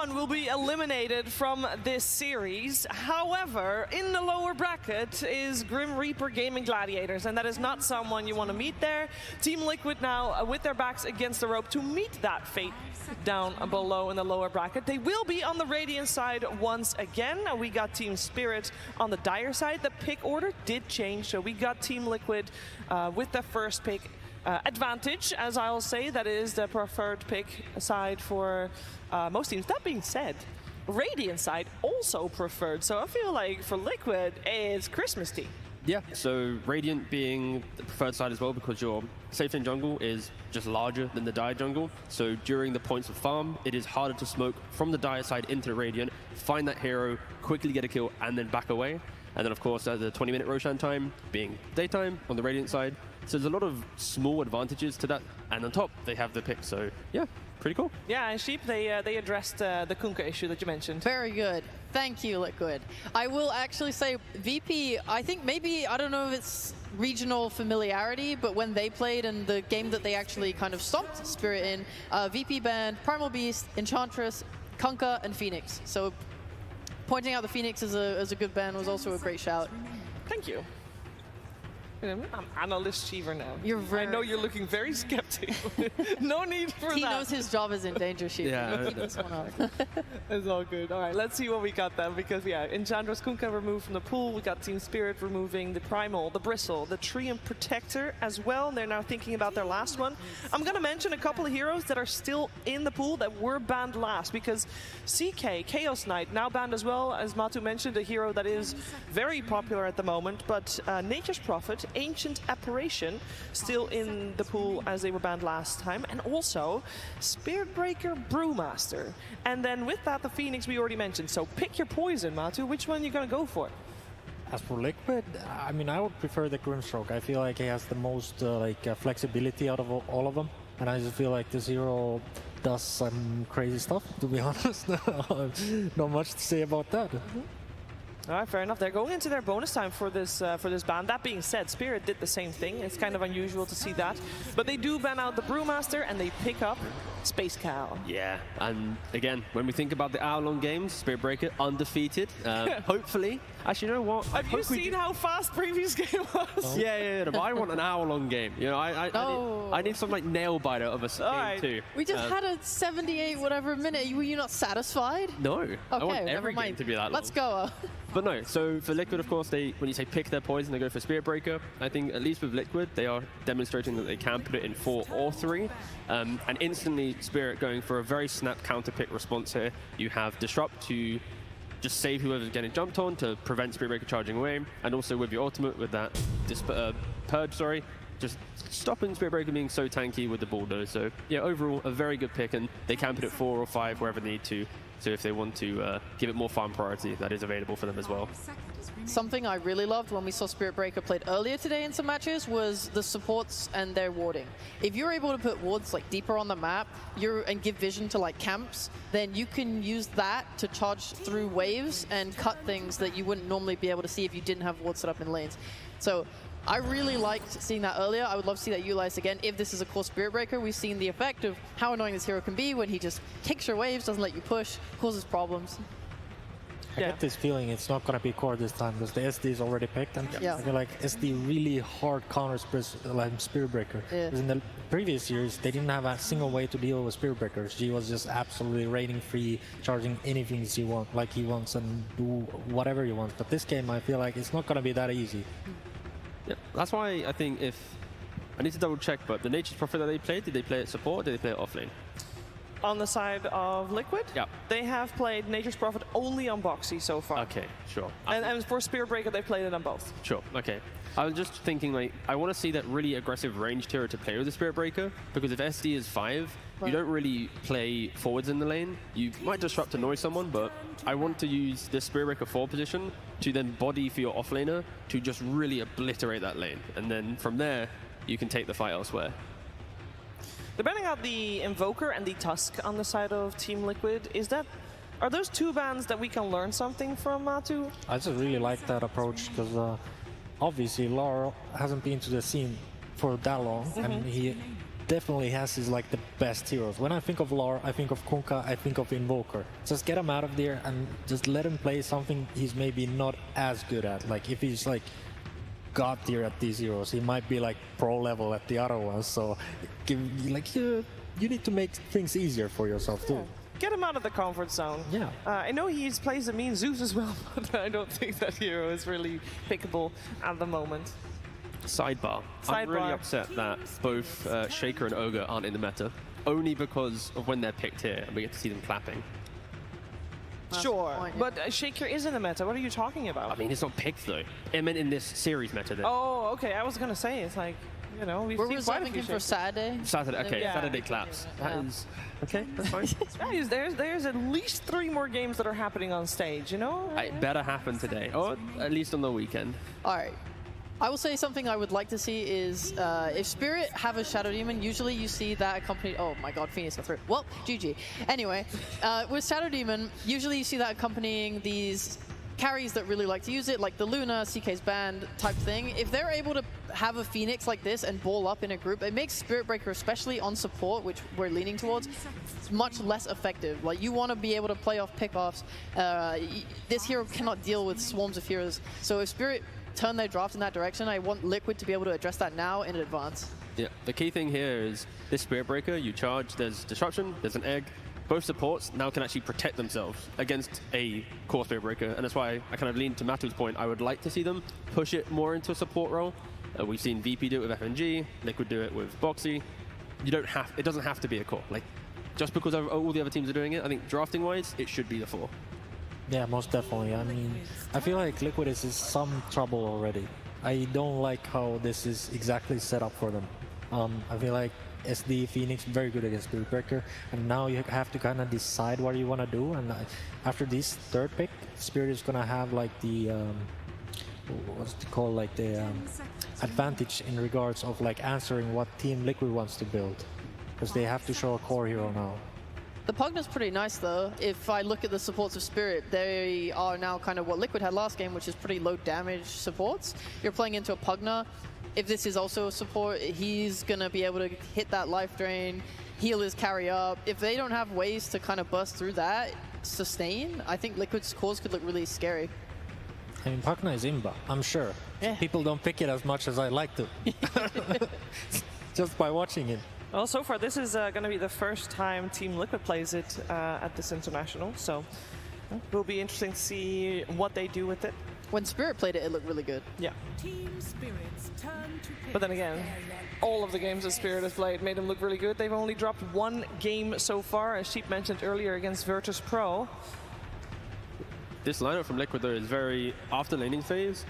one will be eliminated from this series. However, in the lower bracket is Grim Reaper Gaming Gladiators, and that is not someone you want to meet there. Team Liquid now with their backs against the rope to meet that fate down below in the lower bracket. They will be on the Radiant side once again. We got Team Spirit on the Dire side. The pick order did change, so we got Team Liquid with the first pick advantage, as I'll say. That is the preferred pick side for most teams. That being said, Radiant side also preferred, so I feel like for Liquid it's Christmas tea. Yeah, so Radiant being the preferred side as well, because your safe lane jungle is just larger than the Dire jungle. So during the points of farm, it is harder to smoke from the Dire side into the Radiant, find that hero, quickly get a kill, and then back away. And then of course, the 20-minute Roshan time being daytime on the Radiant side. So there's a lot of small advantages to that. And on top, they have the pick. So yeah, pretty cool. Yeah, and Sheep, they addressed the Kunkka issue that you mentioned. Very good. Thank you, Liquid. I will actually say VP, I think maybe, I don't know if it's regional familiarity, but when they played in the game that they actually kind of stomped Spirit in, VP banned Primal Beast, Enchantress, Kunkka, and Phoenix. So pointing out the Phoenix as a good ban was also a great shout. Thank you. I'm analyst Cheever now. I know you're looking very skeptic. No need for that. He knows his job is in danger, Cheever. Yeah. Keep this one up. It's all good. All right, let's see what we got then, because yeah, Enchantress Kunkka removed from the pool. We got Team Spirit removing the Primal, the Bristle, the Treant Protector as well. And they're now thinking about their last one. I'm gonna mention a couple of heroes that are still in the pool that were banned last, because CK, Chaos Knight, now banned as well, as Matu mentioned, a hero that is very popular at the moment, but Nature's Prophet, Ancient Apparition, still in the pool as they were banned last time, and also Spirit Breaker Brewmaster. And then with that, the Phoenix we already mentioned. So pick your poison, Matu. Which one are you going to go for? As for Liquid, I mean, I would prefer the Grimstroke. I feel like he has the most flexibility out of all of them, and I just feel like this hero does some crazy stuff, to be honest. Not much to say about that. All right, fair enough. They're going into their bonus time for this ban. That being said, Spirit did the same thing. It's kind of unusual to see that. But they do ban out the Brewmaster, and they pick up Space Cow. Yeah, and again, when we think about the hour-long games, Spirit Breaker undefeated. Hopefully, actually, you know what? Have you seen how fast previous game was? Oh. Yeah, but I want an hour-long game. You know, I need some like nail biter of a game too. We just had a 78 whatever minute. Were you not satisfied? No. Okay, I want never every mind. game to be that long. Let's go. But no, so for Liquid, of course, when you say pick their poison, they go for Spirit Breaker. I think at least with Liquid, they are demonstrating that they can put it in 4 or 3. And instantly, Spirit going for a very snap counter pick response here. You have Disrupt to just save whoever's getting jumped on to prevent Spirit Breaker charging away. And also with your ultimate, with that Purge, just stopping Spirit Breaker being so tanky with the bulldozer. So yeah, overall, a very good pick, and they can put it 4 or 5 wherever they need to. So if they want to give it more farm priority, that is available for them as well. Something I really loved when we saw Spirit Breaker played earlier today in some matches was the supports and their warding. If you're able to put wards like deeper on the map and give vision to like camps, then you can use that to charge through waves and cut things that you wouldn't normally be able to see if you didn't have wards set up in lanes. So I really liked seeing that earlier. I would love to see that utilized again. If this is a core Spirit Breaker, we've seen the effect of how annoying this hero can be when he just takes your waves, doesn't let you push, causes problems. I get this feeling it's not going to be core this time because the SD is already picked, and I feel like SD really hard counters Spirit Breaker. Yeah. Because in the previous years, they didn't have a single way to deal with Spirit Breakers. She was just absolutely rating free, charging anything he wants and do whatever he wants. But this game, I feel like it's not going to be that easy. Yeah, that's why I think I need to double check, but the Nature's Prophet that they played, did they play it support or did they play it offlane? On the side of Liquid, yeah, they have played Nature's Prophet only on Boxy so far. Okay, sure. And for Spirit Breaker, they played it on both. Sure, okay. I was just thinking, like, I want to see that really aggressive ranged hero to play with the Spirit Breaker, because if SD is 5, you don't really play forwards in the lane. You might disrupt to annoy someone, but I want to use the Spirit Breaker 4 position to then body for your offlaner to just really obliterate that lane. And then from there, you can take the fight elsewhere. They're banning out the Invoker and the Tusk on the side of Team Liquid. Are those 2 bans that we can learn something from, Matu? I just really like that approach because obviously Lar hasn't been to the scene for that long, and he definitely has his like the best heroes. When I think of Lar, I think of Kunkka, I think of Invoker. Just get him out of there and just let him play something he's maybe not as good at. Like if he's like god tier at these heroes, he might be like pro level at the other ones. So you need to make things easier for yourself too. Get him out of the comfort zone. Yeah. I know he plays the mean Zeus as well, but I don't think that hero is really pickable at the moment. Sidebar. I'm really upset that both Shaker and Ogre aren't in the meta, only because of when they're picked here and we get to see them clapping. Sure, but Shaker is in the meta. What are you talking about? I mean, it's not picked though. It meant in this series meta then. Oh, okay. I was gonna say it's like, you know, we've seen quite a few for Saturday. Saturday, okay. Yeah. Saturday claps. That is okay. That's fine. Guys, there's at least 3 more games that are happening on stage. You know, It better happen today, or at least on the weekend. All right. I will say something I would like to see is if Spirit have a Shadow Demon, usually you see that accompanied. Oh my God, Phoenix got through. Well, GG. Anyway, with Shadow Demon, usually you see that accompanying these carries that really like to use it, like the Luna, CK's Band type thing. If they're able to have a Phoenix like this and ball up in a group, it makes Spirit Breaker, especially on support, which we're leaning towards, much less effective. Like you want to be able to play off pickoffs. This hero cannot deal with swarms of heroes. So if Spirit turn their draft in that direction, I want Liquid to be able to address that now in advance. Yeah, the key thing here is this Spirit Breaker, you charge, there's Disruption, there's an egg. Both supports now can actually protect themselves against a core Spirit Breaker, and that's why I kind of lean to Matu's point. I would like to see them push it more into a support role. We've seen VP do it with FNG, Liquid do it with Boxy. It doesn't have to be a core. Like, just because all the other teams are doing it, I think drafting-wise, it should be the 4. Yeah, most definitely. I mean, I feel like Liquid is in some trouble already. I don't like how this is exactly set up for them. I feel like SD, Phoenix, very good against Spirit Breaker, and now you have to kind of decide what you want to do. And after this 3rd pick, Spirit is gonna have like the what's it called, like the advantage in regards of like answering what Team Liquid wants to build, because they have to show a core hero now. The Pugna's pretty nice though. If I look at the supports of Spirit, they are now kind of what Liquid had last game, which is pretty low damage supports. You're playing into a Pugna. If this is also a support, he's going to be able to hit that life drain, heal his carry up. If they don't have ways to kind of burst through that, sustain, I think Liquid's cores could look really scary. I mean, Pugna is Imba, I'm sure. Yeah. People don't pick it as much as I'd like to. Just by watching it. well, so far this is going to be the first time Team Liquid plays it at this international, so it will be interesting to see what they do with it. When Spirit played it, it looked really good. Yeah. Team Spirit's turn to pick. But then again, all of the games that Spirit has played made them look really good. They've only dropped 1 game so far, as Sheep mentioned earlier, against Virtus Pro. This lineup from Liquid though is very, after laning phase,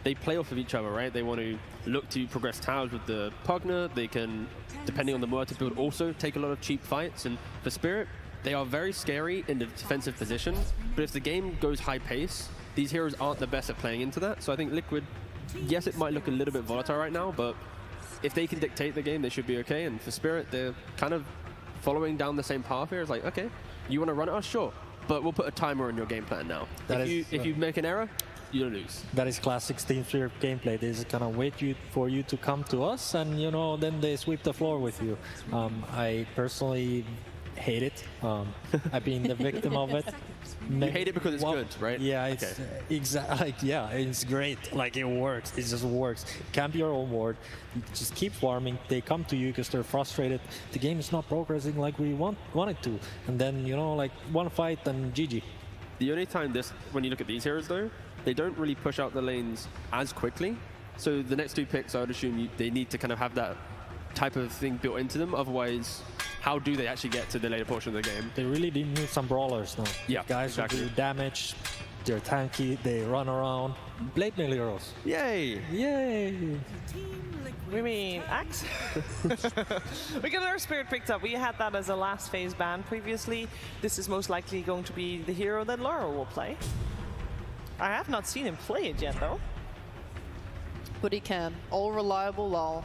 they play off of each other, right? They want to look to progress towers with the Pugna. They can, depending on the Muerta build, also take a lot of cheap fights. And for Spirit, they are very scary in the defensive position. But if the game goes high pace, these heroes aren't the best at playing into that. So I think Liquid, yes, it might look a little bit volatile right now, but if they can dictate the game, they should be okay. And for Spirit, they're kind of following down the same path here. It's like, okay, you want to run at us? Sure. But we'll put a timer on your game plan now. If you make an error, you lose. That is classic Team Spirit gameplay. They just kind of wait for you to come to us, and you know, then they sweep the floor with you. I personally hate it. I've been the victim of it. You hate it because it's good, right? Yeah, it's exactly. Like, yeah, it's great. Like it works. It just works. Camp your own ward. You just keep farming. They come to you because they're frustrated. The game is not progressing like we want it to. And then you know, like one fight and GG. The only time when you look at these heroes though, they don't really push out the lanes as quickly. So the next 2 picks, I would assume they need to kind of have that type of thing built into them. Otherwise, how do they actually get to the later portion of the game? They really need some brawlers now. Yeah, guys exactly. who do damage. They're tanky. They run around. Blade mail heroes. Yay! Yay! We mean Axe? We got our Spirit picked up. We had that as a last phase ban previously. This is most likely going to be the hero that Lara will play. I have not seen him play it yet though. But he can. All reliable lol.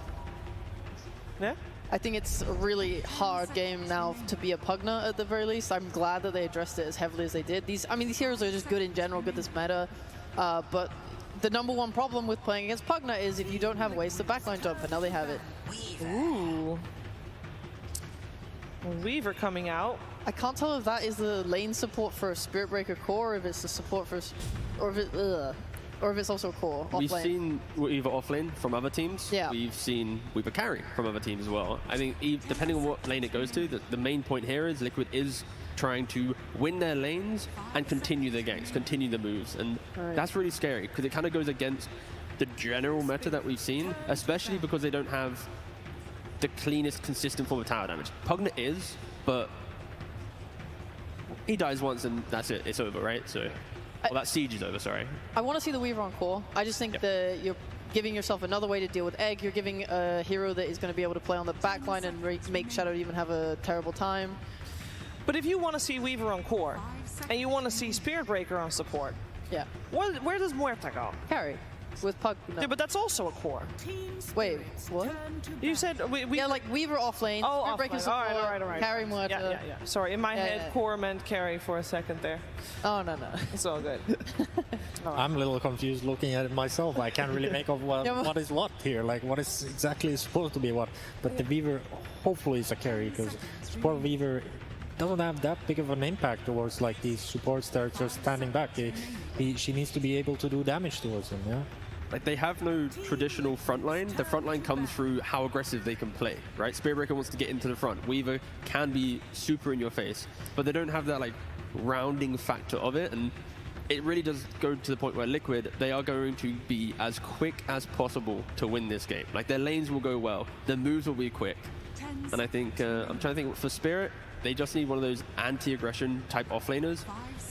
Yeah? I think it's a really hard game now to be a Pugna at the very least. I'm glad that they addressed it as heavily as they did. These heroes are just good in general, good this meta. But the #1 problem with playing against Pugna is if you don't have ways to backline jump, and now they have it. Ooh. Weaver coming out. I can't tell if that is the lane support for a Spirit Breaker core, or if it's the support for, or if it's also a core off We've lane. seen Weaver offlane from other teams. Yeah. We've seen Weaver carry from other teams as well. I think depending on what lane it goes to, the main point here is Liquid is trying to win their lanes and continue their ganks, continue the moves. And that's really scary because it kind of goes against the general meta that we've seen, especially because they don't have the cleanest, consistent form of tower damage. Pugna is, but he dies once and that's it. It's over, right? So, well, that siege is over, sorry. I want to see the Weaver on core. I just think that you're giving yourself another way to deal with Egg. You're giving a hero that is going to be able to play on the back line and make Shadow even have a terrible time. But if you want to see Weaver on core, and you want to see Spirit Breaker on support, Yeah. where does Muerta go? Carry. With Pug. No. Yeah, but that's also a core. Wait, what? You said we Yeah, like Weaver off lane, Oh, Spirit off Breaker lane. support, All right. carry Muerta. Yeah. Sorry, in my head, core meant carry for a second there. Oh, no. It's all good. I'm a little confused looking at it myself. I can't really make of what is what here. Like, what is exactly supposed to be what. But the Weaver hopefully is a carry, because support Weaver doesn't have that big of an impact towards like these supports that are just standing back. She needs to be able to do damage towards them, yeah? Like, they have no traditional front line. The front line comes through how aggressive they can play, right? Spirit Breaker wants to get into the front. Weaver can be super in your face, but they don't have that like rounding factor of it. And it really does go to the point where Liquid, they are going to be as quick as possible to win this game. Like, their lanes will go well, their moves will be quick. And I think, I'm trying to think, for Spirit, they just need one of those anti-aggression type offlaners.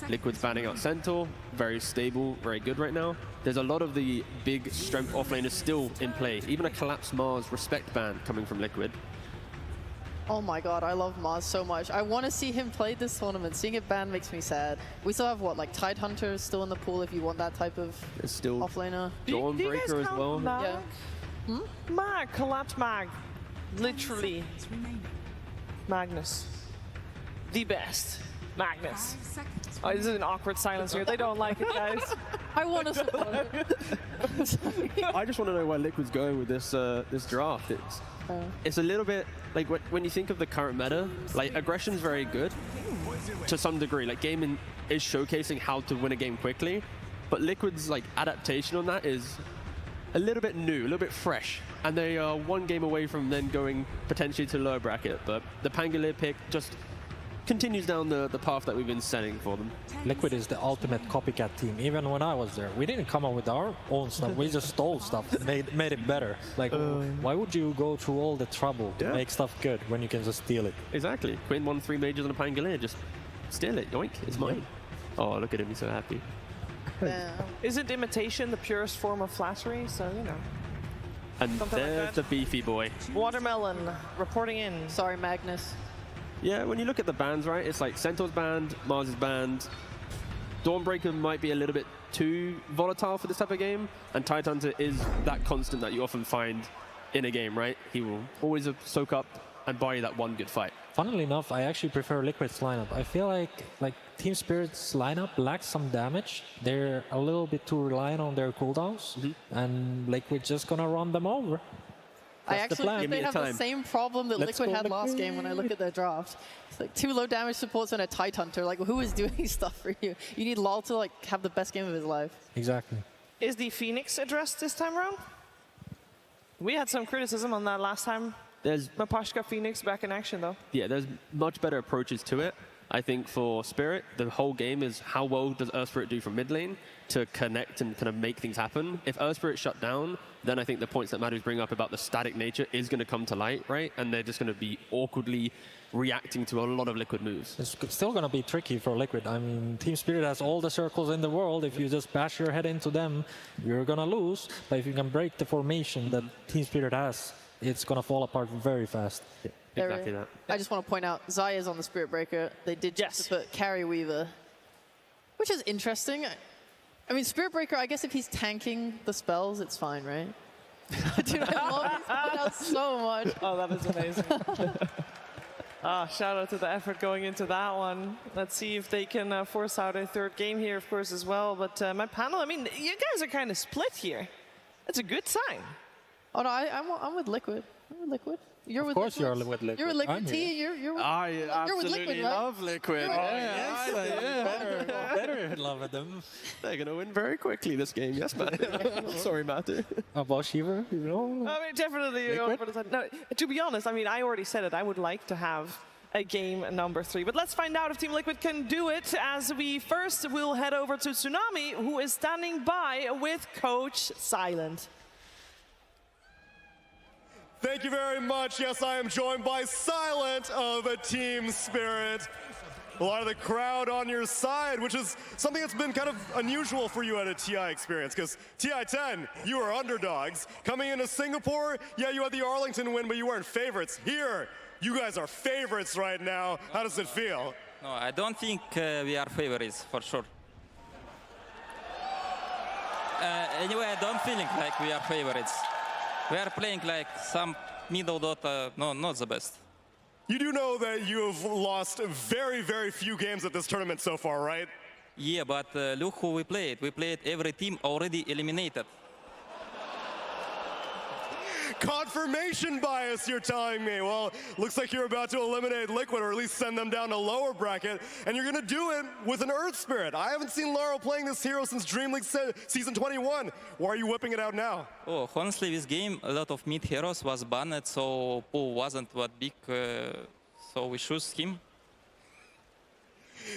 Liquid's banning out Centaur, very stable, very good right now. There's a lot of the big strength offlaners still in play. Even a Collapse Mars respect ban coming from Liquid. Oh my god, I love Mars so much. I want to see him play this tournament. Seeing it banned makes me sad. We still have, what, like Tidehunter still in the pool if you want that type of There's still offlaner. Dawnbreaker as well. Mag? Yeah. Mag, collapse Mag. Literally. Magnus. The best. Magnus. Oh, this is an awkward silence here. They don't like it, guys. I want to support it. I just want to know where Liquid's going with this this draft. It's a little bit like when you think of the current meta, like aggression's very good to some degree. Like gaming is showcasing how to win a game quickly, but Liquid's like adaptation on that is a little bit new, a little bit fresh, and they are one game away from then going potentially to lower bracket. But the Pangolier pick just continues down the path that we've been setting for them. Liquid is the ultimate copycat team. Even when I was there, we didn't come up with our own stuff. We just stole stuff, made it better. Like, why would you go through all the trouble to make stuff good when you can just steal it? Exactly. Quinn won 3 majors on a Pangolier. Just steal it. Yoink. It's mine. Oh, look at him. He's so happy. Yeah. Isn't imitation the purest form of flattery? So, you know. And Something like there's that. the beefy boy. Watermelon reporting in. Sorry, Magnus. Yeah, when you look at the bans, right, it's like Centaur's banned, Mars is banned. Dawnbreaker might be a little bit too volatile for this type of game, and Tidehunter is that constant that you often find in a game, right? He will always soak up and buy you that one good fight. Funnily enough, I actually prefer Liquid's lineup. I feel like Team Spirit's lineup lacks some damage. They're a little bit too reliant on their cooldowns, and Liquid's just gonna run them over. I That's the actually plan. think they Give me have the the time. same problem that Let's Liquid go had last Liquid. game when I look at their draft. It's like 2 low damage supports and a Tidehunter. Like, who is doing stuff for you? You need Lol to like have the best game of his life. Exactly. Is the Phoenix addressed this time around? We had some criticism on that last time. There's Mapashka Phoenix back in action, though. there's much better approaches to it. I think for Spirit, the whole game is how well does Earth Spirit do from mid lane to connect and kind of make things happen. If Earth Spirit shut down, then I think the points that Madhu's bring up about the static nature is going to come to light, right? And they're just going to be awkwardly reacting to a lot of Liquid moves. It's still going to be tricky for Liquid. I mean, Team Spirit has all the circles in the world. If you just bash your head into them, you're going to lose. But if you can break the formation that Team Spirit has, it's going to fall apart very fast. Yeah, exactly that. I just want to point out, Zaya's on the Spirit Breaker. They did just put Carry Weaver, which is interesting. I mean, Spirit Breaker, I guess if he's tanking the spells, it's fine, right? Dude, I love these put so much. Oh, that is amazing. Shout out to the effort going into that one. Let's see if they can force out a third game here, of course, as well. But my panel, I mean, you guys are kind of split here. That's a good sign. Oh no, I'm with Liquid. I'm with Liquid. You're Of with course Liquid. you're with Liquid. You're with Liquid I'm T. here. You're with Absolutely Liquid, right? love Liquid. Better in love with them. They're going to win very quickly this game. Yes, Matt. Sorry, Matt. About Shiva, you know? I mean, definitely. No, to be honest, I mean, I already said it. I would like to have a game number 3. But let's find out if Team Liquid can do it, as we first will head over to Tsunami, who is standing by with Coach Silent. Thank you very much. Yes, I am joined by Silent of Team Spirit. A lot of the crowd on your side, which is something that's been kind of unusual for you at a TI experience, because TI-10, you were underdogs. Coming into Singapore, yeah, you had the Arlington win, but you weren't favorites. Here, you guys are favorites right now. How does it feel? No, I don't think we are favorites, for sure. Anyway, I don't feel like we are favorites. We are playing like some middle Dota, no, not the best. You do know that you have lost very, very few games at this tournament so far, right? Yeah, but look who we played. We played every team already eliminated. Confirmation bias, you're telling me. Well, looks like you're about to eliminate Liquid, or at least send them down to lower bracket, and you're going to do it with an Earth Spirit. I haven't seen Laurel playing this hero since Dream League Season 21. Why are you whipping it out now? Oh, honestly, this game, a lot of mid heroes was banned, so pool wasn't what big, so we choose him.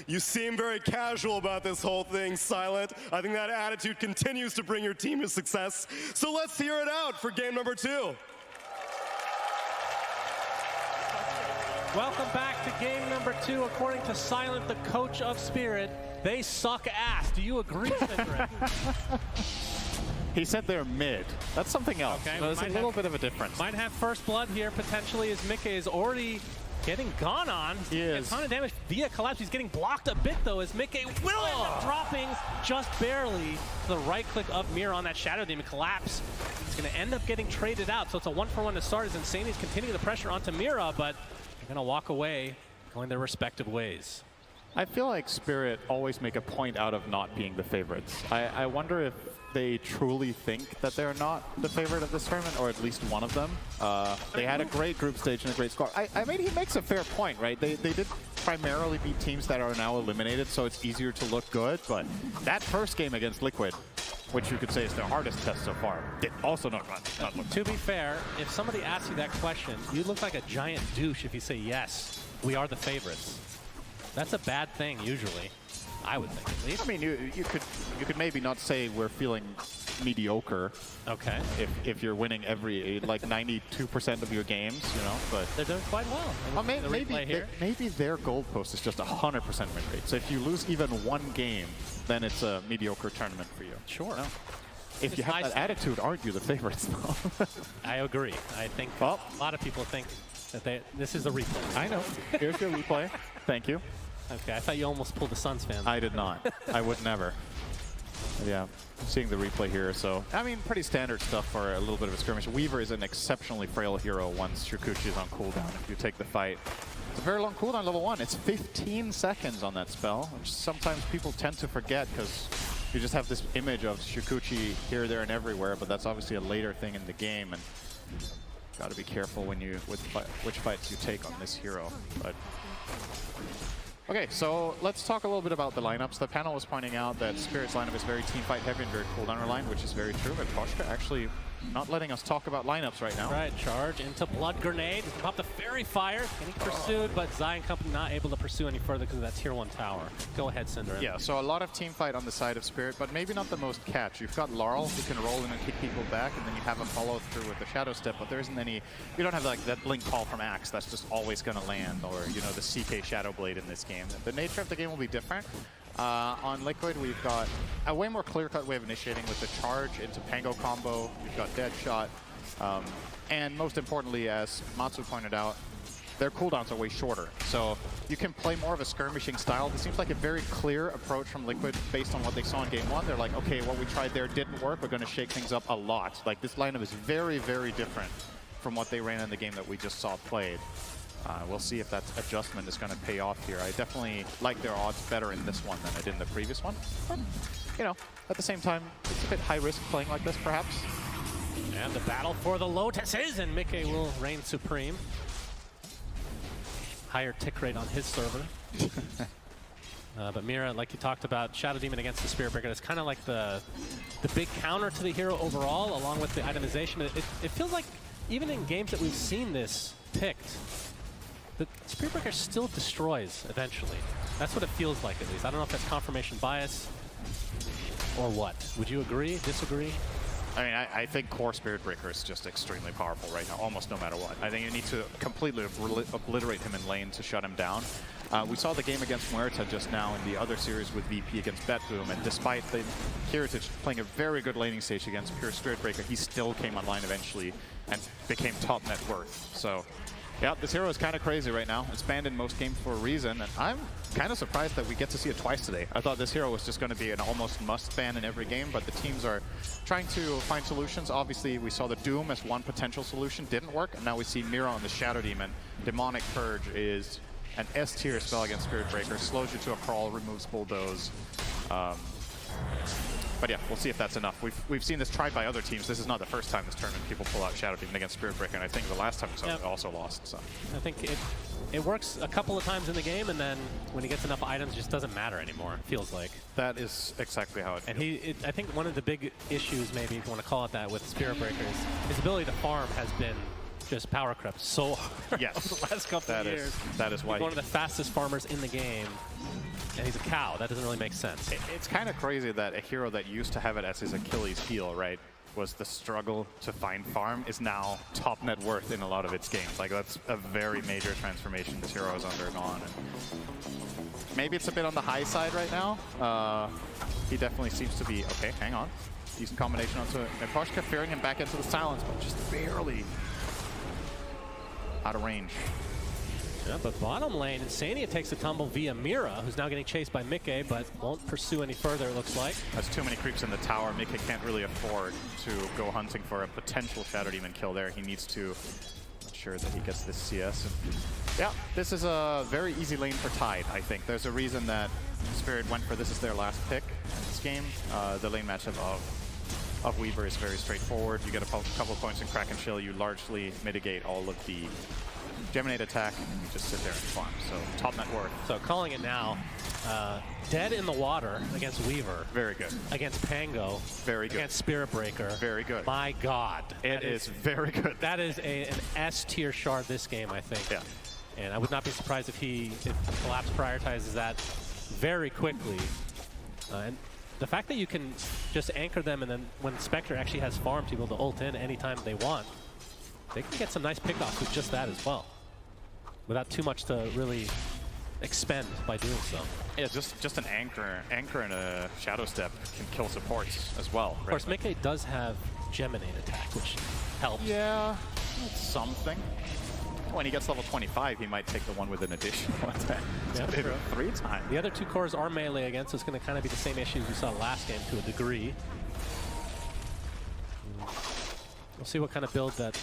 You seem very casual about this whole thing, Silent. I think that attitude continues to bring your team to success. So let's hear it out for game number 2. Welcome back to game number 2. According to Silent, the coach of Spirit, they suck ass. Do you agree, Syndra? He said they're mid. That's something else. Okay, There's a little bit of a difference. Might have first blood here potentially, as Mickey is already getting gone on. He is. A ton of damage via collapse. He's getting blocked a bit though, as Mickey will end up dropping just barely to the right click of Mir on that Shadow Demon collapse. He's going to end up getting traded out, so it's a 1-for-1 to start as Insanity's continuing the pressure onto Mira, but they're going to walk away, going their respective ways. I feel like Spirit always make a point out of not being the favorites. I wonder if they truly think that they're not the favorite of this tournament, or at least one of them. They had a great group stage and a great score. I mean, he makes a fair point, right? They did primarily beat teams that are now eliminated, so it's easier to look good, but that first game against Liquid, which you could say is their hardest test so far, did also not look To be fair, if somebody asks you that question, you look like a giant douche if you say, yes, we are the favorites. That's a bad thing, usually. I would think, at least. I mean, you could maybe not say we're feeling mediocre. Okay. If you're winning every, like 92% of your games, you know, but they're doing quite well. Well, maybe their goalpost is just 100% win rate. So if you lose even one game, then it's a mediocre tournament for you. Sure. No. If you have that attitude, aren't you the favorites, though? I agree. I think a lot of people think that this is a replay. I know. Here's your replay. Thank you. Okay, I thought you almost pulled the Suns fan. I did not. I would never. Yeah, seeing the replay here, so I mean, pretty standard stuff for a little bit of a skirmish. Weaver is an exceptionally frail hero once Shukuchi is on cooldown. If you take the fight, it's a very long cooldown, level 1. It's 15 seconds on that spell, which sometimes people tend to forget because you just have this image of Shukuchi here, there, and everywhere. But that's obviously a later thing in the game, and got to be careful when you which fights you take on this hero. But okay, so let's talk a little bit about the lineups. The panel was pointing out that Spirit's lineup is very teamfight heavy and very cooldown reliant, which is very true. But Toshka actually not letting us talk about lineups right now. Right, charge into Blood Grenade. Pop the Fairy Fire. Getting pursued, but Zion Company not able to pursue any further because of that tier 1 tower. Go ahead, Cinder. Yeah, so a lot of team fight on the side of Spirit, but maybe not the most catch. You've got Laurel who can roll in and kick people back, and then you have a follow through with the Shadow Step, but there isn't any, you don't have like that Blink Call from Axe that's just always going to land, or you know, the CK Shadow Blade in this game. The nature of the game will be different. On Liquid, we've got a way more clear-cut way of initiating with the charge into Pango combo. We've got Deadshot. And most importantly, as Matsu pointed out, their cooldowns are way shorter. So you can play more of a skirmishing style. This seems like a very clear approach from Liquid based on what they saw in Game 1. They're like, okay, what we tried there didn't work. We're going to shake things up a lot. Like, this lineup is very, very different from what they ran in the game that we just saw played. We'll see if that adjustment is going to pay off here. I definitely like their odds better in this one than I did in the previous one. But, you know, at the same time, it's a bit high risk playing like this, perhaps. And the battle for the Lotuses, and Mickey will reign supreme. Higher tick rate on his server. But Mira, like you talked about, Shadow Demon against the Spirit Breaker, it's kind of like the big counter to the hero overall, along with the itemization. It feels like even in games that we've seen this picked, the Spirit Breaker still destroys eventually. That's what it feels like, at least. I don't know if that's confirmation bias or what. Would you agree, disagree? I mean, I think core Spirit Breaker is just extremely powerful right now, almost no matter what. I think you need to completely obliterate him in lane to shut him down. We saw the game against Muerta just now in the other series with VP against Betboom, and despite the Heritage playing a very good laning stage against pure Spirit Breaker, he still came online eventually and became top net worth. So, yeah, this hero is kind of crazy right now. It's banned in most games for a reason, and I'm kind of surprised that we get to see it twice today. I thought this hero was just going to be an almost must ban in every game, but the teams are trying to find solutions. Obviously, we saw the Doom as one potential solution, didn't work, and now we see Mira on the Shadow Demon. Demonic Purge is an S-tier spell against Spirit Breaker, slows you to a crawl, removes Bulldoze. But yeah, we'll see if that's enough. We've seen this tried by other teams. This is not the first time this tournament people pull out Shadow Demon against Spirit Breaker, and I think the last time it also lost. So I think it works a couple of times in the game, and then when he gets enough items, it just doesn't matter anymore, it feels like. That is exactly how it feels. And I think one of the big issues, maybe if you want to call it that, with Spirit Breaker is his ability to farm has been just power crept so hard yes. the last couple of years. That is why he's one of the fastest farmers in the game, and he's a cow. That doesn't really make sense. It's kind of crazy that a hero that used to have it as his Achilles heel, right, was the struggle to find farm, is now top net worth in a lot of its games. Like, that's a very major transformation this hero has undergone. And maybe it's a bit on the high side right now. He definitely seems to be, okay, hang on. Decent combination onto Neposhka, fearing him back into the silence, but just barely out of range. Yeah, but bottom lane, Insania takes a tumble via Mira, who's now getting chased by Mickey, but won't pursue any further, it looks like. Has too many creeps in the tower. Mickey can't really afford to go hunting for a potential Shadow Demon kill there. He needs to ensure that he gets this CS. And yeah, this is a very easy lane for Tide, I think. There's a reason that Spirit went for this as their last pick in this game. The lane matchup of Weaver is very straightforward. You get a couple points in Crack and Chill, you largely mitigate all of the Geminate attack, and you just sit there and farm. So top net worth. So calling it now, Dead in the Water against Weaver. Very good. Against Pango. Very good. Against Spirit Breaker. Very good. My God. It is very good. That is an S-tier shard this game, I think. Yeah. And I would not be surprised if Collapse prioritizes that very quickly. And the fact that you can just anchor them, and then when Spectre actually has farm to be able to ult in anytime they want, they can get some nice pickoffs with just that as well, without too much to really expend by doing so. Yeah, just an anchor and a Shadow Step can kill supports as well. Of course, Mickey does have Geminate attack, which helps. Yeah, it's something. When he gets level 25, he might take the one with an additional attack. Yeah, did it 3 times. The other 2 cores are melee against, so it's going to kind of be the same issues we saw last game to a degree. We'll see what kind of build that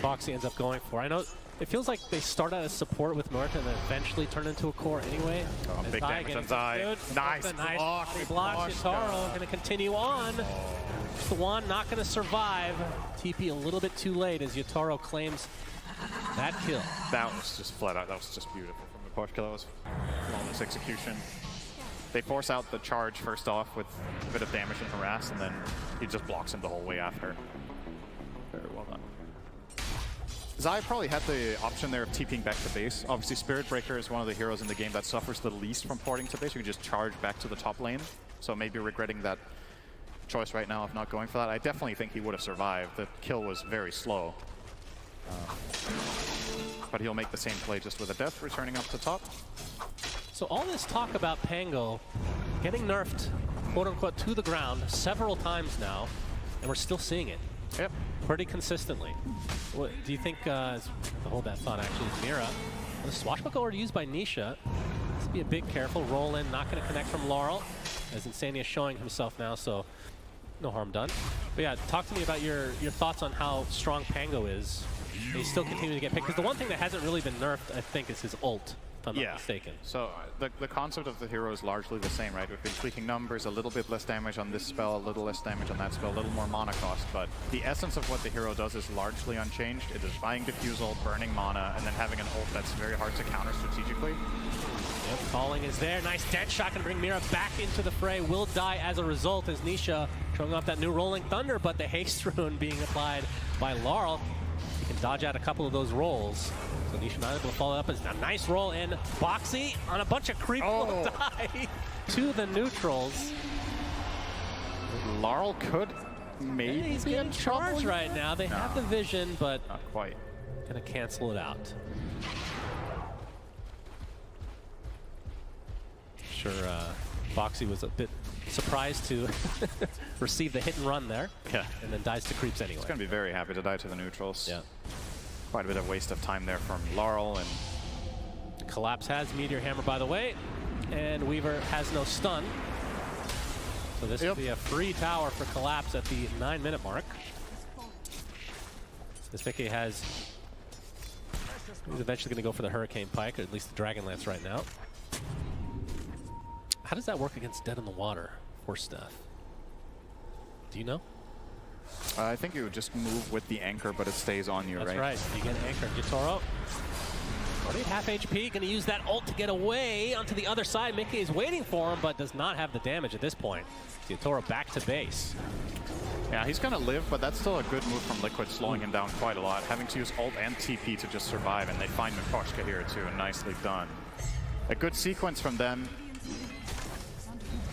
Foxy ends up going for. I know it feels like they start out as support with North and then eventually turn into a core anyway. Oh, big damage on Zai. Nice block. He blocks Yatoro, going to continue on. Just the one not going to survive. TP a little bit too late as Yatoro claims that kill. That was just flat out. That was just beautiful from the push kill. That was flawless execution. They force out the charge first off with a bit of damage and harass, and then he just blocks him the whole way after. Very well done. Zai probably had the option there of TPing back to base. Obviously, Spirit Breaker is one of the heroes in the game that suffers the least from porting to base. You can just charge back to the top lane. So maybe regretting that choice right now of not going for that. I definitely think he would have survived. The kill was very slow. But he'll make the same play just with a death, returning up to top. So all this talk about Pango getting nerfed, quote-unquote, to the ground several times now, and we're still seeing it. Yep. Pretty consistently. What do you think, to hold that thought actually, Mira, the swashbuckler used by Nisha, let's be a bit careful, roll in, not going to connect from Laurel, as Insania is showing himself now, so no harm done. But yeah, talk to me about your thoughts on how strong Pango is. He's still continuing to get picked, because the one thing that hasn't really been nerfed, I think, is his ult, if I'm not mistaken. So the concept of the hero is largely the same, right? We've been tweaking numbers, a little bit less damage on this spell, a little less damage on that spell, a little more mana cost, but the essence of what the hero does is largely unchanged. It is buying diffusal, burning mana, and then having an ult that's very hard to counter strategically. Yep, calling is there. Nice dead shot, gonna bring Mira back into the fray. Will die as a result as Nisha showing off that new Rolling Thunder, but the haste rune being applied by Laurel. He can dodge out a couple of those rolls. So Nisha not able to follow up as a nice roll in. Boxy on a bunch of creep will die to the neutrals. Laurel could maybe he's getting charged right now. They have the vision, but not quite. Gonna cancel it out. Sure, Boxy was a bit surprised to receive the hit and run there. Yeah. And then dies to creeps anyway. He's going to be very happy to die to the neutrals. Yeah. Quite a bit of waste of time there from Laurel. And Collapse has Meteor Hammer, by the way, and Weaver has no stun. So this will be a free tower for Collapse at the 9-minute mark. This Mickey has... He's eventually going to go for the Hurricane Pike, or at least the Dragon Lance right now. How does that work against Dead in the Water, Force Staff? Do you know? I think you would just move with the anchor, but it stays on you, That's right? That's right. You get anchored. Yatoro, already at half HP, going to use that ult to get away onto the other side. Mickey is waiting for him, but does not have the damage at this point. Yatoro back to base. Yeah, he's going to live, but that's still a good move from Liquid, slowing him down quite a lot. Having to use ult and TP to just survive, and they find Mikoshka here too, and nicely done. A good sequence from them.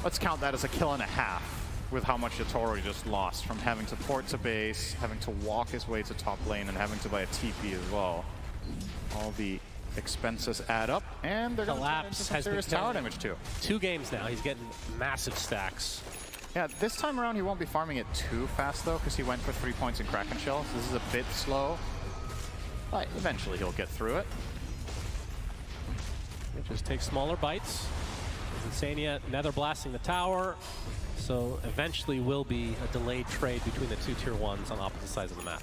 Let's count that as a kill and a half with how much Yatoro just lost from having to port to base, having to walk his way to top lane, and having to buy a TP as well. All the expenses add up, and they're going to turn into some serious tower damage too. 2 games now, he's getting massive stacks. Yeah, this time around he won't be farming it too fast though, because he went for 3 points in Kraken Shell, so this is a bit slow. But eventually he'll get through it. It just takes smaller bites. Insania nether blasting the tower, so eventually will be a delayed trade between the 2 tier 1s on opposite sides of the map.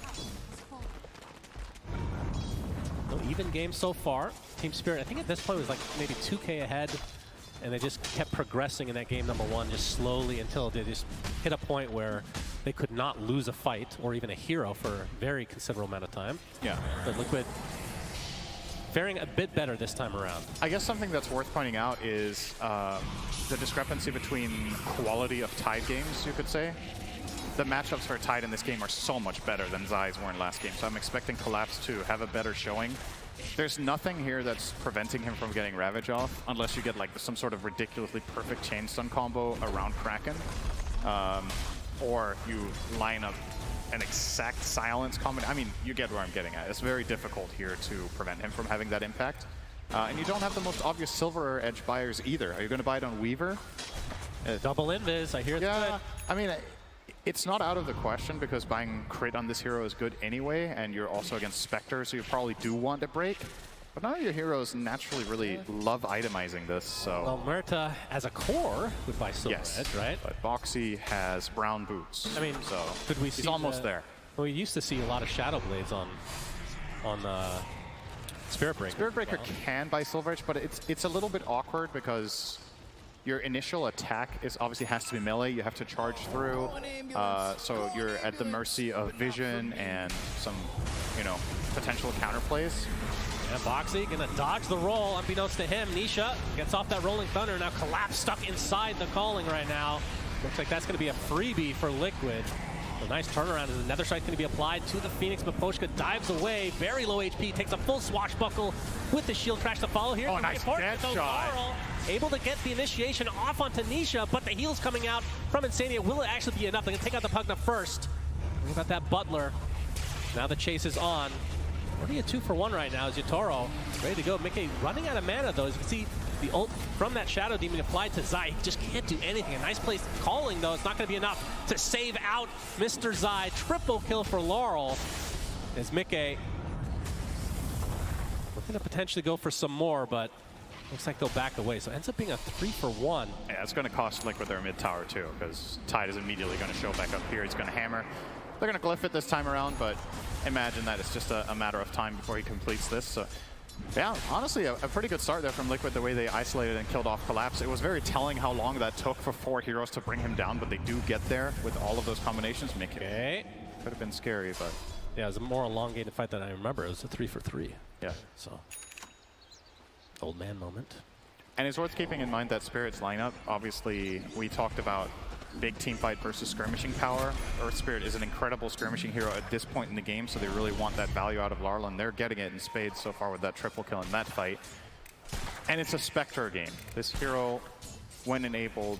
No even game so far. Team Spirit, I think at this point was like maybe 2K ahead, and they just kept progressing in that game number 1 just slowly until they just hit a point where they could not lose a fight or even a hero for a very considerable amount of time. Yeah. But Liquid faring a bit better this time around. I guess something that's worth pointing out is the discrepancy between quality of Tide games, you could say. The matchups for Tide in this game are so much better than Zai's were in last game, so I'm expecting Collapse to have a better showing. There's nothing here that's preventing him from getting Ravage off, unless you get like some sort of ridiculously perfect chain stun combo around Kraken, or you line up an exact silence combination. I mean, you get where I'm getting at. It's very difficult here to prevent him from having that impact. And you don't have the most obvious silver edge buyers either. Are you going to buy it on Weaver? Double invis, I hear it's good. I mean, it's not out of the question because buying crit on this hero is good anyway, and you're also against Spectre, so you probably do want a break. But none of your heroes naturally really love itemizing this, so... Well, Murta, as a core, would buy Silver Edge, right? But Boxy has brown boots, I mean, so could we he's almost there. Well, we used to see a lot of Shadow Blades on Spirit Breaker. Spirit Breaker can buy Silver Edge, but it's a little bit awkward because your initial attack obviously has to be melee. You have to charge through, so you're at the mercy of vision and some, potential counterplays. Yeah, Boxy gonna dodge the roll. Unbeknownst to him, Nisha gets off that Rolling Thunder. Now Collapse stuck inside the calling right now. Looks like that's gonna be a freebie for Liquid. A nice turnaround as another strike gonna be applied to the Phoenix. Miposhka dives away, very low HP, takes a full swashbuckle with the shield crash to follow here. Oh, nice dead shot. Able to get the initiation off onto Nisha, but the heal's coming out from Insania. Will it actually be enough? They're gonna take out the Pugna first. What about that Butler? Now the chase is on. Already a 2-for-1 right now is Yatoro ready to go. Mickey running out of mana though. As you can see, the ult from that Shadow Demon applied to Zai. He just can't do anything. A nice place calling though. It's not going to be enough to save out Mr. Zai. Triple kill for Laurel as Mickey looking to potentially go for some more, but looks like they'll back away. So it ends up being a 3-for-1. Yeah, it's going to cost Liquid their mid tower too, because Tide is immediately going to show back up here. He's going to hammer. They're going to glyph it this time around, but imagine that it's just a matter of time before he completes this. So Yeah, honestly, a pretty good start there from Liquid, the way they isolated and killed off Collapse. It was very telling how long that took for 4 heroes to bring him down, but they do get there with all of those combinations. Okay. Could have been scary, but... Yeah, it was a more elongated fight than I remember. It was a 3-for-3. Yeah. So, old man moment. And it's worth keeping in mind that Spirit's lineup, obviously, we talked about big team fight versus skirmishing power. Earth Spirit is an incredible skirmishing hero at this point in the game, so they really want that value out of Larl, and they're getting it in spades so far with that triple kill in that fight. And it's a Spectre game. This hero, when enabled,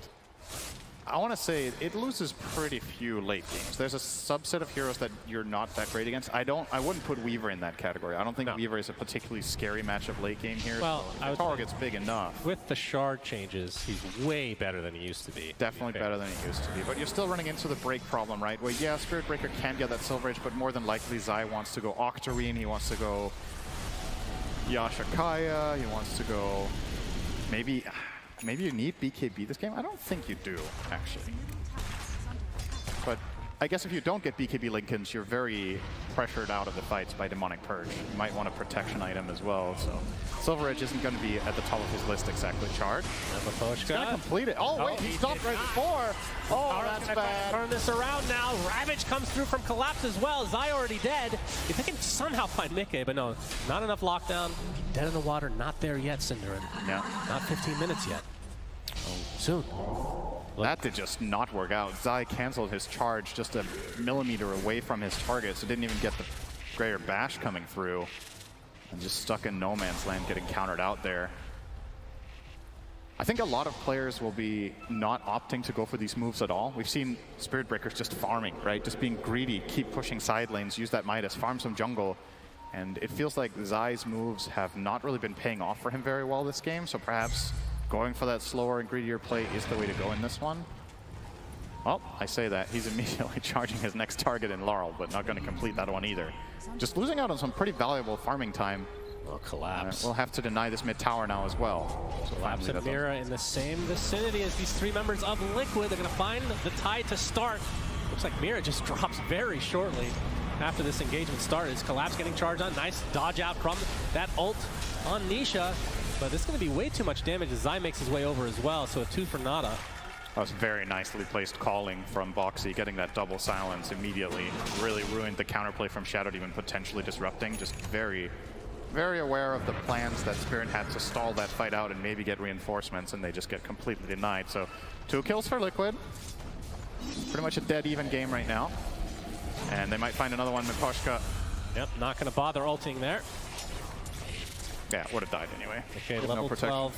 I want to say it loses pretty few late games. There's a subset of heroes that you're not that great against. I wouldn't put Weaver in that category. I don't think Weaver is a particularly scary matchup late game here. Well, so Taro gets big enough. With the shard changes, he's way better than he used to be. Definitely better than he used to be. But you're still running into the break problem, right? Where, yeah, Spirit Breaker can get that Silver Edge, but more than likely Zai wants to go Octarine, he wants to go Yashakaya, he wants to go maybe you need BKB this game? I don't think you do, actually. But I guess if you don't get BKB Lincolns, you're very pressured out of the fights by Demonic Purge. You might want a protection item as well, so Silver Edge isn't going to be at the top of his list exactly. Charge. He's going to complete it. Oh, wait, he stopped right before. Oh, that's bad. Turn this around now. Ravage comes through from Collapse as well. Zai already dead. If they can somehow find Mickey, but no, not enough lockdown. Dead in the water, not there yet, Cinderin. Yeah. Not 15 minutes yet. Soon. That did just not work out. Zai canceled his charge just a millimeter away from his target, so didn't even get the greater bash coming through. And just stuck in no man's land getting countered out there. I think a lot of players will be not opting to go for these moves at all. We've seen Spirit Breakers just farming, right? Just being greedy, keep pushing side lanes, use that Midas, farm some jungle. And it feels like Zai's moves have not really been paying off for him very well this game, so perhaps going for that slower and greedier play is the way to go in this one. Well, I say that. He's immediately charging his next target in Larl, but not going to complete that one either. Just losing out on some pretty valuable farming time. Well, Collapse. We'll have to deny this mid tower now as well. So Collapse and Mira in the same vicinity as these 3 members of Liquid. They're going to find the tide to start. Looks like Mira just drops very shortly after this engagement started. Collapse getting charged on. Nice dodge out from that ult on Nisha. But this is going to be way too much damage as Zai makes his way over as well, so a 2 for nada. That was very nicely placed calling from Boxy, getting that double silence immediately. Really ruined the counterplay from Shadow Demon, potentially disrupting. Just very, very aware of the plans that Spirit had to stall that fight out and maybe get reinforcements, and they just get completely denied. So 2 kills for Liquid. Pretty much a dead even game right now. And they might find another one, Miposhka. Yep, not going to bother ulting there. Yeah, would have died anyway. Okay, level 12.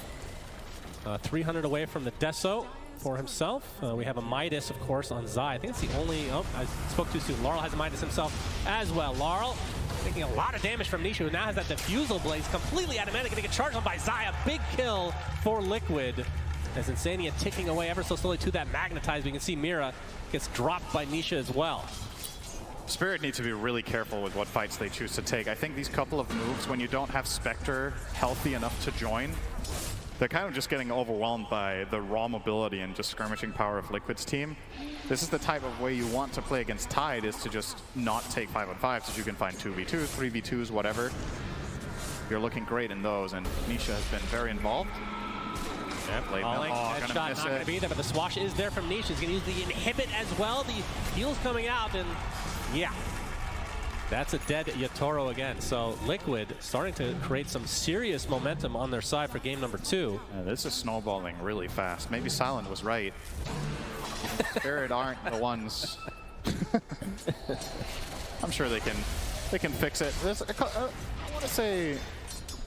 300 away from the Deso for himself. We have a Midas, of course, on Zai. I think it's the only... Oh, I spoke too soon. Larl has a Midas himself as well. Larl taking a lot of damage from Nisha, who now has that Diffusal Blaze completely out of mana, going to get charged on by Zai. A big kill for Liquid. As Insania ticking away ever so slowly to that Magnetize. We can see Mira gets dropped by Nisha as well. Spirit needs to be really careful with what fights they choose to take. I think these couple of moves, when you don't have Spectre healthy enough to join, they're kind of just getting overwhelmed by the raw mobility and just skirmishing power of Liquid's team. This is the type of way you want to play against Tide, is to just not take 5-on-5s, so you can find 2v2s, 3v2s, whatever. You're looking great in those, and Nisha has been very involved. Yep, headshot not going to be there, but the swash is there from Nisha. He's going to use the inhibit as well. The heal's coming out, and yeah, that's a dead Yatoro again. So Liquid starting to create some serious momentum on their side for game number 2. Yeah, this is snowballing really fast. Maybe Silent was right. Spirit aren't the ones. I'm sure they can fix it. I want to say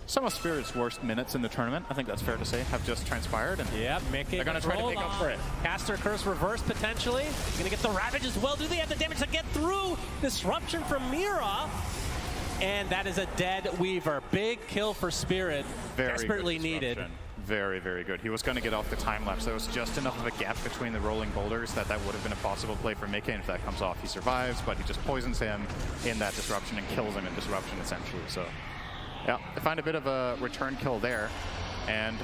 some of Spirit's worst minutes in the tournament, I think that's fair to say, have just transpired. And yeah, they're going to try to make up for it. Caster Curse reverse potentially. Going to get the Ravage as well. Do they have the damage to get through? Disruption from Mira. And that is a dead Weaver. Big kill for Spirit. Very desperately needed. Very, very good. He was going to get off the time lapse. There was just enough of a gap between the rolling boulders that would have been a possible play for Mickey. And if that comes off, he survives, but he just poisons him in that disruption and kills him in disruption, essentially. So yeah, they find a bit of a return kill there. And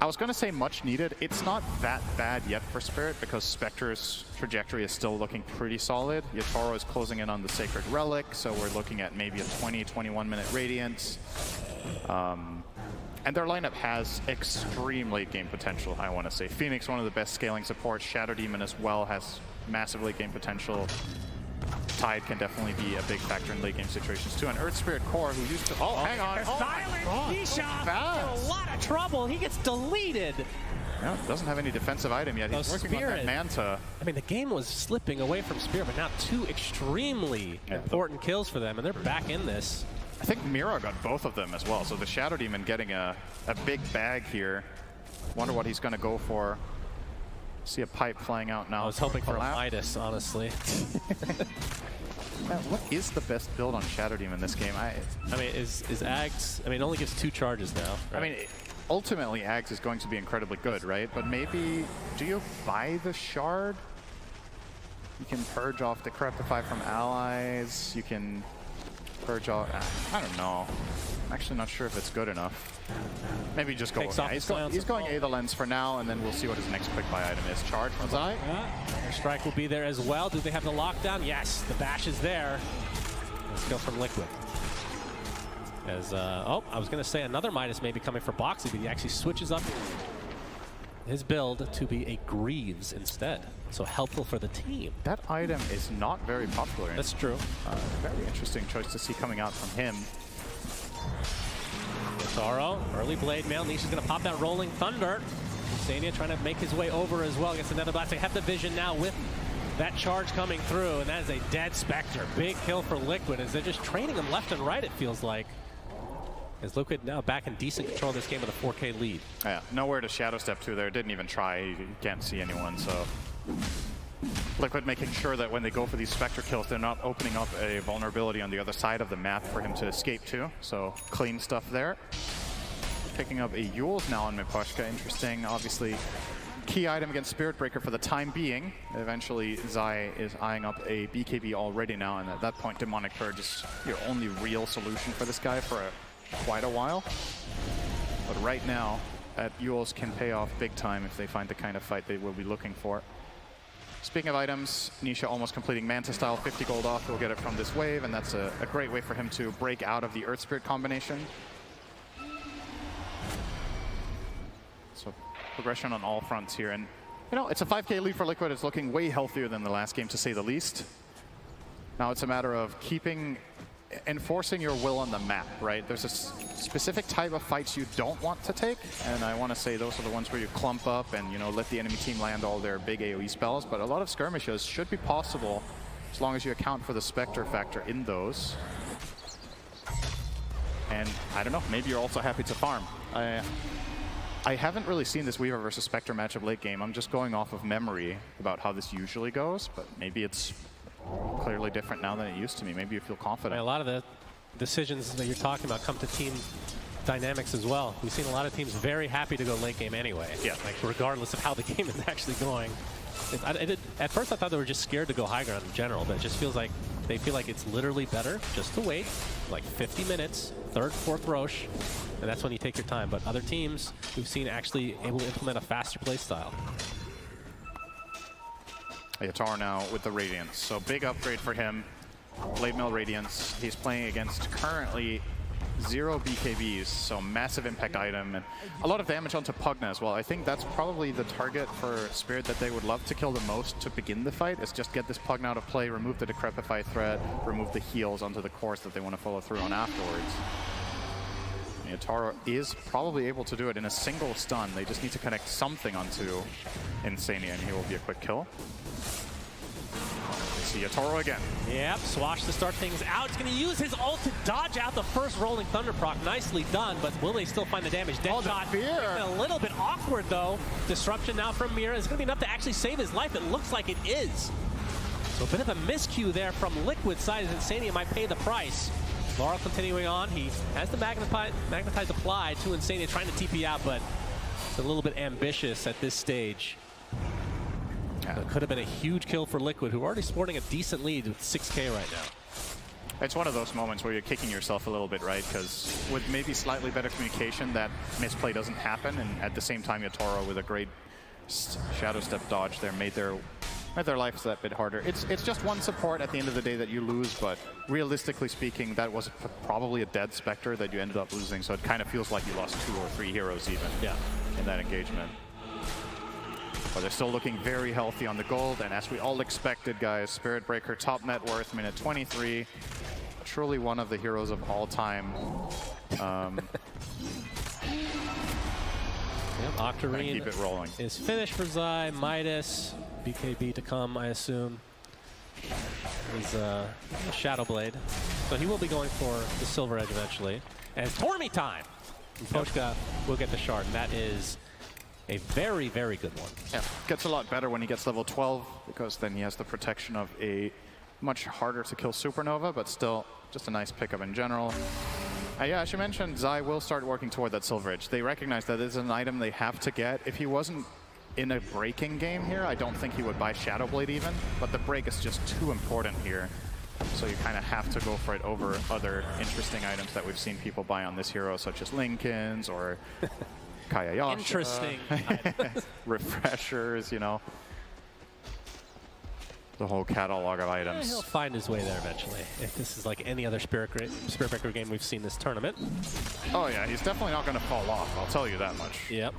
I was going to say much needed. It's not that bad yet for Spirit because Spectre's trajectory is still looking pretty solid. Yatoro is closing in on the Sacred Relic, so we're looking at maybe a 20-21 minute Radiance. And their lineup has extreme late game potential, I want to say. Phoenix, one of the best scaling supports. Shadow Demon as well has massive late game potential. Tide can definitely be a big factor in late game situations too. And Earth Spirit Core, who used to... Oh, hang on. Oh, Silent Nisha in a lot of trouble. He gets deleted. Yeah, doesn't have any defensive item yet. He's working on that Manta. I mean, the game was slipping away from Spirit, but now two extremely important kills for them, and they're back in this. I think Mira got both of them as well, so the Shadow Demon getting a big bag here. Wonder what he's going to go for. See a pipe flying out now. I was hoping for a Midas, honestly. Man, what is the best build on Shadow Demon this game? I mean, is Ags... I mean, it only gets 2 charges now. Right? I mean, ultimately, Ags is going to be incredibly good, right? But maybe, do you buy the Shard? You can purge off Decrepify from allies. You can... purge off. I don't know. I'm actually not sure if it's good enough. Maybe just go. Yeah, he's going Aether Lens for now, and then we'll see what his next quick buy item is. Charge from Zai. Their strike will be there as well. Do they have the lockdown? Yes, the bash is there. Let's go from Liquid. As oh, I was going to say another Midas maybe coming for Boxy, but he actually switches up his build to be a Greaves instead. So helpful for the team. That item is not very popular. That's true. Very interesting choice to see coming out from him. Yotaro, early Blade Mail. Nisha's going to pop that Rolling Thunder. Sania trying to make his way over as well against another blast. They have the vision now with that charge coming through, and that is a dead Spectre. Big kill for Liquid as they're just training him left and right, it feels like. As Liquid now back in decent control of this game with a 4K lead. Yeah, nowhere to Shadow Step to there. Didn't even try. You can't see anyone, so... Liquid making sure that when they go for these Spectre kills, they're not opening up a vulnerability on the other side of the map for him to escape to. So clean stuff there. Picking up a Yules now on Miposhka. Interesting, obviously, key item against Spirit Breaker for the time being. Eventually, Zai is eyeing up a BKB already now, and at that point, Demonic Purge is your only real solution for this guy for quite a while. But right now, Yules can pay off big time if they find the kind of fight they will be looking for. Speaking of items, Nisha almost completing Manta style, 50 gold off. He'll get it from this wave, and that's a great way for him to break out of the Earth Spirit combination. So progression on all fronts here, and you know, it's a 5K lead for Liquid. It's looking way healthier than the last game, to say the least. Now it's a matter of enforcing your will on the map, right? There's a specific type of fights you don't want to take, and I want to say those are the ones where you clump up and, you know, let the enemy team land all their big AoE spells, but a lot of skirmishes should be possible as long as you account for the Spectre factor in those. And I don't know, maybe you're also happy to farm. I haven't really seen this Weaver versus Spectre matchup late game. I'm just going off of memory about how this usually goes, but maybe it's clearly different now than it used to be. Maybe you feel confident. A lot of the decisions that you're talking about come to team dynamics as well. We've seen a lot of teams very happy to go late game anyway. Yeah. Like regardless of how the game is actually going. At first I thought they were just scared to go high ground in general, but it just feels like they feel like it's literally better just to wait like 50 minutes, 3rd, 4th Roche, and that's when you take your time. But other teams we've seen actually able to implement a faster play style. Yotaro now with the Radiance, so big upgrade for him. Blade Mail Radiance. He's playing against currently 0 BKBs, so massive impact item, and a lot of damage onto Pugna as well. I think that's probably the target for Spirit that they would love to kill the most to begin the fight, is just get this Pugna out of play, remove the Decrepify threat, remove the heals onto the course that they want to follow through on afterwards. Yotaro is probably able to do it in a single stun. They just need to connect something onto Insania, and he will be a quick kill. See Yotaro again. Yep, Swash to start things out. He's going to use his ult to dodge out the first Rolling Thunder proc. Nicely done, but will they still find the damage? Deadshot. A little bit awkward, though. Disruption now from Mira is going to be enough to actually save his life. It looks like it is. So a bit of a miscue there from Liquid side, as Insania might pay the price. Laurel continuing on. He has the Magnetize applied to Insania, trying to TP out, but it's a little bit ambitious at this stage. It could have been a huge kill for Liquid, who are already sporting a decent lead with 6K right now. It's one of those moments where you're kicking yourself a little bit, right? Because with maybe slightly better communication, that misplay doesn't happen, and at the same time, Yotaro with a great Shadow Step dodge there made their Right, their life's that bit harder. It's just one support at the end of the day that you lose, but realistically speaking, that was probably a dead Spectre that you ended up losing, so it kind of feels like you lost 2 or 3 heroes even in that engagement. But they're still looking very healthy on the gold, and as we all expected, guys, Spirit Breaker top net worth, minute 23. Truly one of the heroes of all time. Octarine keep it rolling. is finished for Zai. Midas, BKB to come, I assume, is Shadow Blade. So he will be going for the Silver Edge eventually. And it's Tormy time! And Poshka will get the shard, and that is a very, very good one. Yeah, gets a lot better when he gets level 12, because then he has the protection of a much harder to kill Supernova, but still just a nice pickup in general. Yeah, as you mentioned, Zai will start working toward that Silver Edge. They recognize that it's an item they have to get. If he wasn't in a breaking game here, I don't think he would buy Shadow Blade even, but the break is just too important here. So you kind of have to go for it over other interesting items that we've seen people buy on this hero, such as Lincoln's or Kayayasha. Interesting. Refreshers, you know. The whole catalog of items. He'll find his way there eventually. If this is like any other Spirit Breaker game we've seen this tournament. Oh yeah, he's definitely not going to fall off, I'll tell you that much. Yep.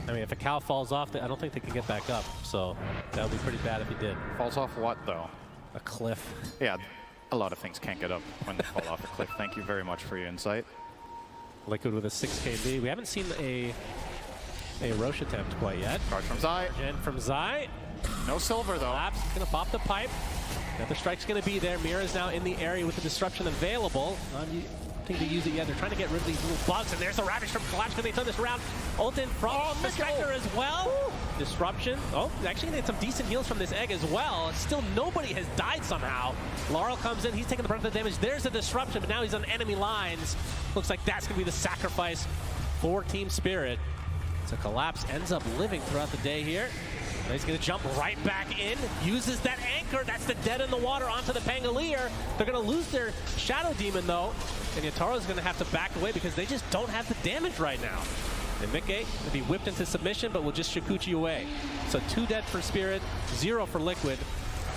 I mean, if a cow falls off, I don't think they can get back up. So that would be pretty bad if he did. Falls off what, though? A cliff. Yeah, a lot of things can't get up when they fall off a cliff. Thank you very much for your insight. Liquid with a 6K lead. We haven't seen a Roche attempt quite yet. Card from Zai. And from Zai. No silver, though. Collapse is going to pop the pipe. Another strike's going to be there. Mira is now in the area with the disruption available. To use it yet. They're trying to get rid of these little bugs, and there's the Ravage from Collapse. Can they turn this around? Ultin from the Spectre as well. Woo. Disruption. Oh, actually, they had some decent heals from this egg as well. Still, nobody has died somehow. Laurel comes in. He's taking the brunt of the damage. There's a disruption, but now he's on enemy lines. Looks like that's going to be the sacrifice for Team Spirit. So Collapse ends up living throughout the day here. Now he's going to jump right back in, uses that anchor. That's the dead in the water onto the Pangolier. They're going to lose their Shadow Demon, though. And Yataro's going to have to back away because they just don't have the damage right now. And Mikke will be whipped into submission, but will just Shikuchi away. So 2 dead for Spirit, 0 for Liquid.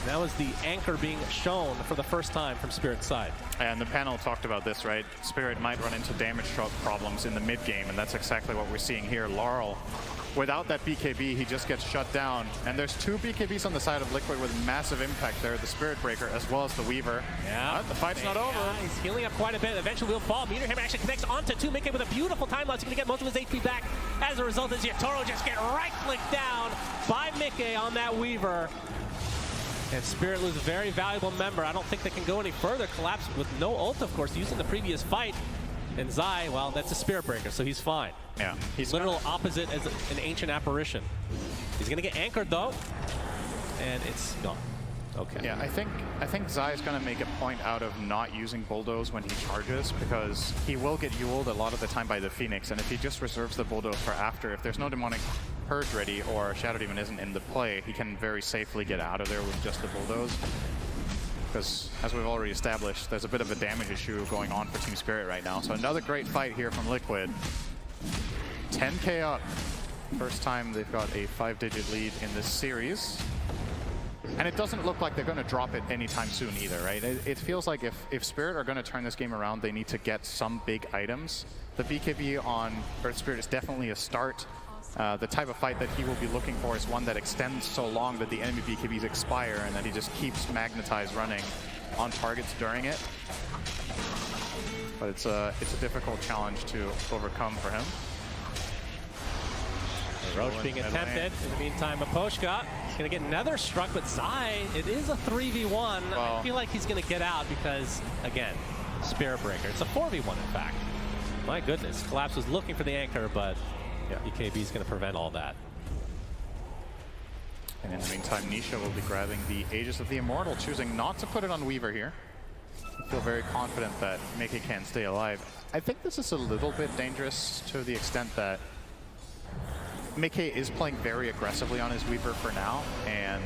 And that was the anchor being shown for the first time from Spirit's side. And the panel talked about this, right? Spirit might run into damage problems in the mid game, and that's exactly what we're seeing here. Laurel, without that BKB, he just gets shut down. And there's 2 BKBs on the side of Liquid with massive impact there, the Spirit Breaker as well as the Weaver. Yeah. But the fight's not over. He's healing up quite a bit. Eventually will fall. Meteor Hammer actually connects onto 2. Mikke with a beautiful time lapse. He's going to get most of his HP back. As a result, as Yatoro just get right-clicked down by Mikke on that Weaver. And Spirit loses a very valuable member. I don't think they can go any further. Collapse with no ult, of course, using the previous fight. And Zai, well, that's a Spirit Breaker, so he's fine. Yeah. He's literal opposite as an ancient apparition. He's going to get anchored, though. And it's gone. Okay. Yeah, I think Zai is going to make a point out of not using Bulldoze when he charges, because he will get Yuled a lot of the time by the Phoenix, and if he just reserves the Bulldoze for after, if there's no Demonic Purge ready or Shadow Demon isn't in the play, he can very safely get out of there with just the Bulldoze. Because, as we've already established, there's a bit of a damage issue going on for Team Spirit right now. So another great fight here from Liquid. 10k up. First time they've got a 5-digit lead in this series. And it doesn't look like they're going to drop it anytime soon either, right? It feels like if Spirit are going to turn this game around, they need to get some big items. The BKB on Earth Spirit is definitely a start. The type of fight that he will be looking for is one that extends so long that the enemy BKBs expire and that he just keeps Magnetize running on targets during it. But it's a difficult challenge to overcome for him. Roche being attempted. In the meantime, Aposhka is going to get another struck, but Zai, it is a 3v1. Well, I feel like he's going to get out because, again, Spirit Breaker. It's a 4v1, in fact. My goodness. Collapse was looking for the anchor, but yeah, BKB is going to prevent all that. And in the meantime, Nisha will be grabbing the Aegis of the Immortal, choosing not to put it on Weaver here. I feel very confident that Mikke can stay alive. I think this is a little bit dangerous to the extent that Mikke is playing very aggressively on his Weaver for now, and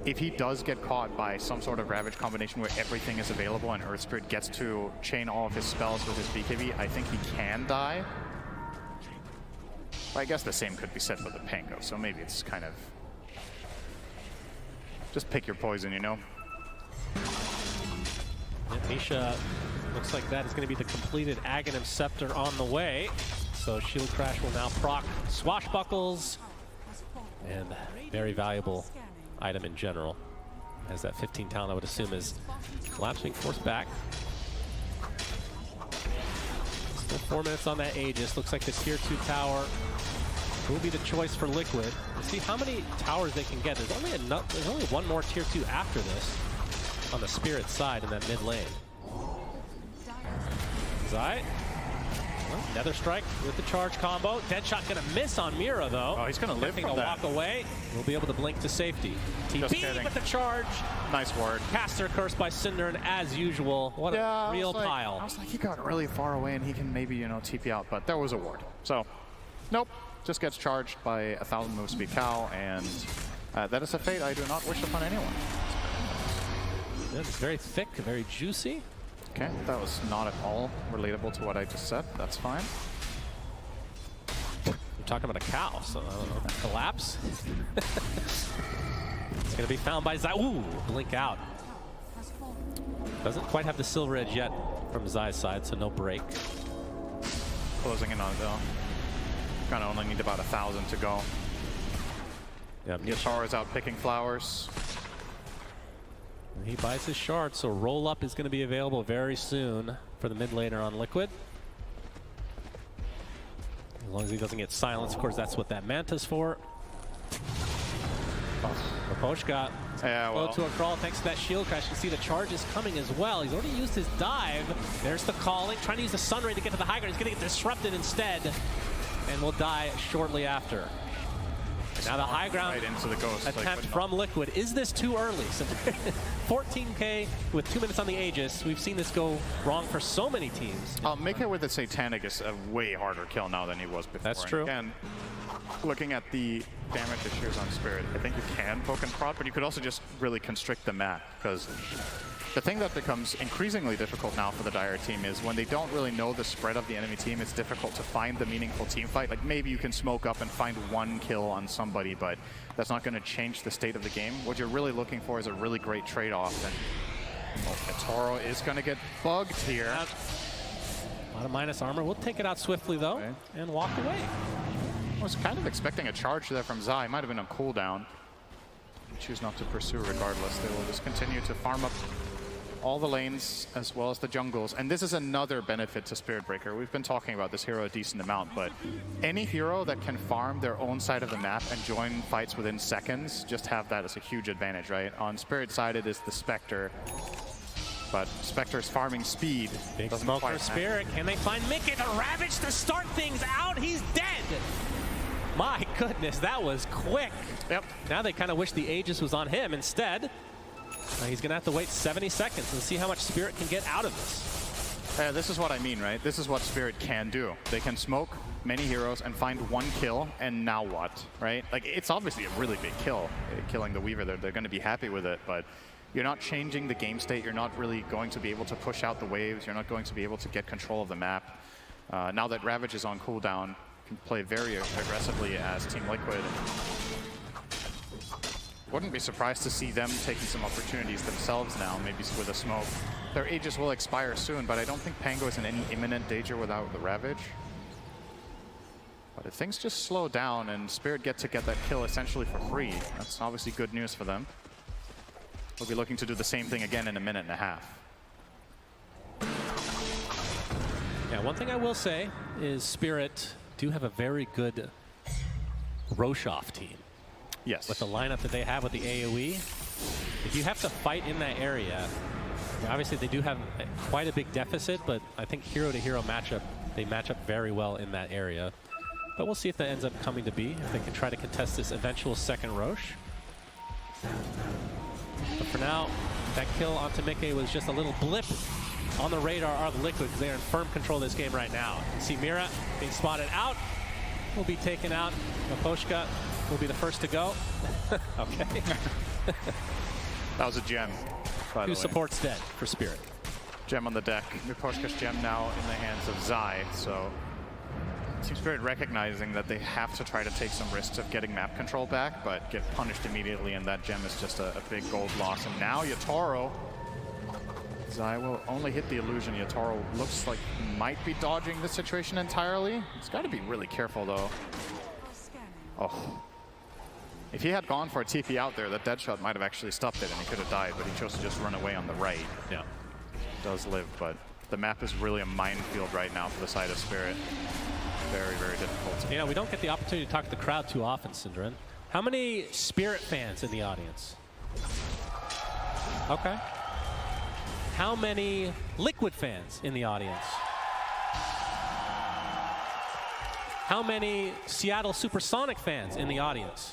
if he does get caught by some sort of Ravage combination where everything is available and Earth Spirit gets to chain all of his spells with his BKB, I think he can die. I guess the same could be said for the Pango, so maybe it's kind of... Just pick your poison, you know? Yeah, Misha, looks like that is going to be the completed Aghanim Scepter on the way. So Shield Crash will now proc Swashbuckles, and very valuable item in general. As that 15 talent, I would assume, is Collapse being forced back. Still 4 minutes on that Aegis. Looks like the tier 2 tower will be the choice for Liquid. Let's see how many towers they can get. There's only one more tier 2 after this on the Spirit side in that mid lane. Zai. Nether Strike with the charge combo. Deadshot gonna miss on Mira though. Oh, he's gonna live from that. Walk away. We'll be able to blink to safety. TP with the charge. Nice ward. Caster curse by Cinder, and as usual, what a real pile. I was like, he got really far away and he can maybe, you know, TP out, but there was a ward. So, nope. Just gets charged by 1,000 move speed cow, and that is a fate I do not wish upon anyone. It's very thick, very juicy. Okay, that was not at all relatable to what I just said. That's fine. We're talking about a cow, so I don't know. Collapse. It's going to be found by Zai. Ooh, blink out. Doesn't quite have the silver edge yet from Zai's side, so no break. Closing in on it though. Kind of only need about 1,000 to go. Yep. Yashar is out picking flowers. He buys his shard, so roll up is going to be available very soon for the mid laner on Liquid. As long as he doesn't get silenced, of course, that's what that Manta's for. Raposhka, slow to a crawl thanks to that shield crash. You can see the charge is coming as well. He's already used his dive. There's the calling, trying to use the Sunray to get to the high ground. He's going to get disrupted instead, and will die shortly after. Now the high ground right into the ghost attempt from Liquid. Is this too early? So 14K with 2 minutes on the Aegis. We've seen this go wrong for so many teams. Make it with the Satanic is a way harder kill now than he was before. That's true. And looking at the damage issues on Spirit, I think you can poke and prod, but you could also just really constrict the map, because the thing that becomes increasingly difficult now for the Dire team is when they don't really know the spread of the enemy team, it's difficult to find the meaningful team fight. Like maybe you can smoke up and find one kill on somebody, but that's not going to change the state of the game. What you're really looking for is a really great trade-off, and Toro is going to get bugged here. A lot of minus armor. We'll take it out swiftly though, and walk away. I was kind of expecting a charge there from Zai. Might have been on cooldown. Choose not to pursue regardless. They will just continue to farm up all the lanes as well as the jungles. And this is another benefit to Spirit Breaker. We've been talking about this hero a decent amount, but any hero that can farm their own side of the map and join fights within seconds just have that as a huge advantage, right? On Spirit side, it is the Spectre. But Spectre's farming speed. Big smoke for Spirit. Can they find Mickey? The Ravage to start things out. He's dead. My goodness, that was quick. Yep. Now they kind of wish the Aegis was on him instead. He's going to have to wait 70 seconds and see how much Spirit can get out of this. This is what I mean, right? This is what Spirit can do. They can smoke many heroes and find one kill, and now what, right? Like, it's obviously a really big kill, killing the Weaver. They're going to be happy with it, but you're not changing the game state. You're not really going to be able to push out the waves. You're not going to be able to get control of the map. Now that Ravage is on cooldown, can play very aggressively as Team Liquid. Wouldn't be surprised to see them taking some opportunities themselves now, maybe with a smoke. Their Aegis will expire soon, but I don't think Pango is in any imminent danger without the Ravage. But if things just slow down and Spirit get that kill essentially for free, that's obviously good news for them. We'll be looking to do the same thing again in a minute and a half. Yeah, one thing I will say is Spirit do have a very good Roshoff team. Yes. With the lineup that they have with the AoE, if you have to fight in that area, obviously they do have quite a big deficit, but I think hero-to-hero matchup, they match up very well in that area. But we'll see if that ends up coming to be, if they can try to contest this eventual second Roche. But for now, that kill onto Mickey was just a little blip on the radar of Liquid, because they're in firm control of this game right now. You see Mira being spotted out, will be taken out. Raposhka will be the first to go. Okay. That was a gem, by the way. 2 supports dead for Spirit. Gem on the deck. Raposhka's gem now in the hands of Zai, so Team Spirit recognizing that they have to try to take some risks of getting map control back, but get punished immediately, and that gem is just a big gold loss. And now Yatoro, Zai will only hit the illusion. Yatoro looks like he might be dodging the situation entirely. He's got to be really careful though. Oh. If he had gone for a TP out there, that dead shot might have actually stopped it and he could have died, but he chose to just run away on the right. Yeah. Does live, but the map is really a minefield right now for the side of Spirit. Very, very difficult. Yeah, we don't get the opportunity to talk to the crowd too often, Synderen. How many Spirit fans in the audience? Okay. How many Liquid fans in the audience? How many Seattle Supersonic fans in the audience?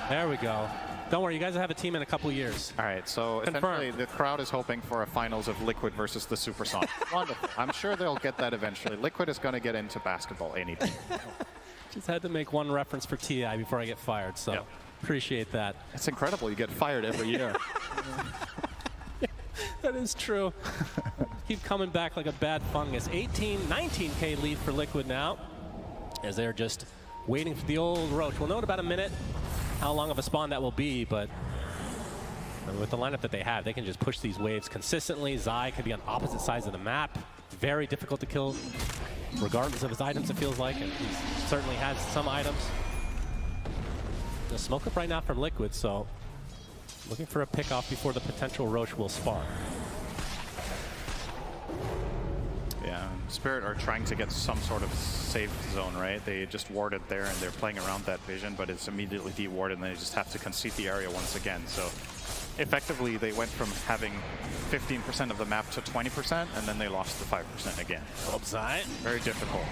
There we go. Don't worry, you guys will have a team in a couple years. All right, so essentially the crowd is hoping for a finals of Liquid versus the Supersonic. Wonderful. I'm sure they'll get that eventually. Liquid is going to get into basketball anything. Just had to make one reference for TI before I get fired, so appreciate that. It's incredible. You get fired every year. That is true. Keep coming back like a bad fungus. 19K lead for Liquid now, as they're just waiting for the old Roach. We'll know in about a minute how long of a spawn that will be, but with the lineup that they have, they can just push these waves consistently. Zai could be on opposite sides of the map. Very difficult to kill, regardless of his items, it feels like, and he certainly has some items. The smoke up right now from Liquid, so looking for a pick off before the potential Roach will spawn. Yeah, Spirit are trying to get some sort of safe zone, right? They just warded there and they're playing around that vision, but it's immediately dewarded and they just have to concede the area once again. So effectively they went from having 15% of the map to 20%, and then they lost the 5% again. Zai. Very difficult.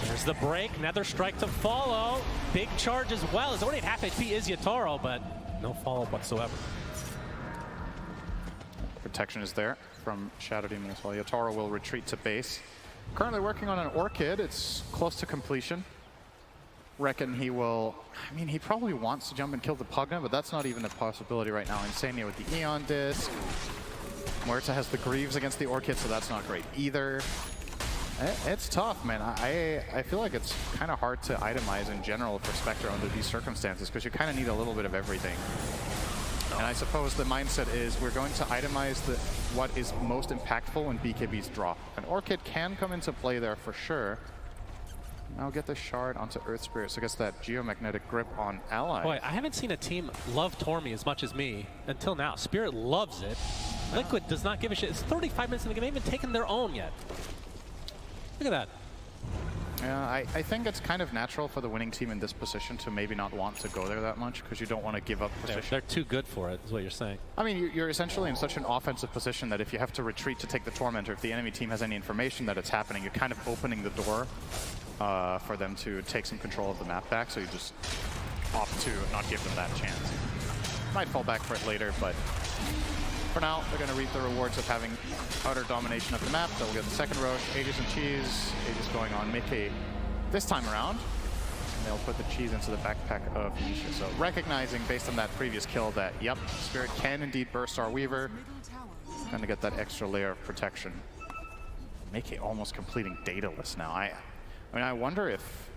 There's the break, another strike to follow. Big charge as well. His only at half HP is Yatoro, but no follow-up whatsoever. Protection is there from Shadow Demon as well. Yatoro will retreat to base. Currently working on an Orchid. It's close to completion. Reckon he will... I mean, he probably wants to jump and kill the Pugna, but that's not even a possibility right now. Insania with the Eon Disc. Muerta has the Greaves against the Orchid, so that's not great either. It's tough, man. I feel like it's kind of hard to itemize in general for Spectre under these circumstances, because you kind of need a little bit of everything. And I suppose the mindset is we're going to itemize what is most impactful when BKBs drop. An Orchid can come into play there for sure. Now get the shard onto Earth Spirit, so it gets that geomagnetic grip on allies. Boy, I haven't seen a team love Tormy as much as me until now. Spirit loves it. Liquid does not give a shit. It's 35 minutes in the game. They haven't even taken their own yet. Look at that. Yeah, I think it's kind of natural for the winning team in this position to maybe not want to go there that much, because you don't want to give up position. They're too good for it, is what you're saying. I mean, you're essentially in such an offensive position that if you have to retreat to take the Tormentor, if the enemy team has any information that it's happening, you're kind of opening the door for them to take some control of the map back, so you just opt to not give them that chance. Might fall back for it later, but for now, they're going to reap the rewards of having utter domination of the map. They'll get the second Roche, Aegis and Cheese. Aegis going on Mickey this time around. And they'll put the Cheese into the backpack of Nisha. So recognizing, based on that previous kill, that, yep, Spirit can indeed burst our Weaver. Going to get that extra layer of protection. Mickey almost completing Daedalus now. I mean, I wonder if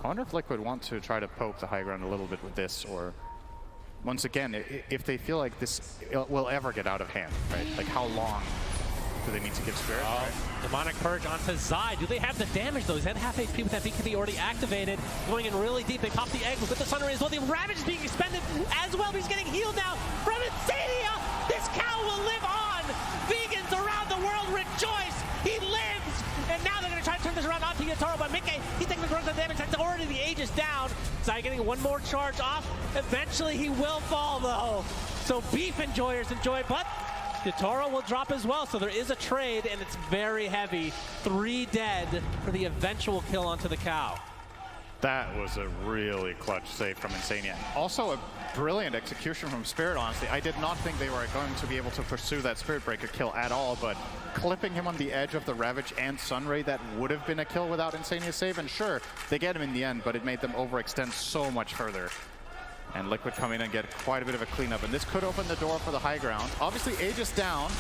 Liquid want to try to poke the high ground a little bit with this, or once again, if they feel like this will ever get out of hand, right? Like, how long do they need to give Spirit? Right? Demonic Purge onto Zai. Do they have the damage, though? He's at half HP with that BKB already activated. Going in really deep. They pop the egg with the Sun Ray as well. The Ravage is being expended as well, but he's getting healed now from Insania. This cow will live on. Vegans around the world rejoice. He lives. And now they're going to try to turn this around onto Yatoro, but Mickey, he's taking the grunt of damage. That's already the Aegis down. Zai getting one more charge off. Eventually he will fall, though. So beef enjoyers enjoy, but Yatoro will drop as well, so there is a trade, and it's very heavy. 3 dead for the eventual kill onto the cow. That was a really clutch save from Insania. Also a brilliant execution from Spirit, honestly. I did not think they were going to be able to pursue that Spirit Breaker kill at all, but clipping him on the edge of the Ravage and Sunray, that would have been a kill without Insania's save. And sure, they get him in the end, but it made them overextend so much further. And Liquid come in and get quite a bit of a cleanup, and this could open the door for the high ground. Obviously, Aegis down,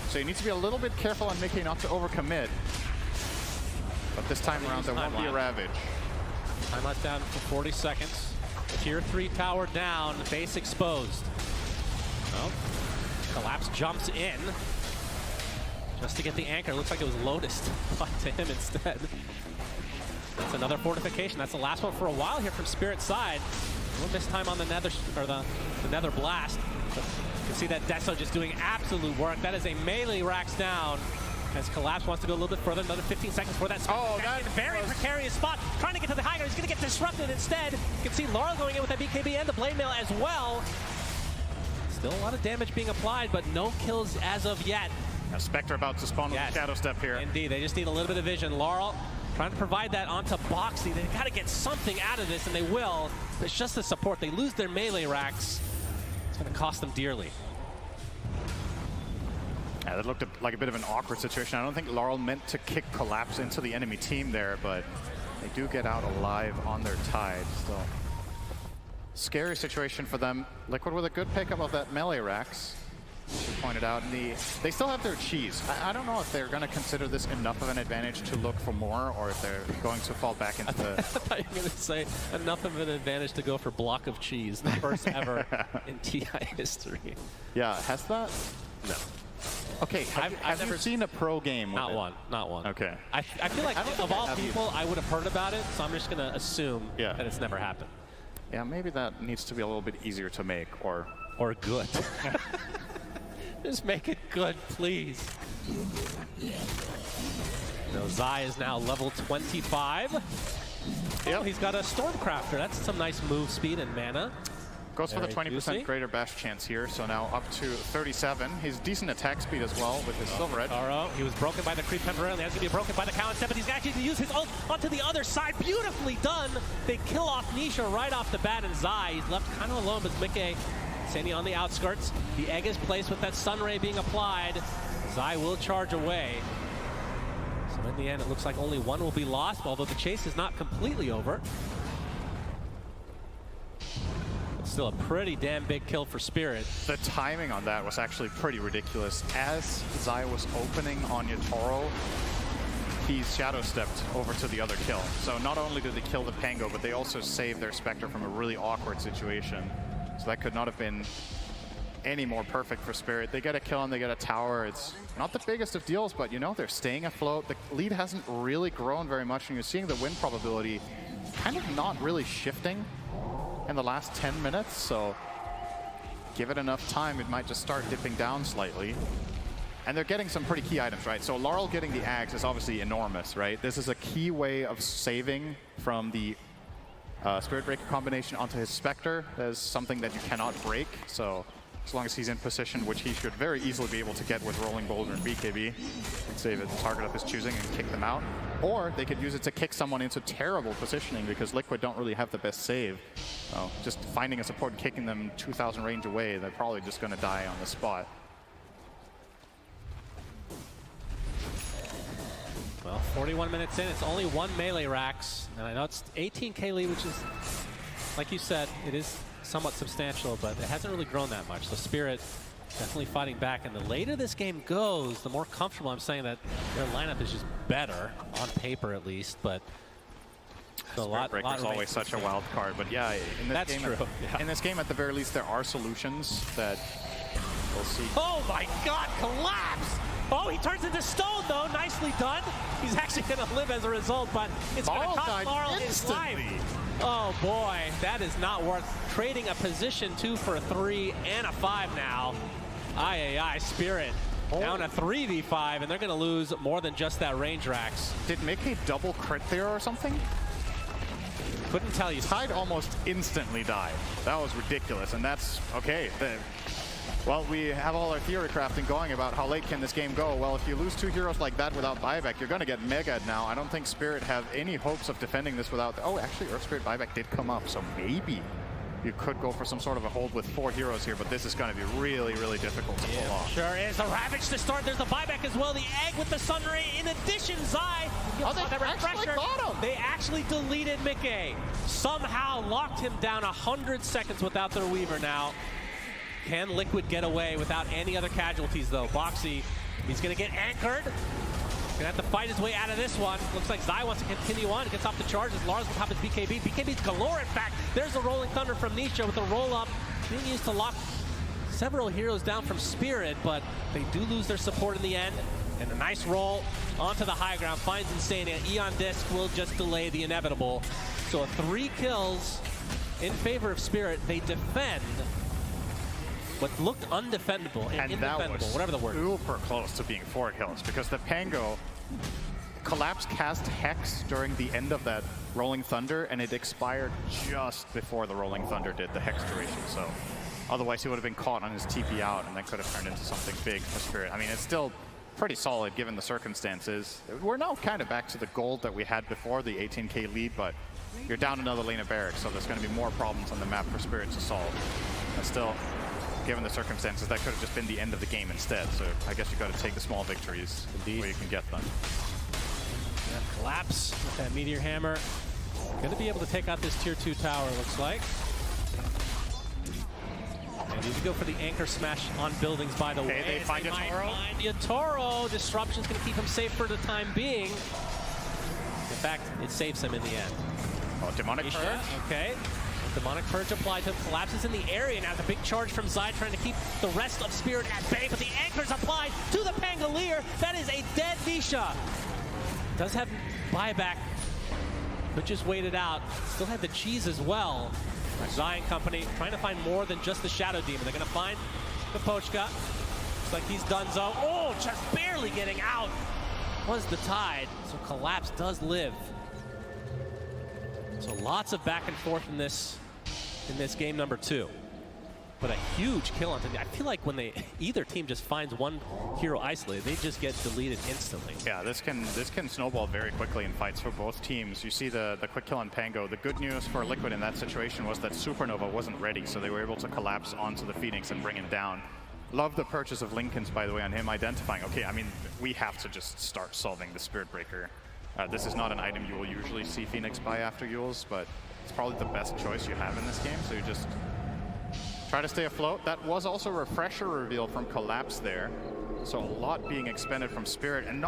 so you need to be a little bit careful on Mickey not to overcommit. But this time around, there won't be a Ravage. Timeout's down for 40 seconds. Tier 3 tower down, base exposed. Oh, Collapse jumps in just to get the anchor. Looks like it was Lotus, but to him instead. That's another fortification. That's the last one for a while here from Spirit's side. A little missed time on the Nether, or the Nether Blast. But you can see that Deso just doing absolute work. That is a melee racks down. As Collapse wants to go a little bit further, another 15 seconds for that. Oh, that's a very precarious spot. Trying to get to the high ground. He's going to get disrupted instead. You can see Laurel going in with that BKB and the Blade Mail as well. Still a lot of damage being applied, but no kills as of yet. Now Spectre about to spawn with a Shadow Step here. Indeed, they just need a little bit of vision. Laurel trying to provide that onto Boxy. They've got to get something out of this, and they will. It's just the support. They lose their melee racks. It's going to cost them dearly. Yeah, that looked like a bit of an awkward situation. I don't think Laurel meant to kick Collapse into the enemy team there, but they do get out alive on their tide still. Scary situation for them. Liquid with a good pickup of that melee racks, as you pointed out. And they still have their cheese. I don't know if they're going to consider this enough of an advantage to look for more, or if they're going to fall back into the... I thought you were going to say enough of an advantage to go for block of cheese, the first ever in TI history. Yeah, has that? No. Okay, have you seen a pro game with Not one, not one. Okay. I feel like of all people, I would have heard about it, so I'm just going to assume that it's never happened. Yeah, maybe that needs to be a little bit easier to make, or good. Just make it good, please. So Zai is now level 25. Oh, he's got a Stormcrafter. That's some nice move speed and mana. Goes for the 20% greater bash chance here, so now up to 37. He's decent attack speed as well with his Silver Edge. He was broken by the creep temporarily. That's going to be broken by the counter step, but he's actually going to use his ult onto the other side. Beautifully done. They kill off Nisha right off the bat, and Zai, he's left kind of alone, but Mickey standing on the outskirts. The egg is placed with that Sun Ray being applied. Zai will charge away. So in the end, it looks like only one will be lost, although the chase is not completely over. Still a pretty damn big kill for Spirit. The timing on that was actually pretty ridiculous. As Zai was opening on Yatoro, he shadow stepped over to the other kill. So not only did they kill the Pango, but they also saved their Spectre from a really awkward situation. So that could not have been any more perfect for Spirit. They get a kill and they get a tower. It's not the biggest of deals, but you know, they're staying afloat. The lead hasn't really grown very much, and you're seeing the win probability kind of not really shifting in the last 10 minutes, so give it enough time, it might just start dipping down slightly. And they're getting some pretty key items, right? So Laurel getting the Axe is obviously enormous, right? This is a key way of saving from the Spirit Breaker combination onto his Spectre. There's something that you cannot break, so as long as he's in position, which he should very easily be able to get with Rolling Boulder and BKB, save a target of his choosing and kick them out. Or they could use it to kick someone into terrible positioning because Liquid don't really have the best save. Just finding a support and kicking them 2,000 range away, they're probably just going to die on the spot. Well, 41 minutes in, it's only one melee racks, and I know it's 18k lead, which is, like you said, it is somewhat substantial, but it hasn't really grown that much. So Spirit definitely fighting back, and the later this game goes, the more comfortable I'm saying that their lineup is just better, on paper at least, but a lot Breaker's always such a wild card, but yeah, in this game, in this game, at the very least, there are solutions that we'll see. Oh my God, Collapse! Oh, he turns into stone though, nicely done. He's actually gonna live as a result, but it's gonna cost Laurel his life. Oh boy, that is not worth trading a position 2 for a 3 and a 5 now. Spirit down a 3v5, and they're gonna lose more than just that range racks. Did Mickey double crit there or something? Couldn't tell you. Tide almost instantly died. That was ridiculous, and that's okay. Well, we have all our theory crafting going about how late can this game go. Well, if you lose 2 heroes like that without buyback, you're going to get mega'd now. I don't think Spirit have any hopes of defending this without... Oh, actually, Earth Spirit buyback did come up, so maybe you could go for some sort of a hold with 4 heroes here, but this is going to be really, really difficult to pull off. Sure is. A Ravage to start. There's the buyback as well. The egg with the Sun Ray. In addition, Zai. Oh, They actually deleted Mickey. Somehow locked him down 100 seconds without their Weaver now. Can Liquid get away without any other casualties, though? Boxy, he's going to get anchored. Gonna have to fight his way out of this one. Looks like Zai wants to continue on. Gets off the charges. Lars will pop his BKB. BKB's galore, in fact. There's a rolling thunder from Nisha with a roll-up. Being used to lock several heroes down from Spirit, but they do lose their support in the end. And a nice roll onto the high ground. Finds Insania. Eon Disc will just delay the inevitable. So 3 kills in favor of Spirit. They defend what looked undefendable and indefendable, that was whatever the word. Super close to being 4 kills because the Pango Collapse cast Hex during the end of that Rolling Thunder, and it expired just before the Rolling Thunder did the Hex duration. So otherwise he would have been caught on his TP out and then could have turned into something big for Spirit. I mean, it's still pretty solid given the circumstances. We're now kind of back to the gold that we had before, the 18k lead, but you're down another lane of barracks, so there's going to be more problems on the map for Spirit to solve. And still, given the circumstances, that could have just been the end of the game instead. So I guess you got to take the small victories where you can get them. Yeah, Collapse with that Meteor Hammer. Going to be able to take out this tier 2 tower, looks like. And need to go for the anchor smash on buildings, by the way. They find Yatoro. Yatoro. Disruption's going to keep him safe for the time being. In fact, it saves him in the end. Oh, Demonic Purge. Okay. Demonic Purge applied to him. Collapses in the area. Now the big charge from Zai trying to keep the rest of Spirit at bay, but the anchor's applied to the Pangolier. That is a dead Nisha. Does have buyback, but just waited out. Still had the cheese as well. Zai and company trying to find more than just the Shadow Demon. They're going to find the Pochka. Looks like he's donezo. Oh, just barely getting out was the Tide. So Collapse does live. So lots of back and forth in this game number 2. But a huge kill on Tandy. I feel like when either team just finds one hero isolated, they just get deleted instantly. Yeah, this can snowball very quickly in fights for both teams. You see the quick kill on Pango. The good news for Liquid in that situation was that Supernova wasn't ready, so they were able to collapse onto the Phoenix and bring him down. Love the purchase of Lincoln's, by the way, on him identifying, okay, I mean, we have to just start solving the Spirit Breaker. This is not an item you will usually see Phoenix buy after Yules, but it's probably the best choice you have in this game, so you just try to stay afloat. That was also a refresher reveal from Collapse there. So a lot being expended from Spirit, and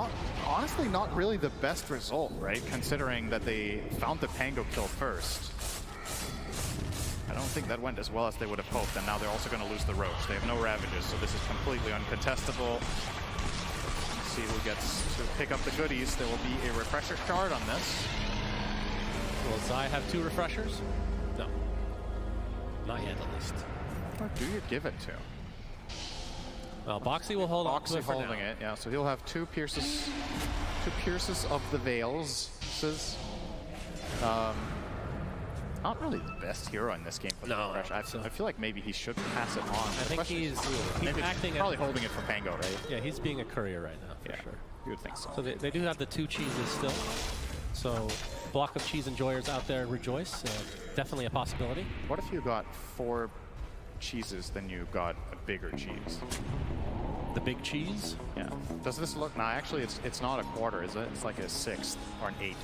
honestly not really the best result, right? Considering that they found the Pango kill first. I don't think that went as well as they would have hoped, and now they're also going to lose the Roach. They have no Ravages, so this is completely uncontestable. Let's see who gets to pick up the goodies. There will be a refresher shard on this. Will Zai have 2 refreshers? No. Not yet, at least. Or do you give it to? Well, Boxy will hold on to it for holding now. it, yeah. So he'll have 2 pierces of the Veils. Not really the best hero in this game for the refresh. I feel like maybe he should pass it on. I think he's acting probably holding it for Pango, right? Yeah, he's being a courier right now, for sure. You would think so. So they do have the 2 cheeses still. So block of cheese enjoyers out there rejoice. Definitely a possibility. What if you got 4 cheeses, then you got a bigger cheese? The big cheese? Yeah. Does this look? Nah, actually, it's not a quarter, is it? It's like a 1/6 or an 1/8.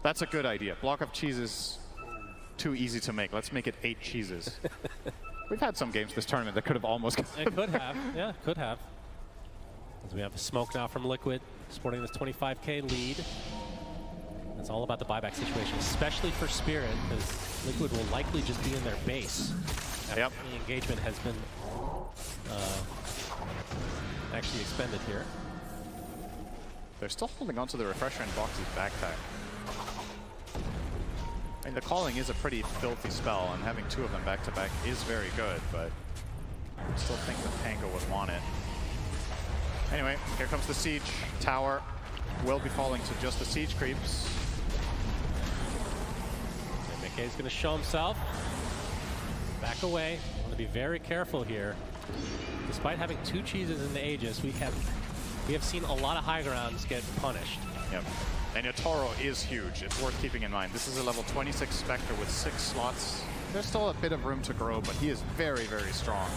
That's a good idea. Block of cheeses, too easy to make. Let's make it 8 cheeses. We've had some games this tournament that could have almost. It could have. Yeah, could have. As we have a smoke now from Liquid, sporting this 25k lead. It's all about the buyback situation, especially for Spirit, because Liquid will likely just be in their base. Yep. The engagement has been actually expended here. They're still holding on to the refresher in Boxy's backpack. I mean, the calling is a pretty filthy spell, and having 2 of them back-to-back is very good, but I still think the Pango would want it. Anyway, here comes the Siege Tower. Will be falling to just the Siege creeps. McKay's going to show himself. Back away. Want to be very careful here. Despite having 2 cheeses in the Aegis, we have seen a lot of high grounds get punished. Yep. And Yatoro is huge. It's worth keeping in mind. This is a level 26 Spectre with 6 slots. There's still a bit of room to grow, but he is very, very strong.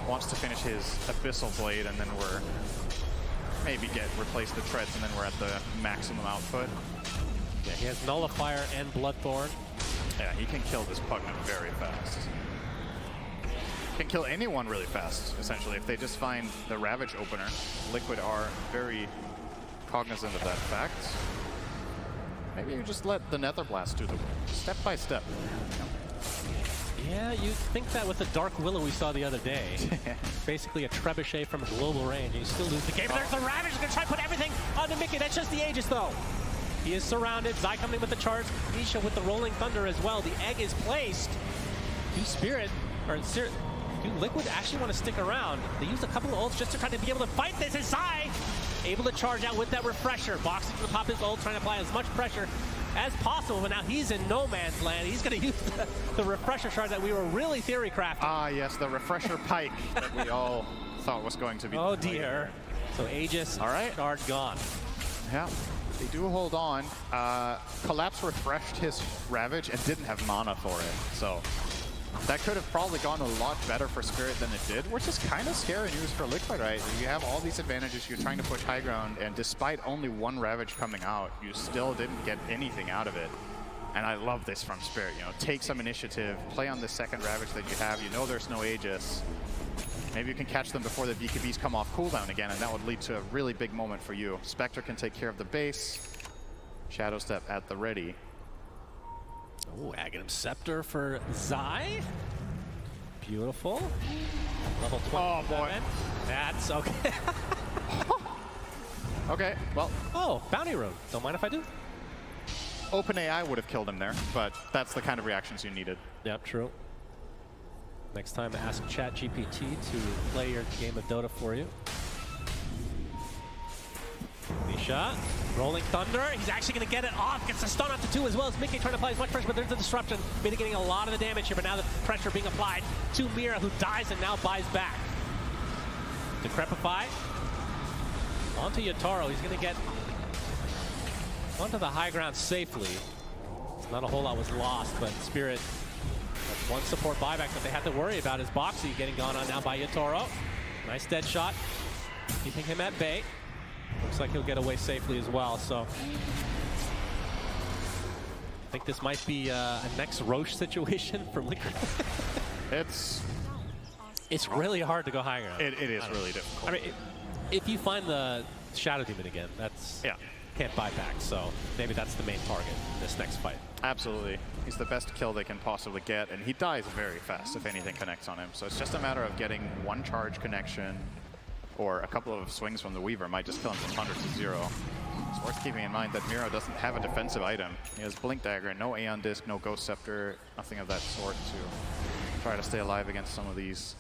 Wants to finish his Abyssal Blade, and then maybe replace the treads, and then we're at the maximum output. Yeah, he has Nullifier and Bloodthorn. Yeah, he can kill this Pugna very fast. can kill anyone really fast, essentially, if they just find the Ravage opener. Liquid are very cognizant of that fact. Maybe you just let the Nether Blast do the work, step by step. Yeah, you'd think that with the Dark Willow we saw the other day. Basically a trebuchet from a global range, and you still lose the game. There's the Ravage, he's gonna try to put everything onto Mickey. That's just the Aegis, though. He is surrounded. Zai coming in with the charge. Nisha with the Rolling Thunder as well. The egg is placed. Do Spirit, or do Liquid actually want to stick around? They used a couple of ults just to try to be able to fight this. Is Zai able to charge out with that refresher? Boxing to pop his ult, trying to apply as much pressure as possible, but now he's in no man's land. He's going to use the refresher shard that we were really theory crafting. Ah, yes, the refresher pike that we all thought was going to be. Oh, dear. So Aegis, all right, shard gone. Yeah. They do hold on. Collapse refreshed his Ravage and didn't have mana for it. So that could have probably gone a lot better for Spirit than it did, which is kind of scary news for Liquid, right? You have all these advantages, you're trying to push high ground, and despite only one Ravage coming out, you still didn't get anything out of it. And I love this from Spirit, you know, take some initiative, play on the second Ravage that you have, you know there's no Aegis. Maybe you can catch them before the BKBs come off cooldown again, and that would lead to a really big moment for you. Spectre can take care of the base. Shadow Step at the ready. Oh, Aghanim Scepter for Zai. Beautiful. Level 27. Oh, boy. That's okay. Okay, well. Oh, Bounty Room. Don't mind if I do. OpenAI would have killed him there, but that's the kind of reactions you needed. Yep, true. Next time, ask ChatGPT to play your game of Dota for you. Nisha, Rolling Thunder. He's actually going to get it off. Gets the stun off to 2 as well as Mickey trying to apply as much pressure, but there's a disruption, mitigating a lot of the damage here. But now the pressure being applied to Mira, who dies and now buys back. Decrepify. Onto Yatoro. He's going to get onto the high ground safely. Not a whole lot was lost, but Spirit, that's one support buyback that they had to worry about is Boxy getting gone on now by Yatoro. Nice dead shot, keeping him at bay. Looks like he'll get away safely as well, so. I think this might be a next Roche situation for Liquid. It's really hard to go high ground. It is really difficult. I mean, if you find the Shadow Demon again, that's can't buy back, so maybe that's the main target in this next fight. Absolutely. He's the best kill they can possibly get, and he dies very fast if anything connects on him. So it's just a matter of getting one charge connection, or a couple of swings from the Weaver might just kill him from 100 to 0. It's worth keeping in mind that Miro doesn't have a defensive item. He has Blink Dagger, no Aeon Disc, no Ghost Scepter, nothing of that sort to try to stay alive against some of these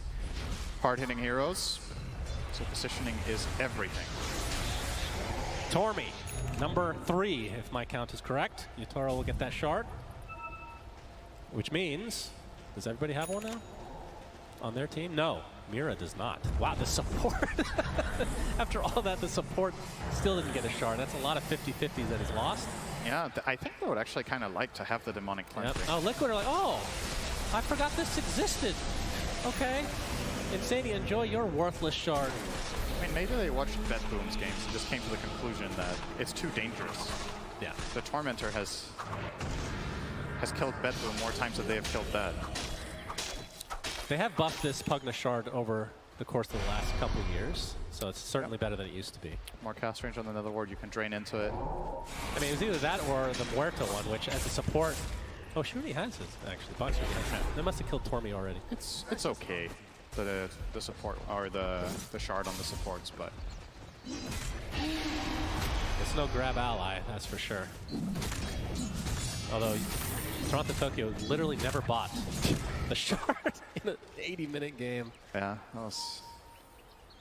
hard-hitting heroes. So positioning is everything. Tormi, number 3, if my count is correct. Yatoro will get that shard. Which means, does everybody have one now on their team? No, Mira does not. Wow, the support. After all that, the support still didn't get a shard. That's a lot of 50-50s that is lost. Yeah, I think they would actually kind of like to have the Demonic Cleansing. Yep. Oh, Liquid are like, oh, I forgot this existed. Okay. Insania, enjoy your worthless shard. I mean, maybe they watched BetBoom's games and just came to the conclusion that it's too dangerous. Yeah. The Tormentor has killed BetBoom more times than they have killed that. They have buffed this Pugna shard over the course of the last couple of years, so it's certainly better than it used to be. More cast range on the Nether Ward, you can drain into it. I mean, it was either that or the Muerto one, which as a support... Oh, she really has it, actually. Box really has it. They must have killed Tormi already. It's okay, the support, or the shard on the supports, but... It's no grab ally, that's for sure. Although, Toronto Tokyo literally never bought the shard in an 80-minute game. Yeah, that was...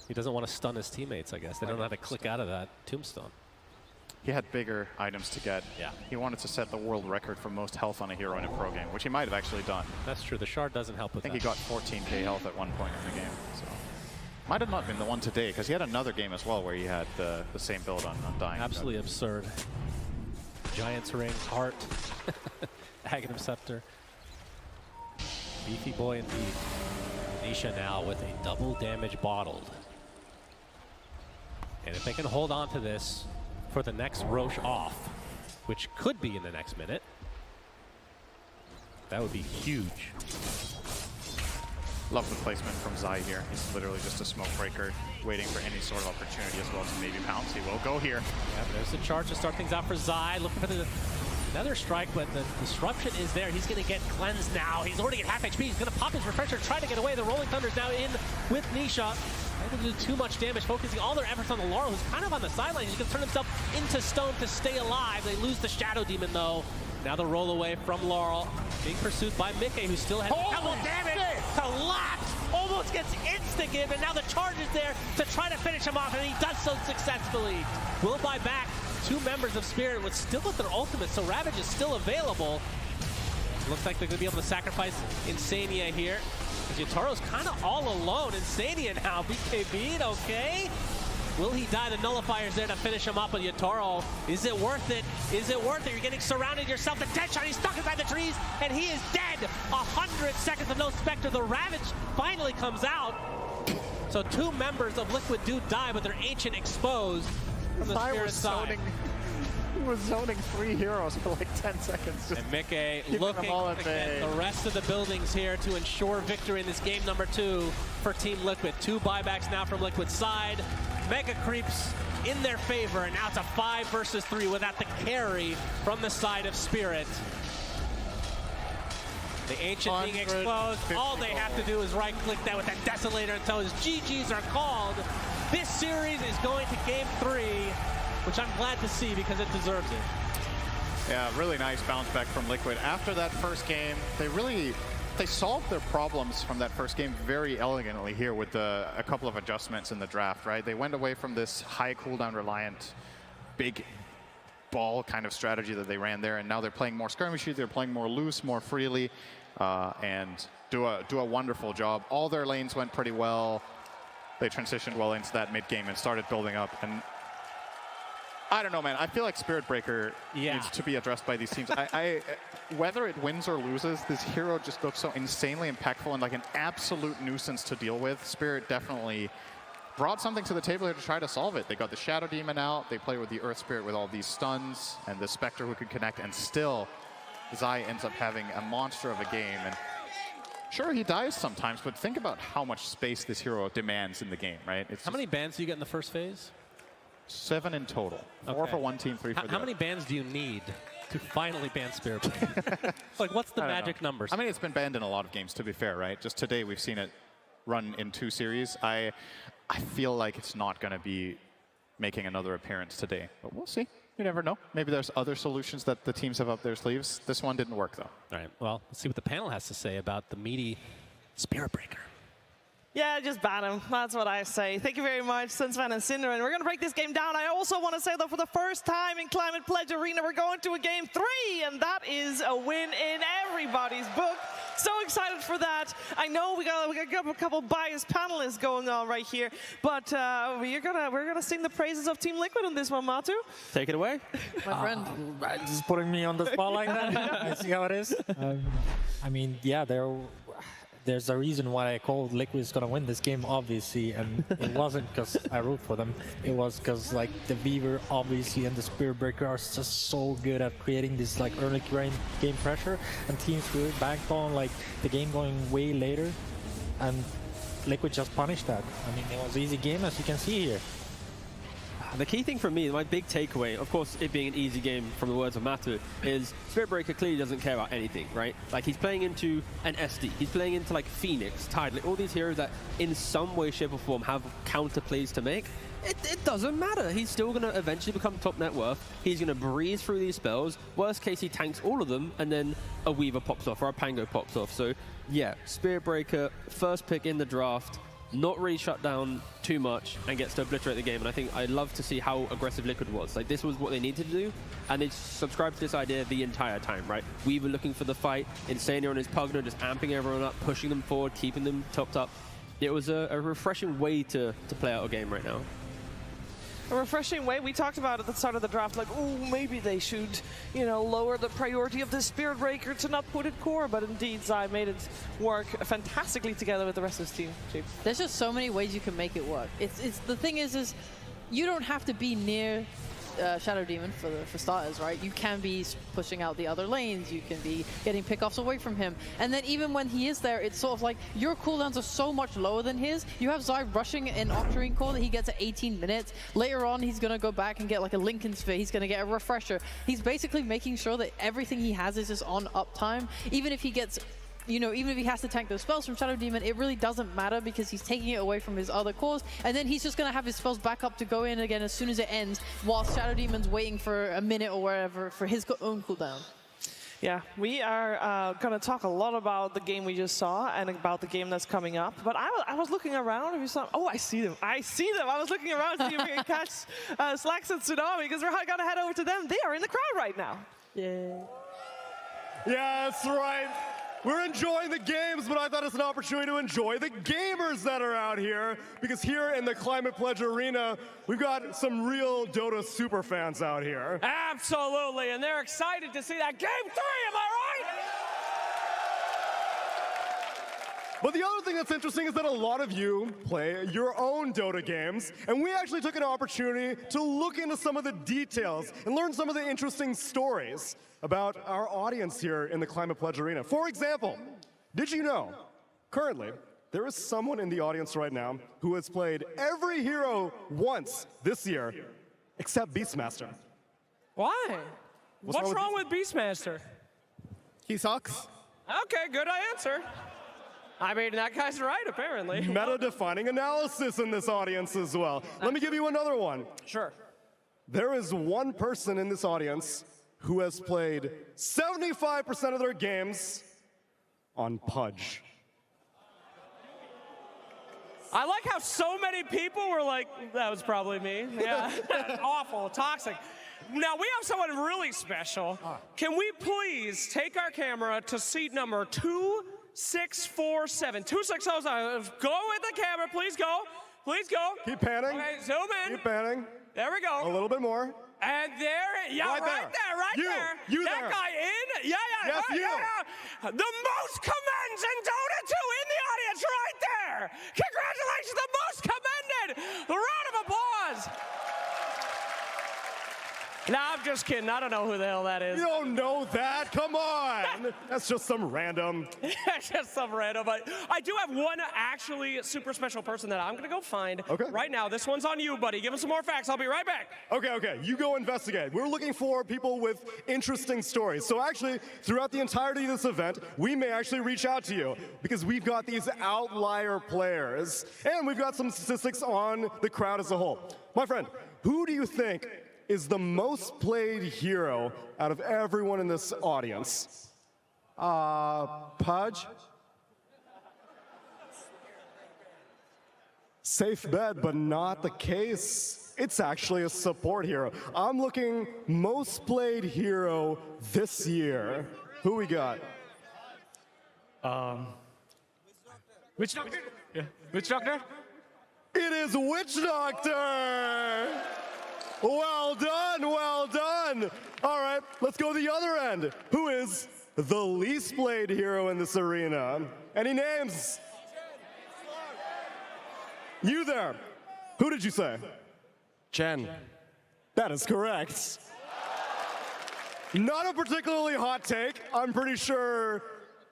He doesn't want to stun his teammates, I guess. They don't know how to click out of that tombstone. He had bigger items to get. Yeah. He wanted to set the world record for most health on a hero in a pro game, which he might have actually done. That's true. The shard doesn't help with that. I think he got 14k health at one point in the game. So might have not been the one today, because he had another game as well where he had the same build on Dying. Absolutely absurd. Giant's Ring, Heart, Aghanim Scepter. Beefy boy indeed. Nisha now with a double damage bottled. And if they can hold on to this for the next Roche off, which could be in the next minute, that would be huge. Love the placement from Zai here. He's literally just a smoke breaker, waiting for any sort of opportunity as well to maybe pounce. He will go here. Yeah, there's the charge to start things out for Zai. Looking for another strike, but the disruption is there. He's going to get cleansed now. He's already at half HP. He's going to pop his refresher, try to get away. The Rolling Thunder's now in with Nisha. Not going to do too much damage, focusing all their efforts on the Laurel, who's kind of on the sidelines. He's going to turn himself into stone to stay alive. They lose the Shadow Demon, though. Now the roll away from Laurel. Being pursued by Mickey, who still has double damage. Collapse! Almost gets insta-give, and now the charge is there to try to finish him off, and he does so successfully. Will buy back 2 members of Spirit with still with their ultimate, so Ravage is still available. Looks like they're going to be able to sacrifice Insania here. Yotaro's kind of all alone. Insania now, BKB, okay? Will he die? The nullifier's there to finish him up, but Yotaro, is it worth it? Is it worth it? You're getting surrounded yourself. The dead shot, he's stuck inside the trees, and he is dead. 100 seconds of no Spectre. The Ravage finally comes out. So 2 members of Liquid do die, but they're Ancient exposed from the Spirit side. He was zoning 3 heroes for like 10 seconds. Just and Mickey looking to get the rest of the buildings here to ensure victory in this game number 2 for Team Liquid. 2 buybacks now from Liquid's side. Mega creeps in their favor, and now it's a 5 versus 3 without the carry from the side of Spirit. The Ancient being exposed. All they have to do is right-click that with that Desolator until his GGs are called. This series is going to game 3, which I'm glad to see because it deserves it. Yeah, really nice bounce back from Liquid. After that first game, they solved their problems from that first game very elegantly here with a couple of adjustments in the draft, right? They went away from this high cooldown reliant, big ball kind of strategy that they ran there, and now they're playing more skirmishy, they're playing more loose, more freely, and do a wonderful job. All their lanes went pretty well. They transitioned well into that mid game and started building up. And I don't know, man. I feel like Spirit Breaker needs to be addressed by these teams. Whether it wins or loses, this hero just looks so insanely impactful and like an absolute nuisance to deal with. Spirit definitely brought something to the table here to try to solve it. They got the Shadow Demon out. They played with the Earth Spirit with all these stuns and the Spectre who could connect, and still Zai ends up having a monster of a game. And sure, he dies sometimes, but think about how much space this hero demands in the game, right? How many bans do you get in the first phase? 7 in total. 4 for one team, 3 for the other. How many bans do you need to finally ban Spirit Breaker? Like, what's the magic numbers? I mean, it's been banned in a lot of games, to be fair, right? Just today, we've seen it run in 2 series. I feel like it's not going to be making another appearance today, but we'll see. You never know. Maybe there's other solutions that the teams have up their sleeves. This one didn't work, though. All right. Well, let's see what the panel has to say about the meaty Spirit Breaker. Yeah, just ban him. That's what I say. Thank you very much, Sunsvan and Cinder. And we're going to break this game down. I also want to say, though, for the first time in Climate Pledge Arena, we're going to a game 3, and that is a win in everybody's book. So excited for that. I know we got a couple biased panelists going on right here, but we're gonna sing the praises of Team Liquid on this one, Matu. Take it away. My friend. Just putting me on the spot like that. I see how it is. I mean, yeah, there's a reason why I called Liquid is going to win this game, obviously, and it wasn't because I root for them. It was because, like, the Weaver, obviously, and the Spirit Breaker are just so good at creating this, like, early game pressure, and Team Spirit banked on, like, the game going way later, and Liquid just punished that. I mean, it was an easy game, as you can see here. The key thing for me, my big takeaway, of course, it being an easy game from the words of Matu, is Spirit Breaker clearly doesn't care about anything, right? Like, he's playing into an SD. He's playing into, like, Phoenix, Tide, like, all these heroes that in some way, shape, or form have counter plays to make. It doesn't matter. He's still going to eventually become top net worth. He's going to breeze through these spells. Worst case, he tanks all of them, and then a Weaver pops off or a Pango pops off. So, yeah, Spirit Breaker, first pick in the draft, not really shut down too much and gets to obliterate the game. And I think I love to see how aggressive Liquid was. Like, this was what they needed to do, and they subscribed to this idea the entire time, right? We were looking for the fight. Insania on his Pugner, just amping everyone up, pushing them forward, keeping them topped up. It was a refreshing way to play out a game right now. A refreshing way. We talked about at the start of the draft, like, oh, maybe they should, you know, lower the priority of the Spirit Breaker to not put it core, but indeed Zai made it work fantastically together with the rest of his team. There's just so many ways you can make it work. It's the thing is you don't have to be near Shadow Demon for starters, right? You can be pushing out the other lanes, you can be getting pickoffs away from him, and then even when he is there, it's sort of like your cooldowns are so much lower than his. You have Zai rushing an Octarine core that he gets at 18 minutes. Later on, he's going to go back and get like a Lincoln Sphere. He's going to get a refresher. He's basically making sure that everything he has is just on uptime. Even if he gets, you know, even if he has to tank those spells from Shadow Demon, it really doesn't matter because he's taking it away from his other cores, and then he's just going to have his spells back up to go in again as soon as it ends, while Shadow Demon's waiting for a minute or wherever for his own cooldown. Yeah, we are going to talk a lot about the game we just saw and about the game that's coming up. But I was looking around and we saw, oh, I see them. I see them. I was looking around to see if we can catch Slacks and Tsunami because we're going to head over to them. They are in the crowd right now. Yeah. Yeah, that's right. We're enjoying the games, but I thought it's an opportunity to enjoy the gamers that are out here, because here in the Climate Pledge Arena, we've got some real Dota super fans out here. Absolutely, and they're excited to see that Game 3, am I right? But the other thing that's interesting is that a lot of you play your own Dota games, and we actually took an opportunity to look into some of the details and learn some of the interesting stories about our audience here in the Climate Pledge Arena. For example, did you know, currently, there is someone in the audience right now who has played every hero once this year, except Beastmaster. Why? What's wrong with Beastmaster? He sucks. Okay, good answer. I mean, that guy's right, apparently. Meta-defining analysis in this audience as well. Let me give you another one. Sure. There is one person in this audience who has played 75% of their games on Pudge. I like how so many people were like, that was probably me. Yeah, awful, toxic. Now, we have someone really special. Can we please take our camera to seat number 2647? 2647. Go with the camera, please go. Please go. Keep panning. Okay, zoom in. Keep panning. There we go. A little bit more. And there, yeah, right there, right there. You that there. guy in, yeah, Yes, you. yeah. The most commends in Dota 2 in the audience right there. Congratulations, the most commended. A round of applause. No, I'm just kidding. I don't know who the hell that is. You don't know that? Come on. That's just some random. Just some random. But I do have one actually super special person that I'm going to go find right now. This one's on you, buddy. Give us some more facts. I'll be right back. Okay. You go investigate. We're looking for people with interesting stories. So actually, throughout the entirety of this event, we may actually reach out to you because we've got these outlier players. And we've got some statistics on the crowd as a whole. My friend, who do you think is the most played hero out of everyone in this audience? Pudge? Safe bet, but not the case. It's actually a support hero. I'm looking most played hero this year. Who we got? Witch Doctor? Yeah. Witch Doctor? It is Witch Doctor! Well done, well done. All right, let's go to the other end. Who is the least played hero in this arena? Any names? You there. Who did you say? Chen. That is correct. Not a particularly hot take. I'm pretty sure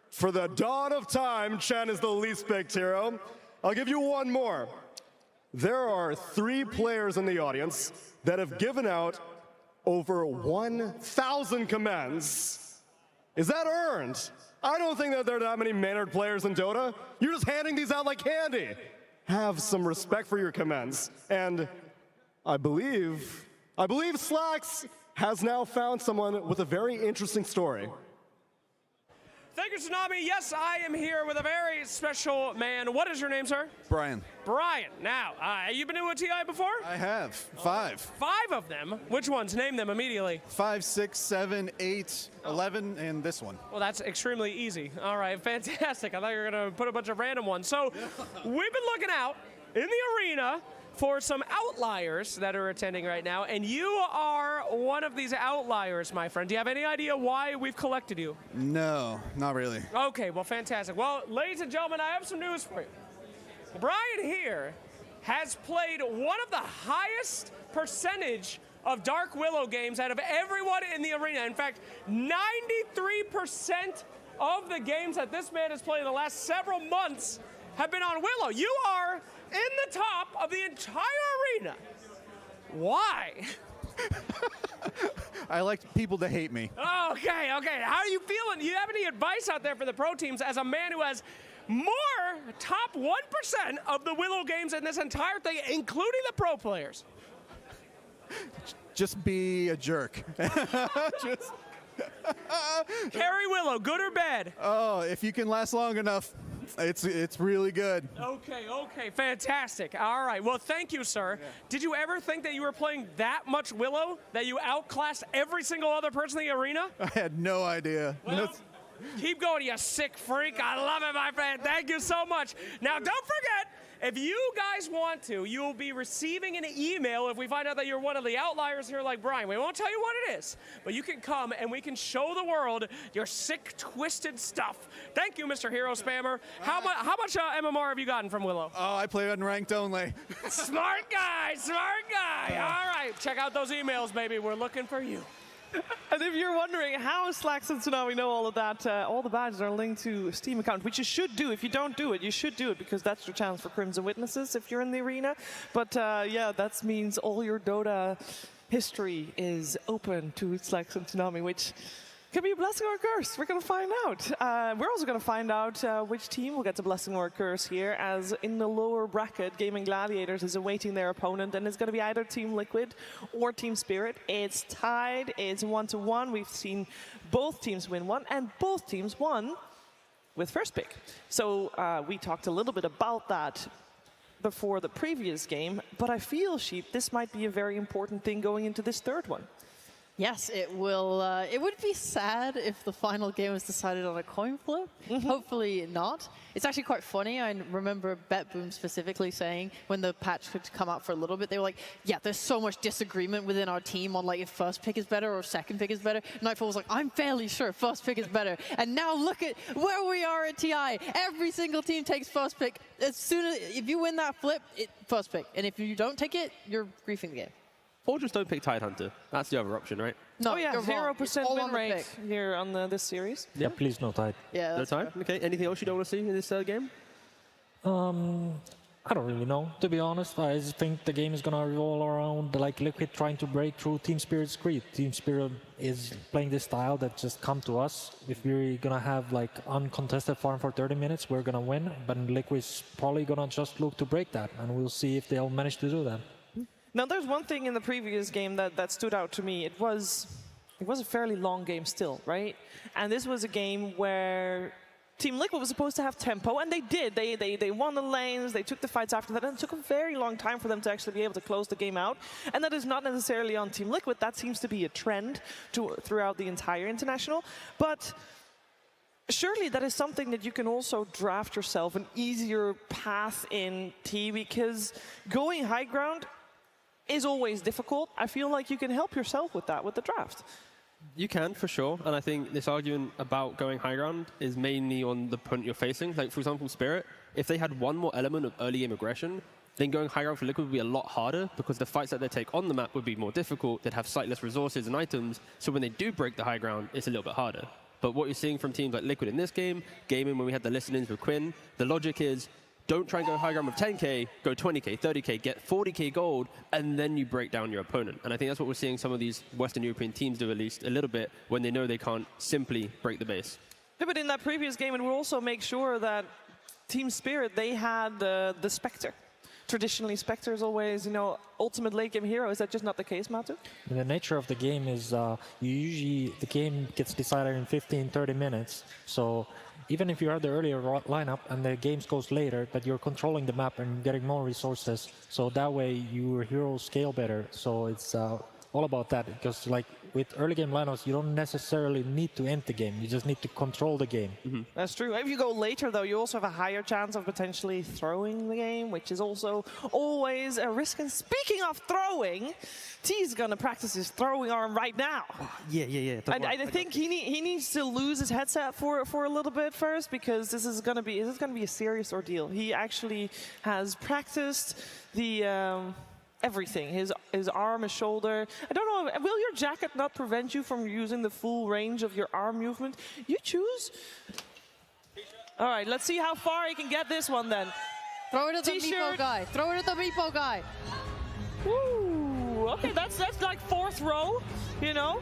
for the dawn of time, Chen is the least picked hero. I'll give you one more. There are 3 players in the audience that have given out over 1,000 commands. Is that earned? I don't think that there are that many Maynard players in Dota. You're just handing these out like candy. Have some respect for your commands. And I believe Slacks has now found someone with a very interesting story. Thank you, Tsunami. Yes, I am here with a very special man. What is your name, sir? Brian. Brian. Now, you been to a TI before? I have. 5. 5 of them? Which ones? Name them immediately. 5, 6, 7, 8, 11, and this one. Well, that's extremely easy. All right, fantastic. I thought you were going to put a bunch of random ones. So, we've been looking out in the arena for some outliers that are attending right now, and you are one of these outliers, my friend. Do you have any idea why we've collected you? No, not really. Okay, well, fantastic. Well, ladies and gentlemen, I have some news for you. Brian here has played one of the highest percentage of Dark Willow games out of everyone in the arena. In fact, 93% of the games that this man has played in the last several months have been on Willow. You are in the top of the entire arena. Why? I like people to hate me. Okay. How are you feeling? Do you have any advice out there for the pro teams as a man who has more top 1% of the Willow games in this entire thing, including the pro players? Just be a jerk. Carry Willow, good or bad? Oh, if you can last long enough, it's really good. Okay, fantastic. All right, well, thank you, sir. Yeah. Did you ever think that you were playing that much Willow, that you outclassed every single other person in the arena? I had no idea. Well, keep going, you sick freak. I love it, my friend. Thank you so much. Now, don't forget, if you guys want to, you'll be receiving an email if we find out that you're one of the outliers here like Brian. We won't tell you what it is, but you can come and we can show the world your sick, twisted stuff. Thank you, Mr. Hero Spammer. How much MMR have you gotten from Willow? Oh, I play unranked only. Smart guy. All right, check out those emails, baby. We're looking for you. And if you're wondering how Slacks and Tsunami know all of that, all the badges are linked to a Steam account, which you should do. If you don't do it, you should do it, because that's your chance for Crimson Witnesses if you're in the arena. But yeah, that means all your Dota history is open to Slacks and Tsunami, which could be a blessing or a curse. We're going to find out. We're also going to find out which team will get the blessing or a curse here, as in the lower bracket, Gaming Gladiators is awaiting their opponent, and it's going to be either Team Liquid or Team Spirit. It's tied. It's 1-1. We've seen both teams win one, and both teams won with first pick. So we talked a little bit about that before the previous game, but I feel, Sheep, this might be a very important thing going into this third one. Yes, it will. It would be sad if the final game was decided on a coin flip. Hopefully not. It's actually quite funny. I remember BetBoom specifically saying when the patch had come out for a little bit, they were like, yeah, there's so much disagreement within our team on like if first pick is better or second pick is better. Nightfall was like, I'm fairly sure first pick is better. And now look at where we are at TI. Every single team takes first pick. As soon as, if you win that flip, first pick. And if you don't take it, you're griefing the game. Or just don't pick Tidehunter. That's the other option, right? No, oh yeah, 0% win rate here on this series. Yeah, please no Tide. Yeah, no Tide? Okay, anything else you don't want to see in this game? I don't really know, to be honest. I just think the game is going to revolve around like Liquid trying to break through Team Spirit's creep. Team Spirit is playing this style that just come to us. If we're going to have like uncontested farm for 30 minutes, we're going to win. But Liquid's probably going to just look to break that, and we'll see if they'll manage to do that. Now, there's one thing in the previous game that stood out to me. It was a fairly long game still, right? And this was a game where Team Liquid was supposed to have tempo, and they did. They won the lanes, they took the fights after that, and it took a very long time for them to actually be able to close the game out. And that is not necessarily on Team Liquid. That seems to be a trend throughout the entire international. But surely that is something that you can also draft yourself an easier path in T, because going high ground is always difficult. I feel like you can help yourself with that with the draft. You can, for sure. And I think this argument about going high ground is mainly on the opponent you're facing. Like, for example, Spirit, if they had one more element of early game aggression, then going high ground for Liquid would be a lot harder, because the fights that they take on the map would be more difficult. They'd have slightly less resources and items. So when they do break the high ground, it's a little bit harder. But what you're seeing from teams like Liquid in this game, gaming when we had the listen-ins with Quinn, the logic is, don't try and go high ground with 10k, go 20k, 30k, get 40k gold, and then you break down your opponent. And I think that's what we're seeing some of these Western European teams do, at least a little bit, when they know they can't simply break the base. Yeah, but in that previous game, it will also make sure that Team Spirit, they had the Spectre. Traditionally, Spectre is always, ultimate late game hero. Is that just not the case, Matu? The nature of the game is usually the game gets decided in 15-30 minutes. So even if you are the earlier lineup and the game goes later, but you're controlling the map and getting more resources, so that way your heroes scale better. So it's all about that, because like with early game lineups, you don't necessarily need to end the game. You just need to control the game. That's true. If you go later, though, you also have a higher chance of potentially throwing the game, which is also always a risk. And speaking of throwing, T's going to practice his throwing arm right now. Yeah. I think he needs to lose his headset for a little bit first, because this is going to be a serious ordeal. He actually has practiced the everything. His arm, his shoulder. I don't know, will your jacket not prevent you from using the full range of your arm movement? You choose. All right, let's see how far he can get this one then. Throw it at the meepo guy. Throw it at the meepo guy. Woo! Okay, that's like 4th row, you know?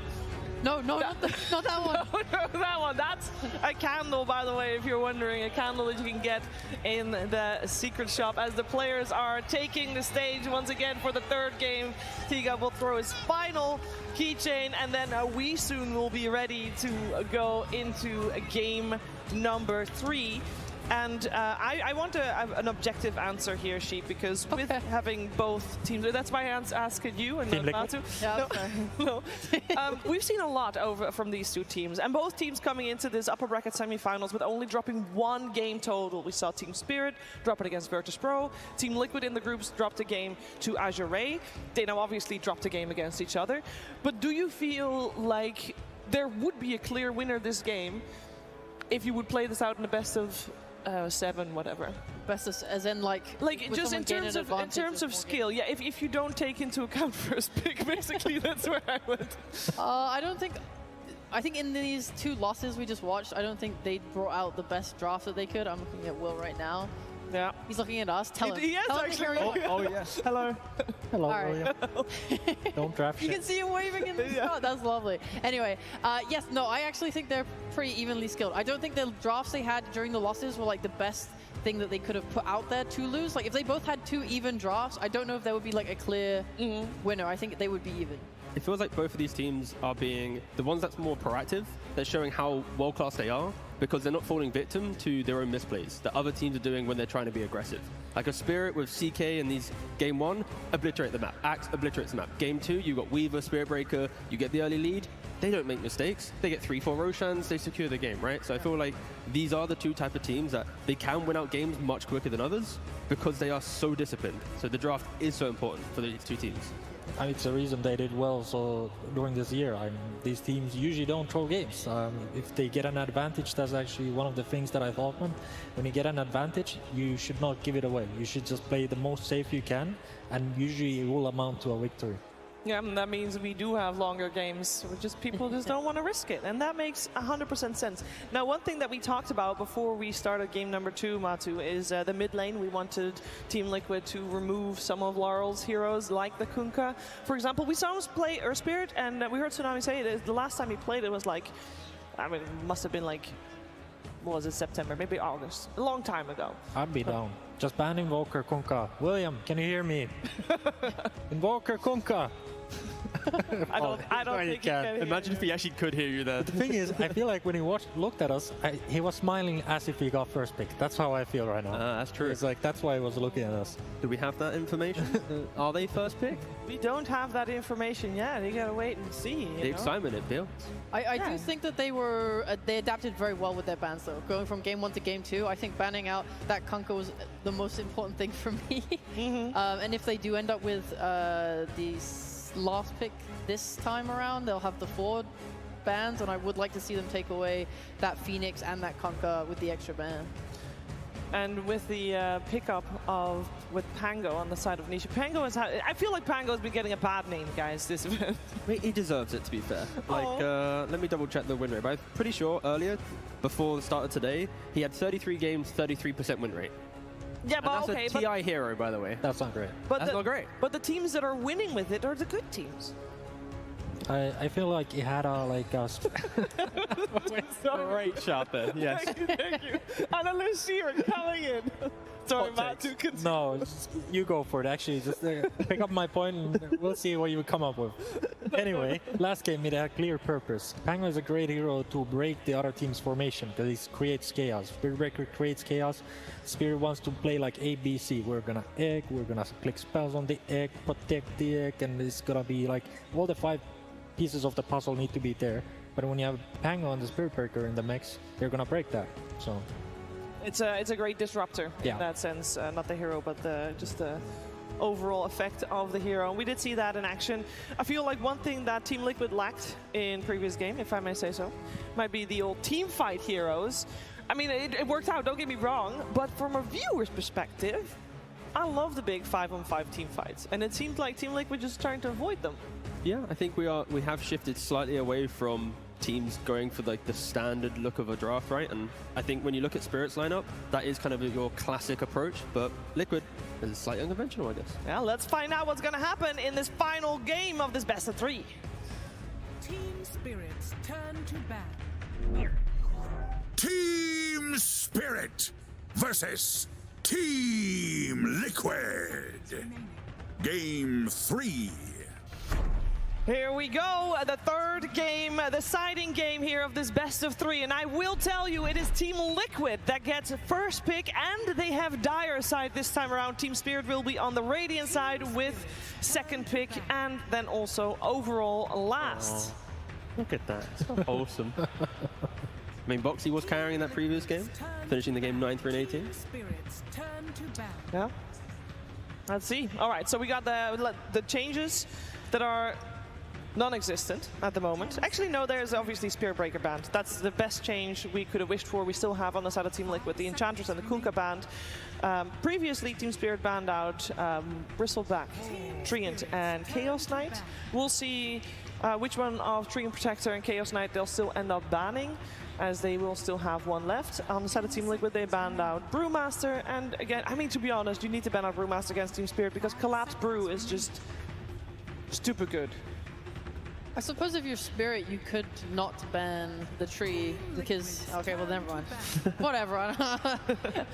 No, not that one. No, that one. That's a candle, by the way, if you're wondering. A candle that you can get in the secret shop as the players are taking the stage once again for the 3rd game. Tiga will throw his final keychain, and then we soon will be ready to go into game number 3. And I want an objective answer here, Sheep, because with having both teams, that's why I asked you and not Matu. Yeah, no. We've seen a lot from these two teams, and both teams coming into this upper bracket semifinals with only dropping 1 game total. We saw Team Spirit drop it against Virtus Pro. Team Liquid in the groups dropped a game to Azure. They now obviously dropped a game against each other. But do you feel like there would be a clear winner this game if you would play this out in the best of 7, whatever? Best as in like just in terms of skill. Yeah, if you don't take into account first pick, basically that's where I went. I think in these 2 losses we just watched, I don't think they brought out the best draft that they could. I'm looking at Will right now. Yeah. He's looking at us. Tell him. He is Tell actually. Oh yes. Hello. Hello, William. Don't draft You shit. can see him waving in the crowd. That's lovely. Anyway, yes, no, I actually think they're pretty evenly skilled. I don't think the drafts they had during the losses were like the best thing that they could have put out there to lose. Like if they both had 2 even drafts, I don't know if there would be like a clear winner. I think they would be even. It feels like both of these teams are being the ones that's more proactive, that's showing how world-class they are, because they're not falling victim to their own misplays that other teams are doing when they're trying to be aggressive. Like a Spirit with CK in these game 1, obliterate the map. Axe obliterates the map. Game 2, you got Weaver, Spirit Breaker, you get the early lead. They don't make mistakes. They get 3-4 Roshans, they secure the game, right? So I feel like these are the 2 type of teams that they can win out games much quicker than others because they are so disciplined. So the draft is so important for these 2 teams. It's a reason they did well so during this year. These teams usually don't throw games. If they get an advantage, that's actually one of the things that I thought. When you get an advantage, you should not give it away. You should just play the most safe you can, and usually it will amount to a victory. Yeah, and that means we do have longer games. People just don't want to risk it, and that makes 100% sense. Now, one thing that we talked about before we started game number 2, Matu, is the mid lane. We wanted Team Liquid to remove some of Laurel's heroes, like the Kunkka. For example, we saw him play Earth Spirit, and we heard Tsunami say it. The last time he played it was like, I mean, it must have been like, what was it, September, maybe August, a long time ago. I'd be down. Just ban Invoker Kunkka. William, can you hear me? Invoker Kunkka. I don't think he can. Imagine if he actually could hear you there. The thing is, I feel like when he looked at us, he was smiling as if he got first pick. That's how I feel right now. That's true. It's like, that's why he was looking at us. Do we have that information? Are they first pick? We don't have that information yet. You gotta wait and see. The excitement it builds. I do think that they adapted very well with their bans though. Going from game 1 to game 2, I think banning out that Kunkka was the most important thing for me. And if they do end up with these last pick this time around, they'll have the 4 bans, and I would like to see them take away that Phoenix and that Kunkka with the extra ban. And with the pickup with Pango on the side of Nisha. I feel like Pango has been getting a bad name, guys, this event. He deserves it, to be fair. Let me double check the win rate, but I'm pretty sure earlier, before the start of today, he had 33 games, 33% win rate. Yeah, but and that's a TI hero, by the way. That's not great. That's not great. But the teams that are winning with it are the good teams. I feel like he had Great shot there. Yes. Thank you. Analyst here coming in. Sorry, Matt. No, you go for it. Actually, just pick up my point and we'll see what you come up with. Anyway, last game it had a clear purpose. Pango is a great hero to break the other team's formation because he creates chaos. Spirit Breaker creates chaos. Spirit wants to play like ABC. We're gonna egg, we're gonna click spells on the egg, protect the egg, and it's gonna be like all the 5 pieces of the puzzle need to be there. But when you have Pango and the Spirit Breaker in the mix, they're gonna break that. So it's a great disruptor in that sense. Not the hero, but just the overall effect of the hero. And we did see that in action. I feel like one thing that Team Liquid lacked in previous game, if I may say so, might be the old team fight heroes. I mean, it worked out, don't get me wrong, but from a viewer's perspective, I love the big 5-on-5 team fights, and it seems like Team Liquid just trying to avoid them. Yeah, I think we have shifted slightly away from teams going for like the standard look of a draft, right? And I think when you look at Spirit's lineup, that is kind of your classic approach, but Liquid is slightly unconventional, I guess. Yeah, let's find out what's gonna happen in this final game of this best of 3. Team Spirit's turn to ban. Team Spirit versus Team Liquid. Game 3. Here we go, the third game, the deciding game here of this best of 3, and I will tell you it is Team Liquid that gets first pick, and they have Dire side this time around. Team Spirit will be on the Radiant side with second pick, and then also overall last. Oh, look at that, so wholesome. I mean, Boxy was carrying that previous game, finishing the game 9-3-18. Yeah, let's see. All right, so we got the changes that are non-existent at the moment. Actually, no, there's obviously Spirit Breaker banned. That's the best change we could have wished for. We still have on the side of Team Liquid the Enchantress and the Kunkka banned. Previously, Team Spirit banned out Bristleback, Treant, and Chaos Knight. We'll see which one of Treant Protector and Chaos Knight they'll still end up banning, as they will still have one left. On the side of Team Liquid, they banned out Brewmaster, and again, I mean, to be honest, you need to ban out Brewmaster against Team Spirit because Collapse Brew is just stupid good. I suppose if you're Spirit, you could not ban the tree because, okay, well, never mind. Whatever.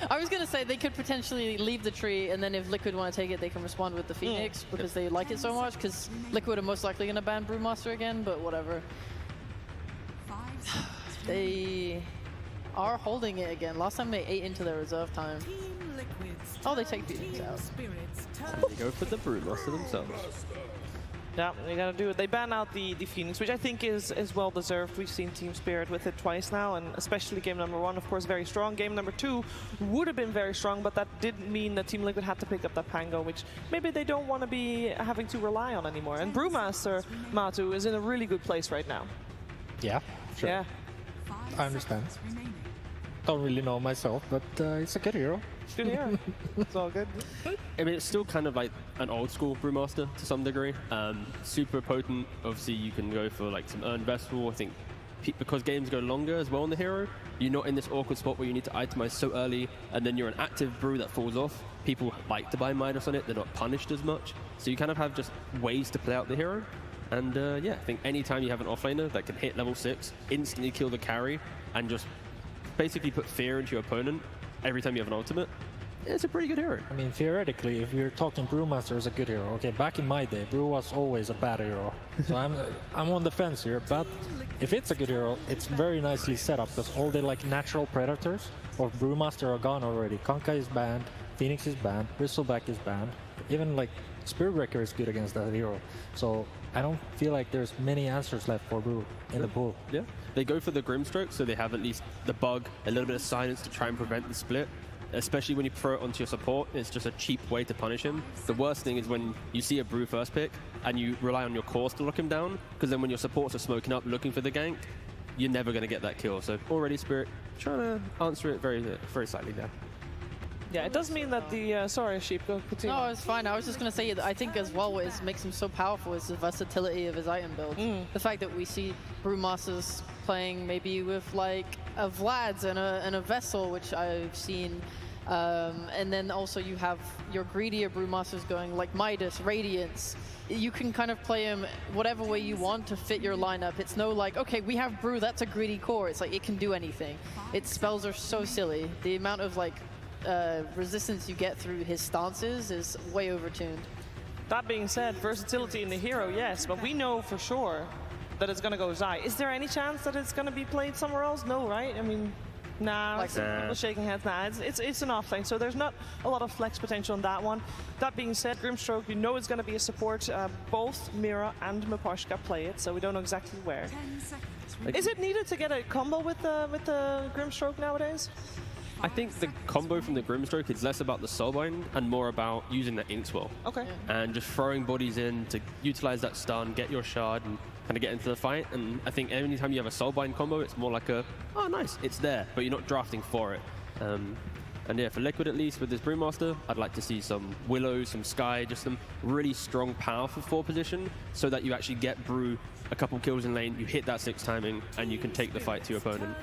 I was going to say they could potentially leave the tree, and then if Liquid want to take it, they can respond with the Phoenix because they like it so much, because Liquid are most likely going to ban Brewmaster again, but whatever. They are holding it again. Last time they ate into their reserve time. Oh, they take Phoenix out. They go for the Brewmaster themselves. Yeah, they gotta do it. They ban out the Phoenix, which I think is well deserved. We've seen Team Spirit with it twice now, and especially game number 1, of course, very strong. Game number 2 would have been very strong, but that didn't mean that Team Liquid had to pick up that Pango, which maybe they don't want to be having to rely on anymore. And Brewmaster Matu is in a really good place right now. Yeah, sure. Yeah. I understand. Don't really know myself, but it's a good hero. Good hero. It's all good. I mean, it's still kind of like an old school Brewmaster to some degree. Super potent. Obviously, you can go for like some Earned Vessel. I think because games go longer as well on the hero, you're not in this awkward spot where you need to itemize so early, and then you're an active brew that falls off. People like to buy Midas on it. They're not punished as much. So you kind of have just ways to play out the hero. And yeah, I think anytime you have an offlaner that can hit level 6, instantly kill the carry, and just basically put fear into your opponent every time you have an ultimate, it's a pretty good hero. I mean, theoretically, if you're talking Brewmaster is a good hero, okay, back in my day, Brew was always a bad hero. So I'm on the fence here, but if it's a good hero, it's very nicely set up, because all the like natural predators of Brewmaster are gone already. Kunkka is banned, Phoenix is banned, Bristleback is banned, even like Spirit Breaker is good against that hero. So I don't feel like there's many answers left for Brew in the pool. Yeah, they go for the Grimstroke, so they have at least the bug, a little bit of silence to try and prevent the split. Especially when you throw it onto your support, it's just a cheap way to punish him. The worst thing is when you see a Brew first pick and you rely on your cores to lock him down, because then when your supports are smoking up looking for the gank, you're never going to get that kill. So already Spirit trying to answer it very, very slightly there. Yeah, it does mean that the... sorry, Sheep, go continue. No, it's fine. I was just going to say, I think as well what makes him so powerful is the versatility of his item build. The fact that we see Brewmasters playing maybe with like a Vlad's and a Vessel, which I've seen. And then also you have your greedier Brewmasters going like Midas, Radiance. You can kind of play him whatever way you want to fit your lineup. It's no like, okay, we have Brew, that's a greedy core. It's like, it can do anything. Its spells are so silly. The amount of like resistance you get through his stances is way overtuned. That being said, versatility in the hero, yes, but we know for sure that it's going to go Zai. Is there any chance that it's going to be played somewhere else? No, right? I mean, nah, like people shaking heads. Nah, it's an offlane, so there's not a lot of flex potential on that one. That being said, Grimstroke, we know it's going to be a support. Both Mira and Maposhka play it, so we don't know exactly where. Is it needed to get a combo with the Grimstroke nowadays? I think the combo from the Grimstroke is less about the Soulbind and more about using the Inkswell. Okay. And just throwing bodies in to utilize that stun, get your shard, and kind of get into the fight. And I think anytime you have a Soulbind combo, it's more like a, oh, nice, it's there, but you're not drafting for it. And yeah, for Liquid at least, with this Brewmaster, I'd like to see some Willow, some Sky, just some really strong, powerful 4 position, so that you actually get Brew a couple kills in lane, you hit that 6 timing, and you can take the fight to your opponent.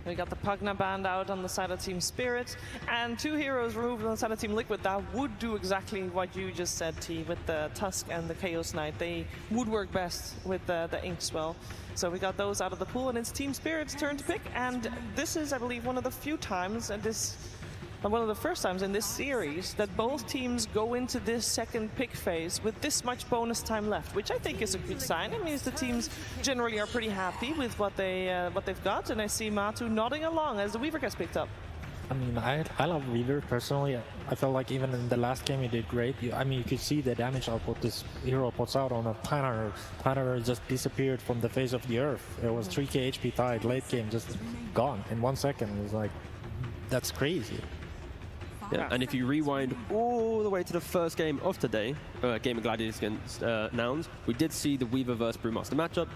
We got the Pugna band out on the side of Team Spirit, and 2 heroes removed on the side of Team Liquid that would do exactly what you just said, T, with the Tusk and the Chaos Knight. They would work best with the Inkswell. So we got those out of the pool, and it's Team Spirit's turn to pick, and this is, I believe, one of the few times, and one of the first times in this series that both teams go into this second pick phase with this much bonus time left, which I think is a good sign. It means the teams generally are pretty happy with what they've got, and I see Matu nodding along as the Weaver gets picked up. I mean, I love Weaver personally. I felt like even in the last game he did great. I mean, you could see the damage output this hero puts out on a Planner. Planner just disappeared from the face of the earth. It was 3k HP tied, late game, just gone in 1 second. It was like, that's crazy. Yeah, and if you rewind all the way to the first game of today, Game of Gladiators against Nouns, we did see the Weaver versus Brewmaster matchup.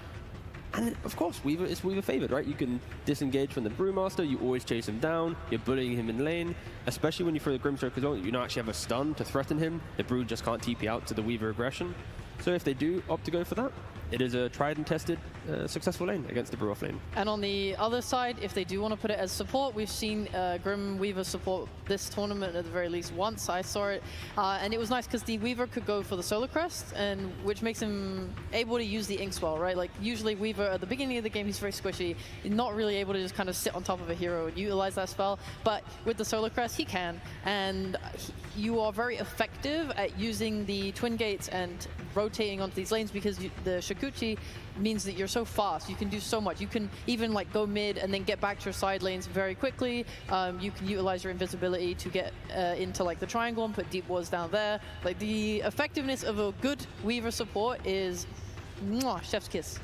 And of course, Weaver is Weaver favored, right? You can disengage from the Brewmaster, you always chase him down, you're bullying him in lane, especially when you throw the Grimstroke as well, you don't actually have a stun to threaten him. The Brew just can't TP out to the Weaver aggression. So if they do opt to go for that, it is a tried and tested successful lane against the Brew off lane. And on the other side, if they do want to put it as support, we've seen Grim Weaver support this tournament at the very least once. I saw it, and it was nice because the Weaver could go for the Solar Crest, and which makes him able to use the Inkswell, right? Like usually Weaver at the beginning of the game, he's very squishy, not really able to just kind of sit on top of a hero and utilize that spell. But with the Solar Crest, he can, and you are very effective at using the Twin Gates and rotating onto these lanes because the Shakuchi means that you're so fast. You can do so much. You can even like go mid and then get back to your side lanes very quickly. You can utilize your invisibility to get into like the triangle and put deep wards down there. Like the effectiveness of a good Weaver support is mwah, chef's kiss.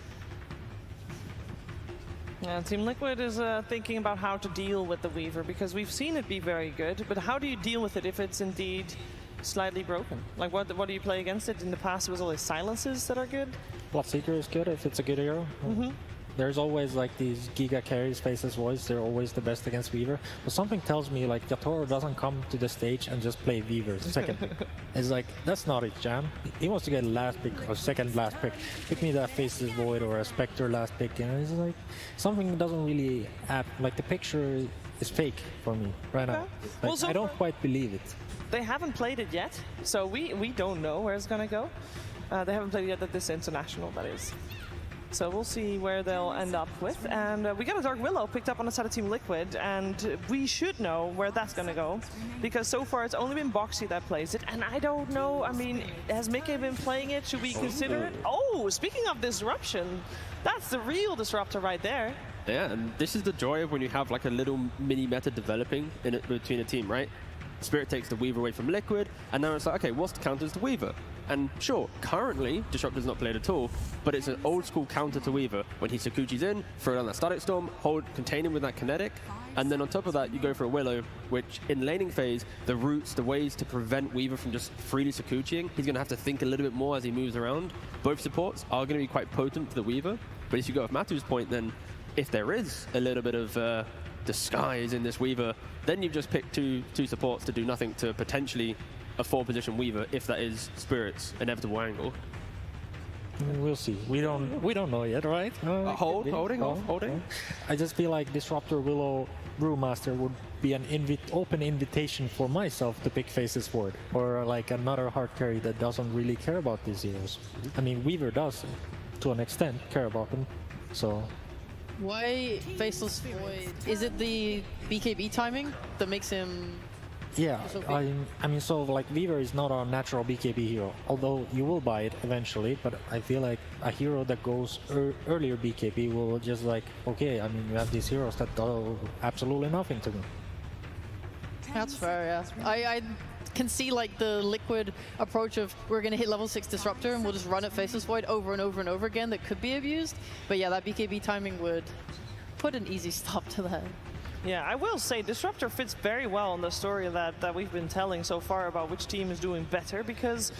Yeah, Team Liquid is thinking about how to deal with the Weaver because we've seen it be very good, but how do you deal with it if it's indeed slightly broken? Like what do you play against it? In the past it was always silences that are good. Bloodseeker is good if it's a good hero. There's always like these Giga carries, Faceless Voice, they're always the best against Weaver. But something tells me like Yatoro doesn't come to the stage and just play Weaver second pick. It's like, that's not his jam. He wants to get last pick or second last pick. Pick me that Faceless Void or a Spectre last pick. And it's like, something doesn't really add, like the picture is fake for me right now. Like, well, so I don't quite believe it. They haven't played it yet, so we don't know where it's gonna go. They haven't played it yet at this international, that is. So we'll see where they'll end up with. And we got a Dark Willow picked up on the side of Team Liquid, and we should know where that's going to go. Because so far it's only been Boxy that plays it, and I don't know, I mean, has Mickey been playing it? Should we consider it? Oh, speaking of disruption, that's the real disruptor right there. Yeah, and this is the joy of when you have like a little mini meta developing in it between a team, right? Spirit takes the Weaver away from Liquid, and now it's like, okay, what's the counter to Weaver? And sure, currently, Disruptor's not played at all, but it's an old school counter to Weaver. When he Sakuchi's in, throw down that Static Storm, contain him with that Kinetic, and then on top of that, you go for a Willow, which in laning phase, the routes, the ways to prevent Weaver from just freely Sakuchiing, he's going to have to think a little bit more as he moves around. Both supports are going to be quite potent for the Weaver, but if you go with Matu's point, then if there is a little bit of disguise in this Weaver, then you've just picked two supports to do nothing to potentially a 4-position Weaver if that is Spirit's inevitable angle. We'll see. We don't know yet, right? Holding. I just feel like Disruptor Willow Brewmaster would be an open invitation for myself to pick Faces Forward, or like another hard carry that doesn't really care about these heroes. I mean, Weaver does, to an extent, care about them. So. Why Faceless Void? Is it the BKB timing that makes him? Yeah, I mean, so like Weaver is not a natural BKB hero, although you will buy it eventually, but I feel like a hero that goes earlier BKB will just like, okay, I mean, you have these heroes that do absolutely nothing to me. That's fair, yeah. I can see like the Liquid approach of we're going to hit level 6 Disruptor and we'll just run at Faceless Void over and over and over again that could be abused, but yeah, that BKB timing would put an easy stop to that. Yeah, I will say Disruptor fits very well in the story that we've been telling so far about which team is doing better, because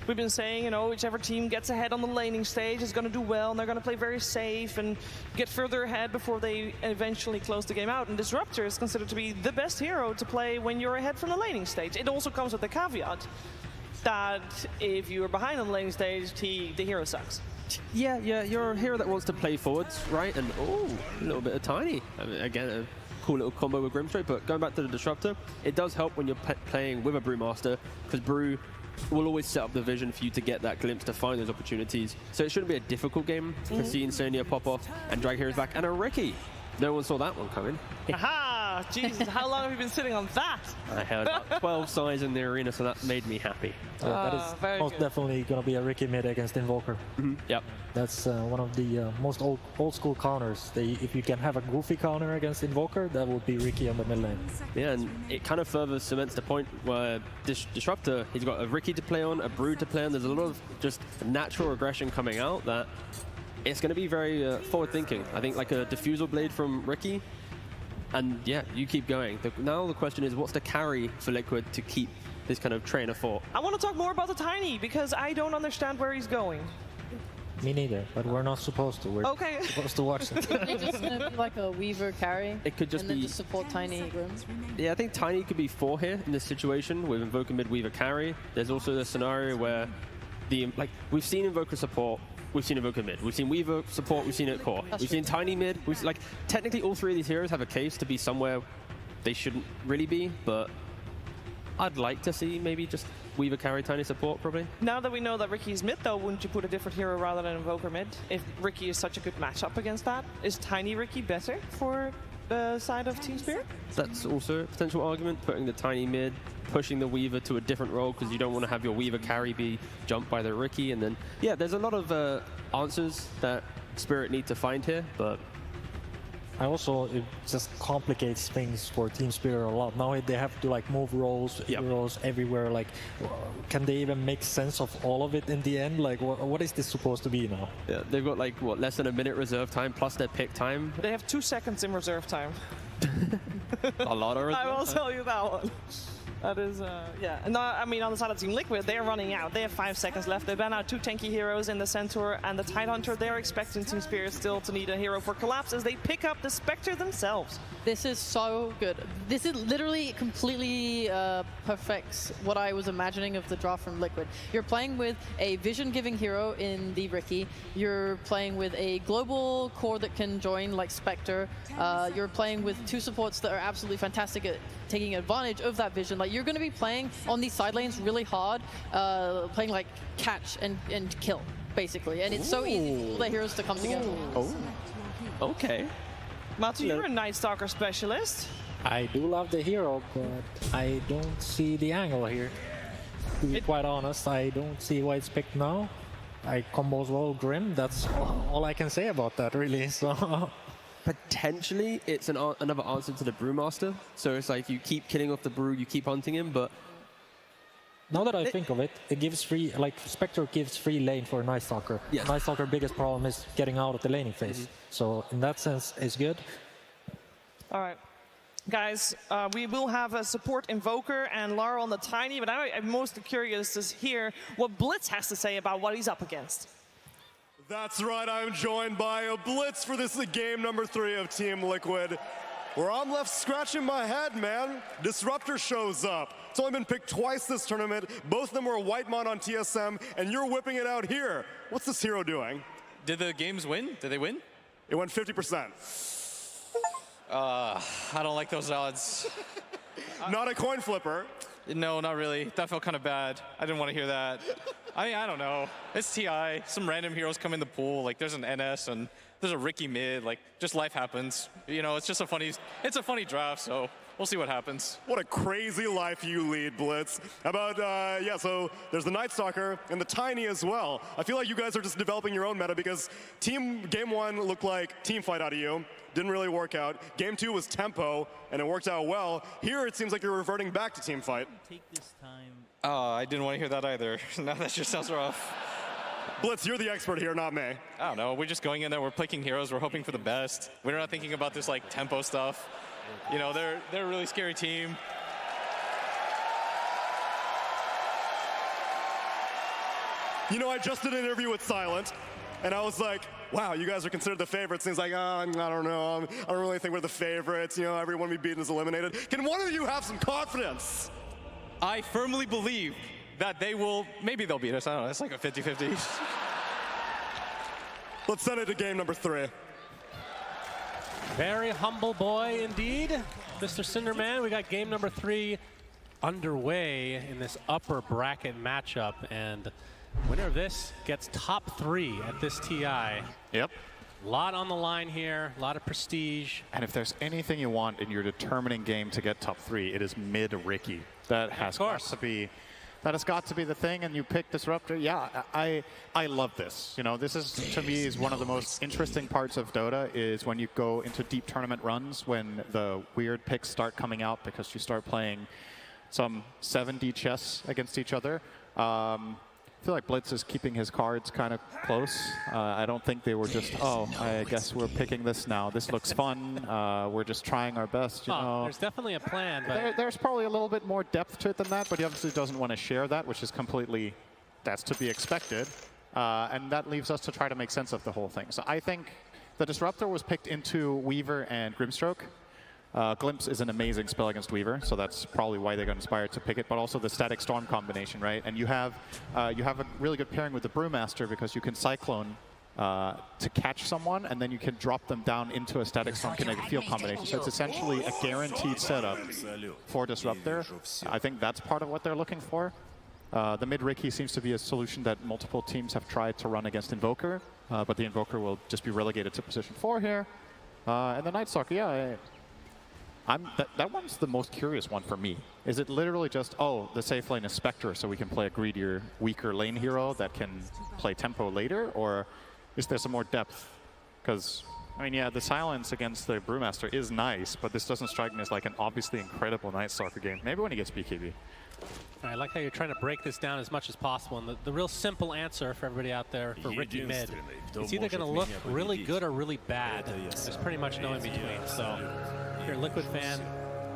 we've been saying, you know, whichever team gets ahead on the laning stage is going to do well, and they're going to play very safe and get further ahead before they eventually close the game out. And Disruptor is considered to be the best hero to play when you're ahead from the laning stage. It also comes with the caveat that if you're behind on the laning stage, the hero sucks. Yeah, you're a hero that wants to play forwards, right? And oh, a little bit of Tiny. I mean, again, a cool little combo with Grimstrike, but going back to the Disruptor, it does help when you're playing with a Brewmaster, because Brew will always set up the vision for you to get that glimpse to find those opportunities. So it shouldn't be a difficult game to see Insania pop off and drag heroes back. And a Ricky. No one saw that one coming. Aha! Jesus, how long have you been sitting on that? I held up 12 sides in the arena, so that made me happy. That is most definitely going to be a Ricky mid against Invoker. Yep. That's one of the most old school counters. If you can have a goofy counter against Invoker, that would be Ricky on the mid lane. Yeah, and it kind of further cements the point where Disruptor, he's got a Ricky to play on, a Brew to play on. There's a lot of just natural aggression coming out that it's going to be very forward-thinking. I think like a Diffusal Blade from Ricky, and yeah, you keep going. Now the question is, what's the carry for Liquid to keep this kind of train of thought? I want to talk more about the Tiny, because I don't understand where he's going. Me neither, but we're not supposed to. We're supposed to watch it. It's just going to be like a Weaver carry. It could just and then be just support Tiny Grim. Yeah, I think Tiny could be 4 here in this situation with Invoker mid, Weaver carry. There's also the scenario where we've seen Invoker support, we've seen Invoker mid, we've seen Weaver support, we've seen it core, we've seen Tiny mid. Technically all 3 of these heroes have a case to be somewhere they shouldn't really be, but I'd like to see maybe just Weaver carry Tiny support probably. Now that we know that Ricky's mid though, wouldn't you put a different hero rather than Invoker mid? If Ricky is such a good matchup against that, is Tiny Ricky better for the side of Team Spirit? That's also a potential argument, putting the Tiny mid, pushing the Weaver to a different role, because you don't want to have your Weaver carry be jumped by the Ricky. And then, yeah, there's a lot of answers that Spirit need to find here, but it just complicates things for Team Spirit a lot. Now they have to move roles, heroes everywhere. Can they even make sense of all of it in the end? What is this supposed to be now? Yeah, they've got less than a minute reserve time plus their pick time. They have 2 seconds in reserve time. A lot of reserve I will time. tell you that one. That is, yeah. And I mean, on the side of Team Liquid, they're running out. They have 5 seconds left. They ban out 2 tanky heroes in the Centaur and the Tidehunter. They're expecting Team Spirit still to need a hero for Collapse as they pick up the Spectre themselves. This is so good. This is literally completely perfects what I was imagining of the draft from Liquid. You're playing with a vision-giving hero in the Ricky. You're playing with a global core that can join like Spectre. You're playing with 2 supports that are absolutely fantastic at taking advantage of that vision. You're going to be playing on these side lanes really hard, playing like catch and kill, basically. And it's so easy for all the heroes to come together. Oh, okay. Matu, you're a Night Stalker specialist. I do love the hero, but I don't see the angle here. To be quite honest, I don't see why it's picked now. I combos well Grim, that's all I can say about that, really. So potentially, it's another answer to the Brewmaster. So it's like you keep killing off the Brew, you keep hunting him, but now that I think of it, it gives free, Spectre gives free lane for Night Stalker. Yes. Night Stalker biggest problem is getting out of the laning phase. So in that sense, it's good. All right. Guys, we will have a support Invoker and Lara on the Tiny, but I'm most curious to hear what Blitz has to say about what he's up against. That's right, I'm joined by a Blitz for this game number 3 of Team Liquid, where I'm left scratching my head, man. Disruptor shows up. It's only been picked twice this tournament. Both of them were Whitemon on TSM, and you're whipping it out here. What's this hero doing? Did the games win? Did they win? It went 50%. I don't like those odds. Not a coin flipper. No, not really. That felt kind of bad. I didn't want to hear that. I don't know. It's TI. Some random heroes come in the pool. There's an NS and there's a Ricky mid. Just life happens. You know, it's a funny draft, so we'll see what happens. What a crazy life you lead, Blitz. How about, so there's the Night Stalker and the Tiny as well. I feel like you guys are just developing your own meta because game 1 looked like team fight out of you. Didn't really work out. Game 2 was tempo, and it worked out well. Here, it seems like you're reverting back to team fight. Take this time. I didn't want to hear that either. Now that just sounds rough. Blitz, you're the expert here, not me. I don't know. We're just going in there. We're picking heroes. We're hoping for the best. We're not thinking about this tempo stuff. You know, they're a really scary team. You know, I just did an interview with Silent, and I was like, wow, you guys are considered the favorites. And he's like, I don't know. I don't really think we're the favorites. You know, everyone we beaten is eliminated. Can one of you have some confidence? I firmly believe that they will, maybe they'll beat us. I don't know. It's like a 50-50. Let's send it to game number 3. Very humble boy indeed, Mr. Cinderman. We got game number 3 underway in this upper bracket matchup, and winner of this gets top 3 at this TI. Yep. A lot on the line here, a lot of prestige. And if there's anything you want in your determining game to get top 3, it is mid Ricky. That has got to be. That has got to be the thing, and you pick Disruptor. Yeah, I love this. You know, this is, to me, is one of the most interesting parts of Dota, is when you go into deep tournament runs, when the weird picks start coming out because you start playing some 7D chess against each other. I feel like Blitz is keeping his cards kind of close. I don't think they were just, oh, I guess we're picking this now. This looks fun. We're just trying our best, you know. There's definitely a plan. But there's probably a little bit more depth to it than that, but he obviously doesn't want to share that, which is completely, that's to be expected. And that leaves us to try to make sense of the whole thing. So I think the Disruptor was picked into Weaver and Grimstroke. Glimpse is an amazing spell against Weaver, so that's probably why they got inspired to pick it, but also the Static Storm combination, right? And you have a really good pairing with the Brewmaster because you can Cyclone to catch someone, and then you can drop them down into a Static Storm Kinetic Field combination. So it's essentially a guaranteed setup for Disruptor. I think that's part of what they're looking for. The mid-Ricky seems to be a solution that multiple teams have tried to run against Invoker, but the Invoker will just be relegated to position 4 here. And the Night Stalker, yeah, that one's the most curious one for me. Is it literally just, oh, the safe lane is Spectre, so we can play a greedier, weaker lane hero that can play tempo later? Or is there some more depth? Because, I mean, yeah, the silence against the Brewmaster is nice, but this doesn't strike me as like an obviously incredible Night Stalker game. Maybe when he gets BKB. I like how you're trying to break this down as much as possible. And the real simple answer for everybody out there for Ricky mid, it's either going to look really good or really bad. There's pretty much no in between. So if you're a Liquid fan,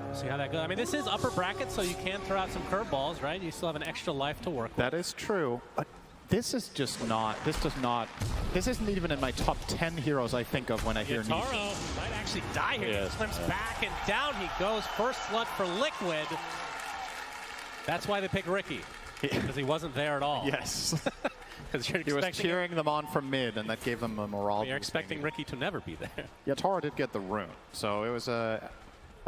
we'll see how that goes. I mean, this is upper bracket, so you can throw out some curveballs, right? You still have an extra life to work with. That is true. But this is just not, this isn't even in my top 10 heroes I think of when I hear Taro might actually die here. Yes. He slims back and down he goes. First blood for Liquid. That's why they picked Ricky, because he wasn't there at all. Yes. Because he was cheering them on from mid, and that gave them a morale. You're expecting Ricky to never be there. Yeah, Taro did get the rune, so it was a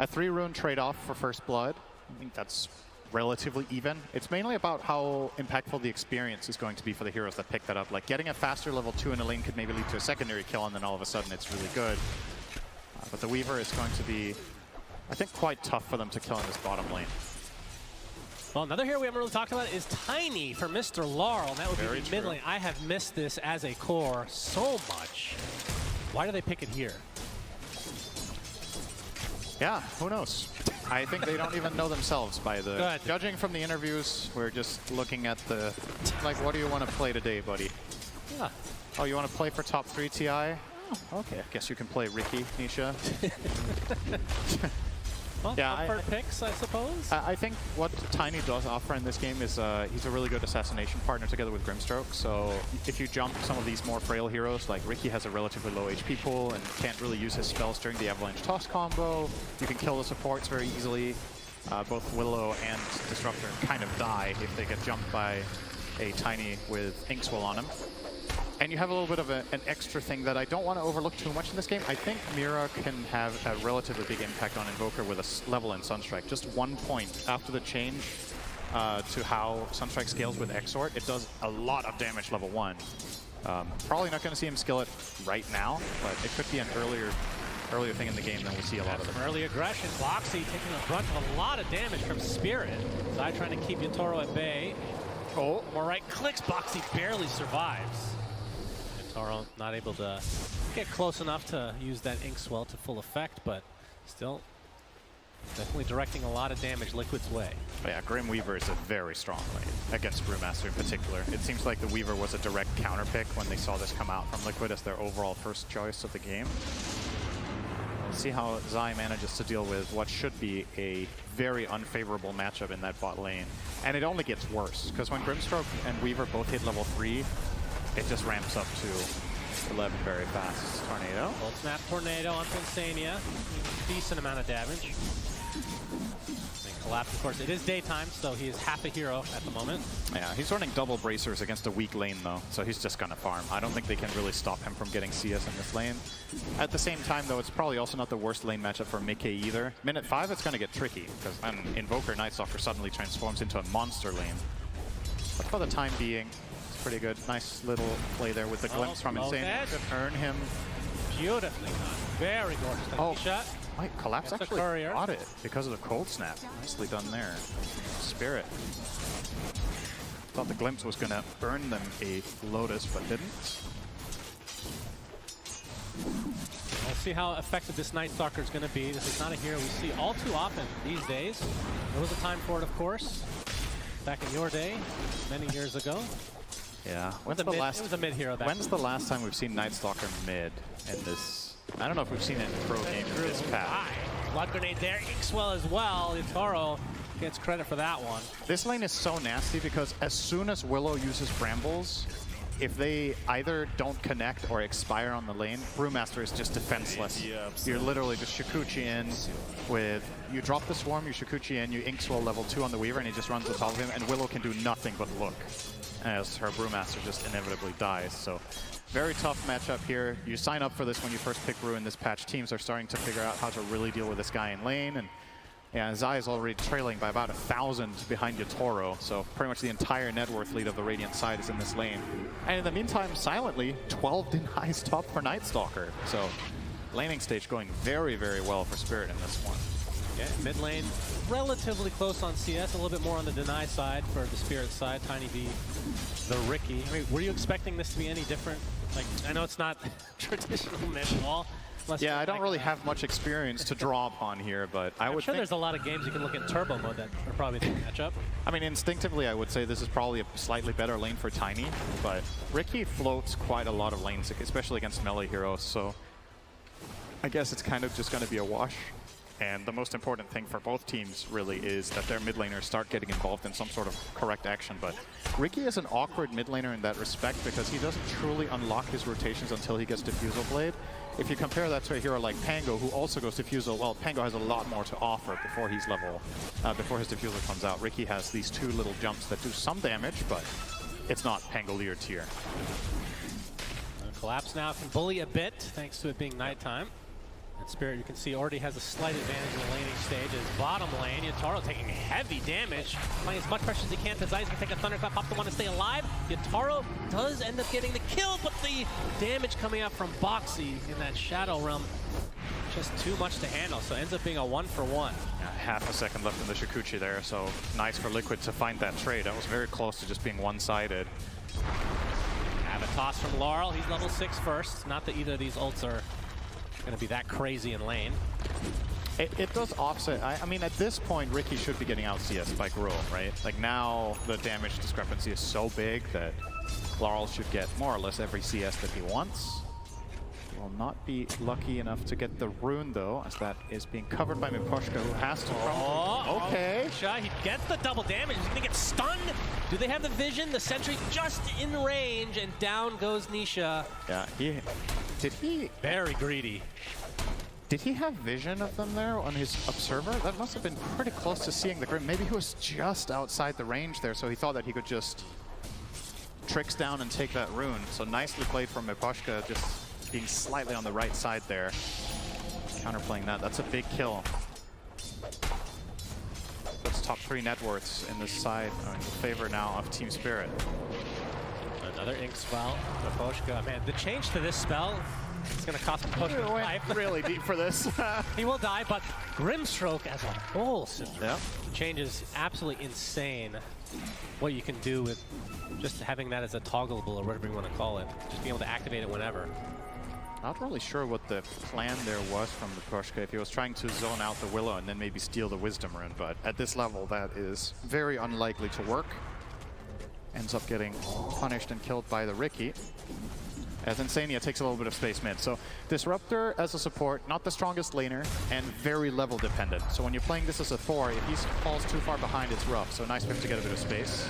3-rune trade-off for first blood. I think that's relatively even. It's mainly about how impactful the experience is going to be for the heroes that pick that up. Like getting a faster level 2 in a lane could maybe lead to a secondary kill, and then all of a sudden it's really good. But the Weaver is going to be, I think, quite tough for them to kill in this bottom lane. Well, another hero we haven't really talked about is Tiny for Mr. Laurel, and that would be the mid lane. I have missed this as a core so much. Why do they pick it here? Yeah, who knows? I think they don't even know themselves by the... Judging from the interviews, we're just looking at the... Like, what do you want to play today, buddy? Yeah. Oh, you want to play for top 3 TI? Oh, okay. I guess you can play Ricky, Nisha. Well, yeah, picks, I suppose. I think what Tiny does offer in this game is he's a really good assassination partner together with Grimstroke. So if you jump some of these more frail heroes, like Ricky has a relatively low HP pool and can't really use his spells during the Avalanche Toss combo. You can kill the supports very easily. Both Willow and Disruptor kind of die if they get jumped by a Tiny with Inkswell on him. And you have a little bit of an extra thing that I don't want to overlook too much in this game. I think Mira can have a relatively big impact on Invoker with a level in Sunstrike. Just 1 point after the change to how Sunstrike scales with Exort, it does a lot of damage level 1. Probably not going to see him skill it right now, but it could be an earlier thing in the game than we see a lot of them. Early aggression, Boxy taking a brunt of a lot of damage from Spirit. Zai trying to keep Yatoro at bay. Oh, more right clicks, Boxy barely survives. Taro not able to get close enough to use that Inkswell to full effect, but still definitely directing a lot of damage Liquid's way. But yeah, Grim Weaver is a very strong lane against Brewmaster in particular. It seems like the Weaver was a direct counter pick when they saw this come out from Liquid as their overall first choice of the game. see how Zai manages to deal with what should be a very unfavorable matchup in that bot lane. And it only gets worse, because when Grimstroke and Weaver both hit level 3, it just ramps up to 11 very fast. Tornado. Cold Snap Tornado onto Insania. Decent amount of damage. Collapse, of course. It is daytime, so he is half a hero at the moment. Yeah, he's running double bracers against a weak lane, though, so he's just going to farm. I don't think they can really stop him from getting CS in this lane. At the same time, though, it's probably also not the worst lane matchup for Mickey either. Minute 5, it's going to get tricky, because an Invoker Nightstalker suddenly transforms into a monster lane. But for the time being, it's pretty good. Nice little play there with the glimpse from Insane. Could earn him. Beautifully done. Very gorgeous. Oh. Shot. Wait, Collapse That's actually got it because of the Cold Snap. Nicely done there. Spirit. Thought the Glimpse was going to earn them a Lotus, but didn't. We'll see how effective this Night Stalker is going to be. This is not a hero we see all too often these days. There was a time for it, of course, back in your day, many years ago. Yeah. It was a mid hero back When's the last time we've seen Night Stalker mid in this? I don't know if we've seen it in pro game in this pack. Blood Grenade there, Inkswell as well. Taro gets credit for that one. This lane is so nasty because as soon as Willow uses Brambles, if they either don't connect or expire on the lane, Brewmaster is just defenseless. You're literally just Shikuchi in with, you drop the Swarm, you Shikuchi in, you Inkswell level 2 on the Weaver, and he just runs on top of him, and Willow can do nothing but look as her Brewmaster just inevitably dies. So very tough matchup here. You sign up for this when you first pick Brew in this patch. Teams are starting to figure out how to really deal with this guy in lane. And yeah, Zai is already trailing by about 1,000 behind Yatoro. So pretty much the entire net worth lead of the Radiant side is in this lane. And in the meantime, silently, 12 denies top for Night Stalker. So laning stage going very, very well for Spirit in this one. Yeah, mid lane relatively close on CS, a little bit more on the deny side for the Spirit side. Tiny V, the Ricky. I mean, were you expecting this to be any different? Like, I know it's not traditional mid at all. Yeah, I don't really have much experience to draw upon here, but I would sure think there's a lot of games you can look at turbo mode that are probably the matchup. I mean, instinctively, I would say this is probably a slightly better lane for Tiny, but Ricky floats quite a lot of lanes, especially against melee heroes, so I guess it's kind of just going to be a wash. And the most important thing for both teams, really, is that their mid laners start getting involved in some sort of correct action. But Ricky is an awkward mid laner in that respect because he doesn't truly unlock his rotations until he gets Diffusal Blade. If you compare that to a hero like Pango, who also goes Diffusal, well, Pango has a lot more to offer before he's before his Diffusal comes out. Ricky has these 2 little jumps that do some damage, but it's not Pangolier tier. Collapse now can bully a bit, thanks to it being nighttime. And Spirit, you can see, already has a slight advantage in the laning stage. His bottom lane, Yatoro taking heavy damage, applying as much pressure as he can. Zai's gonna take a Thunderclap, pop the one to stay alive. Yatoro does end up getting the kill, but the damage coming out from Boxy in that Shadow Realm, just too much to handle, so ends up being a 1-for-1. Yeah, half a second left in the Shikuchi there, so nice for Liquid to find that trade. That was very close to just being one-sided. Have a toss from Laurel. He's level 6 first. Not that either of these ults are going to be that crazy in lane. It does offset. I mean, at this point, Ricky should be getting out CS by Gruul, right? Like, now the damage discrepancy is so big that Laurel should get more or less every CS that he wants. He will not be lucky enough to get the rune, though, as that is being covered by Miposhka, who has to okay. He gets the double damage. He's going to get stunned. Do they have the vision? The sentry just in range, and down goes Nisha. Yeah, did he... Very greedy. Did he have vision of them there on his observer? That must have been pretty close to seeing the Grim. Maybe he was just outside the range there, so he thought that he could just tricks down and take that rune. So nicely played from Miposhka, just being slightly on the right side there. Counterplaying that. That's a big kill. That's top 3 net worths in this side in favor now of Team Spirit. Another ink spell. Miposhka, man, the change to this spell, it's going to cost Miposhka life. Really deep for this. He will die, but Grimstroke as a whole yep. change is absolutely insane. What you can do with just having that as a toggleable, or whatever you want to call it. Just being able to activate it whenever. Not really sure what the plan there was from Miposhka, if he was trying to zone out the Willow and then maybe steal the Wisdom Rune, but at this level that is very unlikely to work. Ends up getting punished and killed by the Ricky. as Insania takes a little bit of space mid. So Disruptor as a support, not the strongest laner, and very level dependent. So when you're playing this as a Thor, if he falls too far behind, it's rough. So nice for him to get a bit of space.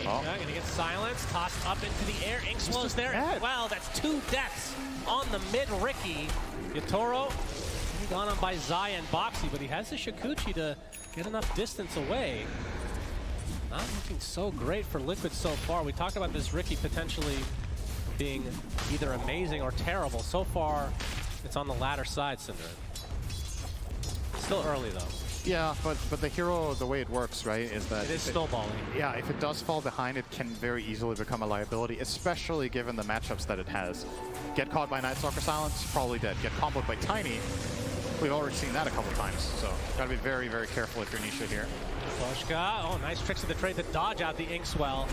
Gonna get silenced, tossed up into the air. Inkswell's there as well. That's 2 deaths on the mid Ricky. Yatoro gone on by Zai and Boxy, but he has the Shikuchi to get enough distance away. Not looking so great for Liquid so far. We talked about this Ricky potentially being either amazing or terrible. So far, it's on the latter side, Cinder. Still early though. Yeah, but the hero, the way it works, right, is that it is snowballing. Yeah, if it does fall behind, it can very easily become a liability, especially given the matchups that it has. Get caught by Night Stalker Silence, probably dead. Get comboed by Tiny, we've already seen that a couple times, so gotta be very, very careful if you're Nisha here. Toshka, oh, nice tricks of the trade to dodge out the Inkswell.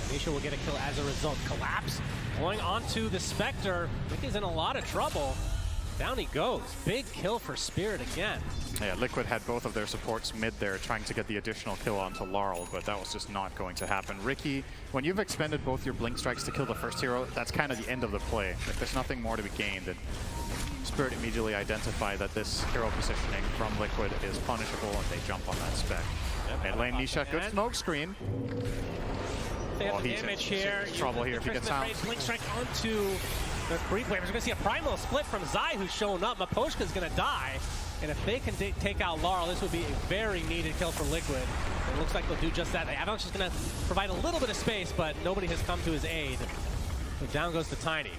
Nisha will get a kill as a result. Collapse going onto the Spectre. Ricky's in a lot of trouble. Down he goes. Big kill for Spirit again. Yeah, Liquid had both of their supports mid there trying to get the additional kill onto Laurel, but that was just not going to happen. Ricky, when you've expended both your Blink Strikes to kill the first hero, that's kind of the end of the play. Like, there's nothing more to be gained. And Spirit immediately identify that this hero positioning from Liquid is punishable, and they jump on that spec. Yep, mid lane Nisha, good smoke screen. He's damage here. Trouble here if he gets out. Blink Strike onto the creep wave. We're going to see a primal split from Zai, who's shown up. Maposhka's going to die. And if they can take out Laurel, this would be a very needed kill for Liquid. It looks like they'll do just that. The Avalanche is going to provide a little bit of space, but nobody has come to his aid. So down goes the Tiny.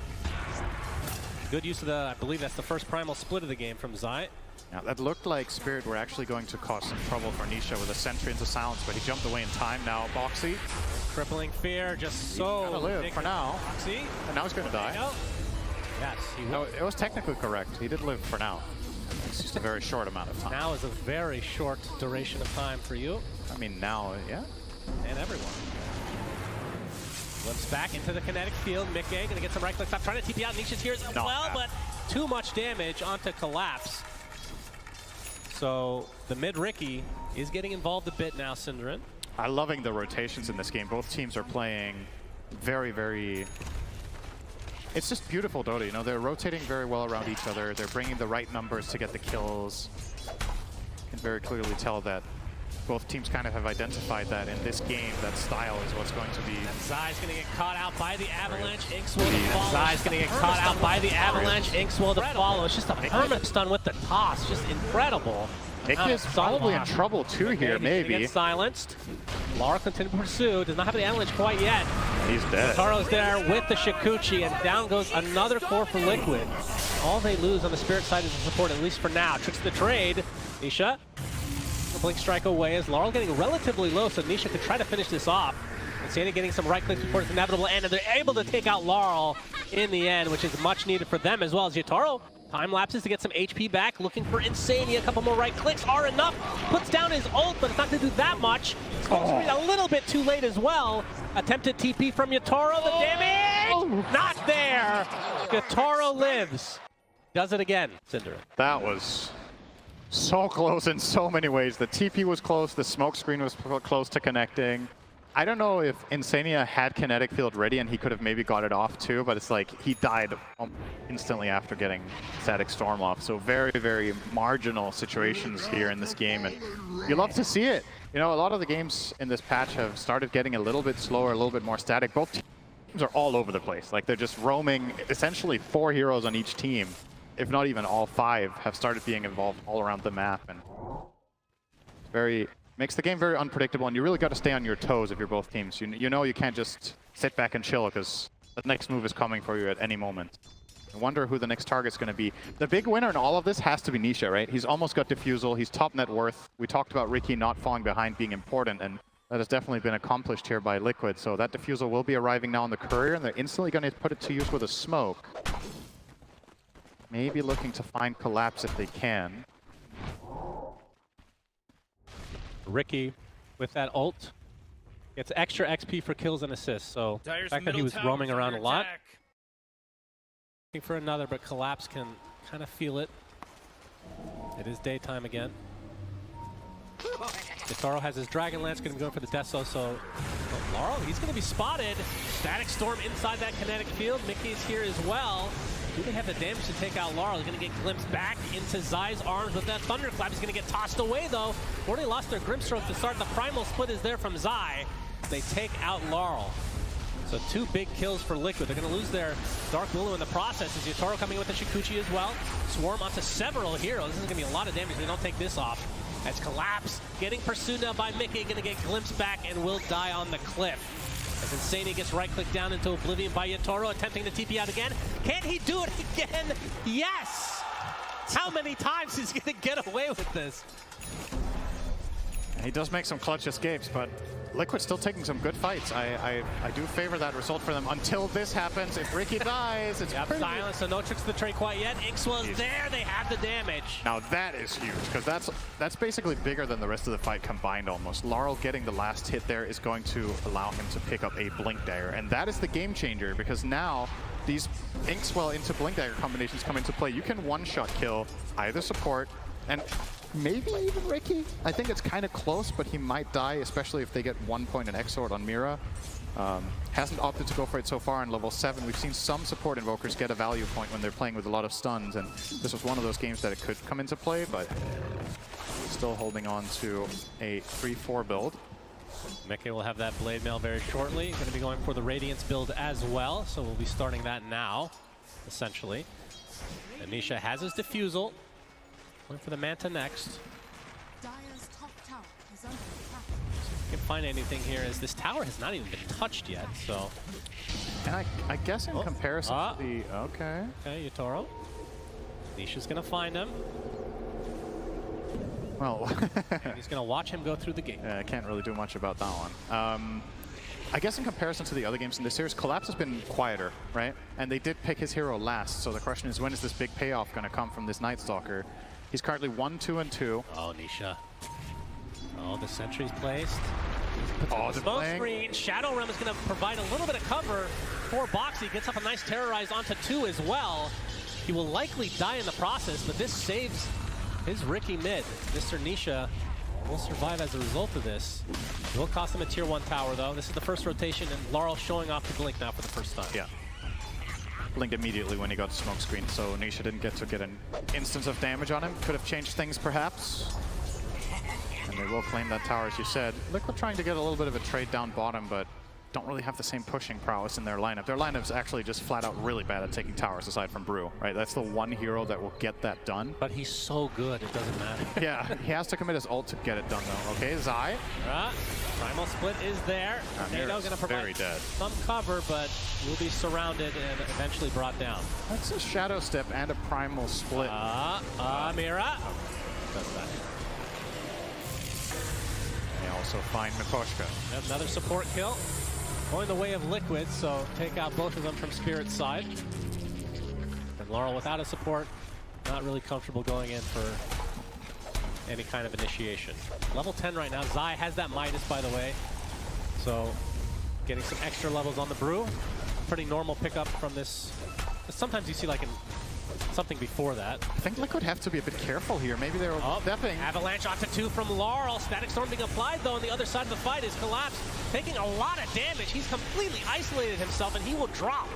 Good use of the, I believe that's the first primal split of the game from Zai. Now, that looked like Spirit were actually going to cause some trouble for Nisha with a sentry into Silence, but he jumped away in time. Now, Boxy. Crippling Fear, just so... He's gonna live for now. Boxy. And now he's going to die. Yes, he will. No, it was technically correct. He did live for now. It's just a very short amount of time. Now is a very short duration of time for you. I mean, now, yeah. And everyone. Limps back into the kinetic field. Mickey gonna get some right click. Stop trying to TP out. Nisha's here as well, but too much damage onto Collapse. So the mid Ricky is getting involved a bit now, Synderen. I'm loving the rotations in this game. Both teams are playing very, very... It's just beautiful Dota, you know, they're rotating very well around each other. They're bringing the right numbers to get the kills. You can very clearly tell that both teams kind of have identified that in this game, that style is what's going to be... And Zai's going to get caught out by the Avalanche. Inkswell to follow. Zai's going to get caught out by the Avalanche. Inkswell to follow. It's just a permanent stun with the toss. Just incredible. Nick is probably in trouble too here, maybe. Gets silenced. Laura continues to pursue. Does not have the Avalanche quite yet. He's dead. Taro's there with the Shikuchi, and down goes another core for Liquid. All they lose on the Spirit side is the support, at least for now. Tricks the trade. Nisha, the Blink Strike away as Laurel getting relatively low, so Nisha could try to finish this off. And Santa getting some right click support is inevitable, and they're able to take out Laurel in the end, which is much needed for them as well as Yatoro. Time lapses to get some HP back, looking for Insania. A couple more right clicks are enough. Puts down his ult, but it's not going to do that much. A little bit too late as well. Attempted TP from Yatoro. The damage! Not there! Yatoro lives. Does it again, Cinder. That was so close in so many ways. The TP was close, the smoke screen was close to connecting. I don't know if Insania had kinetic field ready and he could have maybe got it off too, but it's like he died instantly after getting static storm off. So very, very marginal situations here in this game, and you love to see it. You know, a lot of the games in this patch have started getting a little bit slower, a little bit more static. Both teams are all over the place. Like, they're just roaming. Essentially 4 heroes on each team, if not even all 5, have started being involved all around the map, and very... makes the game very unpredictable, and you really got to stay on your toes if you're both teams. You know you can't just sit back and chill, because the next move is coming for you at any moment. I wonder who the next target's going to be. The big winner in all of this has to be Nisha, right? He's almost got Diffusal. He's top net worth. We talked about Ricky not falling behind being important, and that has definitely been accomplished here by Liquid. So that Diffusal will be arriving now on the Courier, and they're instantly going to put it to use with a smoke. Maybe looking to find Collapse if they can. Ricky, with that ult, gets extra XP for kills and assists. So the fact that he was roaming around a lot. Looking for another, but Collapse can kind of feel it. It is daytime again. Yatoro has his Dragon Lance, going to be going for the Deso, so Laurel, he's going to be spotted. Static Storm inside that kinetic field. Mickey's here as well. Do they have the damage to take out Laurel? He's going to get glimpsed back into Zai's arms with that Thunderclap. He's going to get tossed away, though. Already lost their Grimstroke to start. The Primal Split is there from Zai. They take out Laurel. So 2 big kills for Liquid. They're going to lose their Dark Willow in the process. Is Yatoro coming with the Shikuchi as well? Swarm onto several heroes. This is going to be a lot of damage. They don't take this off. As Collapse getting pursued now by Mickey, going to get glimpsed back and will die on the cliff. As Insane gets right-clicked down into Oblivion by Yatoro, attempting to TP out again. Can he do it again? Yes! How many times is he going to get away with this? He does make some clutch escapes, but Liquid still taking some good fights. I do favor that result for them until this happens. If Ricky dies, it's pretty... Silence, so no tricks to the trade quite yet. Inkswell's there, they have the damage. Now that is huge, because that's basically bigger than the rest of the fight combined almost. Laurel getting the last hit there is going to allow him to pick up a Blink Dagger, and that is the game changer, because now these Inkswell into Blink Dagger combinations come into play. You can one-shot kill either support, and maybe even Ricky. I think it's kind of close, but he might die, especially if they get 1 point in X-Sword on Mira. Hasn't opted to go for it so far in level 7. We've seen some support invokers get a value point when they're playing with a lot of stuns, and this was one of those games that it could come into play, but still holding on to a 3-4 build. Mickey will have that Blade Mail very shortly. Going to be going for the Radiance build as well, so we'll be starting that now, essentially. Anisha has his Diffusal. Going for the Manta next. Dire's top tower is under attack. See if we can find anything here, as this tower has not even been touched yet, so... And I guess in comparison to the... Okay. Okay, Yatoro. Nisha's going to find him. Well... and he's going to watch him go through the gate. Yeah, I can't really do much about that one. I guess in comparison to the other games in this series, Collapse has been quieter, right? And they did pick his hero last, so the question is, when is this big payoff going to come from this Night Stalker? He's currently 1-2-2. Oh, Nisha. Oh, the sentry's placed. Oh, the smoke screen. Shadow Realm is going to provide a little bit of cover for Boxy. Gets up a nice Terrorize onto 2 as well. He will likely die in the process, but this saves his Ricky mid. Mr. Nisha will survive as a result of this. It will cost him a tier 1 tower, though. This is the first rotation, and Laurel showing off the Blink now for the first time. Yeah. Blinked immediately when he got smoke screen, so Nisha didn't get to get an instance of damage on him. Could have changed things, perhaps. And they will claim that tower, as you said. Liquid trying to get a little bit of a trade down bottom, but don't really have the same pushing prowess in their lineup. Their lineup's actually just flat out really bad at taking towers, aside from Brew, right? That's the one hero that will get that done. But he's so good, it doesn't matter. Yeah, he has to commit his ult to get it done, though. Okay, Zai. Primal Split is there. Nado going to provide some cover, but will be surrounded and eventually brought down. That's a Shadow Step and a Primal Split. Mira. Does that. They also find Miposhka. Another support kill. Going the way of Liquid, so take out both of them from Spirit's side. And Laurel without a support, not really comfortable going in for any kind of initiation. Level 10 right now. Zai has that Midas, by the way. So getting some extra levels on the Brew. Pretty normal pickup from this. Sometimes you see like something before that. I think Liquid have to be a bit careful here. Maybe they're stepping. Avalanche onto 2 from Laurel. Static Storm being applied, though, on the other side of the fight is Collapse, taking a lot of damage. He's completely isolated himself, and he will drop.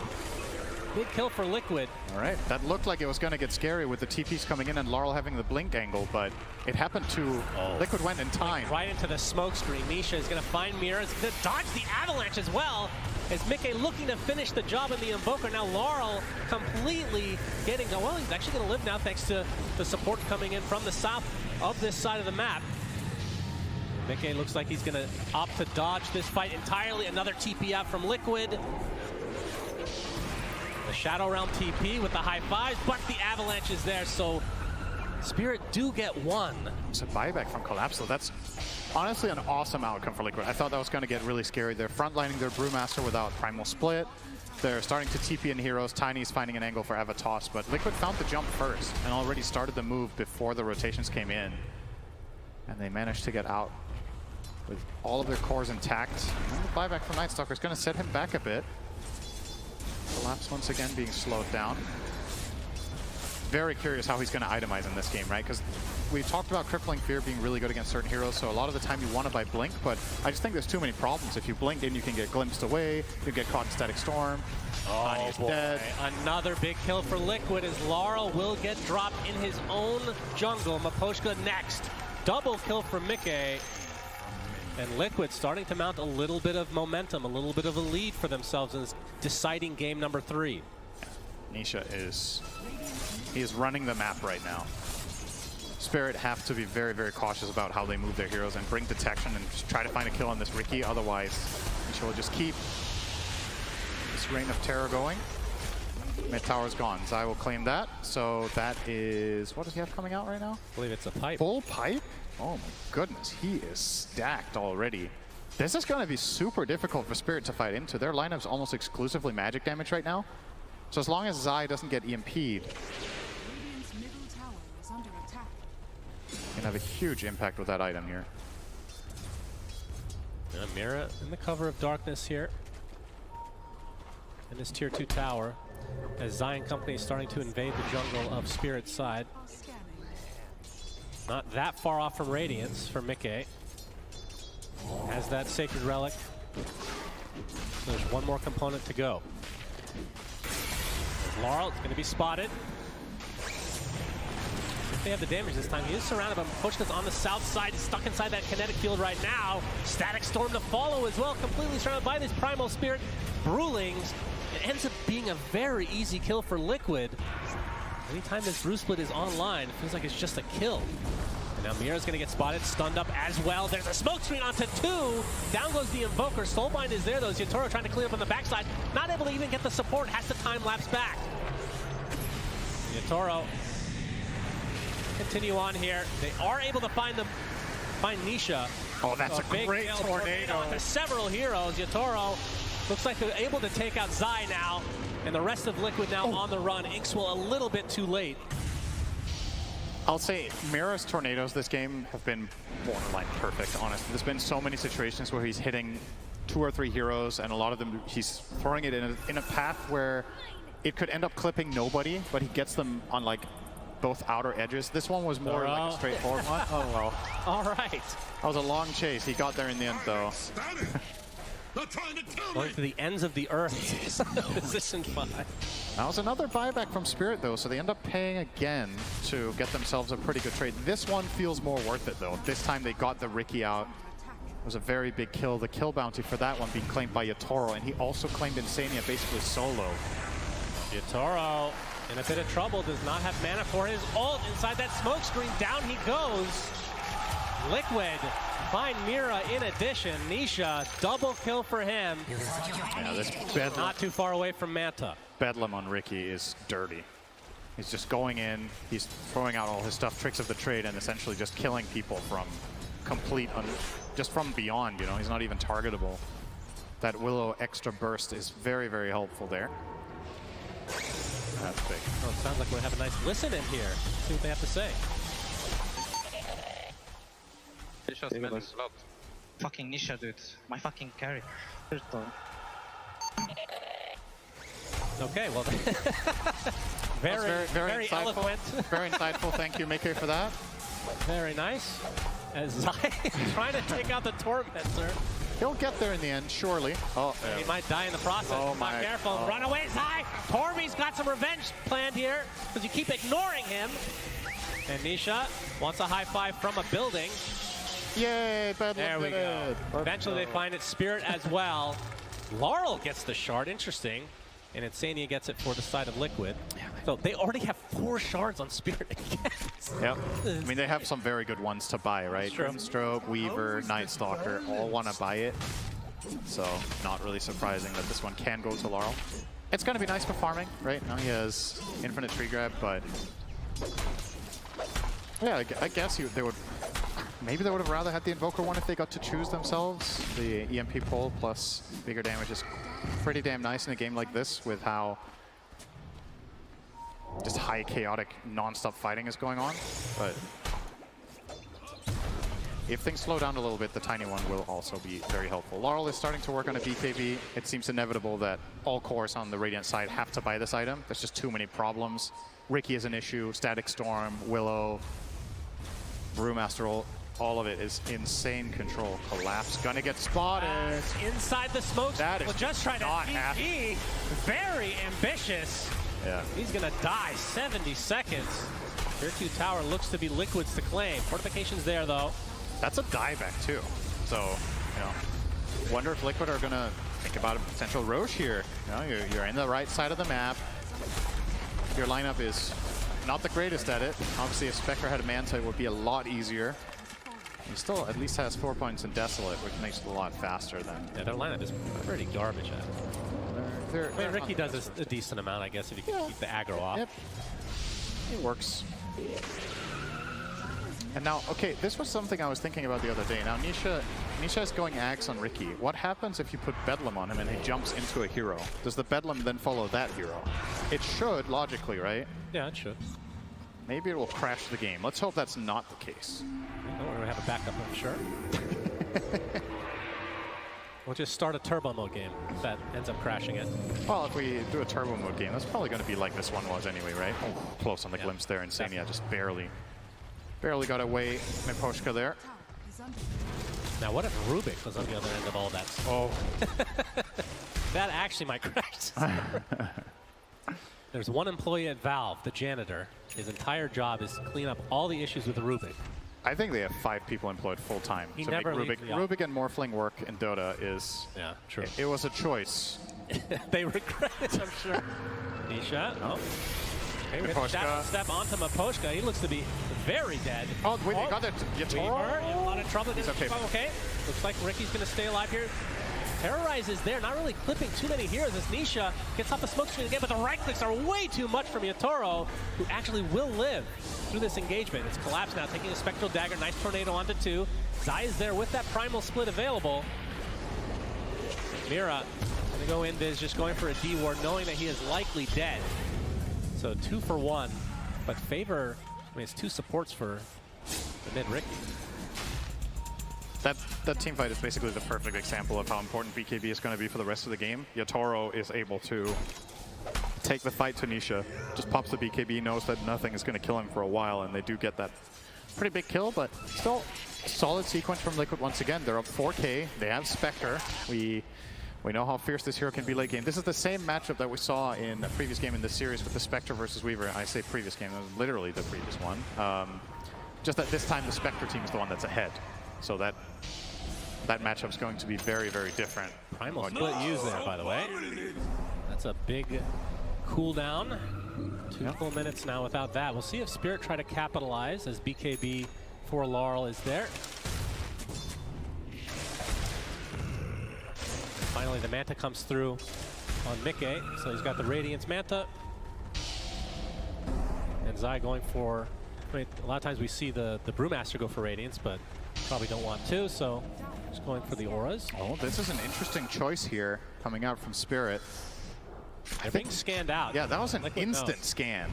Big kill for Liquid. All right, that looked like it was going to get scary with the TPs coming in and Laurel having the blink angle, but it happened to Liquid went in time. Right into the smoke screen. Nisha is going to find Mira. He's going to dodge the Avalanche as well. As Mickey looking to finish the job in the Invoker. Now Laurel completely getting, well, he's actually going to live now thanks to the support coming in from the south of this side of the map. Mickey looks like he's going to opt to dodge this fight entirely. Another TP out from Liquid. The Shadow Realm TP with the high fives, but the Avalanche is there, so Spirit do get one. It's a buyback from Collapse, so that's honestly an awesome outcome for Liquid. I thought that was going to get really scary. They're frontlining their Brewmaster without Primal Split. They're starting to TP in heroes. Tiny's finding an angle for Avatos, but Liquid found the jump first and already started the move before the rotations came in. And they managed to get out with all of their cores intact. And the buyback from Night Stalker is going to set him back a bit. Collapse once again being slowed down. very curious how he's going to itemize in this game, right? Because we talked about Crippling Fear being really good against certain heroes, so a lot of the time you want to buy Blink, but I just think there's too many problems. If you blink, then you can get glimpsed away, you get caught in Static Storm. Oh boy, dead. Another big kill for Liquid as Laurel will get dropped in his own jungle. Maposhka next. Double kill for Mickey. And Liquid starting to mount a little bit of momentum, a little bit of a lead for themselves in this deciding game number 3. Nisha he is running the map right now. Spirit have to be very, very cautious about how they move their heroes and bring detection and just try to find a kill on this Riki. Otherwise, Nisha will just keep this reign of terror going. Mid tower's gone. Zai will claim that. So that is, what does he have coming out right now? I believe it's a pipe. Full pipe? Oh my goodness, he is stacked already. This is going to be super difficult for Spirit to fight into. Their lineup's almost exclusively magic damage right now. So as long as Zai doesn't get EMP'd, can have a huge impact with that item here. Mira in the cover of darkness here. In this tier 2 tower, as Zion Company is starting to invade the jungle of Spirit's side. Not that far off from Radiance for Mickey. Has that Sacred Relic. There's one more component to go. Laurel is going to be spotted. If they have the damage this time, he is surrounded, but Maposhka's on the south side, stuck inside that kinetic field right now. Static Storm to follow as well, completely surrounded by this Primal Spirit Brewlings. It ends up being a very easy kill for Liquid. Anytime this Brew Split is online, it feels like it's just a kill. And now Mira's going to get spotted, stunned up as well. There's a smoke screen onto 2. Down goes the Invoker. Soulbind is there, though. Yatoro trying to clear up on the backside. Not able to even get the support. Has to time lapse back. Yatoro continue on here. They are able to find Nisha. Oh, that's a great tornado. There's several heroes. Yatoro looks like they're able to take out Zai now. And the rest of Liquid now on the run. Inkswell a little bit too late. I'll say Mira's tornadoes this game have been borderline perfect, honestly. There's been so many situations where he's hitting 2 or 3 heroes, and a lot of them he's throwing it in a path where it could end up clipping nobody, but he gets them on like both outer edges. This one was more like a straightforward one. Oh well. All right. That was a long chase. He got there in the end, though. Going to the ends of the earth. Position 5. That was another buyback from Spirit, though, so they end up paying again to get themselves a pretty good trade. This one feels more worth it, though. This time they got the Riki out. It was a very big kill. The kill bounty for that one being claimed by Yatoro, and he also claimed Insania basically solo. Yatoro in a bit of trouble, does not have mana for his ult. Inside that smoke screen, down he goes. Liquid find Mira in addition. Nisha, double kill for him. Yeah, this Bedlam, not too far away from Manta. Bedlam on Riki is dirty. He's just going in, he's throwing out all his stuff, tricks of the trade, and essentially just killing people from just from beyond, you know, he's not even targetable. That Willow extra burst is very, very helpful there. That's big. Oh, it sounds like we're having a nice listen in here. See what they have to say. Fucking Nisha, dude. My fucking carry. Okay, well, very insightful. Eloquent. Very insightful. Thank you, Mickey, for that. Very nice. As Zai is trying to take out the Tormentor. He'll get there in the end, surely. Oh, yeah. He might die in the process. Oh, Not careful. Oh. Run away, Zai! Torby's got some revenge planned here because you keep ignoring him. And Nisha wants a high five from a building. Yay, Bedlam. There we go. Eventually they find it Spirit as well. Laurel gets the shard, interesting. And Insania gets it for the side of Liquid. So they already have 4 shards on Spirit again. Yep. I mean, they have some very good ones to buy, right? Strobe, Weaver, Night Stalker, all want to buy it. So not really surprising that this one can go to Laurel. It's going to be nice for farming, right? Now he has infinite tree grab, but yeah, I guess they would. Maybe they would have rather had the Invoker one if they got to choose themselves. The EMP pull plus bigger damage is pretty damn nice in a game like this with how just high chaotic non-stop fighting is going on. But if things slow down a little bit, the tiny one will also be very helpful. Laurel is starting to work on a BKB. It seems inevitable that all cores on the Radiant side have to buy this item. There's just too many problems Ricky is an issue, Static Storm, Willow, Brewmaster, all of it is insane control. Collapse, gonna get spotted. Inside the smoke. That is just trying to TP. Very ambitious. Yeah. He's gonna die 70 seconds. Tier 2 tower looks to be Liquid's to claim. Fortification's there though. That's a dieback too. So, you know, wonder if Liquid are gonna think about a potential Roche here. You know, you're in the right side of the map. Your lineup is not the greatest at it. Obviously, if Spectre had a Manta, it would be a lot easier. He still at least has 4 points in Desolate, which makes it a lot faster than... Yeah, their lineup is pretty garbage at it. I mean, Ricky does a decent amount, I guess, if you can keep the aggro off. Yep. It works. And now, okay, this was something I was thinking about the other day. Now, Nisha is going Axe on Ricky. What happens if you put Bedlam on him and he jumps into a hero? Does the Bedlam then follow that hero? It should, logically, right? Yeah, it should. Maybe it will crash the game. Let's hope that's not the case. Don't worry, we have a backup, I'm sure. We'll just start a turbo mode game if that ends up crashing it. Well, if we do a turbo mode game, that's probably going to be like this one was anyway, right? Oh, close on the glimpse there. Insania just barely got away. Miposhka there. Now, what if Rubik was on the other end of all that? Oh. That actually might crash. There's one employee at Valve, the janitor. His entire job is to clean up all the issues with Rubik. I think they have 5 people employed full time. He to never make leaves the Rubik and Morphling work in Dota is... Yeah, true. It was a choice. They regret it, I'm sure. Nisha, oh. Maybe we step onto Miposhka. He looks to be very dead. Oh, wait, they got that Weaver in a lot of trouble. He's okay. Looks like Ricky's going to stay alive here. Terrorize is there, not really clipping too many heroes as Nisha gets off the smoke screen again, but the right clicks are way too much from Yatoro, who actually will live through this engagement. It's collapsed now, taking a Spectral Dagger, nice tornado onto 2. Zai is there with that Primal Split available. Mira gonna go in, Viz just going for a D-Ward, knowing that he is likely dead. So 2 for 1, but Favor, I mean, it's 2 supports for the mid Ricky. That team fight is basically the perfect example of how important BKB is going to be for the rest of the game. Yatoro is able to take the fight to Nisha, just pops the BKB, knows that nothing is going to kill him for a while, and they do get that pretty big kill, but still solid sequence from Liquid once again. They're up 4K, they have Spectre. We know how fierce this hero can be late game. This is the same matchup that we saw in a previous game in this series with the Spectre versus Weaver. I say previous game, it was literally the previous one. Just that this time the Spectre team is the one that's ahead. So that matchup is going to be very, very different. Primal Split used there, by the way. That's a big cooldown. 2 full minutes now without that. We'll see if Spirit try to capitalize as BKB for Laurel is there. Finally, the Manta comes through on Mickey, so he's got the Radiance Manta. And Zai going for, I mean, a lot of times we see the Brewmaster go for Radiance, but probably don't want to, so just going for the auras. Oh, this is an interesting choice here coming out from Spirit. They're being scanned out. Yeah, that was an instant scan,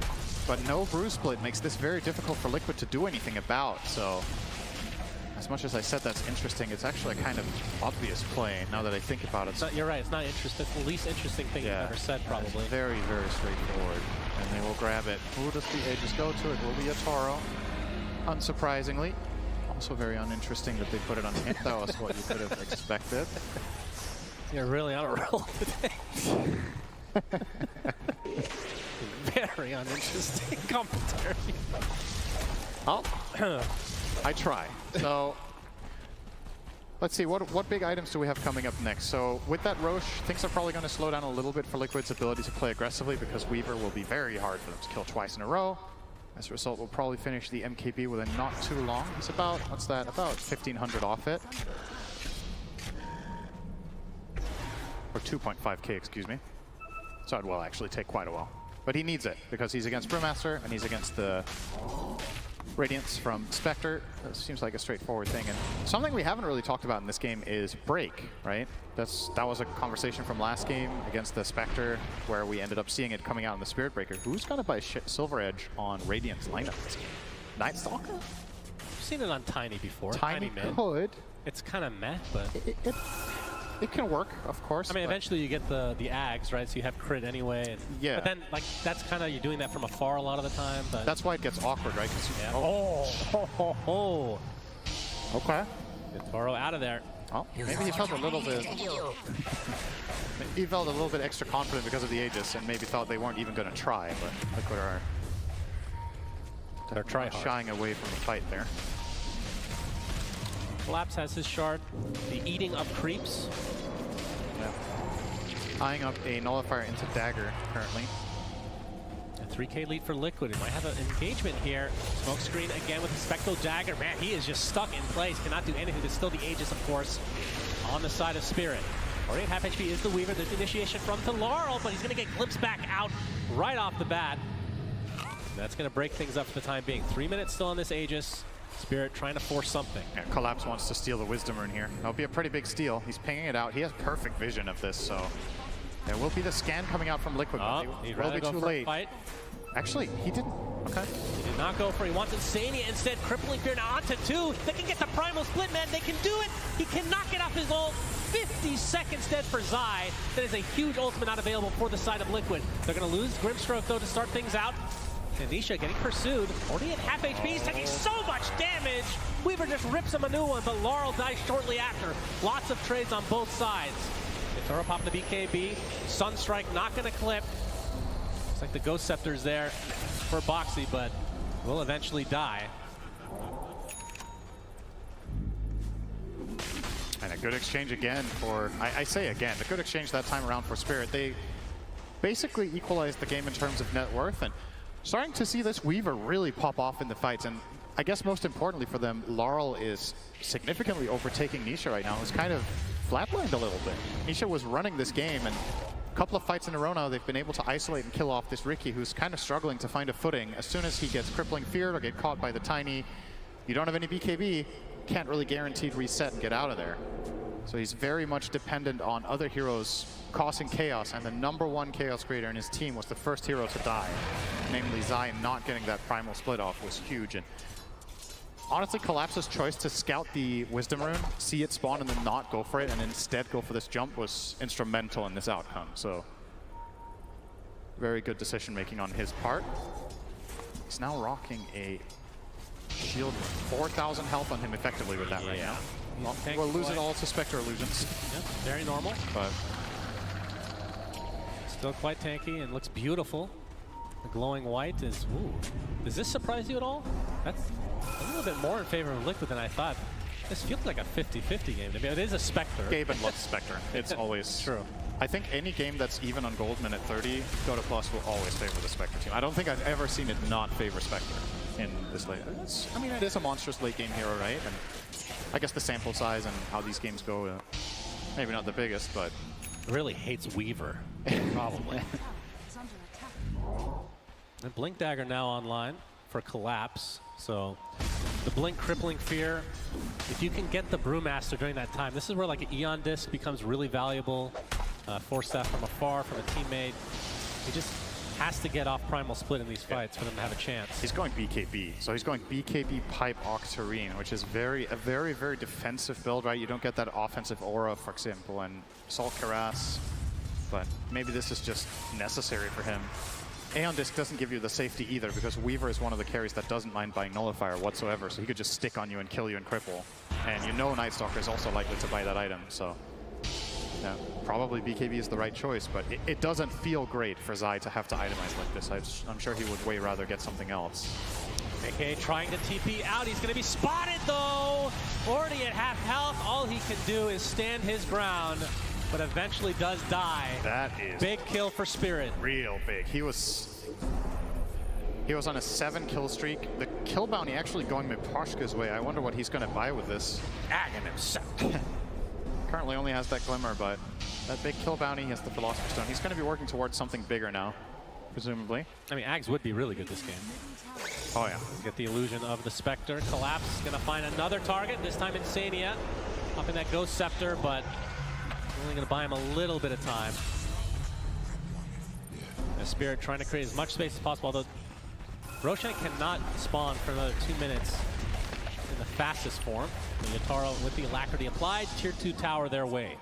but no Brew Split makes this very difficult for Liquid to do anything about, so as much as I said that's interesting, it's actually a kind of obvious play now that I think about it. You're right, it's not interesting. It's the least interesting thing you've ever said, probably. Very, very straightforward. And they will grab it. Who does the Aegis go to? It will be Yatoro, unsurprisingly. Also very uninteresting that they put it on him. That was what you could have expected. You're really on a roll today. Very uninteresting commentary. Oh, I try. So let's see, what big items do we have coming up next? So with that Roche, things are probably going to slow down a little bit for Liquid's ability to play aggressively because Weaver will be very hard for them to kill twice in a row. As a result, we'll probably finish the MKB within not too long. He's about, what's that, about 1,500 off it. Or 2.5k, excuse me. So it will actually take quite a while. But he needs it, because he's against Brewmaster, and he's against the Radiance from Spectre. That seems like a straightforward thing. And something we haven't really talked about in this game is break, right? That was a conversation from last game against the Spectre, where we ended up seeing it coming out in the Spirit Breaker. Who's gonna buy Silver Edge on Radiant's lineup this game? Night Stalker? I've seen it on Tiny before. Tiny mid. could. It's kind of meh, but It can work, of course. I mean, eventually you get the Ags, right? So you have crit anyway. And, yeah. But then, like, that's kind of, you're doing that from afar a lot of the time. But that's why it gets awkward, right? Yeah. Oh. Okay. Toro out of there. Oh, maybe he felt a little bit... he felt a little bit extra confident because of the Aegis and maybe thought they weren't even going to try, but Liquid are... They're shying away from the fight there. Collapse has his shard. The eating of creeps. Yeah. Eyeing up a nullifier into Dagger currently. A 3K lead for Liquid. He might have an engagement here. Smoke screen again with the Spectral Dagger. Man, he is just stuck in place. Cannot do anything. There's still the Aegis, of course, on the side of Spirit. Already at half HP is the Weaver. There's the initiation from Laurel, but he's going to get glimpsed back out right off the bat. That's going to break things up for the time being. 3 minutes still on this Aegis. Spirit trying to force something. Yeah, Collapse wants to steal the Wisdom Rune here. That'll be a pretty big steal. He's pinging it out. He has perfect vision of this, so there will be the scan coming out from Liquid. Oh, it will be too late. Actually, he didn't. Okay. He did not go for it. He wants Insania instead. Crippling Fear now onto 2. They can get the Primal Split, man. They can do it. He cannot get off his ult. 50 seconds dead for Zai. That is a huge ultimate not available for the side of Liquid. They're going to lose Grimstroke, though, to start things out. And Nisha getting pursued. Already at half HP. He's taking so much damage. Weaver just rips him a new one, but Laurel dies shortly after. Lots of trades on both sides. Toro popping the BKB. Sunstrike not going to clip. Looks like the Ghost Scepter's there for Boxy, but will eventually die. And a good exchange again for, I say again, a good exchange that time around for Spirit. They basically equalized the game in terms of net worth, and starting to see this Weaver really pop off in the fights. And I guess most importantly for them, Laurel is significantly overtaking Nisha right now. It's kind of flatlined a little bit. Nisha was running this game, and a couple of fights in a row now, they've been able to isolate and kill off this Riki, who's kind of struggling to find a footing. As soon as he gets Crippling Fear or get caught by the Tiny, you don't have any BKB, can't really guaranteed reset and get out of there. So he's very much dependent on other heroes causing chaos, and the #1 chaos creator in his team was the first hero to die. Namely Zai, not getting that primal split off was huge. And honestly, Collapse's choice to scout the Wisdom Rune, see it spawn, and then not go for it, and instead go for this jump was instrumental in this outcome. So very good decision making on his part. He's now rocking a shield, 4,000 health on him effectively with that right now. We'll lose it all to Spectre Illusions. Yep, very normal. But still quite tanky and looks beautiful. The glowing white is, ooh. Does this surprise you at all? That's a little bit more in favor of Liquid than I thought. This feels like a 50-50 game. I mean, it is a Spectre. Gaben loves Spectre. It's always true. I think any game that's even on gold minute 30, Dota Plus will always favor the Spectre team. I don't think I've ever seen it not favor Spectre in this late. I mean, it is a monstrous late game hero, right? And I guess the sample size and how these games go, maybe not the biggest, but really hates Weaver, probably. And Blink Dagger now online for Collapse. So the Blink Crippling Fear, if you can get the Brewmaster during that time, this is where like an Eon Disc becomes really valuable. Force Staff from afar, from a teammate. He just has to get off Primal Split in these fights for them to have a chance. He's going BKB, so he's going BKB Pipe Octarine, which is a very, very defensive build, right? You don't get that offensive aura, for example, and Assault Cuirass, but maybe this is just necessary for him. Aeon Disc doesn't give you the safety either, because Weaver is one of the carries that doesn't mind buying Nullifier whatsoever, so he could just stick on you and kill you and cripple. And you know Night Stalker is also likely to buy that item, so yeah, probably BKB is the right choice, but it doesn't feel great for Zai to have to itemize like this. I'm sure he would way rather get something else. AK trying to TP out. He's going to be spotted, though. Already at half health. All he can do is stand his ground, but eventually does die. That is big kill for Spirit. Real big. He was on a 7 kill streak. The kill bounty actually going Miposhka's way. I wonder what he's going to buy with this. Aghanim. Currently only has that Glimmer, but that big kill bounty, he has the Philosopher's Stone. He's going to be working towards something bigger now, presumably. I mean, Ags would be really good this game. Oh, yeah. Get the illusion of the Spectre. Collapse, going to find another target, this time Insania. Up in that Ghost Scepter, but only going to buy him a little bit of time. The Spirit trying to create as much space as possible, although Roshan cannot spawn for another 2 minutes in the fastest form. The Yatoro with the Alacrity applied, tier 2 tower their way.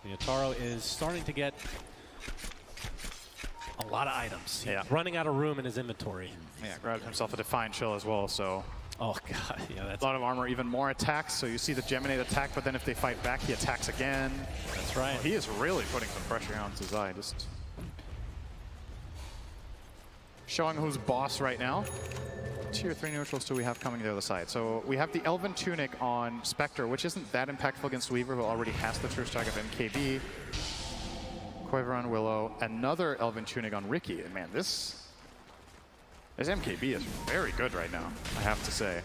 Yotaro is starting to get a lot of items. Yeah. Running out of room in his inventory. Yeah, grabbed himself a Defiant Chill as well, so. Oh god, yeah, that's a lot of armor, even more attacks. So you see the Geminate attack, but then if they fight back, he attacks again. That's right. He is really putting some pressure on Zai, just showing who's boss right now. Tier 3 neutrals do we have coming to the other side? So we have the Elven Tunic on Spectre, which isn't that impactful against Weaver, who already has the True Strike of MKB. Quiver on Willow, another Elven Tunic on Ricky, and man, this MKB is very good right now, I have to say.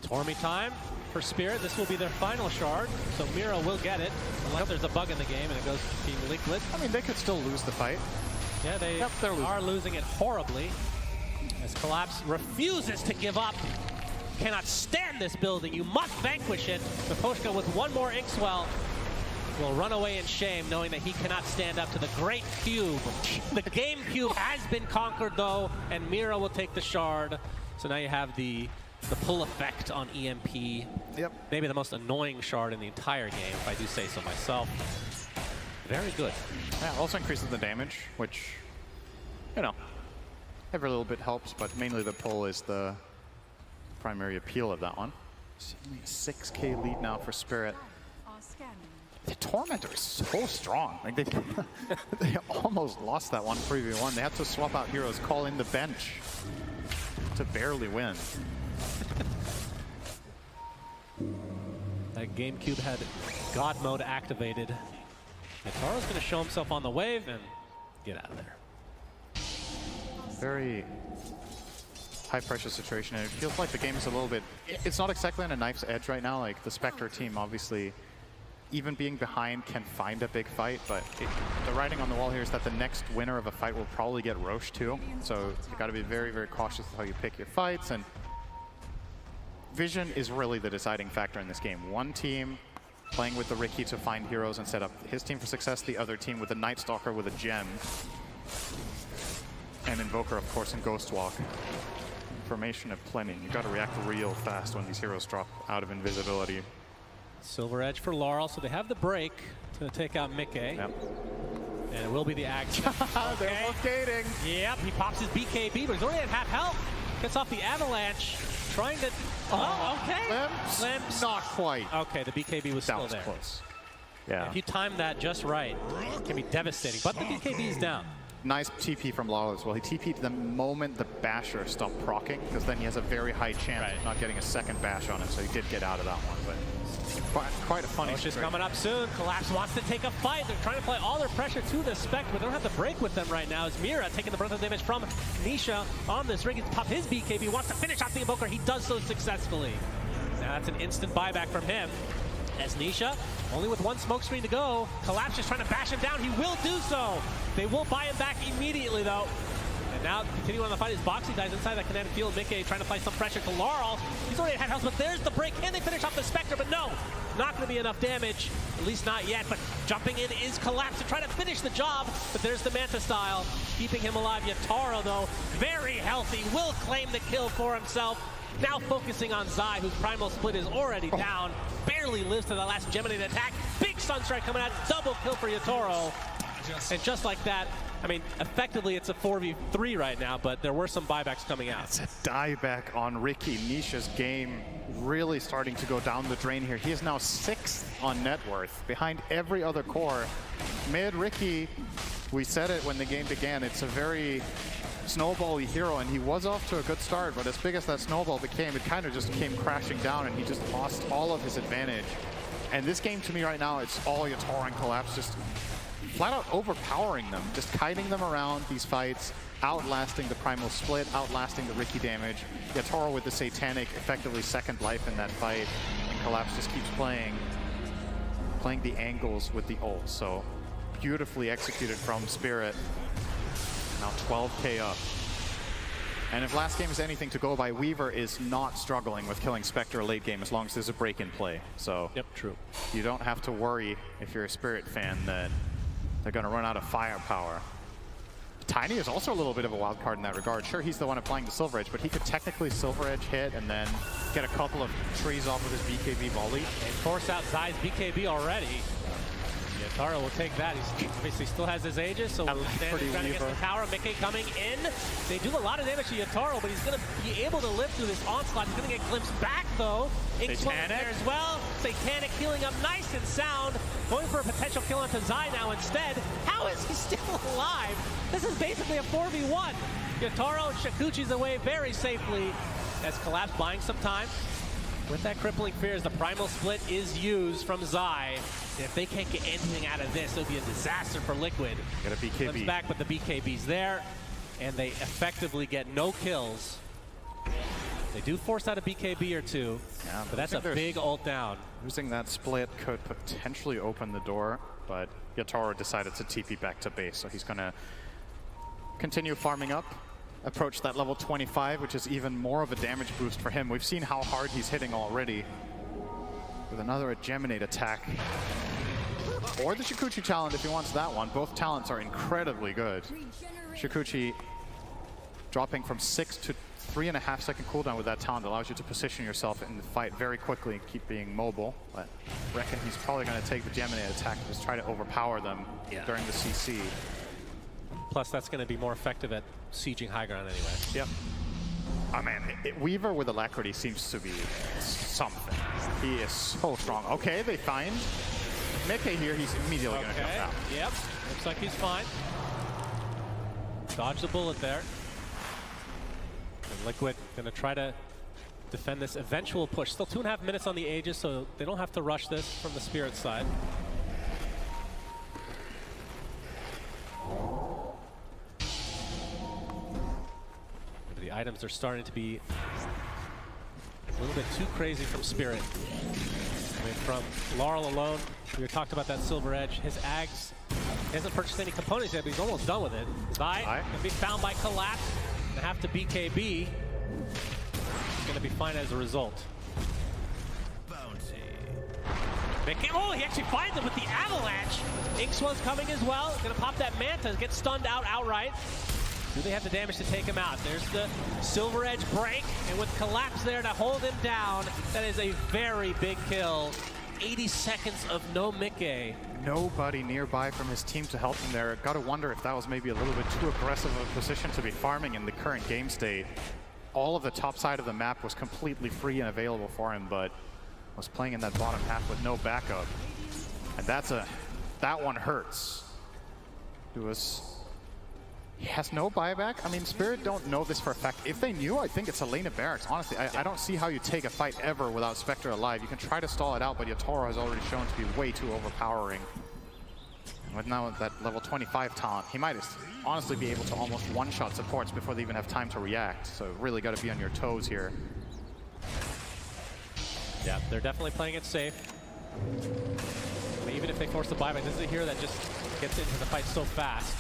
Tormy time for Spirit. This will be their final shard, so Mira will get it, unless there's a bug in the game and it goes to Team Liquid. I mean, they could still lose the fight. Yeah, they are losing it horribly, as Collapse refuses to give up. Cannot stand this building. You must vanquish it. Miposhka with one more Inkswell will run away in shame, knowing that he cannot stand up to the great cube. The game cube has been conquered, though, and Mira will take the shard. So now you have the pull effect on EMP. Yep. Maybe the most annoying shard in the entire game, if I do say so myself. Very good. Yeah, also increases the damage, which, you know, every little bit helps, but mainly the pull is the primary appeal of that one. It's only a 6k lead now for Spirit. The Tormentor is so strong. Like they almost lost that one 3v1. They had to swap out heroes, call in the bench to barely win. That GameCube had God mode activated. Yataro's going to show himself on the wave and get out of there. Very high pressure situation, and it feels like the game is a little bit, it's not exactly on a knife's edge right now. Like the Spectre team, obviously, even being behind can find a big fight, but the writing on the wall here is that the next winner of a fight will probably get Roche too. So you got to be very, very cautious with how you pick your fights, and vision is really the deciding factor in this game. One team playing with the Ricky to find heroes and set up his team for success, the other team with the Night Stalker with a gem, and Invoker, of course, and Ghostwalk. Information of plenty. You got to react real fast when these heroes drop out of invisibility. Silver Edge for Laurel, so they have the break to take out Mickey. Yep. And it will be the action. They're both gating. Yep, he pops his BKB, but he's already at half health. Gets off the avalanche, trying to... Oh, okay. Limbs? Not quite. Okay, the BKB was still there. Close. Yeah. If you time that just right, it can be devastating. But the BKB is down. Nice TP from Laurel as well. He TP'd the moment the Basher stopped proccing, because then he has a very high chance of not getting a second bash on him, so he did get out of that one. But quite a funny Roche is coming up soon. Collapse wants to take a fight. They're trying to apply all their pressure to the Spectre, but they don't have the break with them right now. As Mira taking the brunt of the damage from Nisha on this ring. He's popped his BKB, wants to finish off the Invoker. He does so successfully. Now that's an instant buyback from him. As Nisha, only with one smoke screen to go, Collapse just trying to bash him down. He will do so. They will buy him back immediately, though. And now, continuing on the fight, is Boxy dies inside that kinetic field. Mickey trying to apply some pressure to Laurel. He's already at half health, but there's the break. Can they finish off the Spectre? But no, not going to be enough damage. At least not yet. But jumping in is Collapse to try to finish the job. But there's the Manta style, keeping him alive. Yotaro, though, very healthy, will claim the kill for himself. Now focusing on Zai, whose Primal Split is already down. Barely lives to the last Geminate attack. Big Sunstrike coming out. Double kill for Yotaro. And just like that, I mean, effectively it's a 4v3 right now, but there were some buybacks coming out. It's a dieback on Ricky. Nisha's game really starting to go down the drain here. He is now 6th on net worth, behind every other core. Mid Ricky, we said it when the game began, it's a very snowball-y hero, and he was off to a good start, but as big as that snowball became, it kind of just came crashing down, and he just lost all of his advantage. And this game, to me right now, it's all Yotaro and Collapse just flat out overpowering them, just kiting them around these fights, outlasting the Primal Split, outlasting the Ricky damage. Yotaro with the Satanic, effectively second life in that fight, and Collapse just keeps playing the angles with the ult. So beautifully executed from Spirit. Now 12k up. And if last game is anything to go by, Weaver is not struggling with killing Spectre late game as long as there's a break in play. So yep, true. You don't have to worry if you're a Spirit fan that they're going to run out of firepower Tiny is also a little bit of a wild card in that regard. Sure, he's the one applying the Silver Edge, but he could technically Silver Edge hit and then get a couple of trees off with his BKB volley. And force out Zai's BKB already. Yatoro will take that. He obviously still has his Aegis, so we'll stand trying against the tower. Mickey coming in. They do a lot of damage to Yatoro, but he's going to be able to live through this onslaught. He's going to get glimpsed back, though. Satanic there as well. Satanic healing up nice and sound. Going for a potential kill onto Zai now instead. How is he still alive? This is basically a 4v1. Yatoro and Shikuchi's away very safely as Collapse buying some time. With that crippling fears, the primal split is used from Zai. And if they can't get anything out of this, it'll be a disaster for Liquid. Get a BKB. Comes back, but the BKB's there, and they effectively get no kills. They do force out a BKB or two, but that's a big ult down. Losing that split could potentially open the door, but Yatoro decided to TP back to base, so he's going to continue farming up. Approach that level 25, which is even more of a damage boost for him. We've seen how hard he's hitting already with another Geminate attack. Or the Shikuchi talent if he wants that one. Both talents are incredibly good. Shikuchi dropping from 6 to 3.5 second cooldown with that talent allows you to position yourself in the fight very quickly and keep being mobile. But I reckon he's probably going to take the Geminate attack and just try to overpower them during the CC. Plus, that's going to be more effective at sieging high ground anyway. Yep. Oh man, Weaver with Alacrity seems to be something. He is so strong. Okay, they find Mickey here. He's immediately going to jump out. Yep, looks like he's fine. Dodge the bullet there. And Liquid going to try to defend this eventual push. Still 2.5 minutes on the Aegis, so they don't have to rush this from the Spirit side. The items are starting to be a little bit too crazy from Spirit. I mean, from Laurel alone, we talked about that Silver Edge. His Ags, he hasn't purchased any components yet, but he's almost done with it. Zai can be found by Collapse and have to BKB. He's going to be fine as a result. Oh, he actually finds him with the Avalanche. Inkswan's coming as well. Going to pop that Manta, get stunned out outright. Do they have the damage to take him out? There's the Silver Edge break, and with Collapse there to hold him down, that is a very big kill. 80 seconds of no Mickey. Nobody nearby from his team to help him there. Gotta wonder if that was maybe a little bit too aggressive of a position to be farming in the current game state. All of the top side of the map was completely free and available for him, but was playing in that bottom half with no backup. And that one hurts. He has no buyback. I mean, Spirit don't know this for a fact. If they knew, I think it's Elena Barracks. Honestly, I don't see how you take a fight ever without Spectre alive. You can try to stall it out, but Yatoro has already shown to be way too overpowering. And with now that level 25 talent, he might honestly be able to almost one-shot supports before they even have time to react. So really got to be on your toes here. Yeah, they're definitely playing it safe. I mean, even if they force the buyback, this is a hero that just gets into the fight so fast.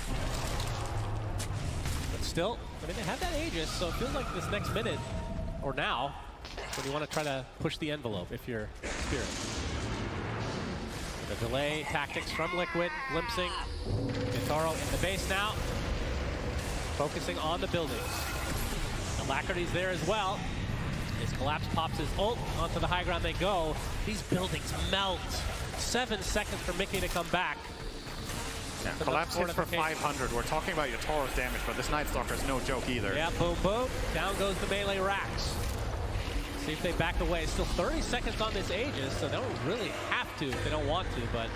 Still, I mean, they have that Aegis, so it feels like this next minute, or now, when you want to try to push the envelope if you're Spirit. The delay tactics from Liquid, glimpsing. Yatoro in the base now, focusing on the buildings. Alacrity's there as well. As Collapse pops his ult onto the high ground they go. These buildings melt. 7 seconds for Mickey to come back. Yeah, Collapse hits for 500. We're talking about Yatoro's damage, but this Night Stalker is no joke either. Yeah, boom, boom. Down goes the melee racks. See if they back away. Still 30 seconds on this Aegis, so they don't really have to if they don't want to, but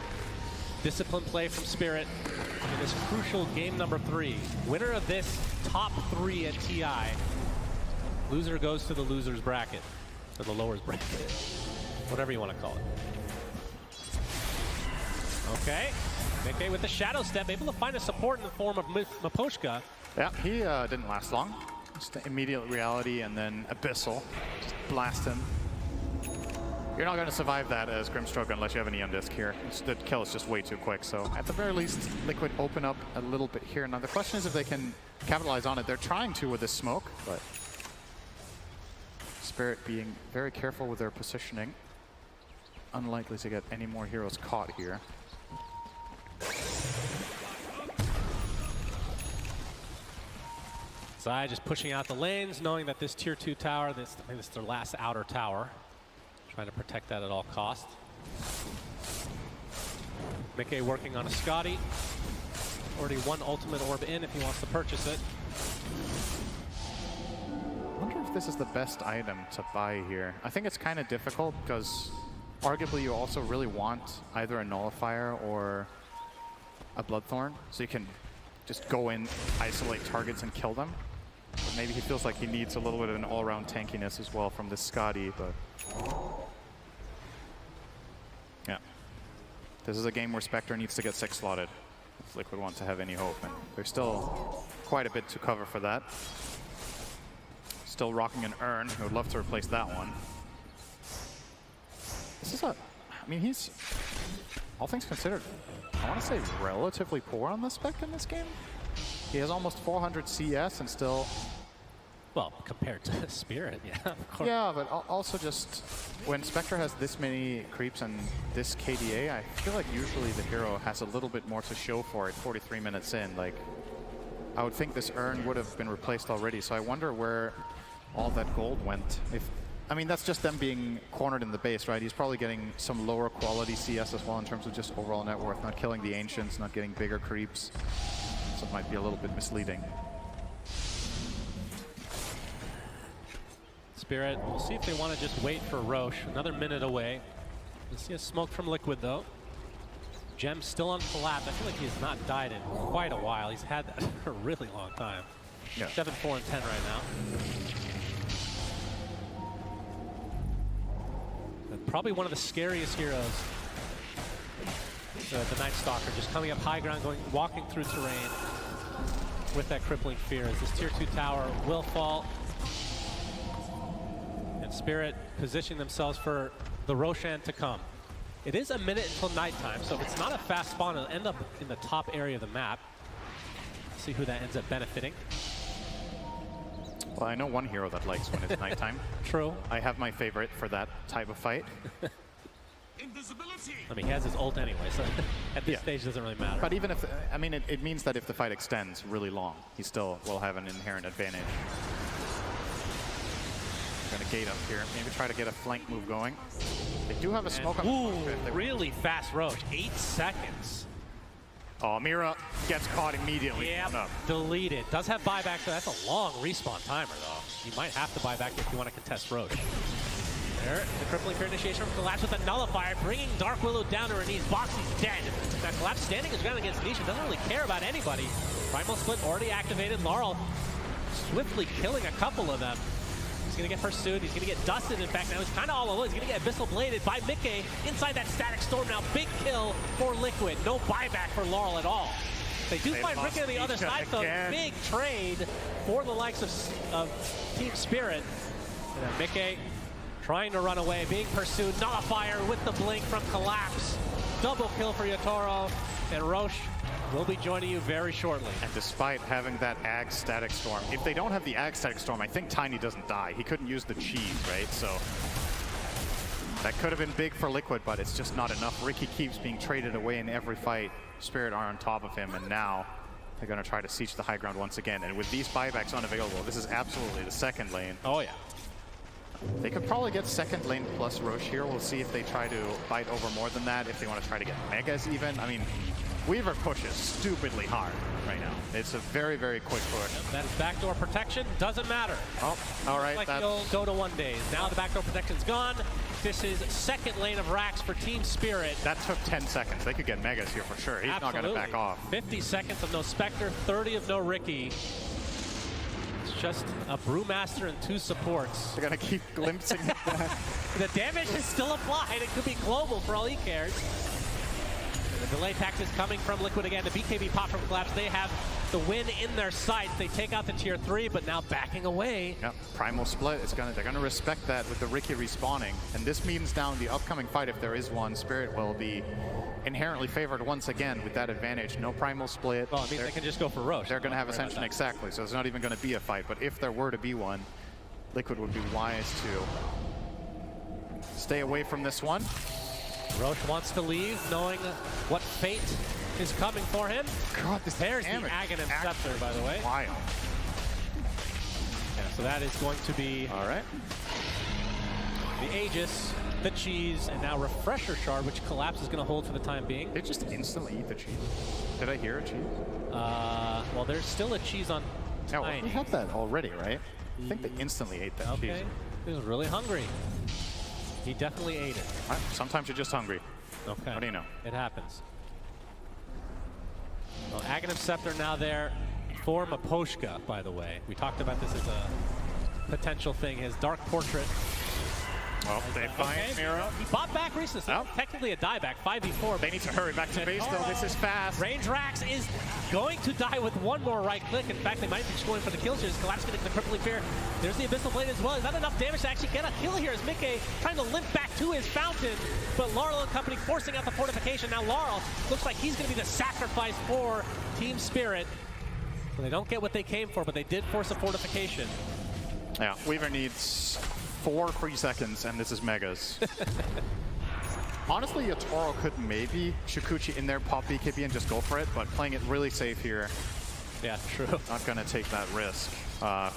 disciplined play from Spirit in this crucial game number 3. Winner of this top 3 at TI. Loser goes to the loser's bracket, or the lower's bracket, whatever you want to call it. Okay. Mickey with the Shadow Step, able to find a support in the form of Miposhka. Yeah, he didn't last long. Just the immediate reality and then Abyssal. Just blast him. You're not going to survive that as Grimstroke unless you have an Eon Disc here. The kill is just way too quick, so at the very least, Liquid open up a little bit here. Now the question is if they can capitalize on it. They're trying to with this smoke, but Spirit being very careful with their positioning. Unlikely to get any more heroes caught here. side, just pushing out the lanes, knowing that this tier 2 tower, I think this is their last outer tower. Trying to protect that at all costs. Mickey working on a Scotty. Already one ultimate orb in if he wants to purchase it. I wonder if this is the best item to buy here. I think it's kind of difficult because arguably you also really want either a nullifier or a Bloodthorn, so you can just go in, isolate targets and kill them. But maybe he feels like he needs a little bit of an all-around tankiness as well from this Scotty, but yeah. This is a game where Spectre needs to get 6 slotted if Liquid want to have any hope, and there's still quite a bit to cover for that. Still rocking an Urn. I would love to replace that one. This is a, I mean, he's, all things considered, I want to say relatively poor on the spec in this game. He has almost 400 CS and still... Well, compared to Spirit, yeah, of course. Yeah, but also just when Spectre has this many creeps and this KDA, I feel like usually the hero has a little bit more to show for it 43 minutes in. Like, I would think this Urn would have been replaced already, so I wonder where all that gold went. I mean, that's just them being cornered in the base, right? He's probably getting some lower quality CS as well in terms of just overall net worth, not killing the Ancients, not getting bigger creeps. So it might be a little bit misleading. Spirit, we'll see if they want to just wait for Roche. Another minute away. We'll see a smoke from Liquid, though. Gem still on collapse. I feel like he has not died in quite a while. He's had that for a really long time. Yeah. 7, 4, and 10 right now. And probably one of the scariest heroes. The Night Stalker just coming up high ground, walking through terrain with that crippling fear as this tier 2 tower will fall. And Spirit positioning themselves for the Roshan to come. It is a minute until nighttime, so if it's not a fast spawn, it'll end up in the top area of the map. See who that ends up benefiting. Well, I know one hero that likes when it's nighttime. True. I have my favorite for that type of fight. I mean, he has his ult anyway, so at this stage it doesn't really matter. But even if, I mean, it means that if the fight extends really long, he still will have an inherent advantage. Going to gate up here. Maybe try to get a flank move going. They do have a smoke on the really fast Roche. 8 seconds. Oh, Mira gets caught immediately. Yeah, deleted. Does have buyback, so that's a long respawn timer, though. You might have to buy back if you want to contest Roche. There, the crippling fear initiation from Collapse with a nullifier, bringing Dark Willow down to her knees. Boxy's dead. That Collapse standing his ground against Nisha, doesn't really care about anybody. Primal Split already activated. Laurel swiftly killing a couple of them. He's going to get pursued. He's going to get dusted. In fact, now he's kind of all alone. He's going to get Abyssal Bladed by Mickey inside that Static Storm. Now, big kill for Liquid. No buyback for Laurel at all. They do find Ricky on the other side, though. Big trade for the likes of Team Spirit. And then Mickey trying to run away, being pursued. Nullifier with the blink from Collapse. Double kill for Yotaro. And Roche will be joining you very shortly. And despite having that Ag Static Storm, if they don't have the Ag Static Storm, I think Tiny doesn't die. He couldn't use the cheese, right? So that could have been big for Liquid, but it's just not enough. Ricky keeps being traded away in every fight. Spirit are on top of him, and now they're going to try to siege the high ground once again. And with these buybacks unavailable, this is absolutely the second lane. Oh, yeah. They could probably get second lane plus Roche here. We'll see if they try to fight over more than that, if they want to try to get Megas even. I mean, Weaver pushes stupidly hard right now. It's a very, very quick push. That is backdoor protection. Doesn't matter. Oh, all right. Like the old Dota 1 days. Now the backdoor protection's gone. This is second lane of racks for Team Spirit. That took 10 seconds. They could get Megas here for sure. He's not going to back off. 50 seconds of no Spectre, 30 of no Ricky. It's just a Brewmaster and 2 supports. They're going to keep glimpsing it back. The damage is still applied. It could be global for all he cares. The delay tax is coming from Liquid again. The BKB pop from Collapse. They have the win in their sights. They take out the tier 3, but now backing away. Yep, Primal Split. They're gonna respect that with the Ricky respawning. And this means now in the upcoming fight, if there is one, Spirit will be inherently favored once again with that advantage. No Primal Split. Well, it means they can just go for Roche. They're gonna have Ascension exactly, so it's not even gonna be a fight. But if there were to be one, Liquid would be wise to stay away from this one. Roche wants to leave, knowing what fate is coming for him. God, this There's the Aghanim Scepter, by the way. Wild. So that is going to be all right. The Aegis, the cheese, and now Refresher Shard, which Collapse is going to hold for the time being. They just instantly eat the cheese. Did I hear a cheese? Well, there's still a cheese on Yeah, well, Tiny. we had that already, right? I think they instantly ate that cheese. He was really hungry. He definitely ate it. Sometimes you're just hungry. Okay. What do you know? It happens. Well, Aghanim Scepter now there for Maposhka, by the way. We talked about this as a potential thing. His Dark Portrait. Well, they find Mira. He bought back recently, so technically a dieback, 5v4. They need to hurry back to base, though. This is fast. Range Rax is going to die with one more right click. In fact, they might be just going for the kill here. Collapse getting the crippling fear. There's the Abyssal Blade as well. Is that enough damage to actually get a kill here as Mickey trying to limp back to his fountain, but Laurel and company forcing out the fortification. Now Laurel looks like he's going to be the sacrifice for Team Spirit. So they don't get what they came for, but they did force a fortification. Yeah, Weaver needs 4 free seconds, and this is Megas. Honestly, Yatoro could maybe Shukuchi in there, pop BKB, and just go for it, but playing it really safe here. Yeah, true. Not going to take that risk.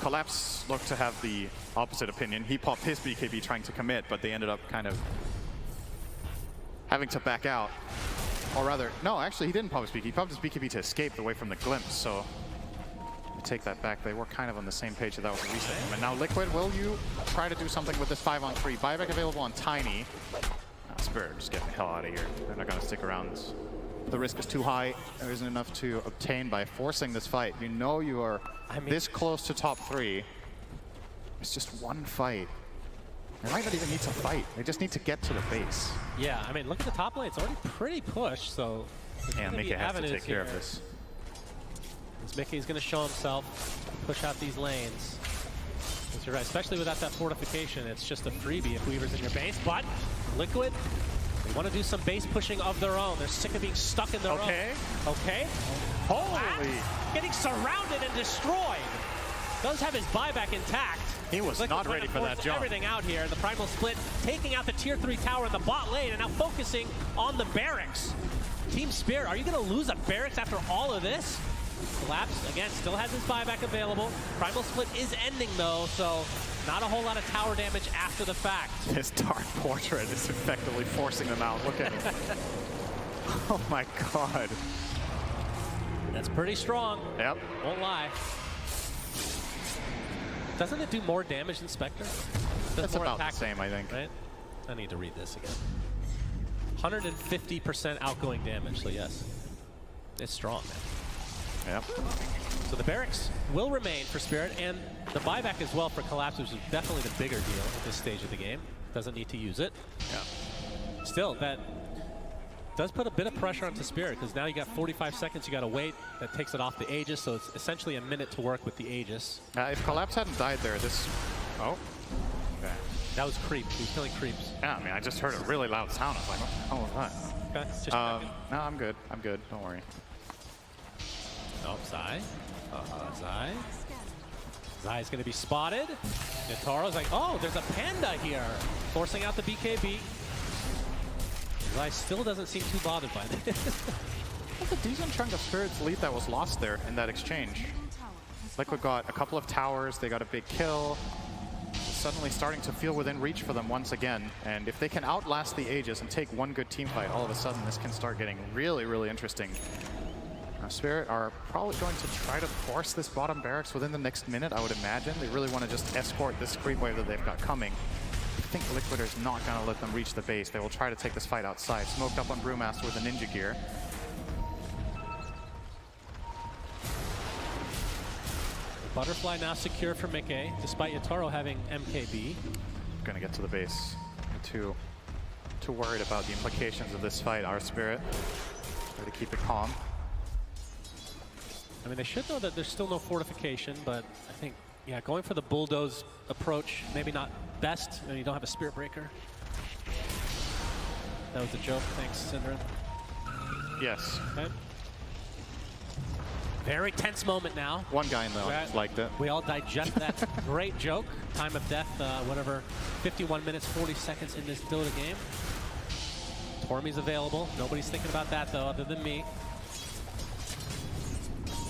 Collapse looked to have the opposite opinion. He popped his BKB trying to commit, but they ended up kind of having to back out. Or rather, no, actually, he didn't pop his BKB. He popped his BKB to escape away from the glimpse, so take that back. They were kind of on the same page that was a reset. And now Liquid, will you try to do something with this 5-on-3? Buyback available on Tiny. Spirit, just get the hell out of here. They're not going to stick around. The risk is too high. There isn't enough to obtain by forcing this fight. You know you are this close to top 3. It's just one fight. They might not even need to fight. They just need to get to the base. Yeah, I mean, look at the top lane. It's already pretty pushed, so yeah, Mickey has to take care of this. As Mickey's going to show himself, push out these lanes. As you're right, especially without that fortification, it's just a freebie if Weaver's in your base. But Liquid, they want to do some base pushing of their own. They're sick of being stuck in their own. Okay. Holy! Getting surrounded and destroyed. Does have his buyback intact. He was not ready for that jump. Everything out here. The Primal Split taking out the tier 3 tower in the bot lane and now focusing on the barracks. Team Spirit, are you going to lose a barracks after all of this? Collapse, again, still has his buyback available. Primal Split is ending, though, so not a whole lot of tower damage after the fact. His Dark Portrait is effectively forcing them out. Look at him. Oh, my God. That's pretty strong. Yep. Won't lie. Doesn't it do more damage than Spectre? That's about the same, I think. Right? I need to read this again. 150% outgoing damage, so yes. It's strong, man. Yep. So the barracks will remain for Spirit, and the buyback as well for Collapse, which is definitely the bigger deal at this stage of the game. Doesn't need to use it. Yeah. Still, that does put a bit of pressure onto Spirit, because now you got 45 seconds you got to wait. That takes it off the Aegis, so it's essentially a minute to work with the Aegis. If Collapse hadn't died there, this... Oh. Okay. That was creep. He was killing creeps. Yeah, I mean, I just heard a really loud sound. I was like, what the hell was that? Okay, just no, I'm good. I'm good. Don't worry. Oh, Zai. Zai's going to be spotted. Nataro's like, oh, there's a panda here. Forcing out the BKB. Zai still doesn't seem too bothered by this. That's a decent chunk of Spirit's lead that was lost there in that exchange. Liquid got a couple of towers. They got a big kill. Suddenly starting to feel within reach for them once again. And if they can outlast the Aegis and take one good team fight, all of a sudden this can start getting really, really interesting. Spirit are probably going to try to force this bottom barracks within the next minute, I would imagine. They really want to just escort this creep wave that they've got coming. I think Liquid is not going to let them reach the base. They will try to take this fight outside. Smoked up on Brewmaster with a ninja gear. Butterfly now secure for Mickey, despite Yatoro having MKB. Going to get to the base. Too worried about the implications of this fight. Our Spirit try to keep it calm. I mean, they should know that there's still no fortification, but I think, yeah, going for the bulldoze approach, maybe not best when you don't have a Spirit Breaker. That was a joke. Thanks, Syndra. Yes. Okay. Very tense moment now. One guy in the audience liked it. We all digest that great joke. Time of death, whatever, 51 minutes, 40 seconds in this Dota game. Tormy's available. Nobody's thinking about that, though, other than me.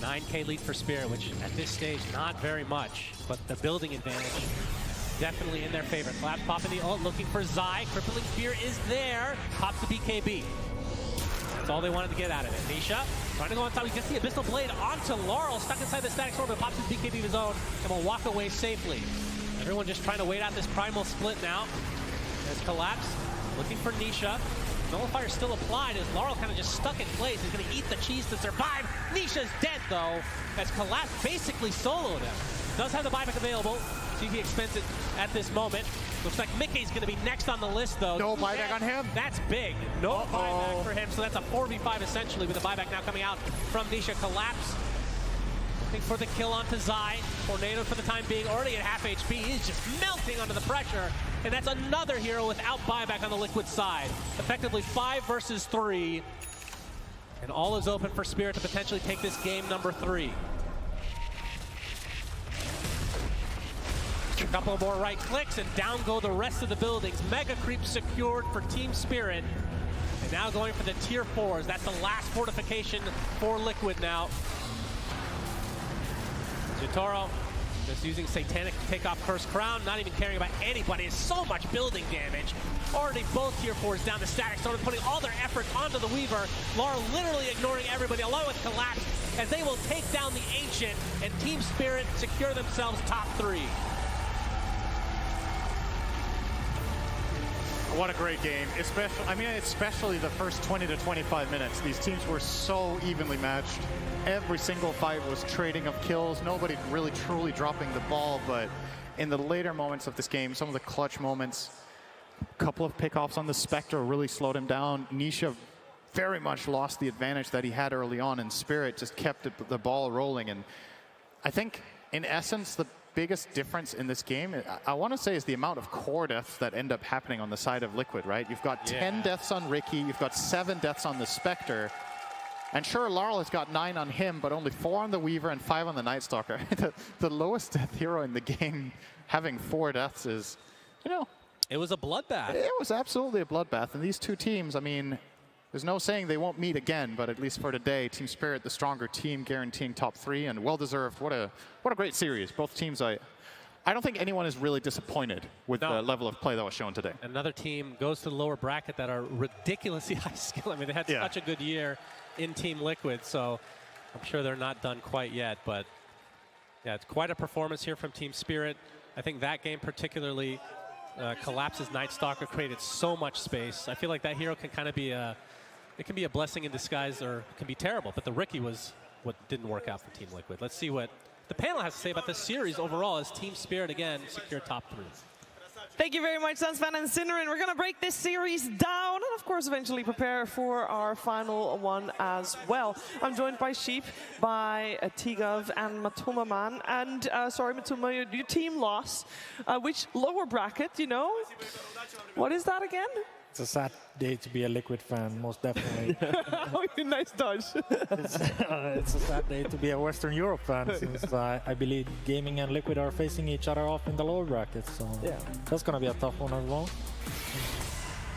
9K lead for Spirit, which at this stage, not very much, but the building advantage definitely in their favor. Collapse popping the ult, looking for Zai. Crippling Spear is there. Pops the BKB. That's all they wanted to get out of it. Nisha trying to go on top. We can see Abyssal Blade onto Laurel, stuck inside the static sword, but pops his BKB of his own and will walk away safely. Everyone just trying to wait out this primal split now. As Collapse looking for Nisha. Nullifier still applied as Laurel kind of just stuck in place. He's going to eat the cheese to survive. Nisha's dead though, as Collapse basically soloed him. Does have the buyback available. See if he expends it at this moment. Looks like Mickey's going to be next on the list though. No buyback on him? That's big. No buyback for him, so that's a 4v5 essentially with the buyback now coming out from Nisha. Collapse looking for the kill onto Zai. Tornado for the time being already at half HP. He's just melting under the pressure. And that's another hero without buyback on the Liquid side. Effectively 5 versus 3. And all is open for Spirit to potentially take this game number 3. A couple more right clicks and down go the rest of the buildings. Mega creep secured for Team Spirit. And now going for the tier 4s. That's the last fortification for Liquid now. Zutoro just using Satanic to take off Cursed Crown, not even caring about anybody. It's so much building damage. Already both tier 4s down to static, started putting all their effort onto the Weaver. Laura literally ignoring everybody along with Collapse as they will take down the Ancient and Team Spirit secure themselves top 3. What a great game, especially the first 20 to 25 minutes. These teams were so evenly matched. Every single fight was trading of kills. Nobody really truly dropping the ball, but in the later moments of this game, some of the clutch moments, a couple of pickoffs on the Spectre really slowed him down. Nisha very much lost the advantage that he had early on, and Spirit just kept the ball rolling. And I think, in essence, the biggest difference in this game, I want to say, is the amount of core deaths that end up happening on the side of Liquid, right? You've got 10 deaths on Ricky, you've got 7 deaths on the Spectre, and sure, Laurel has got 9 on him, but only 4 on the Weaver and 5 on the Night Stalker. the lowest death hero in the game having 4 deaths is, you know... It was a bloodbath. It was absolutely a bloodbath, and these two teams, I mean, there's no saying they won't meet again, but at least for today, Team Spirit, the stronger team, guaranteeing top 3, and well-deserved. What a great series. Both teams, I don't think anyone is really disappointed with the level of play that was shown today. Another team goes to the lower bracket that are ridiculously high skill. I mean, they had such a good year in Team Liquid, so I'm sure they're not done quite yet. But yeah, it's quite a performance here from Team Spirit. I think that game particularly, Collapse's Night Stalker created so much space. I feel like that hero can kind of be it can be a blessing in disguise, or it can be terrible, but the Ricky was what didn't work out for Team Liquid. Let's see what the panel has to say about this series overall as Team Spirit, again, secure top 3. Thank you very much, Sunsfan and Cinderin. We're going to break this series down and, of course, eventually prepare for our final one as well. I'm joined by Sheep, by Tigov and Matumaman. And, sorry, Matuma, your team lost. Which lower bracket, you know? What is that again? It's a sad day to be a Liquid fan, most definitely. Oh, nice dodge. It's a sad day to be a Western Europe fan, since I believe Gaming and Liquid are facing each other off in the lower bracket. So yeah, that's going to be a tough one as well.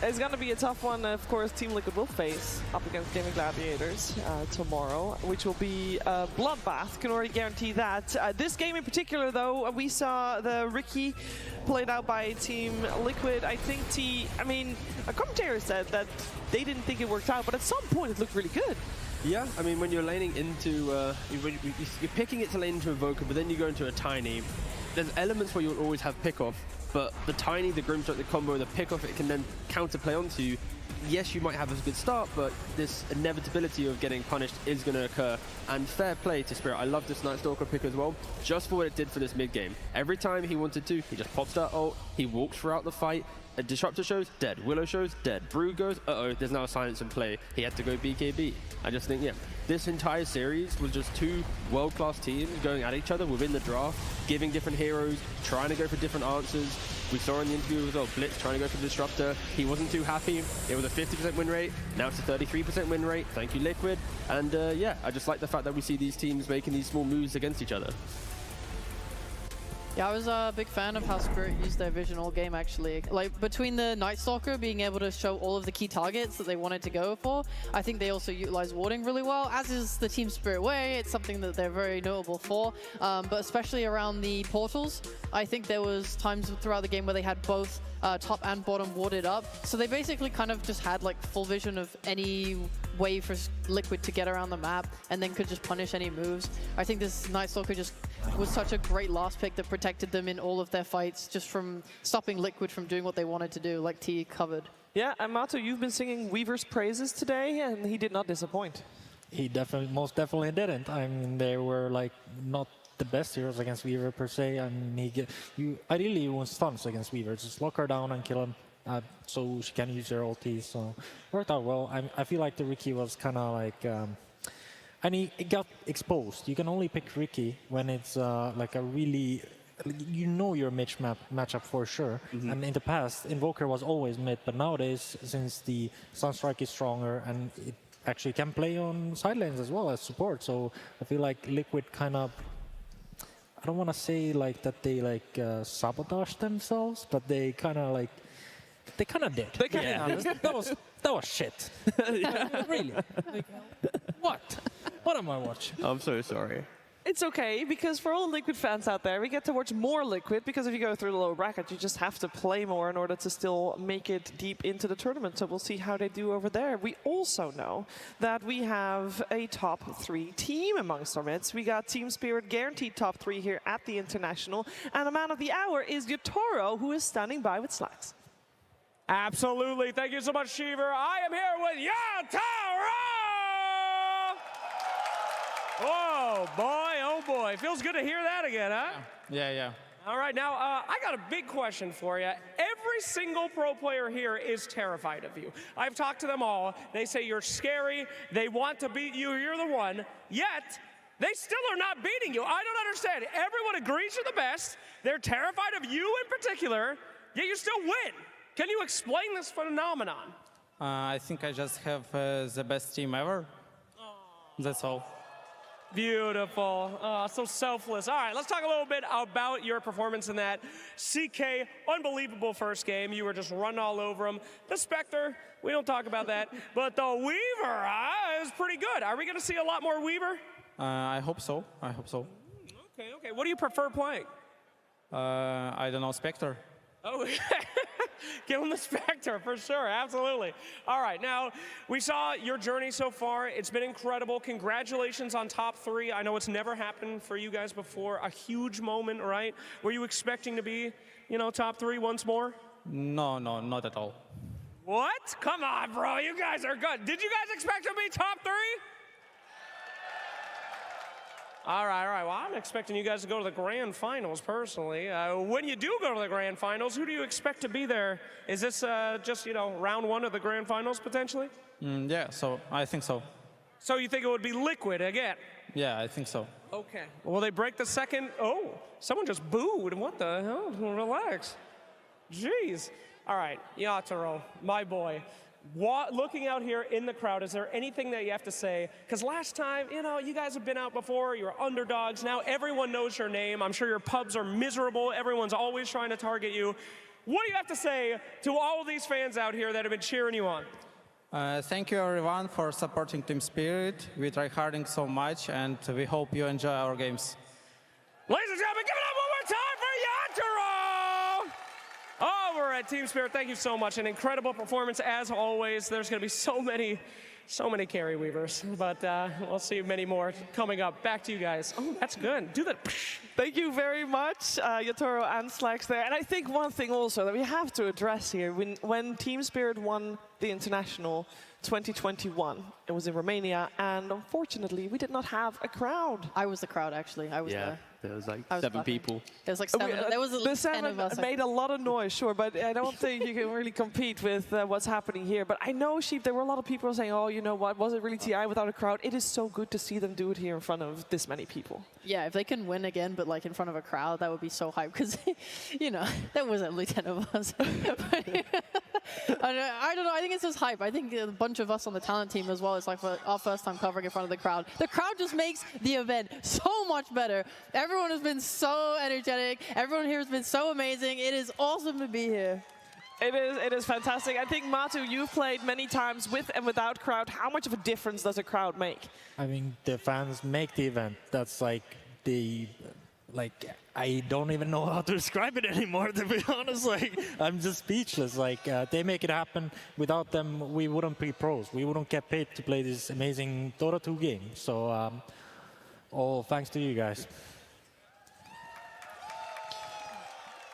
It's going to be a tough one. Of course, Team Liquid will face up against Gaming Gladiators tomorrow, which will be a bloodbath. Can already guarantee that. This game in particular, though, we saw the Ricky played out by Team Liquid. I think a commentator said that they didn't think it worked out, but at some point it looked really good. Yeah, I mean, when you're laning into, you're picking it to lane into Evoker, but then you go into a Tiny, there's elements where you'll always have pick-off, but the Tiny, the Grimstrike, the combo, the pick-off, it can then counterplay onto you. Yes, you might have a good start, but this inevitability of getting punished is going to occur. And fair play to Spirit. I love this Night Stalker pick as well, just for what it did for this mid-game. Every time he wanted to, he just pops that ult, he walks throughout the fight. A Disruptor shows, dead. Willow shows, dead. Brew goes, uh-oh, there's now a silence in play. He had to go BKB. I just think, yeah, this entire series was just 2 world-class teams going at each other within the draft, giving different heroes, trying to go for different answers. We saw in the interview as well, Blitz trying to go for the Disruptor. He wasn't too happy. It was a 50% win rate. Now it's a 33% win rate. Thank you, Liquid. And yeah, I just like the fact that we see these teams making these small moves against each other. Yeah, I was a big fan of how Spirit used their vision all game, actually. Like, between the Night Stalker being able to show all of the key targets that they wanted to go for, I think they also utilize warding really well, as is the Team Spirit way. It's something that they're very notable for. But especially around the portals, I think there was times throughout the game where they had both top and bottom warded up. So they basically kind of just had like full vision of any way for Liquid to get around the map, and then could just punish any moves. I think this Night Stalker just was such a great last pick that protected them in all of their fights, just from stopping Liquid from doing what they wanted to do, like T covered. Yeah, and Mato, you've been singing Weaver's praises today, and he did not disappoint. He most definitely didn't. I mean, they were like not the best heroes against Weaver per se. I mean, ideally you want stuns against Weaver, just lock her down and kill him, so she can use her ulti. So it worked out well. I feel like the Riki was kind of like, and it got exposed. You can only pick Riki when it's like a really, you know, your matchup for sure. And in the past, Invoker was always mid, but nowadays, since the Sunstrike is stronger and it actually can play on side lanes as well as support, so I feel like Liquid kind of, I don't want to say like that they like sabotaged themselves, but they kind of like, they kind of did. They kind of that was shit. Really? Like, what am I watching? I'm so sorry. It's okay, because for all Liquid fans out there, we get to watch more Liquid, because if you go through the lower bracket, you just have to play more in order to still make it deep into the tournament. So we'll see how they do over there. We also know that we have a top 3 team amongst our midst. We got Team Spirit guaranteed top 3 here at the International, and the man of the hour is Yotaro, who is standing by with Slacks. Absolutely. Thank you so much, Shiver. I am here with Yotaro! Oh boy, feels good to hear that again, huh? Yeah. All right, now I got a big question for you. Every single pro player here is terrified of you. I've talked to them all. They say you're scary, they want to beat you, you're the one, yet they still are not beating you. I don't understand. Everyone agrees you're the best. They're terrified of you in particular, yet you still win. Can you explain this phenomenon? I think I just have the best team ever. That's all. Beautiful. So selfless. All right, let's talk a little bit about your performance in that. CK, unbelievable first game. You were just running all over them. The Spectre, we don't talk about that. But the Weaver is pretty good. Are we going to see a lot more Weaver? I hope so. Okay. What do you prefer playing? I don't know, Spectre. Oh, give him the Spectre, for sure, absolutely. All right, now, we saw your journey so far. It's been incredible. Congratulations on top 3. I know it's never happened for you guys before. A huge moment, right? Were you expecting to be, top 3 once more? No, not at all. What? Come on, bro, you guys are good. Did you guys expect to be top 3? All right. Well, I'm expecting you guys to go to the grand finals, personally. When you do go to the grand finals, who do you expect to be there? Is this just, round 1 of the grand finals, potentially? Yeah, so I think so. So you think it would be Liquid again? Yeah, I think so. Okay. Will they break the second? Oh, someone just booed. What the hell? Relax. Jeez. All right, Yotaro, my boy. Looking out here in the crowd, is there anything that you have to say? Because last time, you guys have been out before, you're underdogs. Now everyone knows your name. I'm sure your pubs are miserable. Everyone's always trying to target you. What do you have to say to all of these fans out here that have been cheering you on? Thank you, everyone, for supporting Team Spirit. We try harding so much, and we hope you enjoy our games. Ladies and gentlemen, give it up one more time for Yotaro! Over at Team Spirit, thank you so much. An incredible performance as always. There's going to be so many carry weavers, but we'll see many more coming up. Back to you guys. Oh, that's good. Do that. Thank you very much, Yotaro and Slacks there. And I think one thing also that we have to address here, when Team Spirit won the International 2021, it was in Romania, and unfortunately, we did not have a crowd. I was the crowd, actually. I was there. There was like 7 people. There was like 7. There was at least 10 of us. Made a lot of noise, sure, but I don't think you can really compete with what's happening here. But I know, Sheep, there were a lot of people saying, oh, you know what, was it really TI without a crowd? It is so good to see them do it here in front of this many people. Yeah, if they can win again, but like in front of a crowd, that would be so hype, because, there was at least 10 of us. I don't know, I think it's just hype. I think a bunch bunch of us on the talent team as well. It's like our first time covering in front of the crowd. The crowd just makes the event so much better. Everyone has been so energetic. Everyone here has been so amazing. It is awesome to be here. It is fantastic. I think, Matu, you've played many times with and without crowd. How much of a difference does a crowd make? I mean, the fans make the event. That's like I don't even know how to describe it anymore, to be honest. Like, I'm just speechless. Like, they make it happen. Without them, we wouldn't be pros. We wouldn't get paid to play this amazing Dota 2 game. So, all thanks to you guys.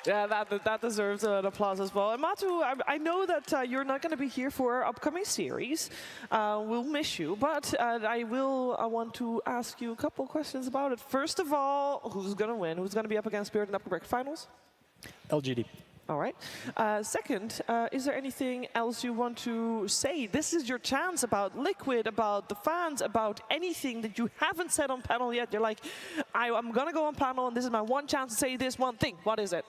Yeah, that deserves an applause as well. And Matu, I know that you're not going to be here for our upcoming series. We'll miss you, but I want to ask you a couple questions about it. First of all, who's going to win? Who's going to be up against Spirit in the upper bracket finals? LGD. All right. Second, is there anything else you want to say? This is your chance about Liquid, about the fans, about anything that you haven't said on panel yet. You're like, I'm going to go on panel, and this is my one chance to say this one thing. What is it?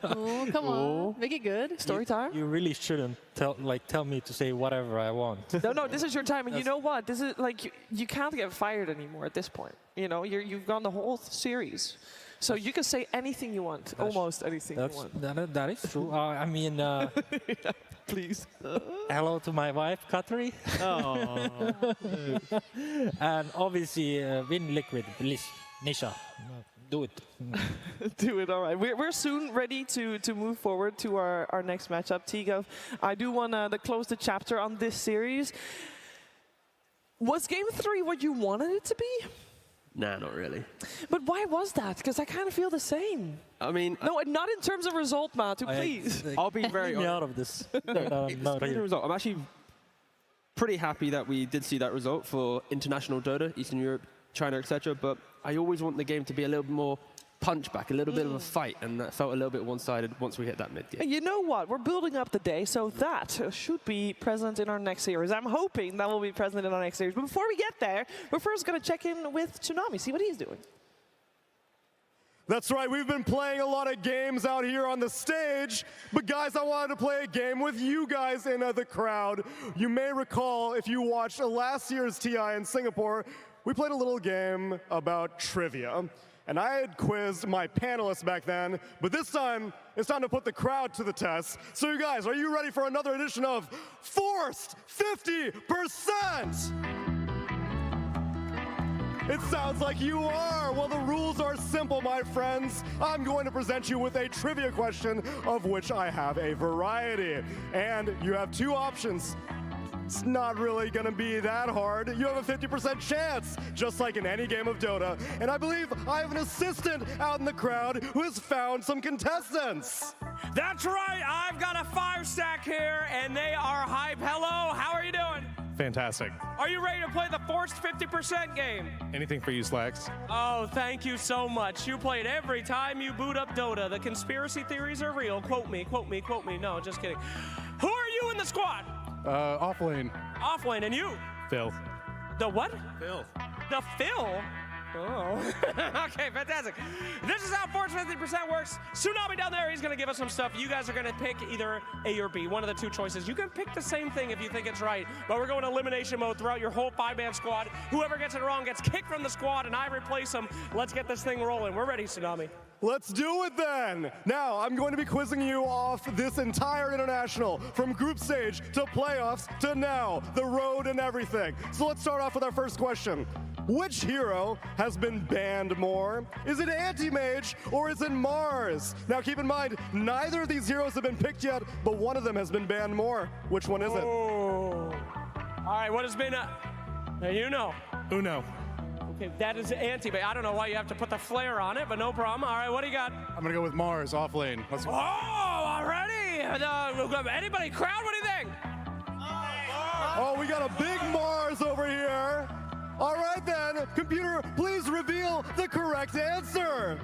Oh, come on. Make it good. Story time. You really shouldn't tell me to say whatever I want. No, this is your time. And you know what? This is like, you can't get fired anymore at this point. You know, you've gone the whole series. So you can say anything you want, almost anything you want. That is true. I mean, please. Hello to my wife, Katri. And obviously, win Liquid, please. Nisha, do it. Do it, all right. We're soon ready to move forward to our next matchup, Tigo. I do want to close the chapter on this series. Was Game 3 what you wanted it to be? Nah, not really. But why was that? Because I kind of feel the same. I mean... No, not in terms of result, Matu, please. I'll be very honest. out of this. I'm actually pretty happy that we did see that result for international Dota, Eastern Europe, China, etc. But I always want the game to be a little bit more punch back, a little bit of a fight, and that felt a little bit one-sided once we hit that mid game. You know what? We're building up the day, so that should be present in our next series. I'm hoping that will be present in our next series. But before we get there, we're first going to check in with Tsunami, see what he's doing. That's right, we've been playing a lot of games out here on the stage, but guys, I wanted to play a game with you guys in the crowd. You may recall, if you watched last year's TI in Singapore, we played a little game about trivia. And I had quizzed my panelists back then, but this time, it's time to put the crowd to the test. So you guys, are you ready for another edition of Forced 50%? It sounds like you are. Well, the rules are simple, my friends. I'm going to present you with a trivia question, of which I have a variety. And you have two options. It's not really going to be that hard. You have a 50% chance, just like in any game of Dota. And I believe I have an assistant out in the crowd who has found some contestants. That's right. I've got a 5-stack here, and they are hype. Hello, how are you doing? Fantastic. Are you ready to play the Forced 50% game? Anything for you, Slacks. Oh, thank you so much. You played every time you boot up Dota. The conspiracy theories are real. Quote me, quote me, quote me. No, just kidding. Who are you in the squad? Off lane. Off lane, and you? Phil. The what? Phil. The Phil? Oh. Okay, fantastic. This is how Force 50% works. Tsunami down there, he's going to give us some stuff. You guys are going to pick either A or B, one of the two choices. You can pick the same thing if you think it's right, but we're going elimination mode throughout your whole 5-man squad. Whoever gets it wrong gets kicked from the squad, and I replace them. Let's get this thing rolling. We're ready, Tsunami. Let's do it then! Now, I'm going to be quizzing you off this entire international, from group stage to playoffs to now, the road and everything. So let's start off with our first question. Which hero has been banned more? Is it Anti-Mage or is it Mars? Now keep in mind, neither of these heroes have been picked yet, but one of them has been banned more. Which one is it? All right, what has been, you know. Uno. Okay, that is Anti-Mage. I don't know why you have to put the flare on it, but no problem. All right, what do you got? I'm going to go with Mars, off lane. Let's go. Oh, already? Anybody? Crowd, what do you think? Oh, we got a big Mars over here. All right then, computer, please reveal the correct answer.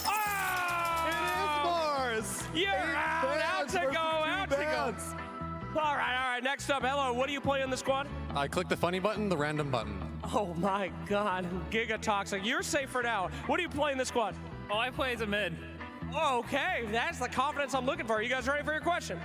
Oh! It is Mars. You're out to go. All right, next up, hello, what do you play in the squad? I click the funny button, the random button. Oh my God, Giga Toxic, you're safe for now. What do you play in the squad? Oh, I play as a mid. Okay, that's the confidence I'm looking for. You guys ready for your question?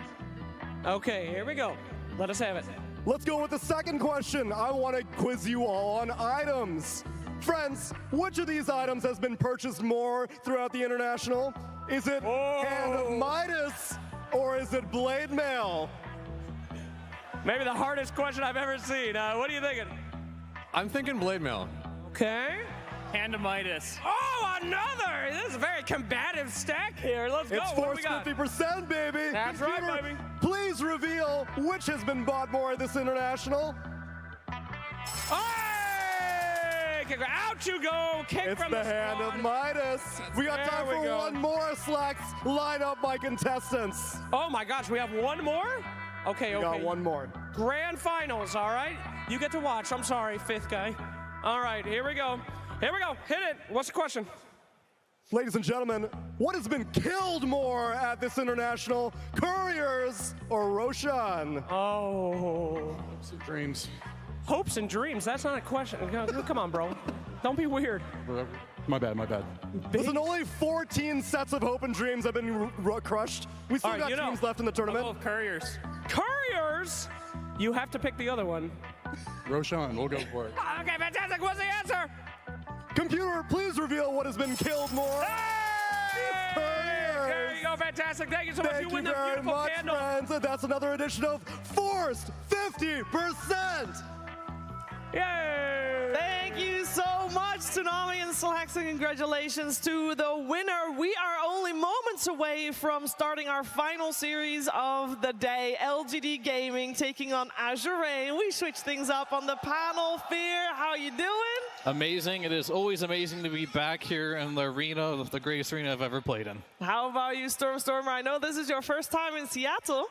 Okay, here we go. Let us have it. Let's go with the second question. I want to quiz you all on items. Friends, which of these items has been purchased more throughout the International? Is it Hand of Midas or is it Blade Mail? Maybe the hardest question I've ever seen. What are you thinking? I'm thinking Blade Mail. Okay. Hand of Midas. Oh, another! This is a very combative stack here. Let's go. It's What do we forced got? 50%, baby. That's right, baby. Please reveal which has been bought more at this International. Hey! Out you go! Kick It's from the Hand of Midas. We got time There we for go. one more, Slacks. Line up my contestants. Oh my gosh, we have one more? Okay, We okay. got one more. Grand finals, all right? You get to watch. I'm sorry, fifth guy. All right, here we go. Here we go. Hit it. What's the question? Ladies and gentlemen, what has been killed more at this International? Couriers or Roshan? Oh. Hopes and dreams. Hopes and dreams. That's not a question. Come on, bro. Don't be weird. My bad, my bad. Listen, only 14 sets of Hope and Dreams have been crushed. We still got teams left in the tournament. Both Couriers. Couriers? You have to pick the other one. Roshan, we'll go for it. Okay, fantastic. What's the answer? Computer, please reveal what has been killed more. There you go. Fantastic. Thank you so much. Thank You you win the very beautiful much, candle. friends. And that's another edition of Forced 50%. Yay! Thank you so much, Tsunami and Slacks, and congratulations to the winner. We are only moments away from starting our final series of the day. LGD Gaming taking on Azure Rain. We switch things up on the panel. Fear, how you doing? Amazing. It is always amazing to be back here in the arena, the greatest arena I've ever played in. How about you, Stormer? I know this is your first time in Seattle.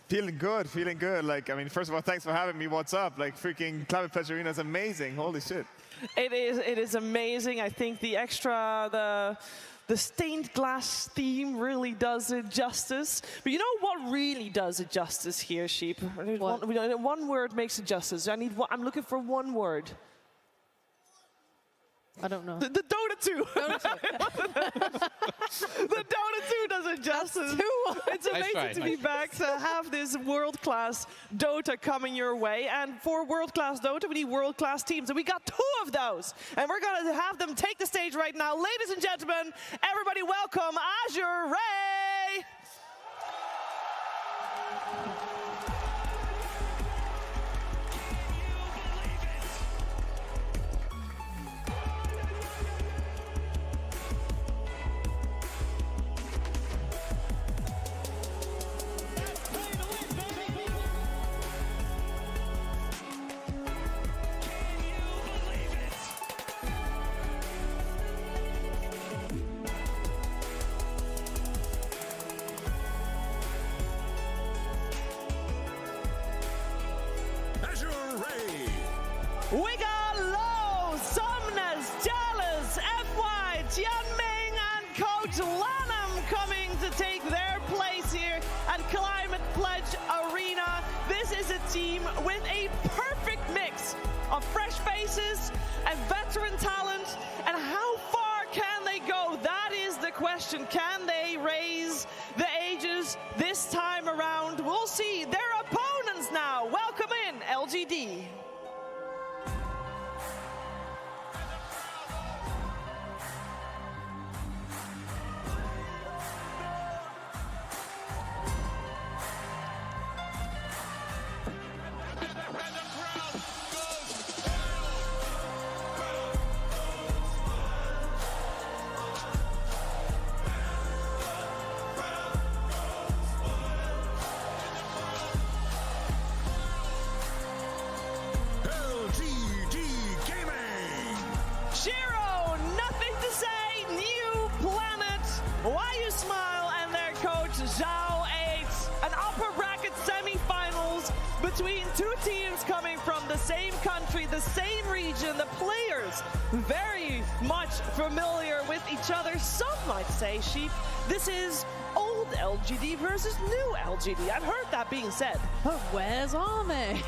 Feeling good, feeling good. Like, I mean, first of all, thanks for having me. What's up? Like, freaking Climate Pledge Arena is amazing. Holy shit. It is amazing. I think the the stained glass theme really does it justice. But you know what really does it justice here, Sheep? One word makes it justice. I'm looking for one word. I don't know. The Dota 2. The Dota 2 does it justice. It's amazing to be back, to have this world-class Dota coming your way. And for world-class Dota, we need world-class teams. And we got 2 of those. And we're going to have them take the stage right now. Ladies and gentlemen, everybody welcome Azure Ray. We got Low, Somnus, Jealous, FY, Tianming, and Coach Lanham coming to take their place here at Climate Pledge Arena. This is a team with a perfect mix of fresh faces and veteran talent. And how far can they go? That is the question. Can they raise the ages this time around? We'll see. Their opponents now. Welcome in, LGD. Shiro, nothing to say, new planet. Why you smile? And their coach, Zhao 8. An upper bracket semifinals between 2 teams coming from the same country, the same region. The players very much familiar with each other. Some might say, Sheep, this is old LGD versus new LGD. I've heard that being said. But where's Arme?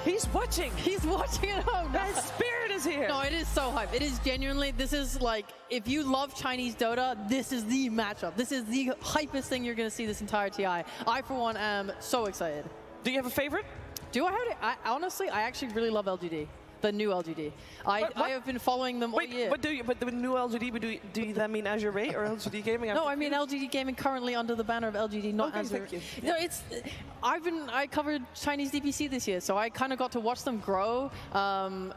He's watching. He's watching at home. That spirit is here. No, it is so hype. It is genuinely, this is like, if you love Chinese Dota, this is the matchup. This is the hypest thing you're going to see this entire TI. I, for one, am so excited. Do you have a favorite? Do I have it? Honestly, I actually really love LGD. The new LGD. I have been following them all year. But the new LGD, do you then mean Azure Ray or LGD Gaming? No, I mean LGD Gaming currently under the banner of LGD, not Azure. Thank you. You know, I covered Chinese DPC this year, so I kind of got to watch them grow,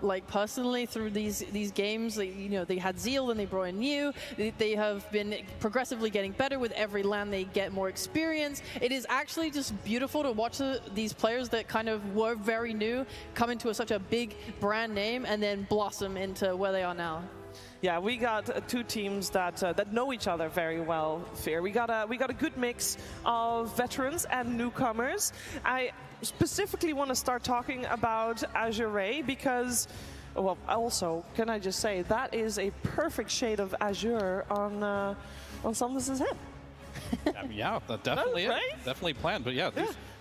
like personally through these games. You know, they had Zeal, then they brought in New. They have been progressively getting better with every LAN. They get more experience. It is actually just beautiful to watch these players that kind of were very new come into such a big brand name and then blossom into where they are now. Yeah, we got two teams that know each other very well. Fear. We got a good mix of veterans and newcomers. I specifically want to start talking about Azure Ray because, well, also can I just say that is a perfect shade of Azure on Samus's head. Yeah, that definitely is. Definitely planned, but yeah.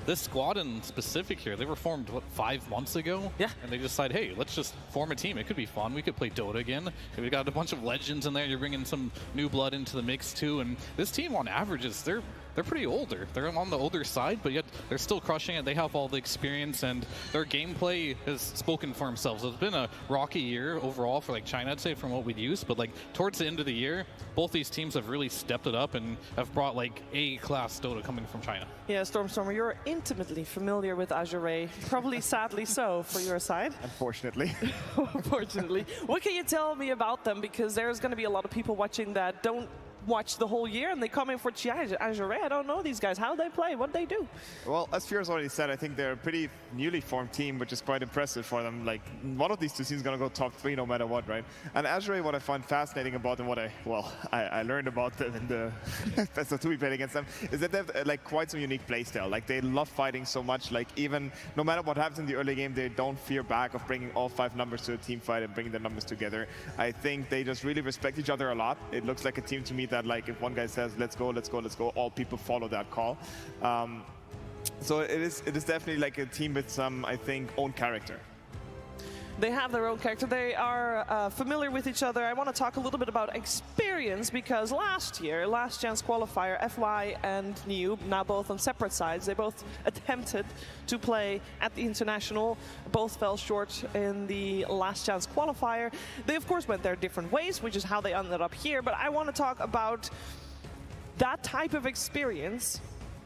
This squad in specific here, they were formed, what, 5 months ago? Yeah. And they decided, hey, let's just form a team. It could be fun. We could play Dota again. We got a bunch of legends in there. You're bringing some new blood into the mix too. And this team on averages, they're pretty older. They're on the older side, but yet they're still crushing it. They have all the experience, and their gameplay has spoken for themselves. It's been a rocky year overall for like China, I'd say, from what we'd used. But like towards the end of the year, both these teams have really stepped it up and have brought like A-class Dota coming from China. Yeah, Stormstormer, you're intimately familiar with Azure Ray. Probably sadly so for your side. Unfortunately. Unfortunately. What can you tell me about them? Because there's going to be a lot of people watching that don't watch the whole year and they come in for Azure Ray. I don't know these guys, how they play, what they do. Well, as Fear's already said, I think they're a pretty newly formed team, which is quite impressive for them. Like, one of these two teams is going to go top 3 no matter what, right? And Azure Ray, what I find fascinating about them, I learned about them in the best of 2 we played against them, is that they have like quite some unique playstyle. Like, they love fighting so much, like even no matter what happens in the early game, they don't fear back of bringing all 5 numbers to a team fight and bringing the numbers together. I think they just really respect each other a lot. It looks like a team to me that, like, if one guy says, let's go, let's go, let's go, all people follow that call. So it is definitely like a team with some, I think, own character. They have their own character. They are familiar with each other. I want to talk a little bit about experience because last year, last chance qualifier, FY and New, now both on separate sides, they both attempted to play at the International. Both fell short in the last chance qualifier. They, of course, went their different ways, which is how they ended up here. But I want to talk about that type of experience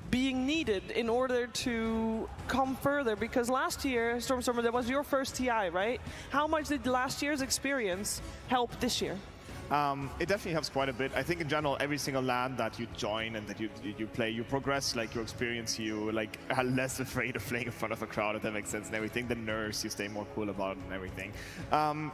being needed in order to come further, because last year, Stormstormer, that was your first TI, right? How much did last year's experience help this year? It definitely helps quite a bit. I think in general, every single LAN that you join and that you play, you progress, like your experience, you like are less afraid of playing in front of a crowd, if that makes sense, and everything. The nerves, you stay more cool about it and everything.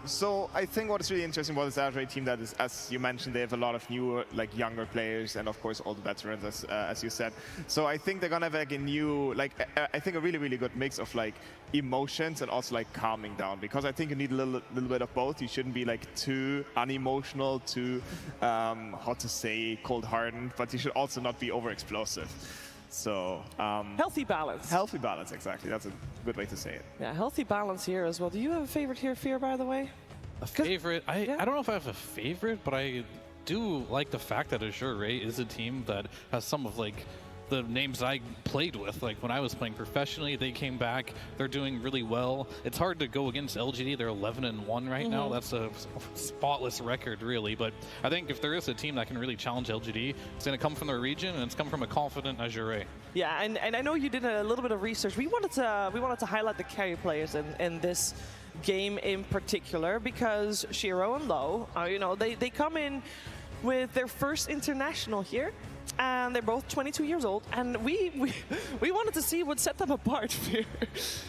So I think what is really interesting about this Azure team, that is, as you mentioned, they have a lot of newer, like younger players, and of course all the veterans, as you said. So I think they're gonna have like a new, like I think a really, really good mix of like emotions and also like calming down, because I think you need a little bit of both. You shouldn't be like too unemotional, too how to say, cold-hardened, but you should also not be over-explosive. So healthy balance. Healthy balance, exactly. That's a good way to say it. Yeah, healthy balance here as well. Do you have a favorite here, Fear, by the way? A favorite? I don't know if I have a favorite, but I do like the fact that Azure Ray is a team that has some of like the names I played with. Like when I was playing professionally, they came back. They're doing really well. It's hard to go against LGD. They're 11-1 right now. That's a spotless record, really. But I think if there is a team that can really challenge LGD, it's going to come from their region, and it's come from a confident Azure Ray. Yeah, and I know you did a little bit of research. We wanted to highlight the carry players in this game in particular, because Shiro and Low, you know, they come in with their first international here. And they're both 22 years old, and we wanted to see what set them apart here.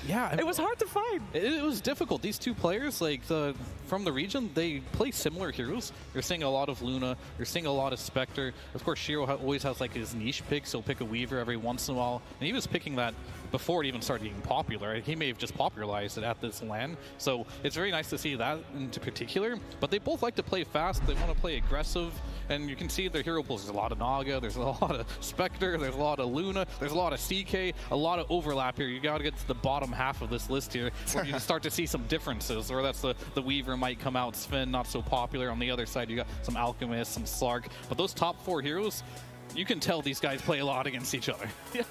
Yeah, it was hard to find. It was difficult. These two players, like from the region, they play similar heroes. You're seeing a lot of Luna. You're seeing a lot of Spectre. Of course, Shiro always has like his niche pick, so he'll pick a Weaver every once in a while, and he was picking that before it even started getting popular. He may have just popularized it at this LAN. So it's very nice to see that in particular. But they both like to play fast. They want to play aggressive. And you can see their hero pools. There's a lot of Naga. There's a lot of Spectre. There's a lot of Luna. There's a lot of CK. A lot of overlap here. You got to get to the bottom half of this list here where you start to see some differences. Or that's the Weaver might come out. Sven, not so popular. On the other side, you got some Alchemist, some Slark. But those top 4 heroes, You can tell these guys play a lot against each other. Yeah.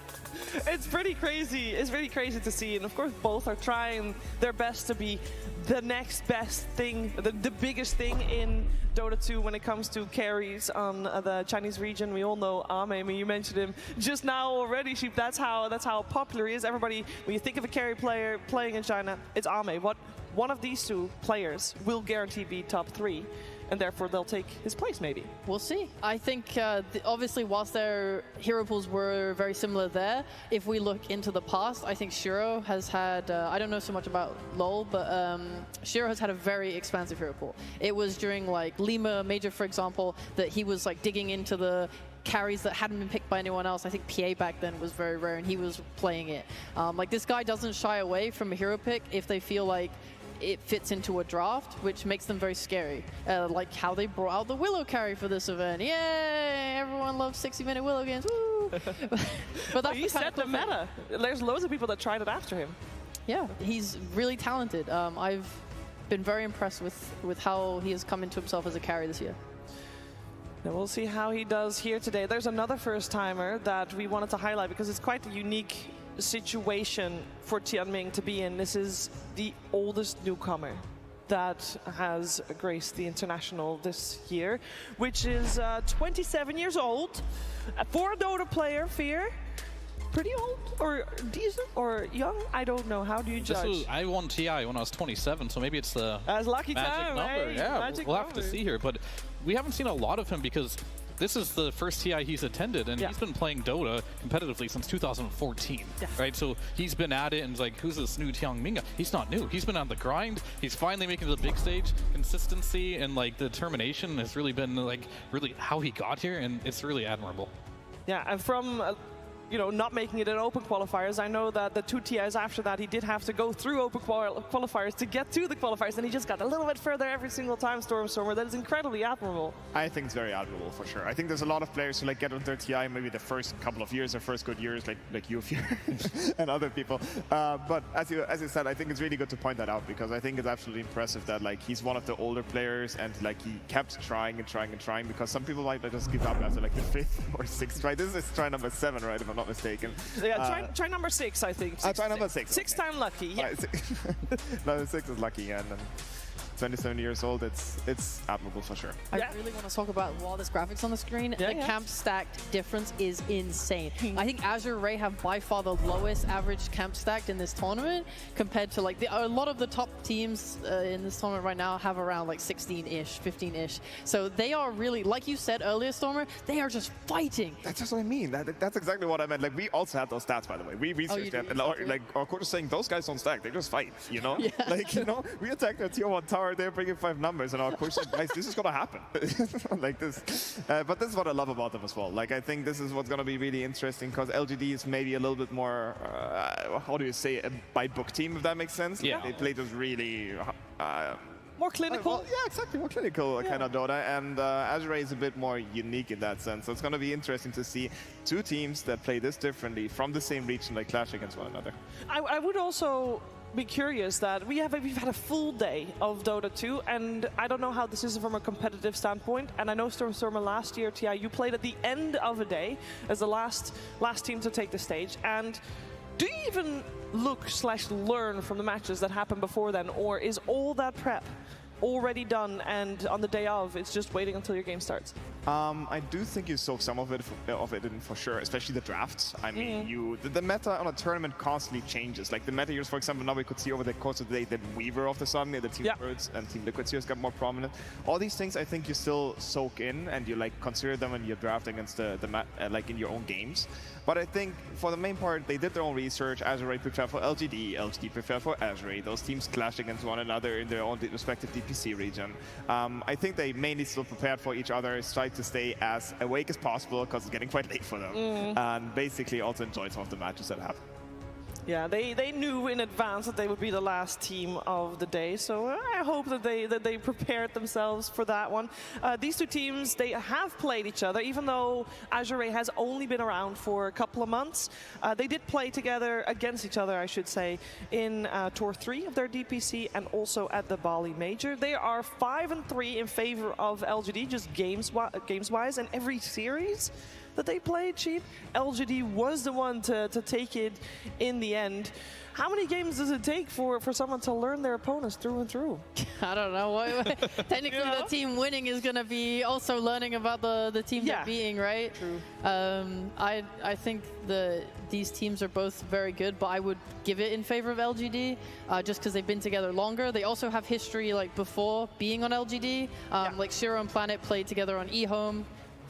It's pretty crazy. It's really crazy to see. And of course, both are trying their best to be the next best thing, the biggest thing in Dota 2 when it comes to carries on the Chinese region. We all know Ame. I mean, you mentioned him just now already, Sheep. That's how popular he is. Everybody, when you think of a carry player playing in China, it's Ame. One of these two players will guarantee be top 3. And therefore, they'll take his place, maybe. We'll see. I think, obviously, whilst their hero pools were very similar there, if we look into the past, I think Shiro has had, I don't know so much about LoL, but Shiro has had a very expansive hero pool. It was during, like, Lima Major, for example, that he was, like, digging into the carries that hadn't been picked by anyone else. I think PA back then was very rare, and he was playing it. Like, this guy doesn't shy away from a hero pick if they feel like it fits into a draft, which makes them very scary. Like how they brought out the Willow carry for this event. Yay! Everyone loves 60-minute Willow games. Woo! But that's he set the meta. There's loads of people that tried it after him. Yeah, he's really talented. I've been very impressed with how he has come into himself as a carry this year. Now we'll see how he does here today. There's another first-timer that we wanted to highlight because it's quite a unique situation for Tianming to be in. This is the oldest newcomer that has graced the international this year, which is 27 years old. For a Dota player, Fear, pretty old or decent or young? I don't know. How do you judge? I won TI when I was 27, so maybe it's the lucky magic time, number. hey? Yeah, Magic we'll have number. to see here. But we haven't seen a lot of him because this is the first TI he's attended, and he's been playing Dota competitively since 2014, right? So he's been at it, and it's like, who's this new Tianming? He's not new. He's been on the grind. He's finally making the big stage. Consistency and like determination has really been like really how he got here, and it's really admirable. Yeah, and from you know, not making it in open qualifiers, I know that the 2 TIs after that, he did have to go through open qualifiers to get to the qualifiers, and he just got a little bit further every single time, Stormer. That is incredibly admirable. I think it's very admirable, for sure. I think there's a lot of players who like get on their TI maybe the first couple of years, their first good years, like you and other people. But as you said, I think it's really good to point that out, because I think it's absolutely impressive that like he's one of the older players, and like he kept trying and trying and trying, because some people might just give up after like the 5th or 6th try. This is try number 7, right, if I'm not mistaken. Yeah, try number 6, I think. Try number 6. 6 time lucky. Yeah. No, 6 is lucky, and 27 years old, it's admirable for sure. I really want to talk about this graphics on the screen. The camp stacked difference is insane. I think Azure Ray have by far the lowest average camp stacked in this tournament compared to like a lot of the top teams in this tournament right now have around like 16-ish, 15-ish. So they are really, like you said earlier, Stormer, they are just fighting. That's just what I mean. That's exactly what I meant. Like we also had those stats, by the way. We researched that, and like our coach is saying those guys don't stack; they just fight. You know, like you know, we attacked their tier 1 tower. They're bringing 5 numbers, and our coach said, guys, this is gonna happen. Like this. But this is what I love about them as well. Like I think this is what's gonna be really interesting, because LGD is maybe a little bit more, how do you say, a by book team, if that makes sense. Yeah. They play those really. More clinical? Well, yeah, exactly, more clinical kind of Dota, and Azure is a bit more unique in that sense. So it's going to be interesting to see 2 teams that play this differently from the same region, like clash against one another. I would also be curious that we've had a full day of Dota 2, and I don't know how this is from a competitive standpoint. And I know Stormer last year, TI, you played at the end of a day as the last team to take the stage. And do you even look/learn from the matches that happened before then, or is all that prep already done, and on the day of, it's just waiting until your game starts? I do think you soak some of it in for sure, especially the drafts. I mean, the meta on a tournament constantly changes. Like the meta years, for example, now we could see over the course of the day that Weaver of the Sun, the Team Birds and Team Liquid Series got more prominent. All these things, I think you still soak in, and you like consider them when you're drafting against like in your own games. But I think for the main part, they did their own research. Azure prepared for LGD, LGD prepared for Azure. Those teams clashed against one another in their own respective DPC region. I think they mainly still prepared for each other, tried to stay as awake as possible, because it's getting quite late for them. And basically also enjoyed some of the matches that happened. Yeah, they knew in advance that they would be the last team of the day, so I hope that they prepared themselves for that one. These 2 teams, they have played each other, even though Azure has only been around for a couple of months. They did play together against each other, I should say, in Tour 3 of their DPC and also at the Bali Major. They are 5-3 in favor of LGD, just games-wise, and every series that they played cheap. LGD was the one to take it in the end. How many games does it take for someone to learn their opponents through and through? I don't know. Technically, the team winning is going to be also learning about the team they're beating, right? True. I think these teams are both very good, but I would give it in favor of LGD just because they've been together longer. They also have history like before being on LGD. Like Shiro and Planet played together on eHome.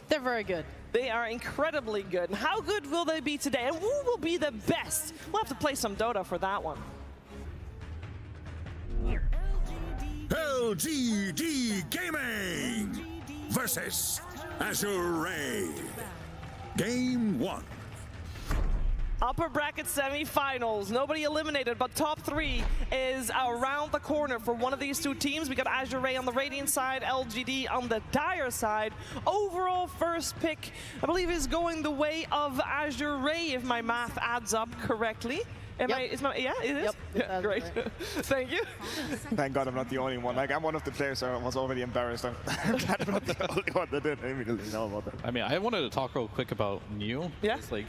They're very good. They are incredibly good. And how good will they be today? And who will be the best? We'll have to play some Dota for that one. LGD Gaming versus Azure Ray. Game 1. Upper bracket semifinals. Nobody eliminated, but top 3 is around the corner for one of these two teams. We got Azure Ray on the Radiant side, LGD on the Dire side. Overall first pick, I believe, is going the way of Azure Ray, if my math adds up correctly. Yeah, it is? Yep. Yeah, great. Thank you. Thank God I'm not the only one. Like, I'm one of the players who was already embarrassed. I'm not the only one that didn't immediately know about that. I mean, I wanted to talk real quick about Neo. Yeah. It's like,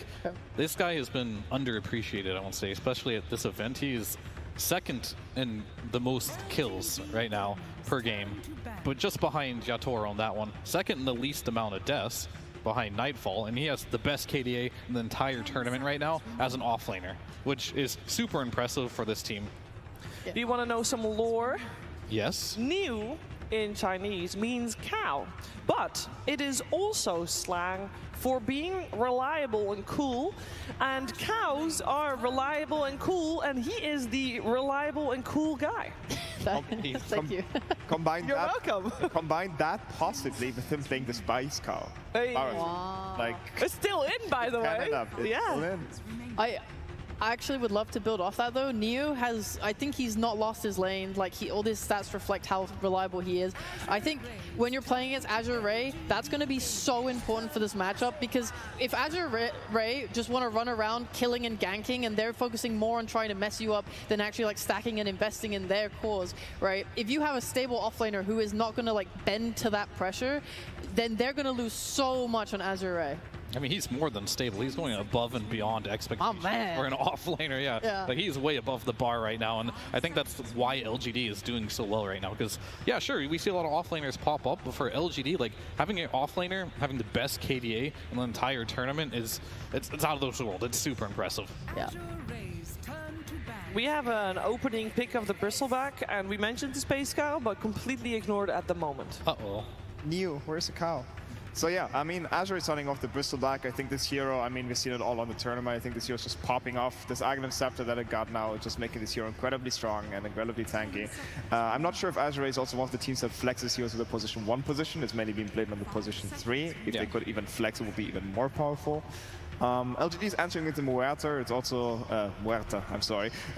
this guy has been underappreciated, I want to say, especially at this event. He's second in the most kills right now per game, but just behind Yator on that one. Second in the least amount of deaths, behind Nightfall, and he has the best KDA in the entire tournament right now as an offlaner, which is super impressive for this team. Do you want to know some lore? Yes. Niu in Chinese means cow, but it is also slang for being reliable and cool, and cows are reliable and cool, and he is the reliable and cool guy. Thank you. Combine You're that, welcome. Combine that possibly with him playing the Spice Cow. Hey. Wow. Like, it's still in, by the way. Canada, it's still in. I actually would love to build off that though. Neo has, I think he's not lost his lane. Like all his stats reflect how reliable he is. I think when you're playing against Azure Ray, that's going to be so important for this matchup, because if Azure Ray just want to run around killing and ganking, and they're focusing more on trying to mess you up than actually like stacking and investing in their cause, right? If you have a stable offlaner who is not going to like bend to that pressure, then they're going to lose so much on Azure Ray. I mean, he's more than stable. He's going above and beyond expectations for an offlaner, yeah. Like, he's way above the bar right now, and I think that's why LGD is doing so well right now. Because, yeah, sure, we see a lot of offlaners pop up, but for LGD, like, having an offlaner, having the best KDA in the entire tournament it's out of this world. It's super impressive. Yeah. We have an opening pick of the Bristleback, and we mentioned the Space Cow, but completely ignored at the moment. Uh-oh. New, where's the cow? So yeah, I mean, Azure is starting off the Bristleback. I think this hero, I mean, we've seen it all on the tournament. I think this hero is just popping off. This Aghanim Scepter that it got now is just making this hero incredibly strong and incredibly tanky. I'm not sure if Azure is also one of the teams that flexes heroes to the position 1 position. It's mainly been played on the position 3. If they could even flex, it would be even more powerful. LGD is entering into Muerta. It's also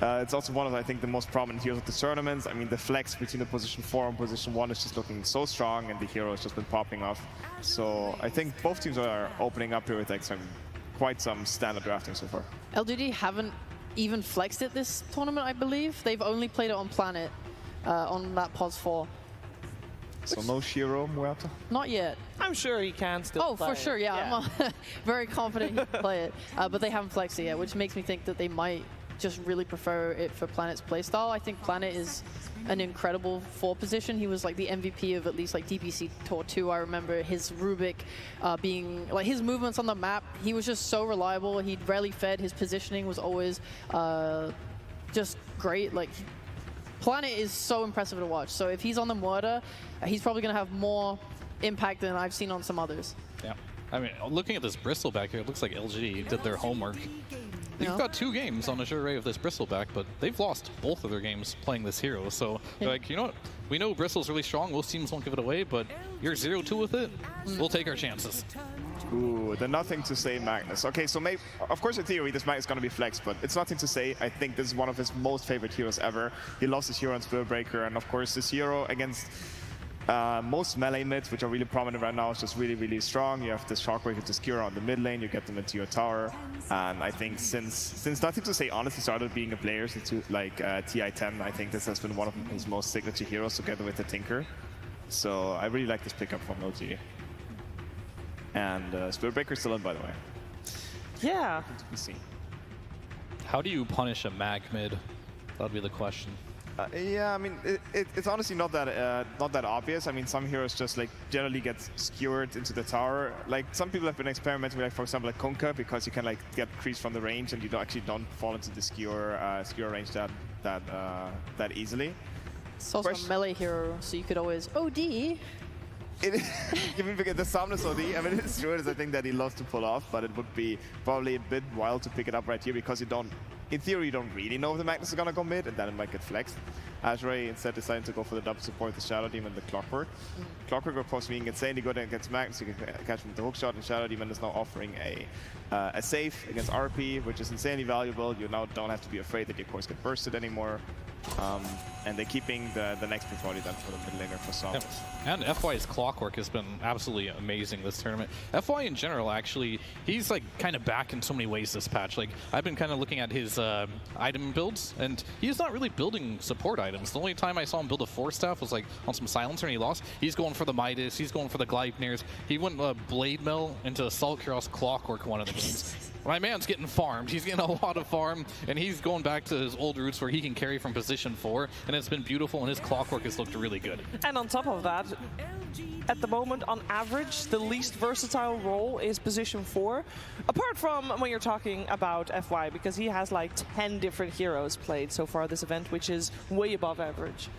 it's also one of, I think, the most prominent heroes of the tournaments. I mean, the flex between the position 4 and position 1 is just looking so strong, and the hero has just been popping off. So I think both teams are opening up here with like quite some standard drafting so far. LGD haven't even flexed it this tournament, I believe. They've only played it on Planet, on that POS 4. So no Shiro Muerta? Not yet. I'm sure he can still play for sure, yeah. I'm very confident he can play it. But they haven't flexed it yet, which makes me think that they might just really prefer it for Planet's playstyle. I think Planet is an incredible 4 position. He was like the MVP of at least like DPC Tour 2. I remember his Rubik being, like his movements on the map, he was just so reliable. He rarely fed. His positioning was always just great. Like, Planet is so impressive to watch. So if he's on the Muerta, he's probably going to have more impact than I've seen on some others. Yeah. I mean, looking at this Bristleback here, it looks like LGD did their homework. They've got 2 games on Azure Ray of this Bristleback, but they've lost both of their games playing this hero. So, they're like, you know what? We know Bristle's really strong. Most teams won't give it away, but you're 0-2 with it. We'll take our chances. Ooh, the nothing to say Magnus. Okay, so maybe, of course, in theory, this Magnus is going to be flexed, but it's nothing to say. I think this is one of his most favorite heroes ever. He loves this hero on Spellbreaker, and of course, this hero against most melee mids, which are really prominent right now, is just really, really strong. You have this Shockwave with the Skira on the mid lane, you get them into your tower. And I think since Nothing to Say honestly started being a player since like TI10, I think this has been one of his most signature heroes together with the Tinker. So I really like this pickup from LG. And Spirit Breaker's still in, by the way. Yeah. To be seen. How do you punish a mag mid? That would be the question. Yeah, I mean, it's honestly not that obvious. I mean, some heroes just like generally get skewered into the tower. Like some people have been experimenting with, like, for example, like Kunkka, because you can like get creeps from the range and you don't fall into the skewer range that easily. It's also a melee hero, so you could always OD. You can forget the Soundless OD. I mean, it's true. It's a thing that he loves to pull off, but it would be probably a bit wild to pick it up right here because you don't. In theory, you don't really know if the Magnus is gonna go mid, and then it might get flexed. Azure instead decided to go for the double support, the Shadow Demon, the Clockwork. Clockwork, of course, being insanely good against Magnus, you can catch him with the hook shot, and Shadow Demon is now offering a save against RP, which is insanely valuable. You now don't have to be afraid that your cores get bursted anymore. And they're keeping the next priority then for the mid laner for some. And FY's Clockwork has been absolutely amazing this tournament. FY in general, actually, he's like kind of back in so many ways this patch. Like, I've been kind of looking at his item builds, and he's not really building support items. The only time I saw him build a Force Staff was like on some Silencer and he lost. He's going for the Midas, he's going for the Gleipnirs. He went Blade Mill into Assault Kuros Clockwork one of the games. My man's getting farmed. He's getting a lot of farm, and he's going back to his old roots where he can carry from position 4, and it's been beautiful, and his Clockwork has looked really good. And on top of that, at the moment, on average, the least versatile role is position 4, apart from when you're talking about FY, because he has like 10 different heroes played so far this event, which is way above average.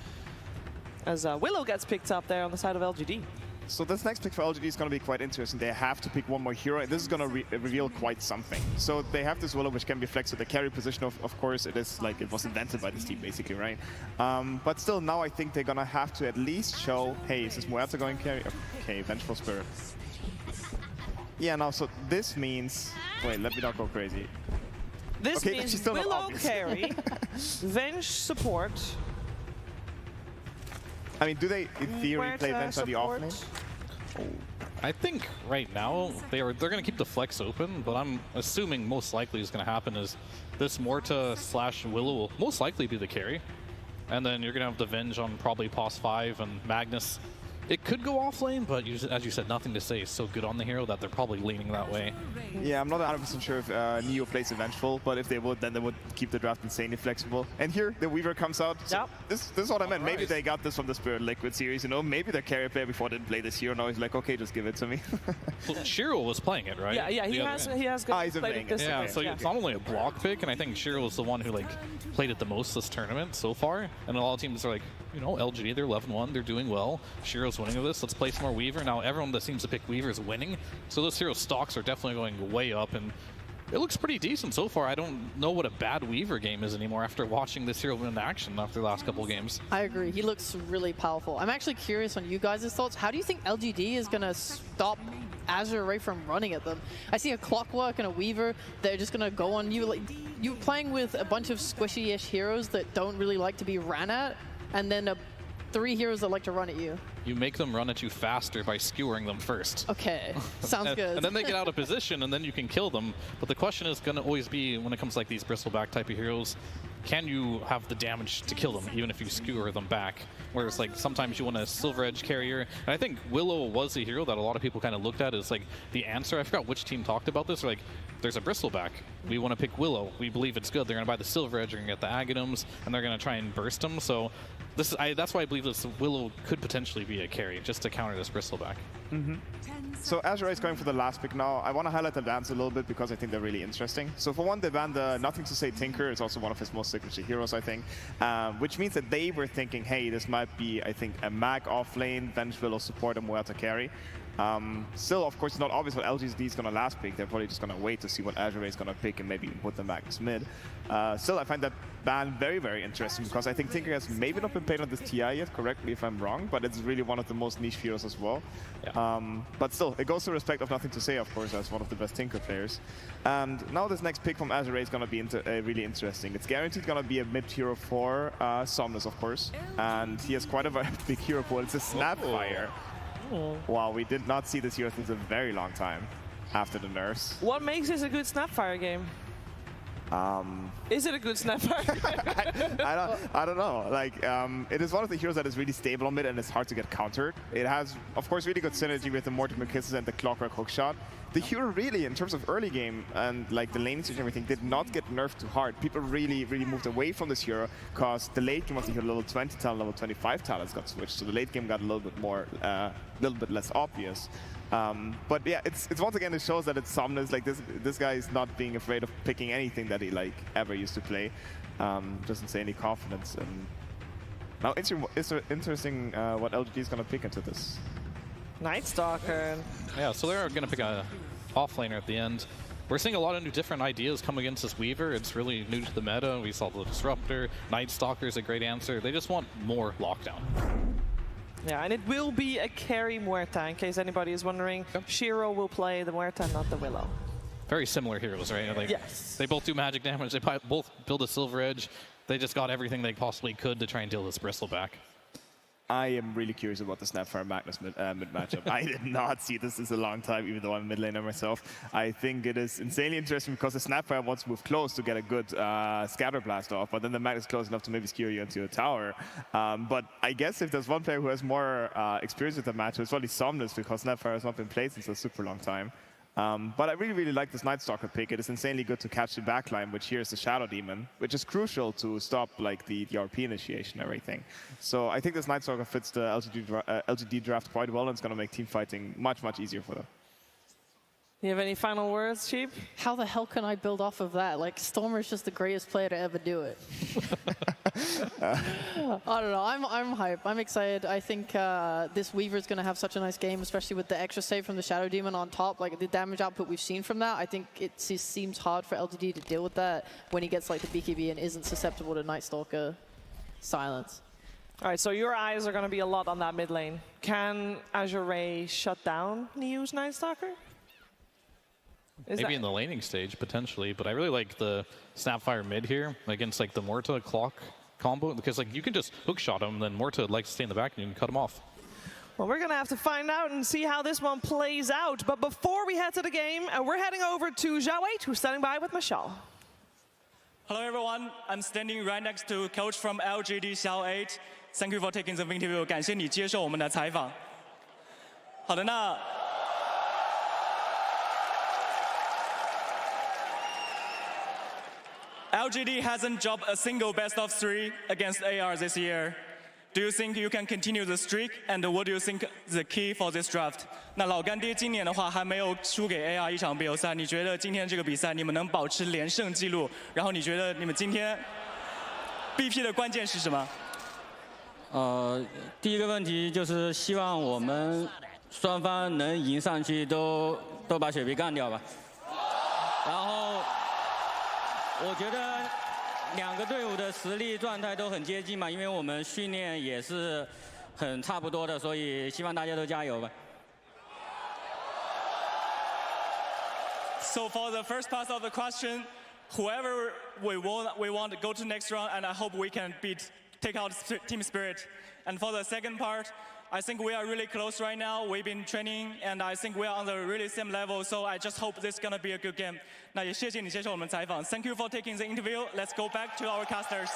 As Willow gets picked up there on the side of LGD. So this next pick for LGD is going to be quite interesting. They have to pick one more hero, and this is going to reveal quite something. So they have this Willow, which can be flexed with the carry position. Of course, it is like it was invented by this team, basically, right? But still, now I think they're going to have to at least show, hey, is this Muerta going carry? Okay, Vengeful Spirit. Yeah, now, so this means... Wait, let me not go crazy. This means Willow carry, Venge support. I mean, do they, in theory, play Venge on the offlane? I think right now they're going to keep the flex open, but I'm assuming most likely is going to happen is this Morta / Willow will most likely be the carry, and then you're going to have the Venge on probably Pos 5 and Magnus. It could go off lane, but as you said, nothing to say is so good on the hero that they're probably leaning that way. Yeah, I'm not 100% sure if Neo plays Vengeful, but if they would, then they would keep the draft insanely flexible. And here, the Weaver comes out. So yep. This is what I meant. Maybe they got this from the Spirit Liquid series, you know? Maybe their carry player before didn't play this hero. Now he's like, okay, just give it to me. Well, Shiro was playing it, right? Yeah, he has played it this Yeah, event. so it's not only a block pick, and I think Shiro was the one who like played it the most this tournament so far. And a lot of teams are like, you know, LGD, they're 11-1, they're doing well. Shiro's winning with this. Let's play some more Weaver. Now everyone that seems to pick Weaver is winning. So those hero stocks are definitely going way up, and it looks pretty decent so far. I don't know what a bad Weaver game is anymore after watching this hero in action after the last couple of games. I agree. He looks really powerful. I'm actually curious on you guys' thoughts. How do you think LGD is going to stop Azure Ray from running at them? I see a Clockwork and a Weaver. They're just going to go on you. Like, you're playing with a bunch of squishy-ish heroes that don't really like to be ran at, and then 3 heroes that like to run at you. You make them run at you faster by skewering them first. Okay, sounds good. And then they get out of position, and then you can kill them. But the question is going to always be, when it comes to like these bristleback type of heroes, can you have the damage to kill them, even if you skewer them back? Whereas like sometimes you want a Silver Edge carrier. And I think Willow was a hero that a lot of people kind of looked at as like the answer. I forgot which team talked about this. Like, there's a bristleback. We want to pick Willow. We believe it's good. They're going to buy the Silver Edge, they're going to get the Aghanims, and they're going to try and burst them. So this is, that's why I believe this Willow could potentially be a carry, just to counter this bristleback. So Azure is going for the last pick now. I want to highlight the bans a little bit because I think they're really interesting. So for one, they banned the Nothing to Say Tinker. It's also one of his most signature heroes, I think. Which means that they were thinking, hey, this might be, I think, a mag off lane, Venge Willow support, and Muerta carry. Still, of course, it's not obvious what LGD is going to last pick. They're probably just going to wait to see what Azure is going to pick and maybe put them back as mid. Still, I find that ban very, very interesting because I think Tinker has maybe not been played on this TI yet, correct me if I'm wrong, but it's really one of the most niche heroes as well. Yeah. But still, it goes to respect of Nothing to Say, of course, as one of the best Tinker players. And now this next pick from Azure is going to be really interesting. It's guaranteed going to be a mid hero for Somnus, of course. And he has quite a big hero pool. It's a Snapfire. Wow, we did not see this hero since a very long time after the nerfs. What makes this a good Snapfire game? Is it a good snapper? I don't know. Like, it is one of the heroes that is really stable on mid and it's hard to get countered. It has, of course, really good synergy with the Mortimer Kisses and the Clockwork Hookshot. The hero really, in terms of early game and like the lane switch and everything, did not get nerfed too hard. People really moved away from this hero because the late game of the hero level 20 talent, level 25 talents got switched. So the late game got a little bit more, little bit less obvious. But yeah, it's once again, it shows that it's Somnus. Like this guy is not being afraid of picking anything that he like ever used to play. Doesn't say any confidence. And now it's interesting what LGD is gonna pick into this. Night Stalker. Yeah, so they're gonna pick a offlaner at the end. We're seeing a lot of new different ideas come against this Weaver. It's really new to the meta. We saw the Disruptor. Night Stalker is a great answer. They just want more lockdown. Yeah, and it will be a carry Muerta, in case anybody is wondering. Yep. Shiro will play the Muerta, not the Willow. Very similar heroes, right? Like, yes. They both do magic damage. They both build a Silver Edge. They just got everything they possibly could to try and deal this Bristle back. I am really curious about the Snapfire Magnus mid matchup. I did not see this a long time, even though I'm a mid laner myself. I think it is insanely interesting because the Snapfire wants to move close to get a good scatter blast off, but then the Magnus is close enough to maybe skewer you into a tower. But I guess if there's one player who has more experience with the matchup, it's probably Somnus, because Snapfire has not been played since a super long time. But I really like this Night Stalker pick. It is insanely good to catch the backline, which here is the Shadow Demon, which is crucial to stop like the RP initiation and everything. So I think this Night Stalker fits the LGD draft quite well, and it's going to make team fighting much easier for them. You have any final words, Cheap? How the hell can I build off of that? Like, Stormer is just the greatest player to ever do it. I don't know. I'm hyped. I'm excited. I think this Weaver is going to have such a nice game, especially with the extra save from the Shadow Demon on top. Like, the damage output we've seen from that, I think it seems hard for LGD to deal with that when he gets like the BKB and isn't susceptible to Night Stalker silence. All right, so your eyes are going to be a lot on that mid lane. Can Azure Ray shut down Neo's Night Stalker? Maybe in the laning stage, potentially, but I really like the Snapfire mid here against like the Morta Clock combo, because like you can just hookshot him, then Morta would like to stay in the back and you can cut him off. Well, we're going to have to find out and see how this one plays out. But before we head to the game, we're heading over to Xiao8, who's standing by with Michelle. Hello, everyone. I'm standing right next to Coach from LGD Xiao8. Thank you for taking the interview. 感谢你接受我们的采访。好的，那 LGD hasn't dropped a single best of 3 against AR this year. Do you think you can continue the streak? And what do you think the key for this draft? 那老干爹今年的话还没有输给 AR 一场比赛，你觉得今天这个比赛你们能保持连胜记录？然后你觉得你们今天 BP 的关键是什么？第一个问题就是希望我们双方能赢上去，都把雪碧干掉吧。然后。 我觉得两个队伍的实力状态都很接近嘛，因为我们训练也是很差不多的，所以希望大家都加油吧。So for the first part of the question, whoever we want to go to next round, and I hope we can take out Team Spirit. And for the second part, I think we are really close right now. We've been training, and I think we are on the really same level. So I just hope this is gonna be a good game. 那也谢谢你接受我们采访。Thank you for taking the interview. Let's go back to our casters.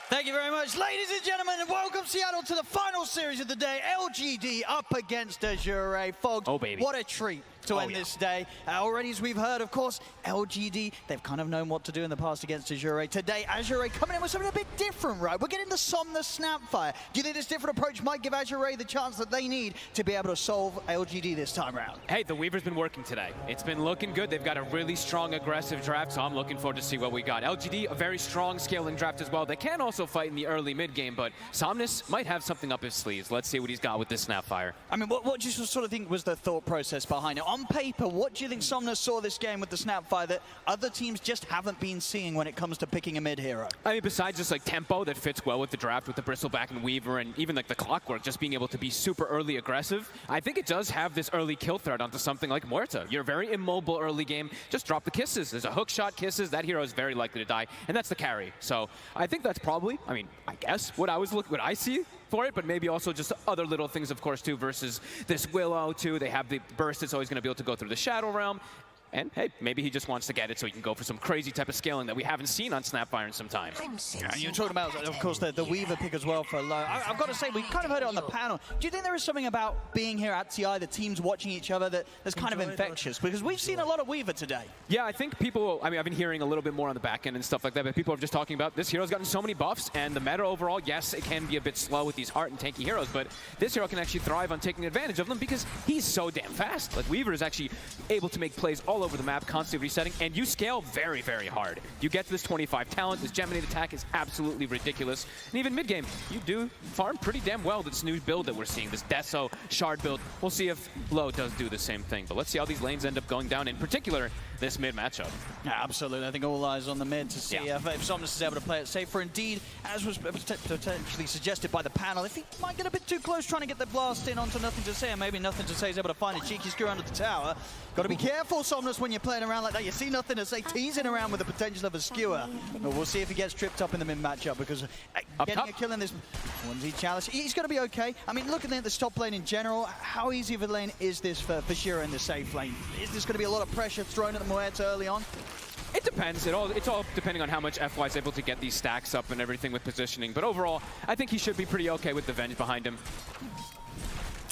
Thank you very much, ladies and gentlemen, and welcome Seattle to the final series of the day. LGD up against Azure. Fogs, oh baby, what a treat to end this day. Already, as we've heard, of course, LGD, they've kind of known what to do in the past against Azure. Today, Azure coming in with something a bit different, right? We're getting the Somnus Snapfire. Do you think this different approach might give Azure the chance that they need to be able to solve LGD this time around? Hey, the Weaver's been working today. It's been looking good. They've got a really strong, aggressive draft, so I'm looking forward to see what we got. LGD, a very strong scaling draft as well. They can also fight in the early mid game, but Somnus might have something up his sleeves. Let's see what he's got with this Snapfire. I mean, what do you sort of think was the thought process behind it? On paper, what do you think Somnus saw this game with the Snapfire that other teams just haven't been seeing when it comes to picking a mid hero? I mean, besides just like tempo that fits well with the draft with the Bristleback and Weaver, and even like the Clockwork, just being able to be super early aggressive, I think it does have this early kill threat onto something like Muerta. You're very immobile early game, just drop the kisses. There's a hook shot kisses, that hero is very likely to die, and that's the carry. So I think that's probably, I mean, I guess what I see for it, but maybe also just other little things, of course, too, versus this Willow, too. They have the burst that's always going to be able to go through the Shadow Realm. And hey, maybe he just wants to get it so he can go for some crazy type of scaling that we haven't seen on Snapfire in some time. Yeah, and you're talking about, of course, the Weaver pick as well for low. I've got to say, we kind of heard it on the panel. Do you think there is something about being here at TI, the teams watching each other, that's kind of infectious? Because we've seen a lot of Weaver today. Yeah, I think people, I mean, I've been hearing a little bit more on the back end and stuff like that, but people are just talking about this hero's gotten so many buffs, and the meta overall, yes, it can be a bit slow with these heart and tanky heroes, but this hero can actually thrive on taking advantage of them because he's so damn fast. Like, Weaver is actually able to make plays all over the map, constantly resetting, and you scale very, very hard. You get to this 25 talent, this Geminate attack is absolutely ridiculous, and even mid-game, you do farm pretty damn well this new build that we're seeing, this Deso shard build. We'll see if Low does do the same thing, but let's see how these lanes end up going down, in particular, this mid matchup. Yeah, absolutely. I think all eyes on the mid to see if Somnus is able to play it safe. For indeed, as was potentially suggested by the panel, if he might get a bit too close trying to get the blast in onto Nothing to Say, and maybe Nothing to Say is able to find a cheeky screw under the tower. Got to be careful, Somnus, when you're playing around like that. You see Nothing to Say teasing around with the potential of a skewer. But we'll see if he gets tripped up in the mid matchup, because getting a kill in this 1v Chalice, he's going to be okay. I mean, looking at the top lane in general, how easy of a lane is this for Shiro in the safe lane? Is this going to be a lot of pressure thrown at the Muerta early on? It depends. It's all depending on how much FY is able to get these stacks up and everything with positioning. But overall, I think he should be pretty okay with the Venge behind him.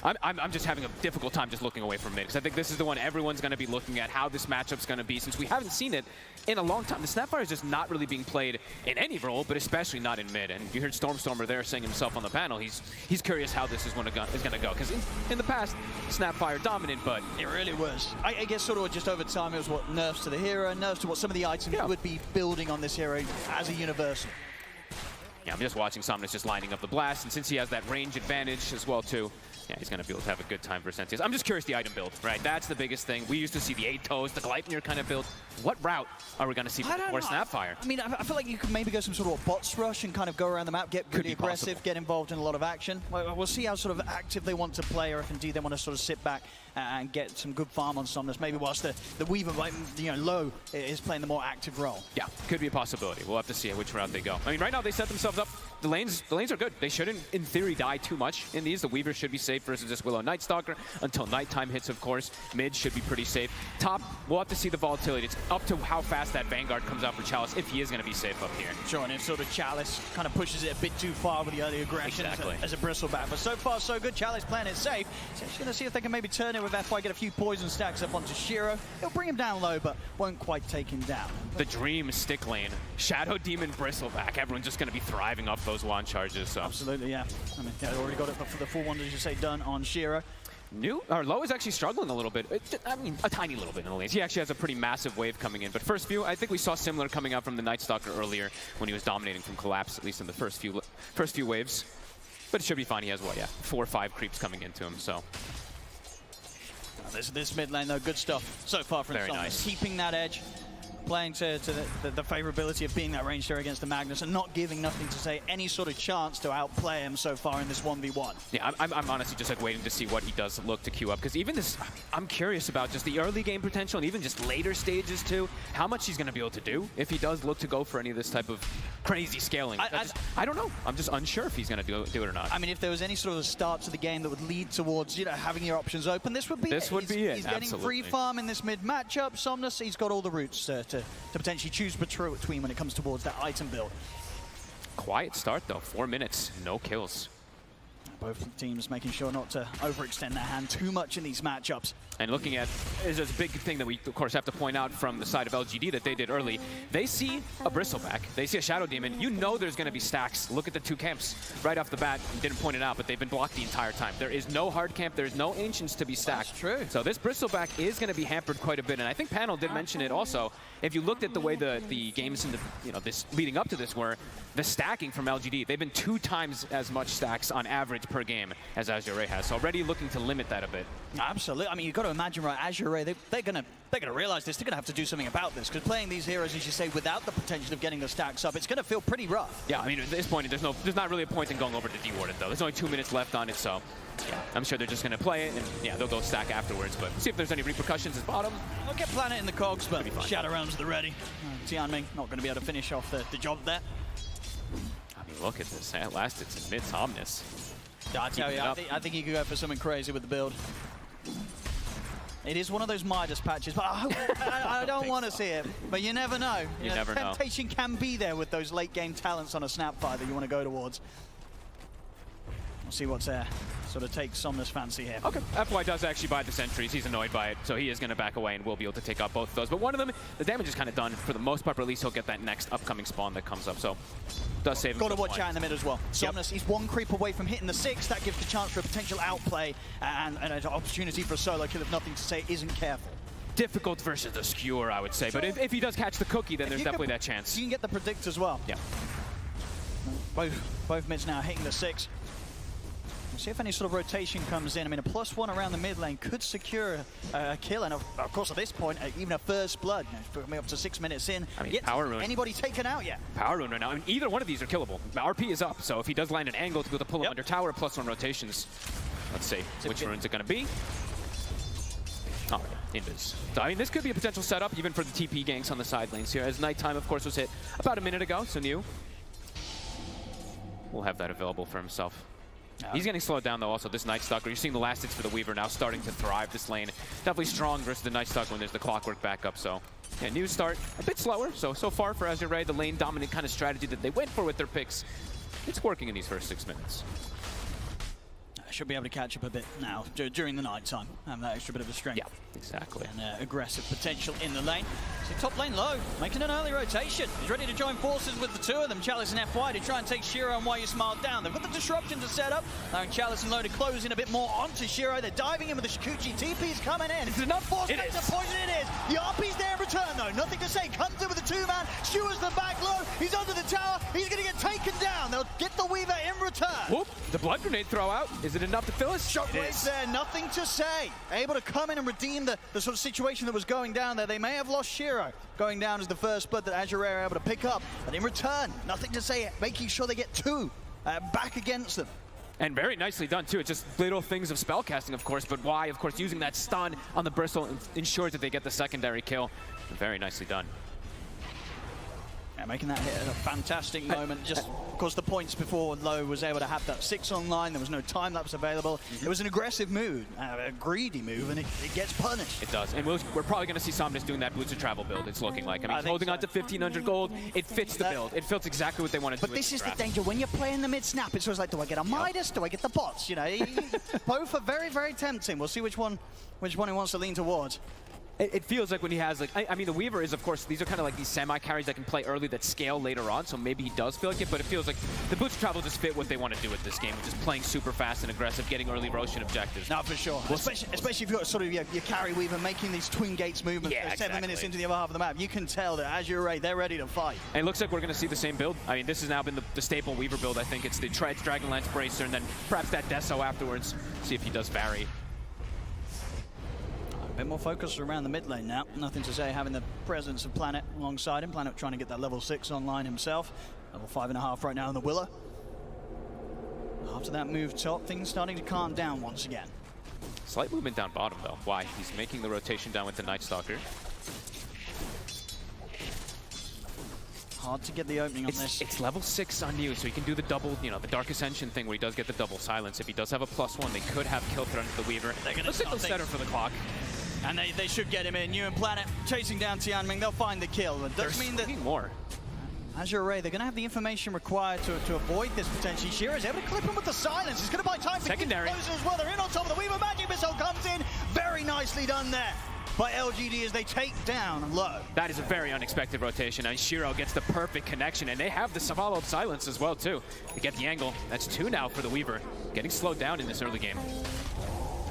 I'm just having a difficult time just looking away from mid, because I think this is the one everyone's going to be looking at, how this matchup's going to be, since we haven't seen it in a long time. The Snapfire is just not really being played in any role, but especially not in mid. And you heard Stormstormer there saying himself on the panel, he's curious how this is going to go, because in the past, Snapfire dominant, but it really was. I guess sort of just over time, it was what nerfs to the hero, nerfs to what some of the items would be building on this hero as a universal. Yeah, I'm just watching Somnus just lining up the blast, and since he has that range advantage as well too, yeah, he's going to be able to have a good time for Sentius. I'm just curious the item build, right? That's the biggest thing. We used to see the 8 toes, the Gleipnir kind of build. What route are we going to see for Snapfire? I mean, I feel like you could maybe go some sort of bots rush and kind of go around the map, get really aggressive, get involved in a lot of action. We'll see how sort of active they want to play, or if indeed they want to sort of sit back and get some good farm on Somnus, maybe whilst the Weaver, Low is playing the more active role. Yeah, could be a possibility. We'll have to see which route they go. I mean, right now they set themselves up. The lanes are good. They shouldn't, in theory, die too much in these. The Weaver should be safe versus this Willow Nightstalker until nighttime hits, of course. Mid should be pretty safe. Top, we'll have to see the volatility. It's up to how fast that Vanguard comes out for Chalice, if he is going to be safe up here. Sure, and if sort of Chalice kind of pushes it a bit too far with the early aggression as a bristleback. But so far, so good. Chalice playing it safe. So just going to see if they can maybe turn it with FY, get a few poison stacks up onto Shiro. It'll bring him down low, but won't quite take him down. The dream stick lane. Shadow Demon Bristleback. Everyone's just going to be thriving off those wand charges. So. Absolutely, yeah. I mean, yeah, they already got it for the full one, as you say, done on Shiro. Low is actually struggling a little bit. I mean, a tiny little bit in the lanes. He actually has a pretty massive wave coming in. But first few, I think we saw similar coming out from the Nightstalker earlier when he was dominating from Collapse, at least in the first few waves. But it should be fine. He has, 4 or 5 creeps coming into him, so. This mid lane, though, good stuff so far from Somnus. Nice. Keeping that edge, playing to the favorability of being that range there against the Magnus, and not giving Nothing to Say any sort of chance to outplay him so far in this 1v1. Yeah, I'm honestly just like waiting to see what he does look to queue up, because even this, I'm curious about just the early game potential and even just later stages too, how much he's going to be able to do if he does look to go for any of this type of crazy scaling. I don't know. I'm just unsure if he's going to do it or not. I mean, if there was any sort of start to the game that would lead towards, having your options open, this would be it. He's getting free farm in this mid matchup. Somnus, he's got all the routes to potentially choose between when it comes towards that item build. Quiet start though, 4 minutes, no kills. Both teams making sure not to overextend their hand too much in these matchups. And looking at, there's a big thing that we, of course, have to point out from the side of LGD that they did early. They see a Bristleback, they see a Shadow Demon. You know there's going to be stacks. Look at the 2 camps right off the bat. Didn't point it out, but they've been blocked the entire time. There is no hard camp. There's no Ancients to be stacked. That's true. So this Bristleback is going to be hampered quite a bit. And I think Panel did mention it also. If you looked at the way the games in the, this leading up to this were, the stacking from LGD, they've been 2 times as much stacks on average per game as Azure has. So already looking to limit that a bit. Absolutely. I mean, you've got to imagine, right, Azure, they're gonna realize this. They're gonna have to do something about this, because playing these heroes, as you say, without the potential of getting the stacks up, it's gonna feel pretty rough. Yeah, I mean, at this point, there's not really a point in going over to D-Ward it, though. There's only 2 minutes left on it, so yeah, I'm sure they're just gonna play it, and yeah, they'll go stack afterwards, but see if there's any repercustions at bottom. They'll get Planet in the cogs, but Shadow Realms at the ready. Tianming not gonna be able to finish off the job there. I mean, look at this. At last, it's mid Somnus. I tell you, I think he could go for something crazy with the build. It is one of those Midas patches, but I don't want to see it. But you never know. You never know. Temptation can be there with those late game talents on a Snapfire that you want to go towards. We'll see what's there. Sort of takes Somnus fancy here. Okay, FY does actually buy the sentries. He's annoyed by it, so he is going to back away and will be able to take out both of those. But one of them, the damage is kind of done for the most part, but at least he'll get that next upcoming spawn that comes up. So does save him. Got to watch out in the mid as well. Somnus, he's one creep away from hitting the 6. That gives the chance for a potential outplay and an opportunity for a solo kill if Nothing to Say isn't careful. Difficult versus the skewer, I would say. Sure. But if he does catch the cookie, then there's definitely that chance. You can get the predict as well. Yeah. Both mids now hitting the 6. We'll see if any sort of rotation comes in. I mean, a +1 around the mid lane could secure a kill, and of course at this point, even a first blood. Coming up to 6 minutes in. I mean, power rune. Anybody taken out yet? Power rune right now. I mean, either one of these are killable. RP is up, so if he does land an angle to be able to pull him under tower, +1 rotations. Let's see which runes it going to be. All right, invis. So, I mean, this could be a potential setup even for the TP ganks on the side lanes here, as nighttime, of course, was hit about a minute ago, so New will have that available for himself. He's getting slowed down, though, also, this Night Stalker. You're seeing the last hits for the Weaver now starting to thrive this lane. Definitely strong versus the Night Stalker when there's the clockwork backup, so... Yeah, New start a bit slower, so far for Azure Ray, the lane dominant kind of strategy that they went for with their picks, it's working in these first 6 minutes. Should be able to catch up a bit now during the night time. Have that extra bit of a strength. Yeah, exactly. And aggressive potential in the lane. So top lane low, making an early rotation. He's ready to join forces with the two of them, Chalice and FY, to try and take Shiro and Why You Smile down. They've got the disruption to set up. Now Chalice and Low to close in a bit more onto Shiro. They're diving in with the Shikuchi. TP's coming in. It's enough. Force to poison it is. The RP's there in return though. Nothing to Say. Comes in with a 2-man. Skewers the back low. He's under the tower. He's going to get taken down. They'll get the Weaver in return. Whoop. The blood grenade throw out. Is it enough to fill us? Shockwave's there, Nothing to Say. Able to come in and redeem the sort of situation that was going down there. They may have lost Shiro. Going down as the first blood that Azure are able to pick up. But in return, Nothing to Say, making sure they get 2 back against them. And very nicely done, too. It's just little things of spellcasting, of course, but why, of course, using that stun on the Bristle ensures that they get the secondary kill. Very nicely done. Yeah, making that hit at a fantastic moment. Just, of course, the points before Low was able to have that 6 online. There was no time lapse available. It was an aggressive move, a greedy move, and it gets punished. It does. And we're probably going to see Somnus doing that Boots of Travel build, it's looking like. I mean, he's holding on to 1,500 gold. It fits the build. It fits exactly what they wanted to do. But this is the danger. When you're playing the mid-snap, it's always like, do I get a Midas? Do I get the bots? You know, both are very, very tempting. We'll see which one he wants to lean towards. It feels like when he has, like, I mean, the Weaver is, of course, these are kind of like these semi-carries that can play early that scale later on, so maybe he does feel like it, but it feels like the Boots of Travel just fit what they want to do with this game, which is playing super fast and aggressive, getting early Roshan objectives. No, for sure. Especially if you've got sort of your carry Weaver making these twin gates movements 7 minutes into the other half of the map. You can tell that Azure Ray, they're ready to fight. And it looks like we're going to see the same build. I mean, this has now been the staple Weaver build, I think. It's the Treads, Dragonlance, Bracer, and then perhaps that Deso afterwards. See if he does vary. A bit more focus around the mid lane now. Nothing to Say having the presence of Planet alongside him. Planet trying to get that level 6 online himself. Level 5.5 right now in the Willa. After that move top, things starting to calm down once again. Slight movement down bottom though. Why? He's making the rotation down with the Night Stalker. Hard to get the opening on this. It's level 6 on you, so he can do the double, you know, the Dark Ascension thing where he does get the double silence. If he does have a +1, they could have kill threat into the Weaver. Looks like they'll set him for the clock. And they should get him in. You and Planet chasing down Tianming. They'll find the kill. It does mean that more. Azure Ray, they're going to have the information required to avoid this potentially. Shiro's able to clip him with the silence. He's going to buy time to get closer as well. They're in on top of the Weaver. Magic Missile comes in. Very nicely done there by LGD as they take down Low. That is a very unexpected rotation. And Shiro gets the perfect connection, and they have the followed silence as well, too. They get the angle. That's 2 now for the Weaver. Getting slowed down in this early game.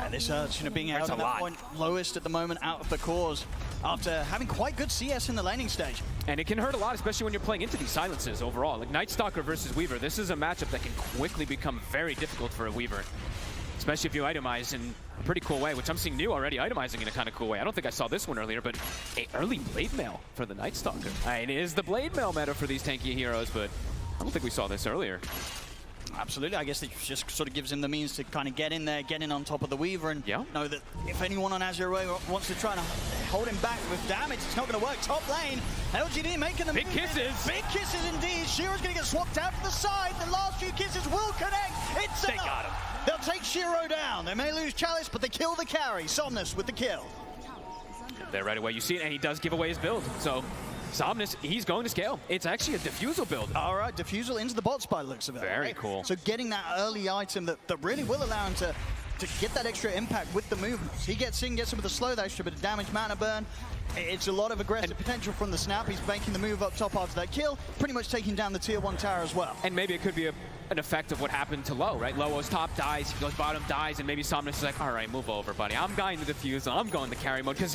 And this hurts, you know, being held at that point lowest at the moment out of the cause after having quite good CS in the laning stage. And it can hurt a lot, especially when you're playing into these silences overall. Like Night Stalker versus Weaver, this is a matchup that can quickly become very difficult for a Weaver. Especially if you itemize in a pretty cool way, which I'm seeing New already itemizing in a kind of cool way. I don't think I saw this one earlier, but an early Blade Mail for the Night Stalker. It is the Blade Mail meta for these tanky heroes, but I don't think we saw this earlier. Absolutely, I guess it just sort of gives him the means to kind of get in there, get in on top of the Weaver, and know that if anyone on Azure Ray wants to try and hold him back with damage, it's not going to work. Top lane, LGD making the big kisses. Big kisses indeed. Shiro's going to get swapped out to the side. The last few kisses will connect. It's enough. Got him. They'll take Shiro down. They may lose Chalice, but they kill the carry. Somnus with the kill. there right away. You see it, and he does give away his build. So Somnus, he's going to scale. It's actually a Diffusal build. All right, Diffusal into the bots by the looks of it. Very cool. So getting that early item that really will allow him to get that extra impact with the movements. He gets in, gets him with a slow, that extra bit of damage, mana burn. It's a lot of aggressive potential from the snap. He's making the move up top after that kill, pretty much taking down the tier 1 tower as well. And maybe it could be an effect of what happened to Low, right? Low goes top, dies, he goes bottom, dies, and maybe Somnus is like, all right, move over, buddy. I'm going to Diffusal, I'm going to carry mode, because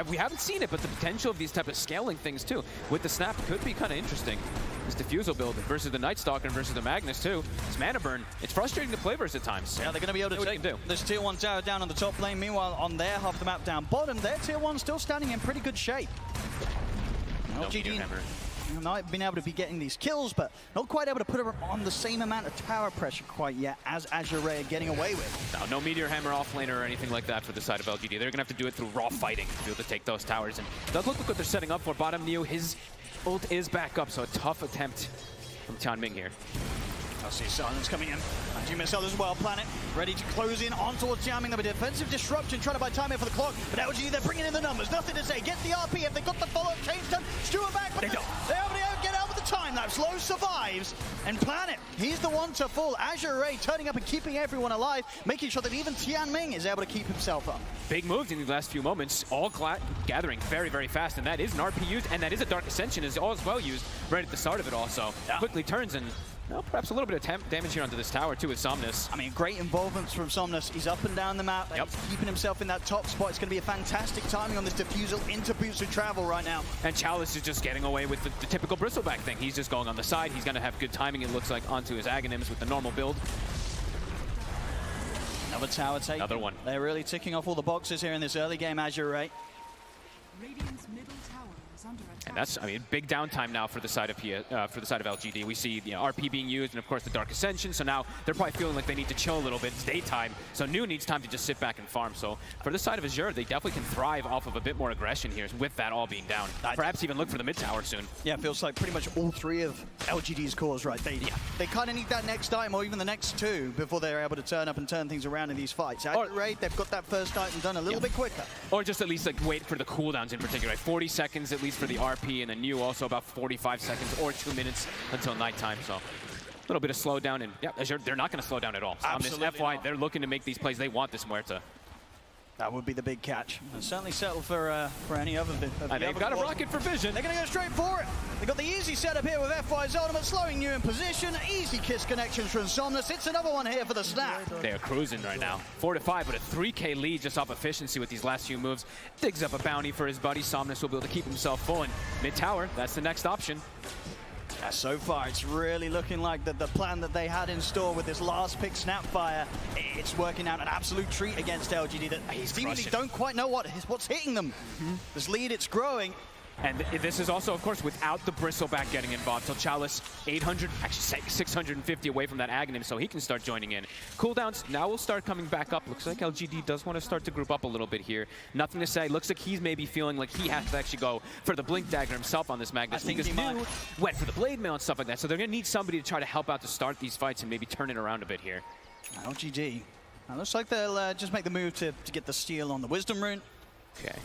we haven't seen it, but the potential of these type of scaling things too, with the snap, could be kind of interesting. This Diffusal build versus the Night Stalker and versus the Magnus too. This mana burn, it's frustrating to play versus at times. Yeah, they're going to be able to take this tier 1 tower down on the top lane. Meanwhile, on their half of the map down bottom, their tier 1 still standing in pretty good shape. LGD not been able to be getting these kills, but not quite able to put her on the same amount of tower pressure quite yet as Azure Ray are getting away with. No Meteor Hammer offlaner or anything like that for the side of LGD. They're going to have to do it through raw fighting to be able to take those towers. And it does look like what they're setting up for. Bottom Neo, his ult is back up, so a tough attempt from Tianming here. I see Silence coming in. Missile as well. Planet ready to close in on towards Tianming. A defensive disruption, trying to buy time here for the clock. But LGD, they're bringing in the numbers. Nothing to say. Get the RP if they got the follow-up change done. Stewart back, but they don't. They're able to get out with the time lapse. Low survives. And Planet, he's the one to fall. Azure Ray turning up and keeping everyone alive, making sure that even Tianming is able to keep himself up. Big moves in these last few moments, all gathering very, very fast. And that is an RP used, and that is a Dark Ascension is as well used right at the start of it also. Yeah. Quickly turns and perhaps a little bit of damage here onto this tower too with Somnus. I mean, great involvement from Somnus. He's up and down the map. He's keeping himself in that top spot. It's going to be a fantastic timing on this Diffusal into boots of travel right now. And Chalice is just getting away with the typical Bristleback thing. He's just going on the side. He's going to have good timing, it looks like, onto his Aghanims with the normal build. Another tower take. Another one. They're really ticking off all the boxes here in this early game, Azure Ray. Radiant's middle tower is under attack. And that's, I mean, big downtime now for the side of LGD. We see RP being used, and of course the Dark Ascension. So now they're probably feeling like they need to chill a little bit. It's daytime, so New needs time to just sit back and farm. So for the side of Azure, they definitely can thrive off of a bit more aggression here with that all being down. Perhaps even look for the mid tower soon. Yeah, it feels like pretty much all three of LGD's cores, right? They kind of need that next item or even the next two before they're able to turn up and turn things around in these fights. At rate, they've got that first item done a little bit quicker. Or just at least like wait for the cooldowns in particular. Right? 40 seconds at least for the RP, and then New also about 45 seconds or 2 minutes until nighttime. So a little bit of slowdown, and yeah, Azure, they're not going to slow down at all. On this FY, they're looking to make these plays. They want this Muerta. That would be the big catch. And certainly settle for any other bit. They've got a rocket for vision. They're going to go straight for it. They got the easy setup here with FY's ultimate, slowing you in position. Easy kiss connections from Somnus. It's another one here for the snap. They are cruising right now. 4-5, but a 3K lead just off efficiency with these last few moves. Digs up a bounty for his buddy. Somnus will be able to keep himself full. And mid tower, that's the next option. Yeah, so far, it's really looking like the plan that they had in store with this last pick Snapfire, it's working out an absolute treat against LGD that seemingly don't quite know what's hitting them. This lead, it's growing. And this is also, of course, without the Bristleback getting involved. So Chalice, 800, actually 650 away from that Aghanim, so he can start joining in. Cooldowns now will start coming back up. Looks like LGD does want to start to group up a little bit here. Nothing to say. Looks like he's maybe feeling like he has to actually go for the Blink Dagger himself on this Magnus. Because New went for the Blade Mail and stuff like that. So they're going to need somebody to try to help out to start these fights and maybe turn it around a bit here. LGD. Looks like they'll just make the move to get the steal on the Wisdom Rune. Okay.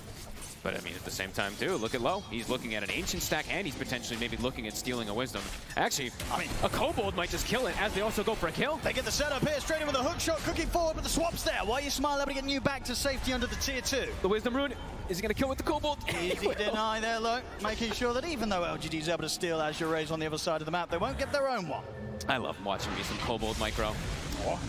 But I mean, at the same time, too, look at Low. He's looking at an Ancient stack, and he's potentially maybe looking at stealing a Wisdom. Actually, I mean, a Kobold might just kill it as they also go for a kill. They get the setup here, straight in with a hook shot, cooking forward, but the swap's there. Why are you Smile able to get New back to safety under the tier 2? The Wisdom Rune, is he going to kill with the Kobold? Easy deny there, Low, making sure that even though LGD's able to steal Azure Rays on the other side of the map, they won't get their own one. I love watching me some Kobold micro.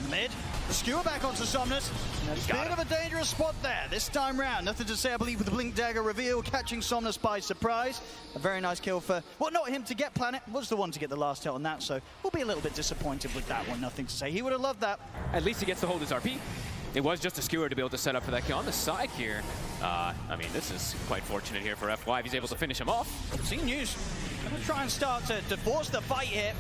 Mid, the skewer back onto Somnus. A bit of a dangerous spot there this time round. Nothing to say, I believe, with the Blink Dagger reveal, catching Somnus by surprise. A very nice kill for, well, not him to get Planet, was the one to get the last hit on that, so we'll be a little bit disappointed with that one. Nothing to say. He would have loved that. At least he gets to hold his RP. It was just a skewer to be able to set up for that kill. On the side here, I mean, this is quite fortunate here for FY if he's able to finish him off. Seen news. Going to try and start to force the fight here.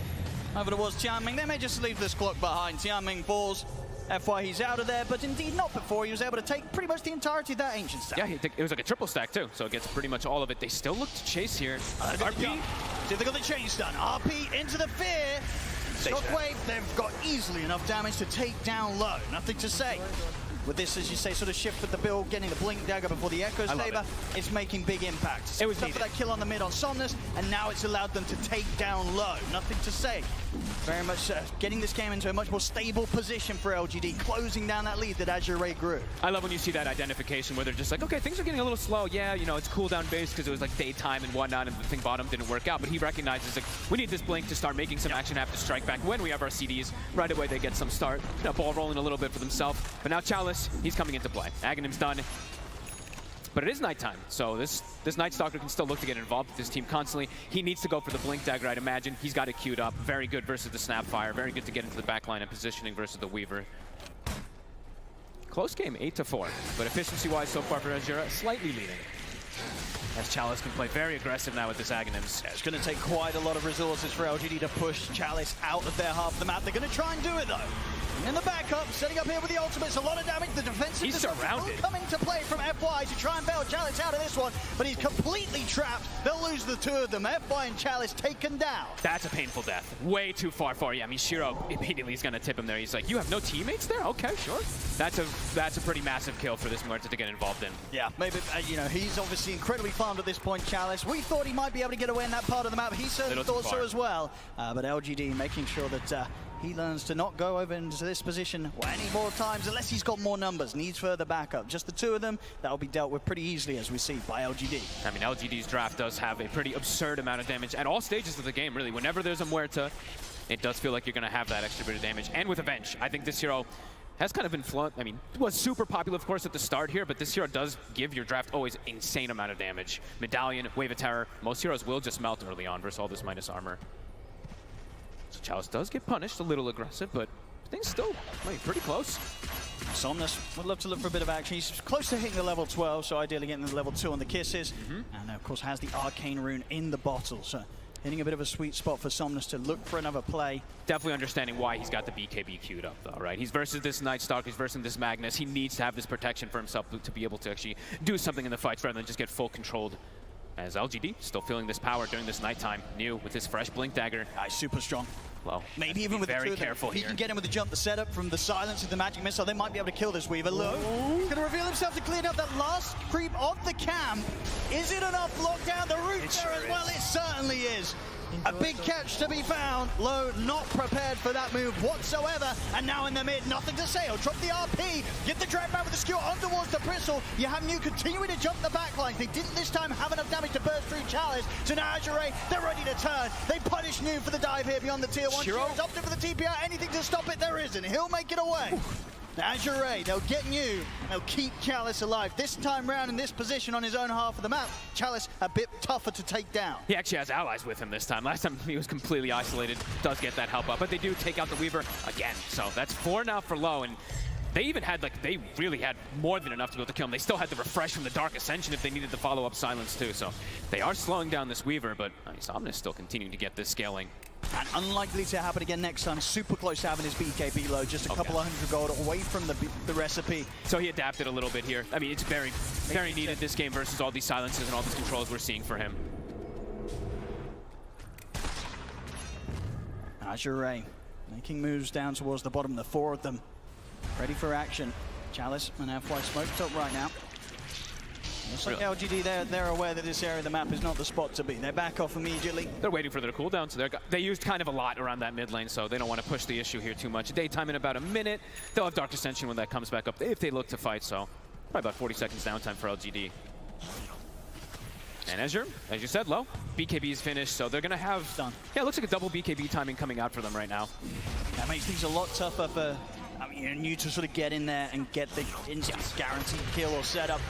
Over towards Tianming. They may just leave this clock behind. Tianming falls. FY, he's out of there, but indeed not before he was able to take pretty much the entirety of that Ancient stack. Yeah, it was like a triple stack too, so it gets pretty much all of it. They still look to chase here. RP. See if they got the change done. RP into the fear. Shockwave, they've got easily enough damage to take down low. Nothing to say. With this, as you say, sort of shift with the build, getting the Blink Dagger before the Echo Saber, it's making big impacts. It was for that kill on the mid on Somnus, and now it's allowed them to take down low. Nothing to say. Very much getting this game into a much more stable position for LGD, closing down that lead that Azure Ray grew. I love when you see that identification where they're just like, okay, things are getting a little slow. Yeah, you know, it's cooldown based because it was like daytime and whatnot, and the thing bottom didn't work out. But he recognizes like we need this Blink to start making some action, have to strike back when we have our CDs. Right away they get some start. You know, ball rolling a little bit for themselves. But now Chalice, he's coming into play. Aghanim's done. But it is nighttime, so this Night Stalker can still look to get involved with this team constantly. He needs to go for the Blink Dagger, I'd imagine. He's got it queued up. Very good versus the Snapfire. Very good to get into the backline and positioning versus the Weaver. Close game, 8-4. But efficiency-wise, so far for Azure, slightly leading. As Chalice can play very aggressive now with this Aghanims. Yeah, it's going to take quite a lot of resources for LGD to push Chalice out of their half of the map. They're going to try and do it, though. In the backup, setting up here with the ultimates, a lot of damage. The defensive will come into play from FY to try and bail Chalice out of this one, but he's completely trapped. They'll lose the two of them. FY and Chalice taken down. That's a painful death. Way too far for you. I mean, Shiro immediately is going to tip him there. He's like, you have no teammates there? Okay, sure. That's a pretty massive kill for this Muerta to get involved in. Yeah, maybe, you know, he's obviously incredibly farmed at this point, Chalice. We thought he might be able to get away in that part of the map. He certainly thought so as well. But LGD making sure that he learns to not go over into this position any more times unless he's got more numbers, needs further backup. Just the two of them, that'll be dealt with pretty easily as we see by LGD. I mean, LGD's draft does have a pretty absurd amount of damage at all stages of the game, really. Whenever there's a Muerta, it does feel like you're going to have that extra bit of damage. And with Avenge, I think this hero has kind of been I mean, was super popular, of course, at the start here, but this hero does give your draft always insane amount of damage. Medallion, Wave of Terror, most heroes will just melt early on versus all this minus armor. So Chalice does get punished, a little aggressive, but things still pretty close. Somnus would love to look for a bit of action. He's close to hitting the level 12, so ideally getting the level 2 on the kisses. And of course has the Arcane Rune in the bottle, so hitting a bit of a sweet spot for Somnus to look for another play. Definitely understanding why he's got the BKB queued up, though, right? He's versus this Night Stalker, he's versus this Magnus. He needs to have this protection for himself to be able to actually do something in the fights rather than just get full controlled. As LGD still feeling this power during this nighttime. New with his fresh Blink Dagger. Super strong. Well, maybe even with very the two careful he here. can get him with the jump, the setup from the silence of the magic missile. They might be able to kill this Weaver. Low. He's going to reveal himself to clear out that last creep of the camp. Is it enough lockdown? The root there as well. It certainly is. A big catch to be found. Low not prepared for that move whatsoever. And now in the mid, nothing to say. He'll drop the RP, get the drag back with the skewer on towards the Bristle. You have New continuing to jump the backline. They didn't this time have enough damage to burst through Chalice. So now Azure, they're ready to turn. They punish New for the dive here beyond the tier 1. Shiro's up there for the TPR. Anything to stop it, there isn't. He'll make it away. Azure, they'll get New, they'll keep Chalice alive. This time round in this position on his own half of the map, Chalice a bit tougher to take down. He actually has allies with him this time. Last time he was completely isolated, does get that help up, but they do take out the Weaver again. So that's 4 now for Low, and they even had, they really had more than enough to be able to kill him. They still had the refresh from the Dark Ascension if they needed the follow-up silence too. So they are slowing down this Weaver, but Somnus still continuing to get this scaling. And unlikely to happen again next time. Super close to having his BKB low, just a couple of hundred gold away from the recipe. So he adapted a little bit here. I mean, it's very, very needed this game versus all these silences and all these controls we're seeing for him. Azure making moves down towards the bottom, the 4 of them. Ready for action. Chalice and FY smoked up right now. Looks like LGD, they're aware that this area of the map is not the spot to be. They back off immediately. They're waiting for their cooldown, so they used kind of a lot around that mid lane, so they don't want to push the issue here too much. Daytime in about a minute. They'll have Dark Ascension when that comes back up, if they look to fight, so probably about 40 seconds downtime for LGD. And Azure, as you said, Low. BKB is finished, so they're going to have... Done. Yeah, it looks like a double BKB timing coming out for them right now. That makes things a lot tougher for New to sort of get in there and get the instant guaranteed kill or setup.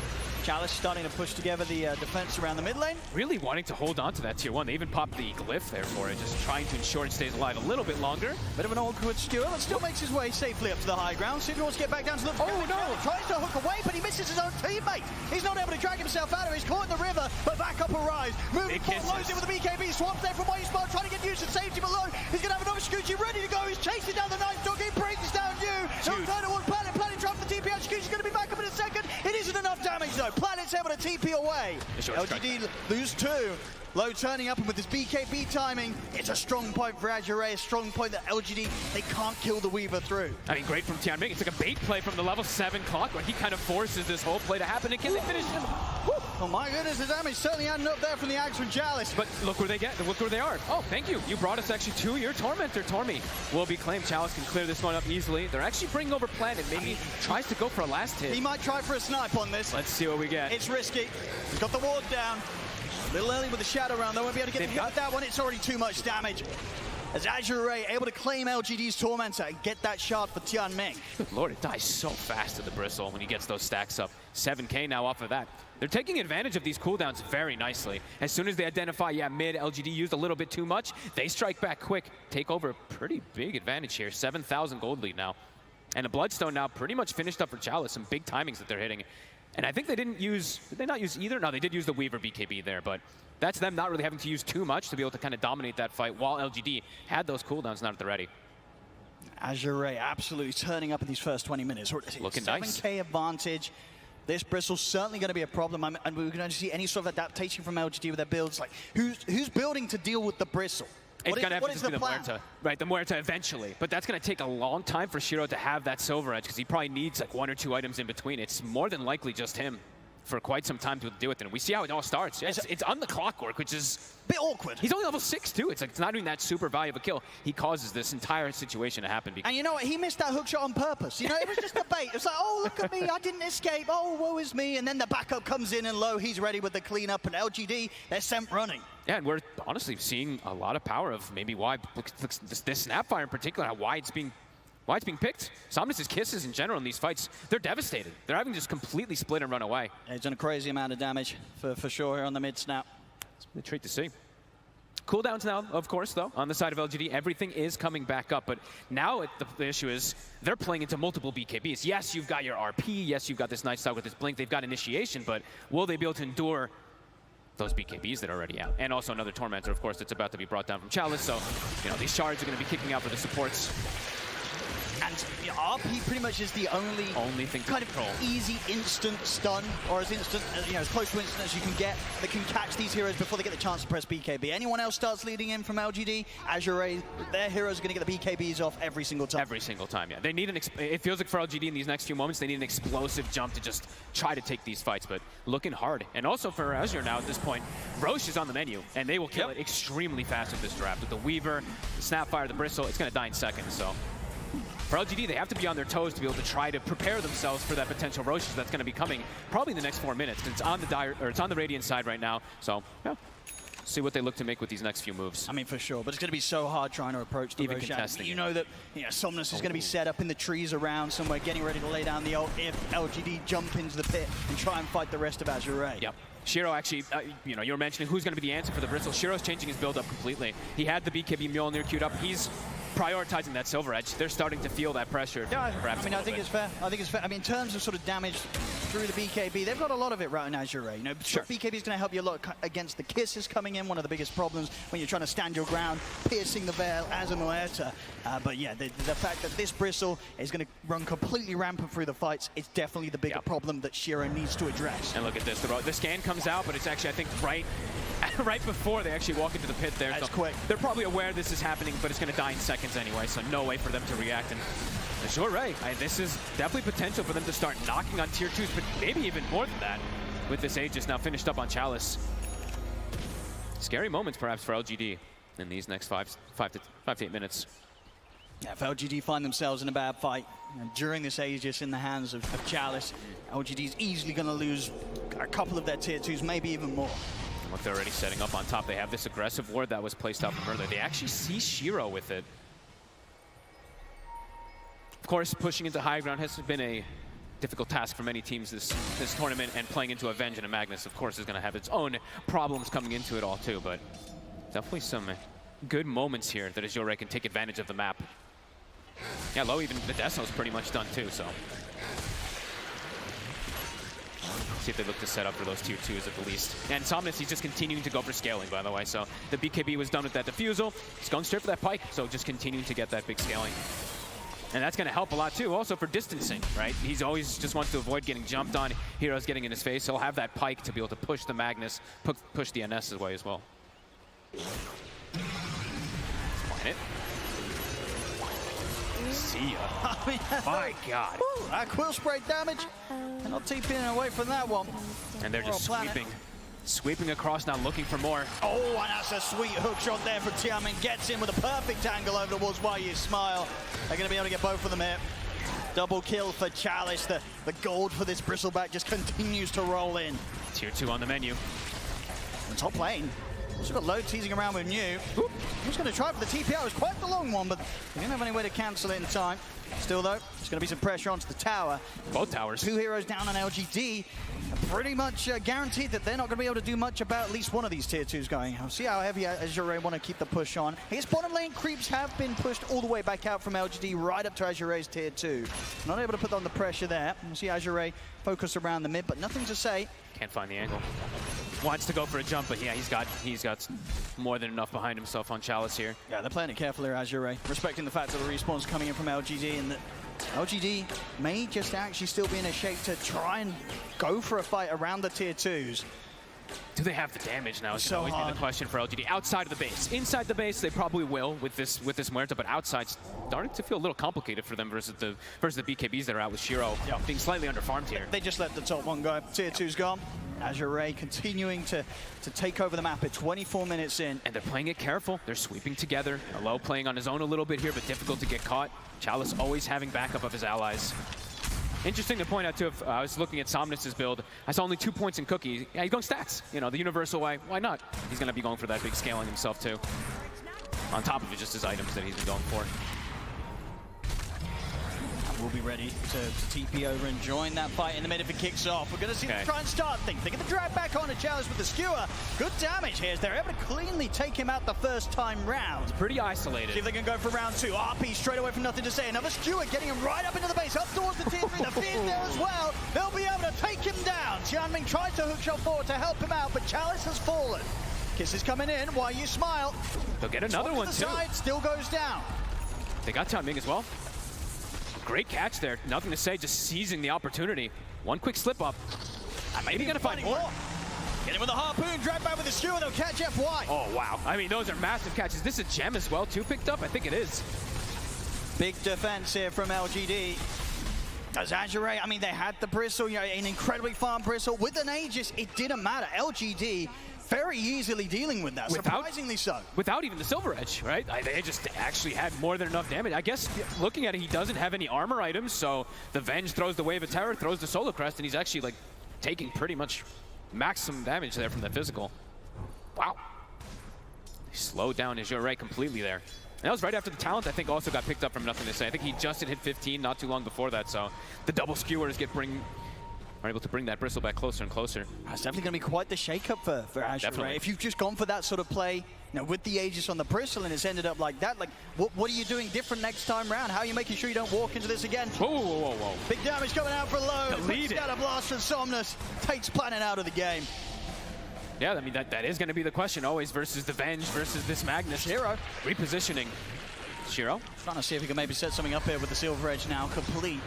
Chalice starting to push together the defense around the mid lane. Really wanting to hold on to that tier 1. They even popped the glyph there for it, just trying to ensure it stays alive a little bit longer. Bit of an awkward skewer, but still makes his way safely up to the high ground. See if he wants to get back down to the... Oh no! Tries to hook away, but he misses his own teammate. He's not able to drag himself out of it. He's caught in the river, but back up Arise. Moving forward, loads in with the BKB. Swamps there from White Spot, trying to get used to safety below. He's going to have another Scoochie ready to go. He's chasing down the Night Stalker. He brings down New. He'll turn towards Planet. Planet drops the TP out. Scoochie's going to be back up in a second. It isn't enough damage though. Planet's able to TP away. LGD lose 2. Low turning up, and with his BKB timing, it's a strong point for Azure, a strong point that LGD, they can't kill the Weaver through. I mean, great from Tianming. It's like a bait play from the level 7 clock where he kind of forces this whole play to happen. And can they finish him? Oh my goodness, the damage certainly adding up there from the Axe from Chalice. But look where they get, look where they are. Oh, thank you. You brought us actually to your Tormentor. Tormi will be claimed. Chalice can clear this one up easily. They're actually bringing over Planet. Maybe tries to go for a last hit. He might try for a snipe on this. Let's see what we get. It's risky. He's got the ward down. A little early with the Shadow round. They won't be able to get the hit with that one. It's already too much damage. As Azure able to claim LGD's Tormentor and get that shard for Tianming. Good Lord, it dies so fast to the Bristle when he gets those stacks up. 7K now off of that. They're taking advantage of these cooldowns very nicely. As soon as they identify, yeah, mid, LGD used a little bit too much, they strike back quick, take over a pretty big advantage here. 7,000 gold lead now. And a Bloodstone now pretty much finished up for Chalice. Some big timings that they're hitting. And I think they didn't use, did they not use either? No, they did use the Weaver BKB there, but that's them not really having to use too much to be able to kind of dominate that fight while LGD had those cooldowns not at the ready. Azure absolutely turning up in these first 20 minutes. Looking 7K nice. advantage. This Bristle's certainly going to be a problem, and we're going to see any sort of adaptation from LGD with their builds. Like, who's building to deal with the Bristle? It's going to have to just be the plan? Muerta. Right, the Muerta eventually. But that's going to take a long time for Shiro to have that Silver Edge, because he probably needs like 1 or 2 items in between. It's more than likely just him for quite some time to do it. And we see how it all starts. Yeah, it's on the clockwork, which is a bit awkward. He's only level 6 too. It's like it's not even that super valuable kill. He causes this entire situation to happen. And you know what? He missed that hook shot on purpose. You know, it was just a bait. It was like, oh, look at me. I didn't escape. Oh, woe is me. And then the backup comes in and low. He's ready with the cleanup. And LGD, they're sent running. Yeah, and we're honestly seeing a lot of power of maybe why this Snapfire in particular, why it's being picked. Somnus' kisses in general in these fights, they're devastated. They're having to just completely split and run away. Yeah, he's done a crazy amount of damage for sure here on the mid snap. It's been a treat to see. Cooldowns now, of course, though, on the side of LGD. Everything is coming back up, but now the issue is they're playing into multiple BKBs. Yes, you've got your RP. Yes, you've got this nice start with this Blink. They've got initiation, but will they be able to endure those BKBs that are already out? And also another Tormentor, of course, that's about to be brought down from Chalice. So, you know, these shards are going to be kicking out for the supports. And you know, RP pretty much is the only thing to kind control. of easy instant stun, or as instant, you know, as close to instant as you can get, that can catch these heroes before they get the chance to press BKB. Anyone else starts leading in from LGD, Azure, their heroes are going to get the BKBs off every single time. Every single time, yeah. They need it feels like for LGD in these next few moments, they need an explosive jump to just try to take these fights, but looking hard. And also for Azure now at this point, Roche is on the menu, and they will kill it extremely fast with this draft. With the Weaver, the Snapfire, the Bristle, it's going to die in seconds, so. For LGD, they have to be on their toes to be able to try to prepare themselves for that potential Roche that's going to be coming probably in the next 4 minutes. It's on the Radiant side right now, so yeah. See what they look to make with these next few moves. I mean, for sure, but it's going to be so hard trying to approach the even Roche. contesting. You know that Somnus is going to be set up in the trees around somewhere, getting ready to lay down the ult if LGD jump into the pit and try and fight the rest of Azure. Yep. Shiro actually, you know, you were mentioning who's going to be the answer for the Bristle. Shiro's changing his build up completely. He had the BKB Mjolnir queued up. He's prioritizing that Silver Edge. They're starting to feel that pressure. Yeah, I mean, I think it's fair. I think it's fair. I mean, in terms of sort of damage through the BKB, they've got a lot of it right in Azure. You know, sure. BKB is going to help you a lot against the kisses coming in. One of the biggest problems when you're trying to stand your ground, piercing the veil as a Muerta. But yeah, the fact that this Bristle is going to run completely rampant through the fights is definitely the bigger problem that Shiro needs to address. And look at this. The scan comes out, but it's actually, I think, right before they actually walk into the pit there. That's quick. They're probably aware this is happening, but it's going to die in seconds anyway, so no way for them to react. And Azure, this is definitely potential for them to start knocking on tier 2s, but maybe even more than that with this Aegis now finished up on Chalice. Scary moments perhaps for LGD in these next 5 to 8 minutes. Yeah, if LGD find themselves in a bad fight during this Aegis in the hands of Chalice, LGD is easily going to lose a couple of their tier 2s, maybe even more. And look, they're already setting up on top. They have this aggressive ward that was placed out from earlier. They actually see Shiro with it. Of course, pushing into high ground has been a difficult task for many teams this tournament, and playing into Avenge and a Magnus, of course, is going to have its own problems coming into it all too, but definitely some good moments here that Azure can take advantage of the map. Yeah, low, even the Desno's pretty much done too, so. See if they look to set up for those tier 2s at the least. And Somnus, he's just continuing to go for scaling, by the way. So the BKB was done with that defusal. He's going straight for that pike, so just continuing to get that big scaling. And that's going to help a lot too, also for distancing, right? He's always just wants to avoid getting jumped on, heroes getting in his face. He'll have that pike to be able to push the Magnus, push the NS away as well. Find it. See ya. I mean, my God. Woo, that quill spray damage. They're not TPing away from that one. And they're just sweeping across now, looking for more. Oh, and that's a sweet hook shot there from Tianmin. Gets in with a perfect angle over towards Why You Smile. They're going to be able to get both of them here. Double kill for Chalice. The gold for this Bristleback just continues to roll in. Tier 2 on the menu. And top lane. Also got low teasing around with New. He's going to try for the TPR. It was quite the long one, but he didn't have any way to cancel it in time. Still, though, there's going to be some pressure onto the tower. Both towers. 2 heroes down on LGD. Pretty much guaranteed that they're not going to be able to do much about at least one of these tier 2s going. I'll see how heavy Azure want to keep the push on. His bottom lane creeps have been pushed all the way back out from LGD right up to Azure's tier 2. Not able to put on the pressure there. We'll see Azure focus around the mid, but nothing to say. Can't find the angle. Wants to go for a jump, but yeah, he's got more than enough behind himself on Chalice here. Yeah, they're playing it carefully, Azure, respecting the fact that the respawn's coming in from LGD, and that LGD may just actually still be in a shape to try and go for a fight around the tier 2s. Do they have the damage now? It's always been the question for LGD. Outside of the base. Inside the base, they probably will with this Muerta, but outside, starting to feel a little complicated for them versus the BKBs that are out with Shiro being slightly underfarmed here. They just let the top one go. Tier 2's gone. Azure continuing to take over the map at 24 minutes in. And they're playing it careful. They're sweeping together. Alo playing on his own a little bit here, but difficult to get caught. Chalice always having backup of his allies. Interesting to point out too, I was looking at Somnus's build. I saw only 2 points in Cookie. Yeah, he's going stats. You know, the universal, why not? He's going to be going for that big scaling himself too. On top of it, just his items that he's been going for. We'll be ready to TP over and join that fight in the mid if it kicks off. We're going to see them try and start things. They get the drag back on a Chalice with the skewer. Good damage here as they're able to cleanly take him out the first time round. It's pretty isolated. See if they can go for round 2. RP straight away from nothing to say. Another skewer getting him right up into the base, up towards the tier 3. The fear's there as well. They'll be able to take him down. Tianming tried to hook shot forward to help him out, but Chalice has fallen. Kisses coming in. Why You Smile? They'll get another one too. Side still goes down. They got Tianming as well. Great catch there. Nothing to say, just seizing the opportunity. One quick slip up. Maybe gonna find more. Get him with a harpoon, drag back with the skewer, they'll catch FY. Oh, wow. I mean, those are massive catches. This is a gem as well, too, picked up? I think it is. Big defense here from LGD. Does Azure, I mean, they had the Bristle, you know, an incredibly farm Bristle. With an Aegis, it didn't matter. LGD very easily dealing with that, surprisingly so. Without even the Silver Edge, right? They just actually had more than enough damage. I guess looking at it, he doesn't have any armor items, so the Venge throws the Wave of Terror, throws the Solar Crest, and he's actually like taking pretty much maximum damage there from the physical. Wow. He slowed down Azure completely there. And that was right after the talent, I think, also got picked up from Nothing to Say. I think he just hit 15 not too long before that, so the double skewers are able to bring that Bristleback closer and closer. That's definitely going to be quite the shake-up for Azure. Right? If you've just gone for that sort of play, you know, with the Aegis on the Bristle and it's ended up like that, like, what are you doing different next time round? How are you making sure you don't walk into this again? Whoa, whoa, whoa, whoa. Big damage coming out for low. Scatter blast from Somnus takes Planet out of the game. Yeah, I mean, that is going to be the question always versus the Venge versus this Magnus. Shiro. Repositioning. Shiro. Trying to see if he can maybe set something up here with the Silver Edge now complete.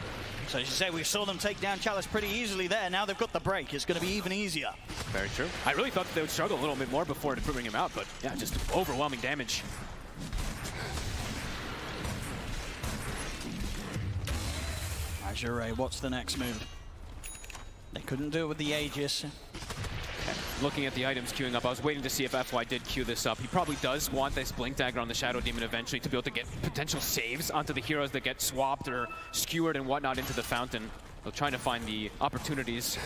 So as you say, we saw them take down Chalice pretty easily there. Now they've got the break. It's going to be even easier. Very true. I really thought that they would struggle a little bit more before to bring him out, but yeah, just overwhelming damage. Azure, what's the next move? They couldn't do it with the Aegis. Looking at the items queuing up, I was waiting to see if FY did queue this up. He probably does want this Blink Dagger on the Shadow Demon eventually to be able to get potential saves onto the heroes that get swapped or skewered and whatnot into the fountain. They're trying to find the opportunities.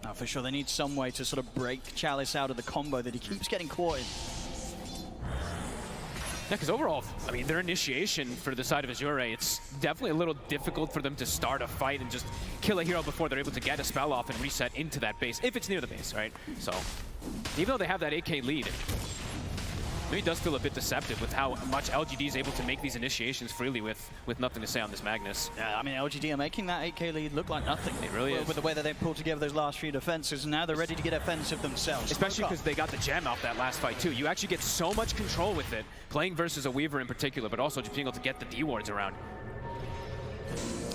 Oh, for sure, they need some way to sort of break Chalice out of the combo that he keeps getting caught in. Yeah, because overall, I mean, their initiation for the side of Azure, it's definitely a little difficult for them to start a fight and just kill a hero before they're able to get a spell off and reset into that base, if it's near the base, right? So, even though they have that AK lead, Maybe it does feel a bit deceptive with how much LGD is able to make these initiations freely with nothing to say on this Magnus. Yeah, I mean, LGD are making that 8K lead look like nothing. It really is. With the way that they pulled together those last few defenses, and now they're ready to get offensive themselves. Especially because they got the gem off that last fight, too. You actually get so much control with it, playing versus a Weaver in particular, but also just being able to get the D-wards around.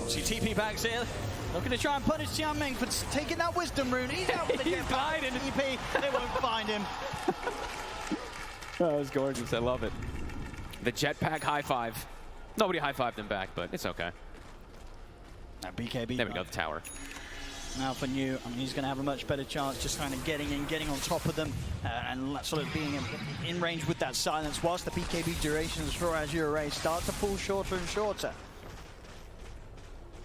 See TP backs here. Looking to try and punish Tianming for taking that wisdom rune. He's out with the jetpack. TP, they won't find him. Oh, that was gorgeous. I love it. The jetpack high five. Nobody high fived him back, but it's okay. Now BKB. There we go, the tower. Now for New, I mean, he's going to have a much better chance just kind of getting in, getting on top of them, and sort of being in range with that silence, whilst the BKB durations for Azure Ray start to fall shorter and shorter.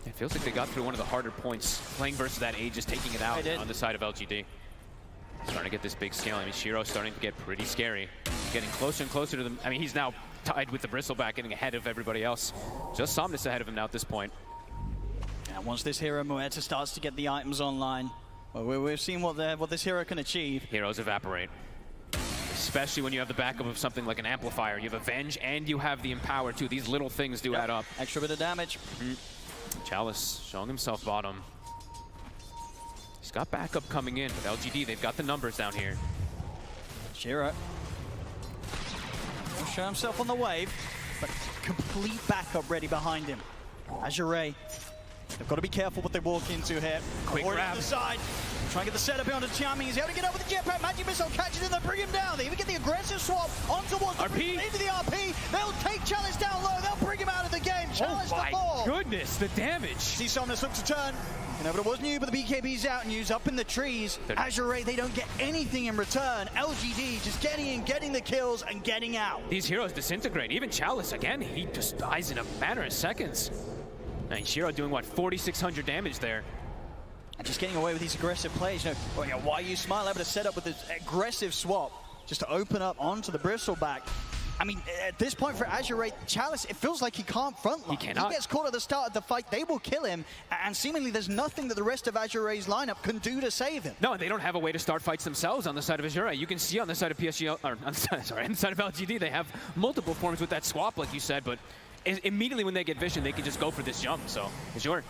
It feels like they got through one of the harder points, playing versus that Aegis, taking it out on the side of LGD. Starting to get this big scale. I mean, Shiro's starting to get pretty scary. Getting closer and closer to them. I mean, he's now tied with the Bristleback, getting ahead of everybody else. Just Somnus ahead of him now at this point. And once this hero Muerta starts to get the items online, well, we've seen what this hero can achieve. Heroes evaporate. Especially when you have the backup of something like an amplifier. You have Avenge and you have the Empower too. These little things do add up. Extra bit of damage. Chalice showing himself bottom. He's got backup coming in with LGD. They've got the numbers down here. Shiro will show himself on the wave, but complete backup ready behind him. Azure Ray, they've got to be careful what they walk into here. Quick grab. To the side. Try and get the setup onto Tianming. He's able to get up with the jetpack. Magic Missile catches him, they bring him down. They even get the aggressive swap on towards RP. Into the RP. They'll take Chalice down low. They'll bring him out of the game. Chalice oh my the ball. goodness, the damage. See Somnus look to turn. You know, but it was New, but the BKB's out and New's up in the trees. Azure Ray, they don't get anything in return. LGD just getting in, getting the kills, and getting out. These heroes disintegrate. Even Chalice, again, he just dies in a matter of seconds. And Shiro doing, what, 4,600 damage there. And just getting away with these aggressive plays. You know, why you smile able to set up with this aggressive swap just to open up onto the Bristleback. I mean, at this point for Azure Ray, Chalice, it feels like he can't frontline. He cannot. He gets caught at the start of the fight, they will kill him, and seemingly there's nothing that the rest of Azure Ray's lineup can do to save him. No, and they don't have a way to start fights themselves on the side of Azure Ray. You can see on the side of PSG, or on the side of LGD, they have multiple forms with that swap, like you said, but immediately when they get vision, they can just go for this jump. So Azure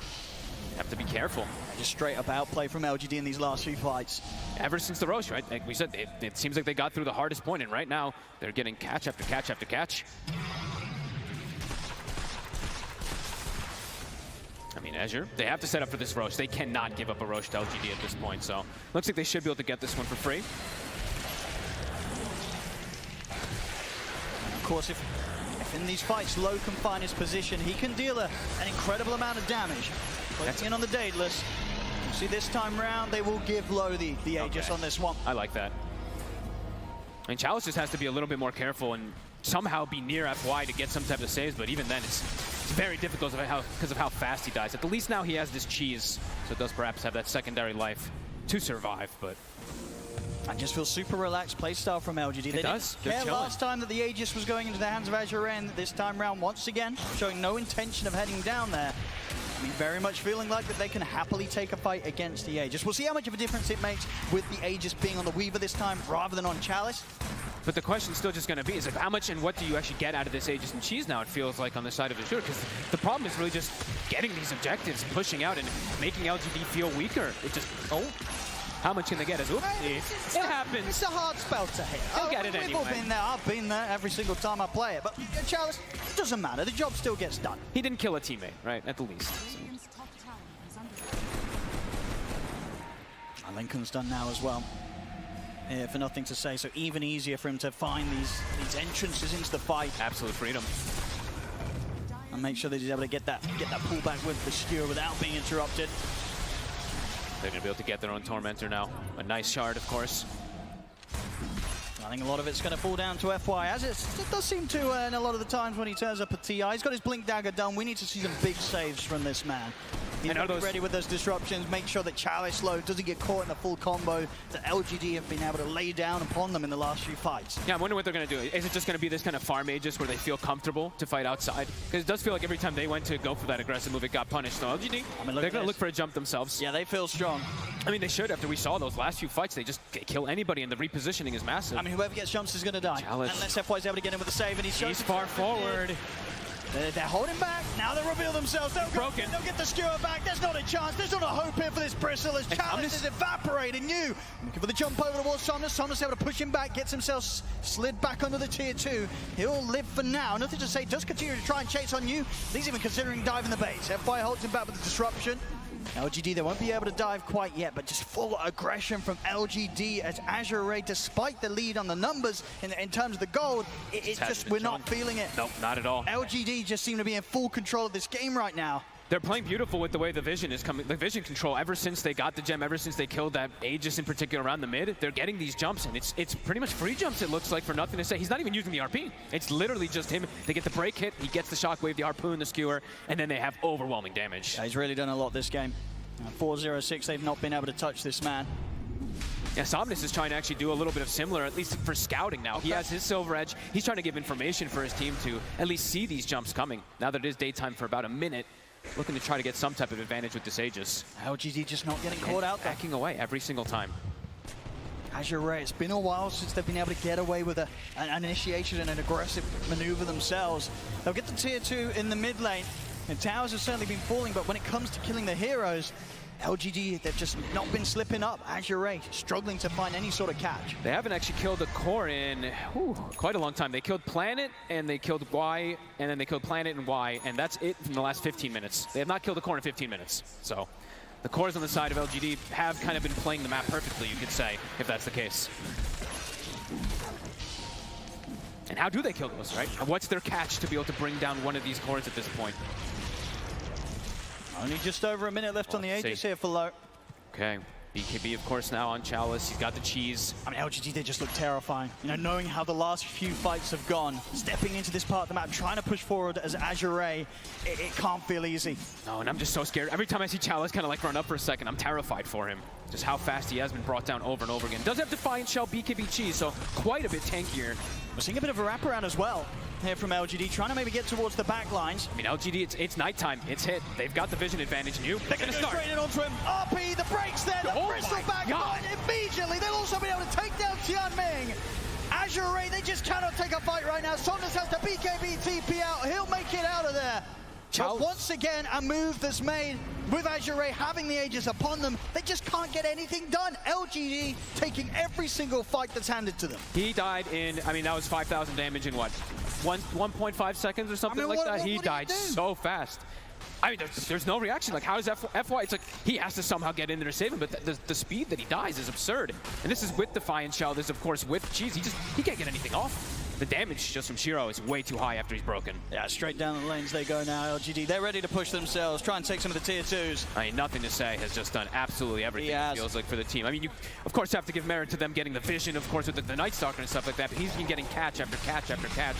have to be careful. Just straight up outplay from LGD in these last few fights. Ever since the Roche, right? Like we said, it seems like they got through the hardest point, and right now they're getting catch after catch after catch. I mean, Azure, they have to set up for this Roche. They cannot give up a Roche to LGD at this point, so looks like they should be able to get this one for free. And of course, if in these fights Low can find his position, he can deal an incredible amount of damage. That's in on the Daedalus. See, this time round, they will give Low the Aegis on this one. I like that. And Chalice just has to be a little bit more careful and somehow be near FY to get some type of saves, but even then, it's very difficult because of how fast he dies. At the least now he has this cheese, so it does perhaps have that secondary life to survive, but... I just feel super relaxed playstyle from LGD. They does. didn't care last time that the Aegis was going into the hands of Azure, and this time round, once again, showing no intention of heading down there. I mean, very much feeling like that they can happily take a fight against the Aegis. We'll see how much of a difference it makes with the Aegis being on the Weaver this time rather than on Chalice. But the question's still just going to be, is how much and what do you actually get out of this Aegis and cheese now, it feels like, on the side of Azure? Because the problem is really just getting these objectives, pushing out, and making LGD feel weaker. It just, how much can they get? It happens. It's a hard spell to hit. They'll get it anyway. We've all been there. I've been there every single time I play it. But Chalice, it doesn't matter. The job still gets done. He didn't kill a teammate, right? At the least. Lincoln's done now as well. For nothing to say, so even easier for him to find these entrances into the fight. Absolute freedom. And make sure that he's able to get that pullback with the skewer without being interrupted. They're going to be able to get their own Tormentor now. A nice shard, of course. I think a lot of it's going to fall down to FY, as it does seem to, and a lot of the times when he turns up at TI, he's got his Blink Dagger done. We need to see some big saves from this man. He's got to be ready with those disruptions, make sure that Chalice slow doesn't get caught in the full combo that LGD have been able to lay down upon them in the last few fights. Yeah, I'm wondering what they're going to do. Is it just going to be this kind of farm Aegis where they feel comfortable to fight outside? Because it does feel like every time they went to go for that aggressive move, it got punished. So LGD, they're going to look for a jump themselves. Yeah, they feel strong. I mean, they should. After we saw those last few fights, they just kill anybody, and the repositioning is massive. I mean, whoever gets jumps is going to die. Chalice. Unless FY is able to get in with a save, and he's far forward. They're holding back. Now they reveal themselves. They'll get the skewer back. There's not a chance. There's not a hope here for this Bristle as Chalice is evaporating you. Looking for the jump over towards Somnus. Somnus able to push him back, gets himself slid back under the tier 2. He'll live for now. Nothing to say. Does continue to try and chase on you. He's even considering diving the base. FY holds him back with the disruption. LGD, they won't be able to dive quite yet, but just full aggression from LGD as Azure Ray, despite the lead on the numbers in terms of the gold, it's just, we're not feeling it. Nope, not at all. LGD just seem to be in full control of this game right now. They're playing beautiful with the way the vision is coming. The vision control, ever since they got the gem, ever since they killed that Aegis in particular around the mid, they're getting these jumps, and it's pretty much free jumps, it looks like, for nothing to say. He's not even using the RP. It's literally just him. They get the break hit, he gets the shockwave, the harpoon, the skewer, and then they have overwhelming damage. Yeah, he's really done a lot this game. 4-0-6, they've not been able to touch this man. Yeah, Somnus is trying to actually do a little bit of similar, at least for scouting now. He has his Silver Edge. He's trying to give information for his team to at least see these jumps coming. Now that it is daytime for about a minute, looking to try to get some type of advantage with this Aegis. LGD just not getting caught out there. Backing away every single time. Azure Ray, it's been a while since they've been able to get away with an initiation and an aggressive maneuver themselves. They'll get the tier 2 in the mid lane. And towers have certainly been falling, but when it comes to killing the heroes, LGD, they've just not been slipping up. Azure Ray struggling to find any sort of catch. They haven't actually killed the core in quite a long time. They killed Planet, and they killed Y, and then they killed Planet and Y, and that's it from the last 15 minutes. They have not killed the core in 15 minutes. So the cores on the side of LGD have kind of been playing the map perfectly, you could say, if that's the case. And how do they kill those, right? And what's their catch to be able to bring down one of these cores at this point? Only just over a minute left on the Aegis here for Low. Okay. BKB, of course, now on Chalice. He's got the cheese. I mean, LGD, they just look terrifying. You know, knowing how the last few fights have gone, stepping into this part of the map, trying to push forward as Azure Ray, it can't feel easy. No, and I'm just so scared. Every time I see Chalice kind of like run up for a second, I'm terrified for him. Just how fast he has been brought down over and over again. Does have Defiant Shell, BKB cheese, so quite a bit tankier. We're seeing a bit of a wraparound as well here from LGD, trying to maybe get towards the back lines. I mean, LGD, it's nighttime. It's hit. They've got the vision advantage. They're going to start. Straight in onto him. RP, the breaks there. The Bristle back line immediately. They'll also be able to take down Tianming. Azure Ray, they just cannot take a fight right now. Somnus has the BKB TP out. He'll make it out of there. But once again, a move that's made with Azure Ray having the Aegis upon them. They just can't get anything done. LGD taking every single fight that's handed to them. He died in, I mean, that was 5,000 damage in what? 1.5 seconds or something like that? He died so fast. I mean, there's no reaction. Like, how does FY? It's like he has to somehow get in there to save him, but the speed that he dies is absurd. And this is with Defiant Shell. This, of course, with Cheese. He can't get anything off. The damage just from Shiro is way too high after he's broken. Yeah, straight down the lanes they go now, LGD. They're ready to push themselves, try and take some of the tier 2s. I mean, nothing to say, has just done absolutely everything, it feels like, for the team. I mean, you, of course, have to give merit to them getting the vision, of course, with the Night Stalker and stuff like that, but he's been getting catch after catch after catch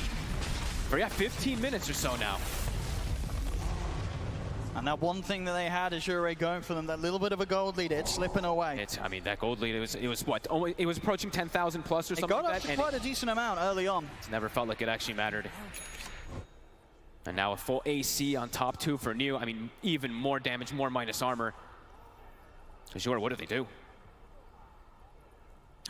for, 15 minutes or so now. And that one thing that they had is Azure Ray going for them, that little bit of a gold lead, it's slipping away. I mean, that gold lead, it was what? It was approaching 10,000 plus or something like that. It got up to quite a decent amount early on. It's never felt like it actually mattered. And now a full AC on top 2 for New. I mean, even more damage, more minus armor. Azure, what do they do?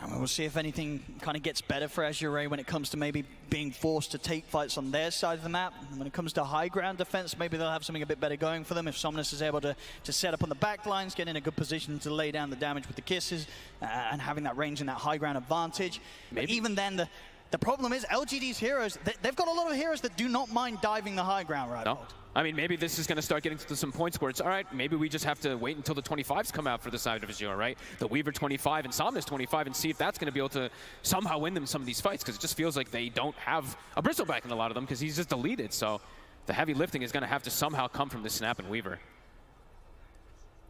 I mean, we'll see if anything kind of gets better for Azure Ray when it comes to maybe being forced to take fights on their side of the map. When it comes to high ground defense, maybe they'll have something a bit better going for them if Somnus is able to set up on the back lines, get in a good position to lay down the damage with the kisses, and having that range and that high ground advantage. But even then, the problem is LGD's heroes, they've got a lot of heroes that do not mind diving the high ground, right? No. I mean, maybe this is going to start getting to some points where it's, all right, maybe we just have to wait until the 25s come out for the side of Azure, right? The Weaver 25 and Somnus 25 and see if that's going to be able to somehow win them some of these fights, because it just feels like they don't have a Bristleback in a lot of them because he's just deleted. So the heavy lifting is going to have to somehow come from the Snap and Weaver.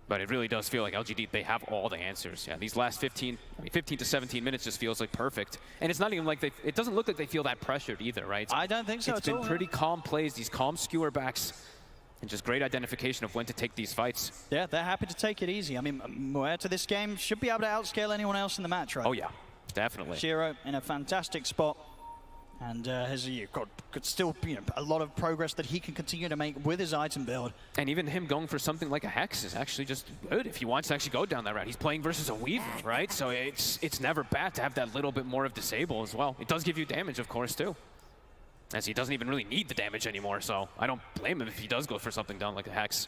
But it really does feel like LGD, they have all the answers. Yeah, these last 15 to 17 minutes just feels like perfect. And it's not even like it doesn't look like they feel that pressured either, right? I don't think so It's been pretty calm plays, these calm skewer backs. And just great identification of when to take these fights. Yeah, they're happy to take it easy. I mean, Muerta this game should be able to outscale anyone else in the match, right? Oh yeah, definitely. Shiro in a fantastic spot. And has got still a lot of progress that he can continue to make with his item build. And even him going for something like a Hex is actually just good if he wants to actually go down that route. He's playing versus a Weaver, right? So it's never bad to have that little bit more of disable as well. It does give you damage, of course, too. As he doesn't even really need the damage anymore, so I don't blame him if he does go for something down like a Hex.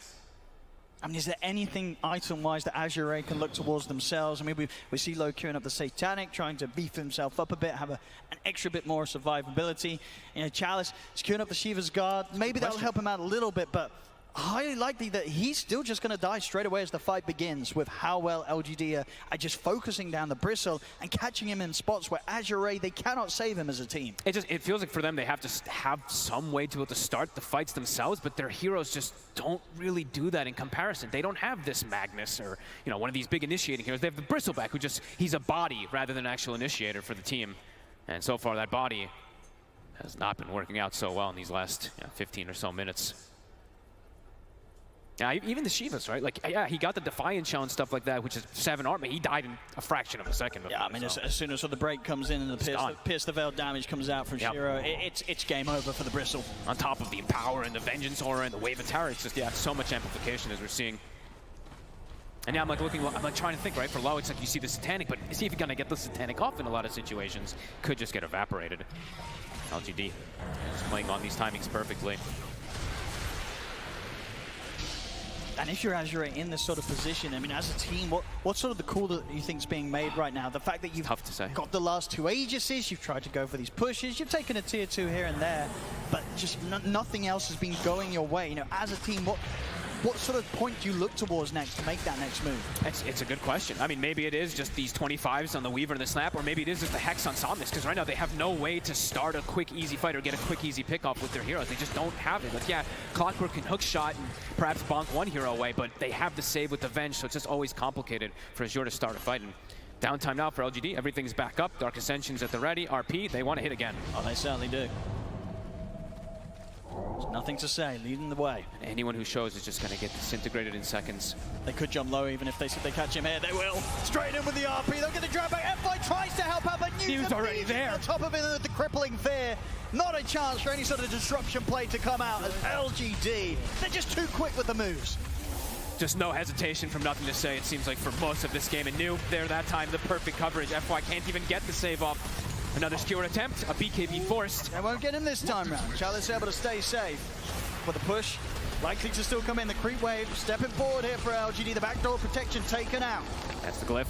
I mean, is there anything item-wise that Azure can look towards themselves? I mean, we see Low queuing up the Satanic, trying to beef himself up a bit, have an extra bit more survivability. You know, Chalice is queuing up the Shiva's Guard. Maybe that'll help him out a little bit, but highly likely that he's still just going to die straight away as the fight begins with how well LGD are just focusing down the Bristle and catching him in spots where Azure, they cannot save him as a team. It feels like for them they have to have some way to be able to start the fights themselves, but their heroes just don't really do that in comparison. They don't have this Magnus or one of these big initiating heroes. They have the Bristleback who he's a body rather than an actual initiator for the team. And so far that body has not been working out so well in these last 15 or so minutes. Yeah, even the Shivas, right? Like, yeah, he got the Defiant Shell and stuff like that, which is 7 armor. He died in a fraction of a second. Yeah, I mean, as soon as the break comes in and the Pierce the Veil damage comes out from Shiro, it's game over for the Bristle. On top of the Empower and the Vengeance Aura and the Wave of Terror, it's just, so much amplification as we're seeing. And now I'm trying to think, right? For low, it's like you see the Satanic, but see if you're gonna get the Satanic off in a lot of situations. Could just get evaporated. LGD is playing on these timings perfectly. And if you're Azure in this sort of position, I mean, as a team, what's sort of the call that you think is being made right now? The fact that you've got the last 2 Aegises, you've tried to go for these pushes, you've taken a tier 2 here and there, but just nothing else has been going your way. As a team, what sort of point do you look towards next to make that next move? It's a good question. I mean, maybe it is just these 25s on the Weaver and the Snap, or maybe it is just the Hex on Somnus, because right now they have no way to start a quick, easy fight or get a quick, easy pick-off with their heroes. They just don't have it. Like, yeah, Clockwork can hook shot and perhaps bonk one hero away, but they have the save with the Venge, so it's just always complicated for Azure to start a fight. And downtime now for LGD. Everything's back up. Dark Ascension's at the ready. RP, they want to hit again. Oh, they certainly do. There's nothing to say, leading the way. Anyone who shows is just going to get disintegrated in seconds. They could jump low even if they catch him here. They will. Straight in with the RP. They'll get the drag back. FY tries to help out, but New's already there. On top of it with the crippling fear. Not a chance for any sort of disruption play to come out as LGD. They're just too quick with the moves. Just no hesitation from nothing to say, it seems like, for most of this game. And New there that time, the perfect coverage. FY can't even get the save off. Another skewer attempt, a BKB forced. They won't get him this time round. Chalice able to stay safe with the push. Likely to still come in the creep wave. Stepping forward here for LGD. The backdoor protection taken out. That's the glyph.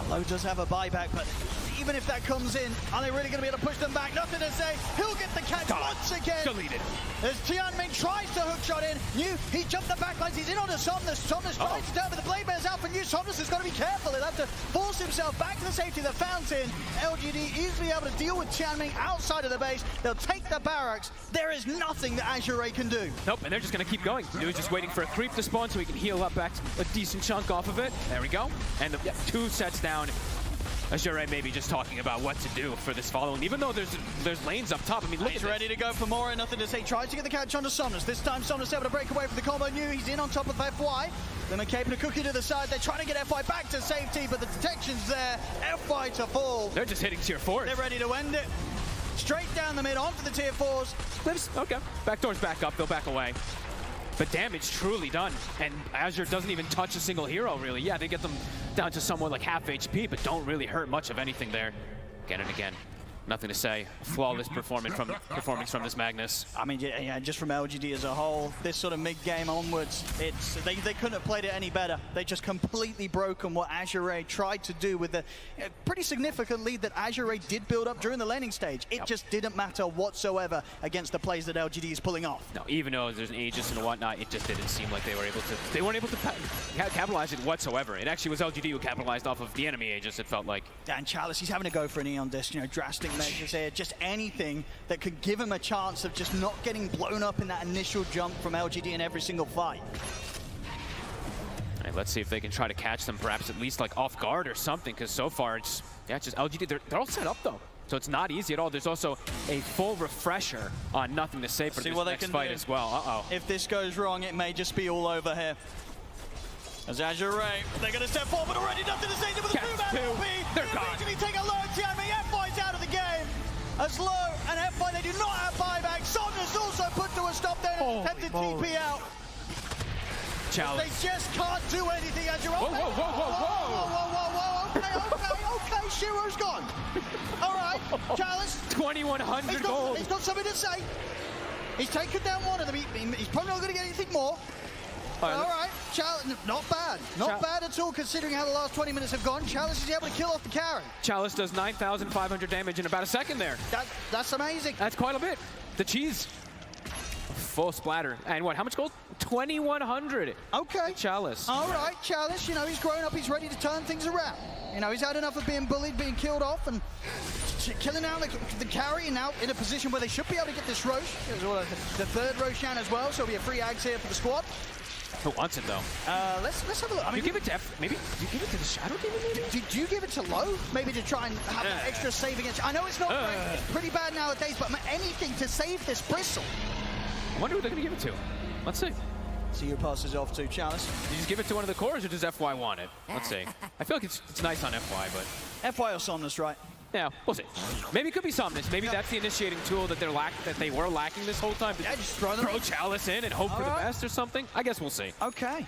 Low does have a buyback, but even if that comes in, are they really going to be able to push them back? Nothing to say. He'll get the catch once again. Deleted. As Tianming tries to hook shot in. New, he jumped the backlines. He's in onto Somnus. Somnus tries to turn, but the Blade Bear's out for New. Somnus has got to be careful. He'll have to force himself back to the safety of the fountain. LGD easily able to deal with Tianming outside of the base. They'll take the barracks. There is nothing that Azure can do. Nope, and they're just going to keep going. New's just waiting for a creep to spawn so he can heal up back a decent chunk off of it. There we go. And 2 sets down. Azure maybe just talking about what to do for this following, even though there's lanes up top. I mean, look he's at ready to go for more and nothing to say. Tries to get the catch onto Somnus. This time Somnus able to break away from the combo. New, he's in on top of FY. Then a cape and a cookie to the side. They're trying to get FY back to safety, but the detection's there. FY to fall. They're just hitting tier 4s. They're ready to end it. Straight down the mid onto the tier 4s. Clips, okay. Backdoor's back up, they'll back away. But damage truly done, and Azure doesn't even touch a single hero, really. Yeah, they get them down to somewhat like half HP, but don't really hurt much of anything there. Again and again. Nothing to say. Flawless performance from this Magnus. I mean, yeah, just from LGD as a whole, this sort of mid-game onwards, they couldn't have played it any better. They just completely broken what Azure tried to do with the pretty significant lead that Azure did build up during the laning stage. It just didn't matter whatsoever against the plays that LGD is pulling off. No, even though there's an Aegis and whatnot, it just didn't seem like they weren't able to capitalize it whatsoever. It actually was LGD who capitalized off of the enemy Aegis, it felt like. And Chalice, he's having to go for an Eon Disc, drastic measures here, just anything that could give him a chance of just not getting blown up in that initial jump from LGD in every single fight. Right, let's see if they can try to catch them, perhaps at least like off guard or something, because so far it's just LGD. They're all set up though. So it's not easy at all. There's also a full refresher on nothing to say for this next fight as well. Uh-oh. If this goes wrong, it may just be all over here. As Azure Ray, they're going to step forward already. Nothing to say with the two-man LP. They're gone. Immediately take a low TMA. FY's out of the game. As low and FY, they do not have buyback. Somnus also put to a stop there and attempted TP out. Chalice. They just can't do anything, Azure. Whoa, whoa, whoa, whoa, whoa. Okay, Shiro's gone. All right, Chalice. 2,100 gold. He's got something to say. He's taken down one of them. He's probably not going to get anything more. All right, Chalice, not bad. Not bad at all considering how the last 20 minutes have gone. Chalice is able to kill off the carry. Chalice does 9,500 damage in about a second there. That's amazing. That's quite a bit. The cheese. Full splatter. And what, how much gold? 2,100. Okay. Chalice. All right, Chalice, you know, he's grown up. He's ready to turn things around. You know, he's had enough of being bullied, being killed off, and killing out the carry, and now in a position where they should be able to get this Rosh. The third Roshan as well, so it'll be a free Ags here for the squad. Who wants it though? Let's have a look. I mean, you give it to maybe? Do you give it to the Shadow Demon maybe? Do you give it to low? Maybe to try and have an extra save against. I know it's not great. It's pretty bad nowadays, but anything to save this Bristle. I wonder who they're going to give it to. Let's see. See who passes off to Chalice. Do you just give it to one of the cores, or does FY want it? Let's see. I feel like it's nice on FY, but FY or Somnus, right? Yeah, we'll see. Maybe it could be Somnus. Maybe that's the initiating tool that they were lacking this whole time. Yeah, just throw Chalice in and hope for the best or something. I guess we'll see. Okay.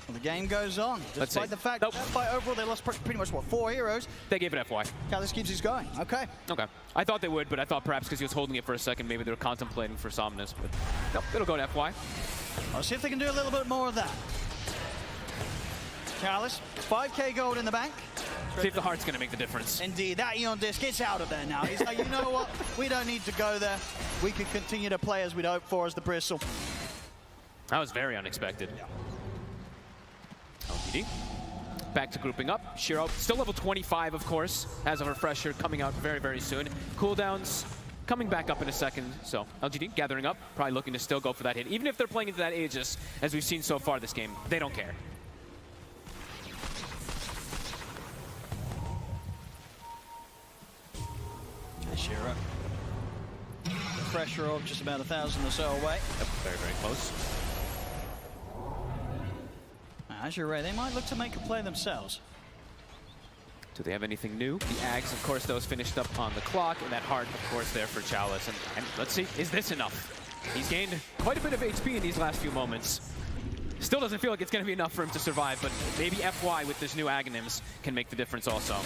Well, the game goes on. Let's Despite see. the fact that FY overall they lost pretty much, what, 4 heroes? They gave it FY. Chalice keeps his going. Okay. Okay. I thought they would, but I thought perhaps because he was holding it for a second, maybe they were contemplating for Somnus. But nope, it'll go to FY. I'll see if they can do a little bit more of that. Chalice, 5k gold in the bank. See if the heart's going to make the difference. Indeed, that Eon Disc, it's out of there now. He's like, you know what? We don't need to go there. We can continue to play as we'd hoped for as the Bristle. That was very unexpected. LGD. Back to grouping up. Shiro, still level 25, of course, has a refresher coming out very, very soon. Cooldowns coming back up in a second. So LGD gathering up, probably looking to still go for that hit. Even if they're playing into that Aegis, as we've seen so far this game, they don't care. Shiro. The pressure of just about 1,000 or so away. Yep, very, very close. Azure Ray, they might look to make a play themselves. Do they have anything new? The Ags, of course, those finished up on the clock, and that heart, of course, there for Chalice. And let's see, is this enough? He's gained quite a bit of HP in these last few moments. Still doesn't feel like it's going to be enough for him to survive, but maybe FY with this new Aghanims can make the difference also.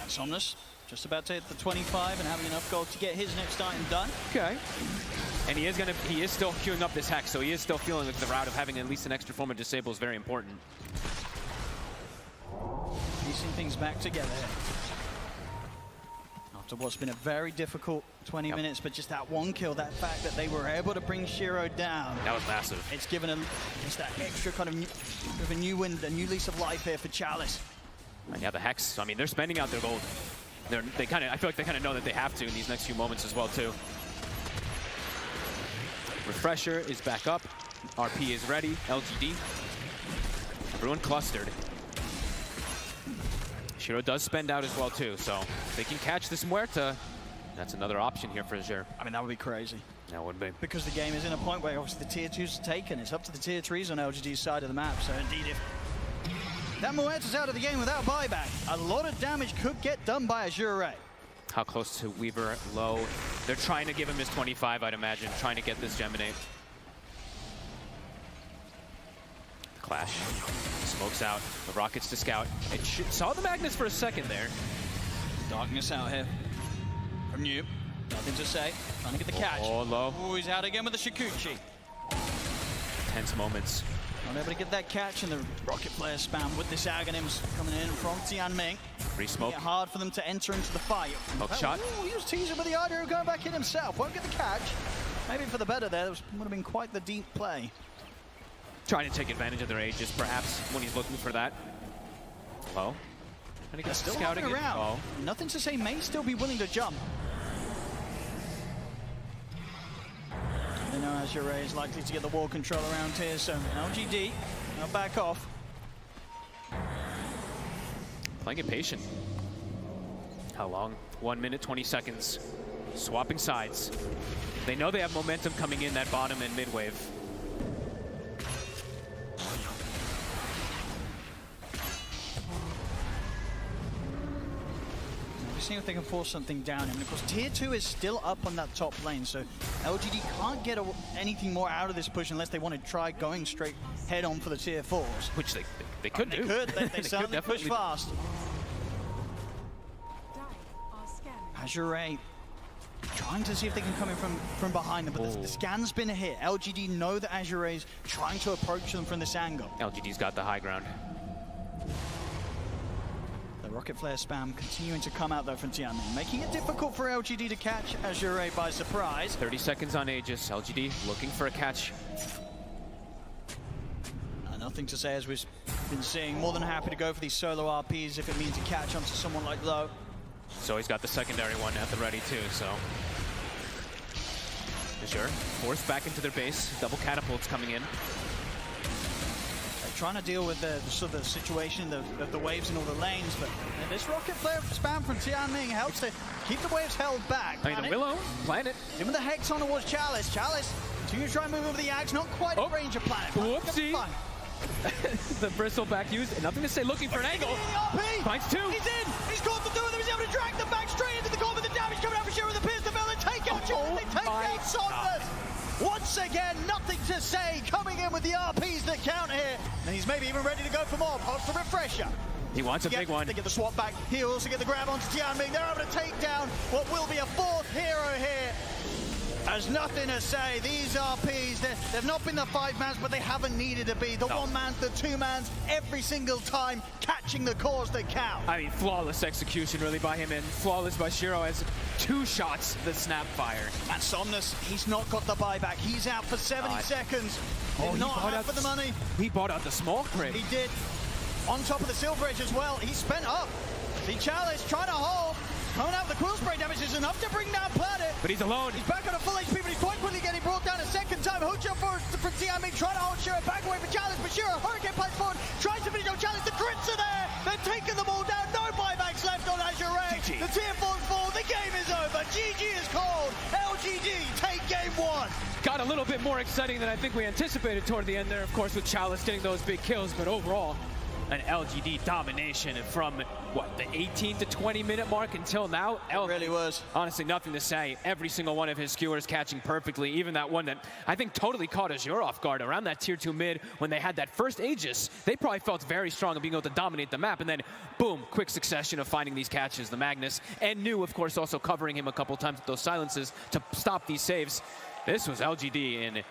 Somnus just about to hit the 25 and having enough gold to get his next item done. Okay. And he is still queuing up this Hex, so he is still feeling like the route of having at least an extra form of disable is very important. Piecing things back together. After what's been a very difficult 20 minutes, but just that one kill, that fact that they were able to bring Shiro down. That was massive. It's given him just that extra kind of a new wind, a new lease of life here for Chalice. And yeah, the Hex, I mean, they're spending out their gold. I feel like they kind of know that they have to in these next few moments as well, too. Refresher is back up. RP is ready. LGD. Everyone clustered. Shiro does spend out as well, too, so if they can catch this Muerta, that's another option here for Azure. I mean, that would be crazy. That would be. Because the game is in a point where obviously the tier 2's taken. It's up to the tier 3s on LGD's side of the map, so indeed if that Muerta's out of the game without buyback, a lot of damage could get done by Azure Ray. How close to Weaver low? They're trying to give him his 25, I'd imagine, trying to get this Geminate. Clash. Smokes out. The Rockets to scout. It saw the Magnus for a second there. Darkness out here. From you. Nothing to say. Trying to get the catch. Oh, low. Oh, he's out again with the Shikuchi. Tense moments. Not able to get that catch, and the Rocket player spam with this Aghanims coming in from Tianming. Free smoke. It's hard for them to enter into the fight. Hook shot. Ooh, he was teasing with the idea of going back in himself. Won't get the catch. Maybe for the better there. That would have been quite the deep play. Trying to take advantage of their ages, perhaps, when he's looking for that. Low. And he gets still scouting hopping around. Oh. Nothing to say, may still be willing to jump. They know Azure Ray is likely to get the wall control around here, so LGD, now back off. Playing it patient. How long? 1 minute, 20 seconds. Swapping sides. They know they have momentum coming in that bottom and mid wave. See if they can force something down. And of course, tier 2 is still up on that top lane, so LGD can't get anything more out of this push unless they want to try going straight head on for the tier 4s. Which they could do. They certainly push fast. Azure trying to see if they can come in from behind them, but the scan's been a hit. LGD know that Azure is trying to approach them from this angle. LGD's got the high ground. Rocket Flare spam continuing to come out though from Tianming, making it difficult for LGD to catch Azure by surprise. 30 seconds on Aegis. LGD looking for a catch. Nothing to say, as we've been seeing. More than happy to go for these solo RPs if it means a catch onto someone like Low. So he's got the secondary one at the ready too, so. Azure forced back into their base. Double catapults coming in. Trying to deal with the sort of situation of the waves in all the lanes, but this Rocket Flare spam from Tianming helps to keep the waves held back. I mean, the Willow, planet. Giving the Hex on towards Chalice. Chalice continue to try and move over the Axe, not quite a range of planet. Whoopsie. The bristleback used, nothing to say, looking for an angle. Finds two. He's in. He's caught the two of them. He's able to drag them back straight into the core with the damage coming out for Shiro. The Pierce, the Bell, and take out Shiro. They take out Somnus. Once again, nothing to say, coming in with the RPs that count here. And he's maybe even ready to go for more. Post the refresher. He wants a big one. They get the swap back. He also get the grab onto Tianming. They're able to take down what will be a fourth hero here. There's nothing to say. These RPs, they've not been the 5-mans, but they haven't needed to be. The 1-mans, the 2-mans, every single time catching the cores that count. I mean, flawless execution really by him, and flawless by Shiro as 2 shots the Snapfire. And Somnus, he's not got the buyback. He's out for 70 seconds. Oh, not out for the money. He bought out the small crit. He did. On top of the Silver Edge as well. He spent up. The Chalice trying to hold. Coming out with the Quill Spray damage is enough to bring down Planet. But he's alone. He's back on a full HP, but he's quite quickly getting brought down a second time. Hook jump for Tianming, trying to hold Shiro back away from Chalice, but Shiro, Hurricane Punch forward, tries to finish on Chalice. The crits are there. They're taking them all down. No buybacks left on Azure. The tier 4's fall. The game is over. GG is called. LGD take game 1. Got a little bit more exciting than I think we anticipated toward the end there, of course, with Chalice getting those big kills, but overall, an LGD domination from, what, the 18 to 20 minute mark until now? It really was. Honestly, nothing to say. Every single one of his skewers catching perfectly, even that one that I think totally caught Azure off guard around that tier 2 mid when they had that first Aegis. They probably felt very strong in being able to dominate the map, and then, boom, quick succession of finding these catches. The Magnus, and New, of course, also covering him a couple times with those silences to stop these saves. This was LGD in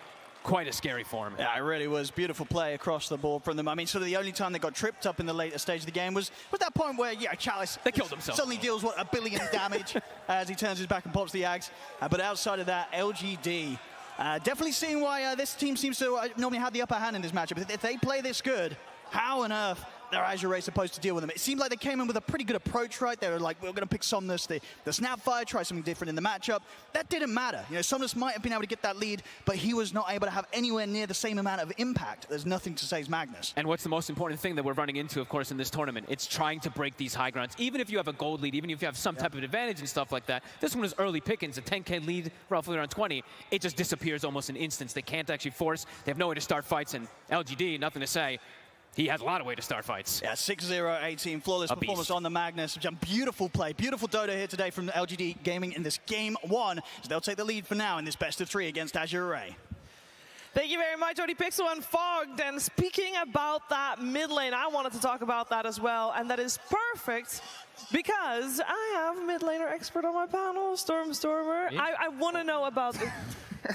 quite a scary form. Yeah, it really was. Beautiful play across the board from them. I mean, sort of the only time they got tripped up in the later stage of the game was that point where, yeah, Chalice they killed themselves. Suddenly deals, what, 1 billion damage as he turns his back and pops the Axe. But outside of that, LGD definitely seeing why this team seems to normally have the upper hand in this matchup. If they play this good, how on earth are Azure supposed to deal with them? It seemed like they came in with a pretty good approach, right? They were like, we're going to pick Somnus, the Snapfire, try something different in the matchup. That didn't matter. You know, Somnus might have been able to get that lead, but he was not able to have anywhere near the same amount of impact. There's nothing to say as Magnus. And what's the most important thing that we're running into, of course, in this tournament? It's trying to break these high grounds. Even if you have a gold lead, even if you have some type of advantage and stuff like that, this one is early pickings, a 10K lead, roughly around 20. It just disappears almost in instance. They can't actually force. They have no way to start fights, and LGD, nothing to say. He has a lot of way to start fights. Yeah, 6-0, 18, flawless performance on the Magnus. Beautiful play, beautiful Dota here today from LGD Gaming in this game 1. So they'll take the lead for now in this best of 3 against Azure. Thank you very much, ODPixel and Fogged. And speaking about that mid lane, I wanted to talk about that as well. And that is perfect because I have mid laner expert on my panel, Stormer. Yeah. I want to know about the...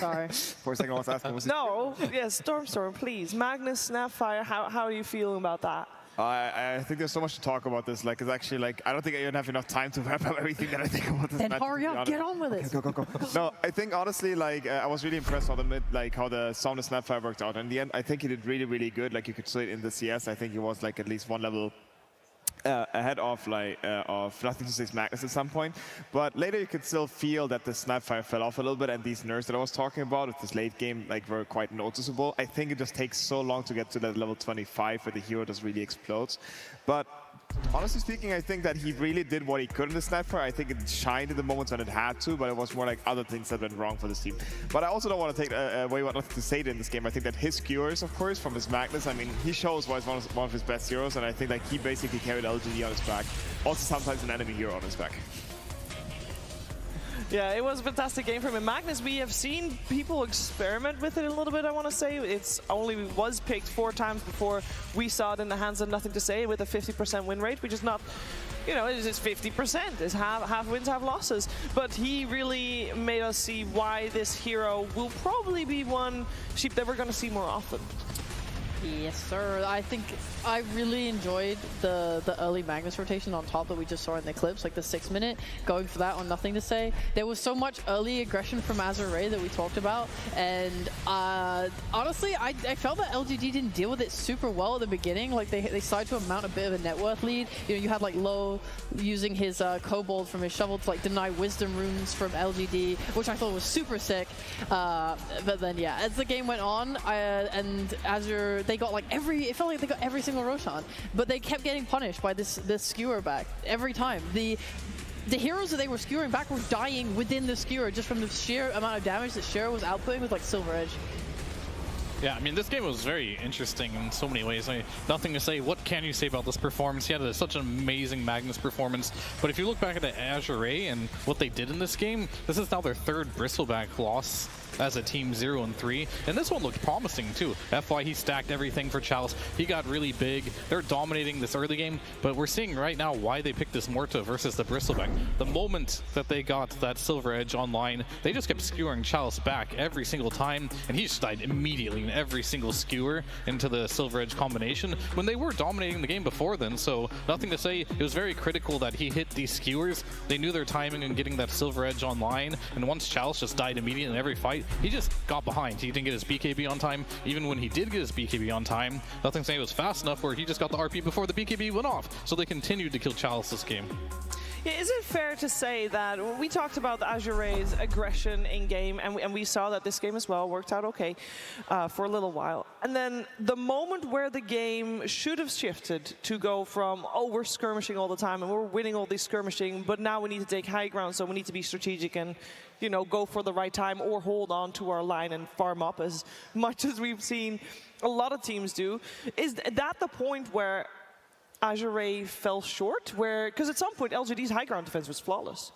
Sorry. For a second, I was asking. No, yes, Storm, please. Magnus, Snapfire, how are you feeling about that? I think there's so much to talk about this. Like, it's actually like, I don't think I even have enough time to wrap up everything that I think about this. Then hurry up, get on with it. Okay, go. No, I think honestly, like, I was really impressed how the mid, like, how the Somnus Snapfire worked out. In the end, I think he did really, really good. Like, you could see it in the CS. I think he was like at least one level ahead of Nothing to Say's Magnus at some point, but later you could still feel that the Snapfire fell off a little bit, and these nerfs that I was talking about with this late game were quite noticeable. I think it just takes so long to get to that level 25 where the hero just really explodes. But honestly speaking, I think that he really did what he could in the Snapfire. I think it shined in the moments when it had to, but it was more like other things that went wrong for this team. But I also don't want to take away what Nothing to Say did in this game. I think that his skewers, of course, from his Magnus, I mean, he shows why he's one of his best heroes, and I think like he basically carried LGD on his back. Also sometimes an enemy hero on his back. Yeah, it was a fantastic game from him. Magnus, we have seen people experiment with it a little bit, I want to say. It's only was picked 4 times before we saw it in the hands of Nothing to Say with a 50% win rate, which is not, you know, it's 50%. It's half wins, half losses. But he really made us see why this hero will probably be one sheep that we're going to see more often. Yes, sir. I think I really enjoyed the early Magnus rotation on top that we just saw in the clips, like the 6-minute, going for that on Nothing to Say. There was so much early aggression from Azure that we talked about, and honestly, I felt that LGD didn't deal with it super well at the beginning. Like they started to mount a bit of a net worth lead. You know, you had like Low using his Kobold from his shovel to like deny Wisdom runes from LGD, which I thought was super sick. But then yeah, as the game went on, and Azure, they got like it felt like they got every single Roshan, but they kept getting punished by this skewer back every time. The heroes that they were skewering back were dying within the skewer just from the sheer amount of damage that Shiro was outputting with like Silver Edge. Yeah, I mean, this game was very interesting in so many ways. I mean, Nothing to Say, what can you say about this performance? He had such an amazing Magnus performance. But if you look back at the Azure and what they did in this game, this is now their 3rd Bristleback loss as a team 0-3, and this one looked promising too. FY, he stacked everything for Chalice. He got really big. They're dominating this early game, but we're seeing right now why they picked this Morta versus the Bristleback. The moment that they got that Silver Edge online, they just kept skewering Chalice back every single time, and he just died immediately in every single skewer into the Silver Edge combination when they were dominating the game before then. So Nothing to Say, it was very critical that he hit these skewers. They knew their timing and getting that Silver Edge online, and once Chalice just died immediately in every fight, he just got behind. He didn't get his BKB on time. Even when he did get his BKB on time, Nothing to Say was fast enough where he just got the RP before the BKB went off. So they continued to kill Chalice this game. Yeah, is it fair to say that we talked about the Azure's aggression in game, and we saw that this game as well worked out okay for a little while. And then the moment where the game should have shifted to go from, oh, we're skirmishing all the time and we're winning all these skirmishing, but now we need to take high ground, so we need to be strategic and, you know, go for the right time or hold on to our line and farm up as much as we've seen a lot of teams do. Is that the point where Azure fell short? Because at some point LGD's high ground defense was flawless.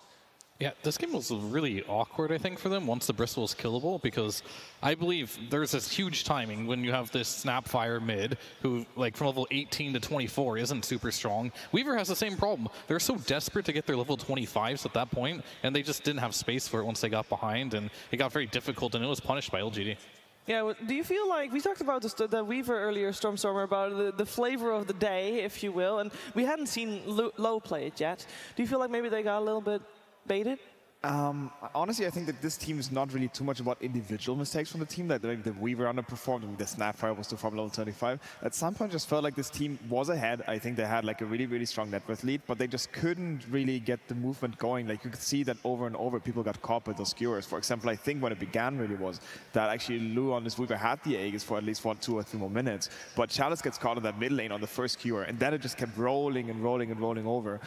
Yeah, this game was really awkward, I think, for them once the Bristle was killable, because I believe there's this huge timing when you have this Snapfire mid, who, like, from level 18 to 24 isn't super strong. Weaver has the same problem. They're so desperate to get their level 25s at that point, and they just didn't have space for it once they got behind, and it got very difficult, and it was punished by LGD. Yeah, well, do you feel like, we talked about the Weaver earlier, Stormstormer, about the flavor of the day, if you will, and we hadn't seen Low play it yet. Do you feel like maybe they got a little bit baited? Honestly, I think that this team is not really too much about individual mistakes from the team. Like the Weaver underperformed, and the Snapfire was too far level 25. At some point, I just felt like this team was ahead. I think they had like a really, really strong net worth lead, but they just couldn't really get the movement going. Like you could see that over and over, people got caught with those skewers. For example, I think when it began really was that actually Lou on this Weaver had the Aegis for at least 1, 2, or 3 more minutes, but Chalice gets caught in that mid lane on the first skewer, and then it just kept rolling and rolling and rolling over.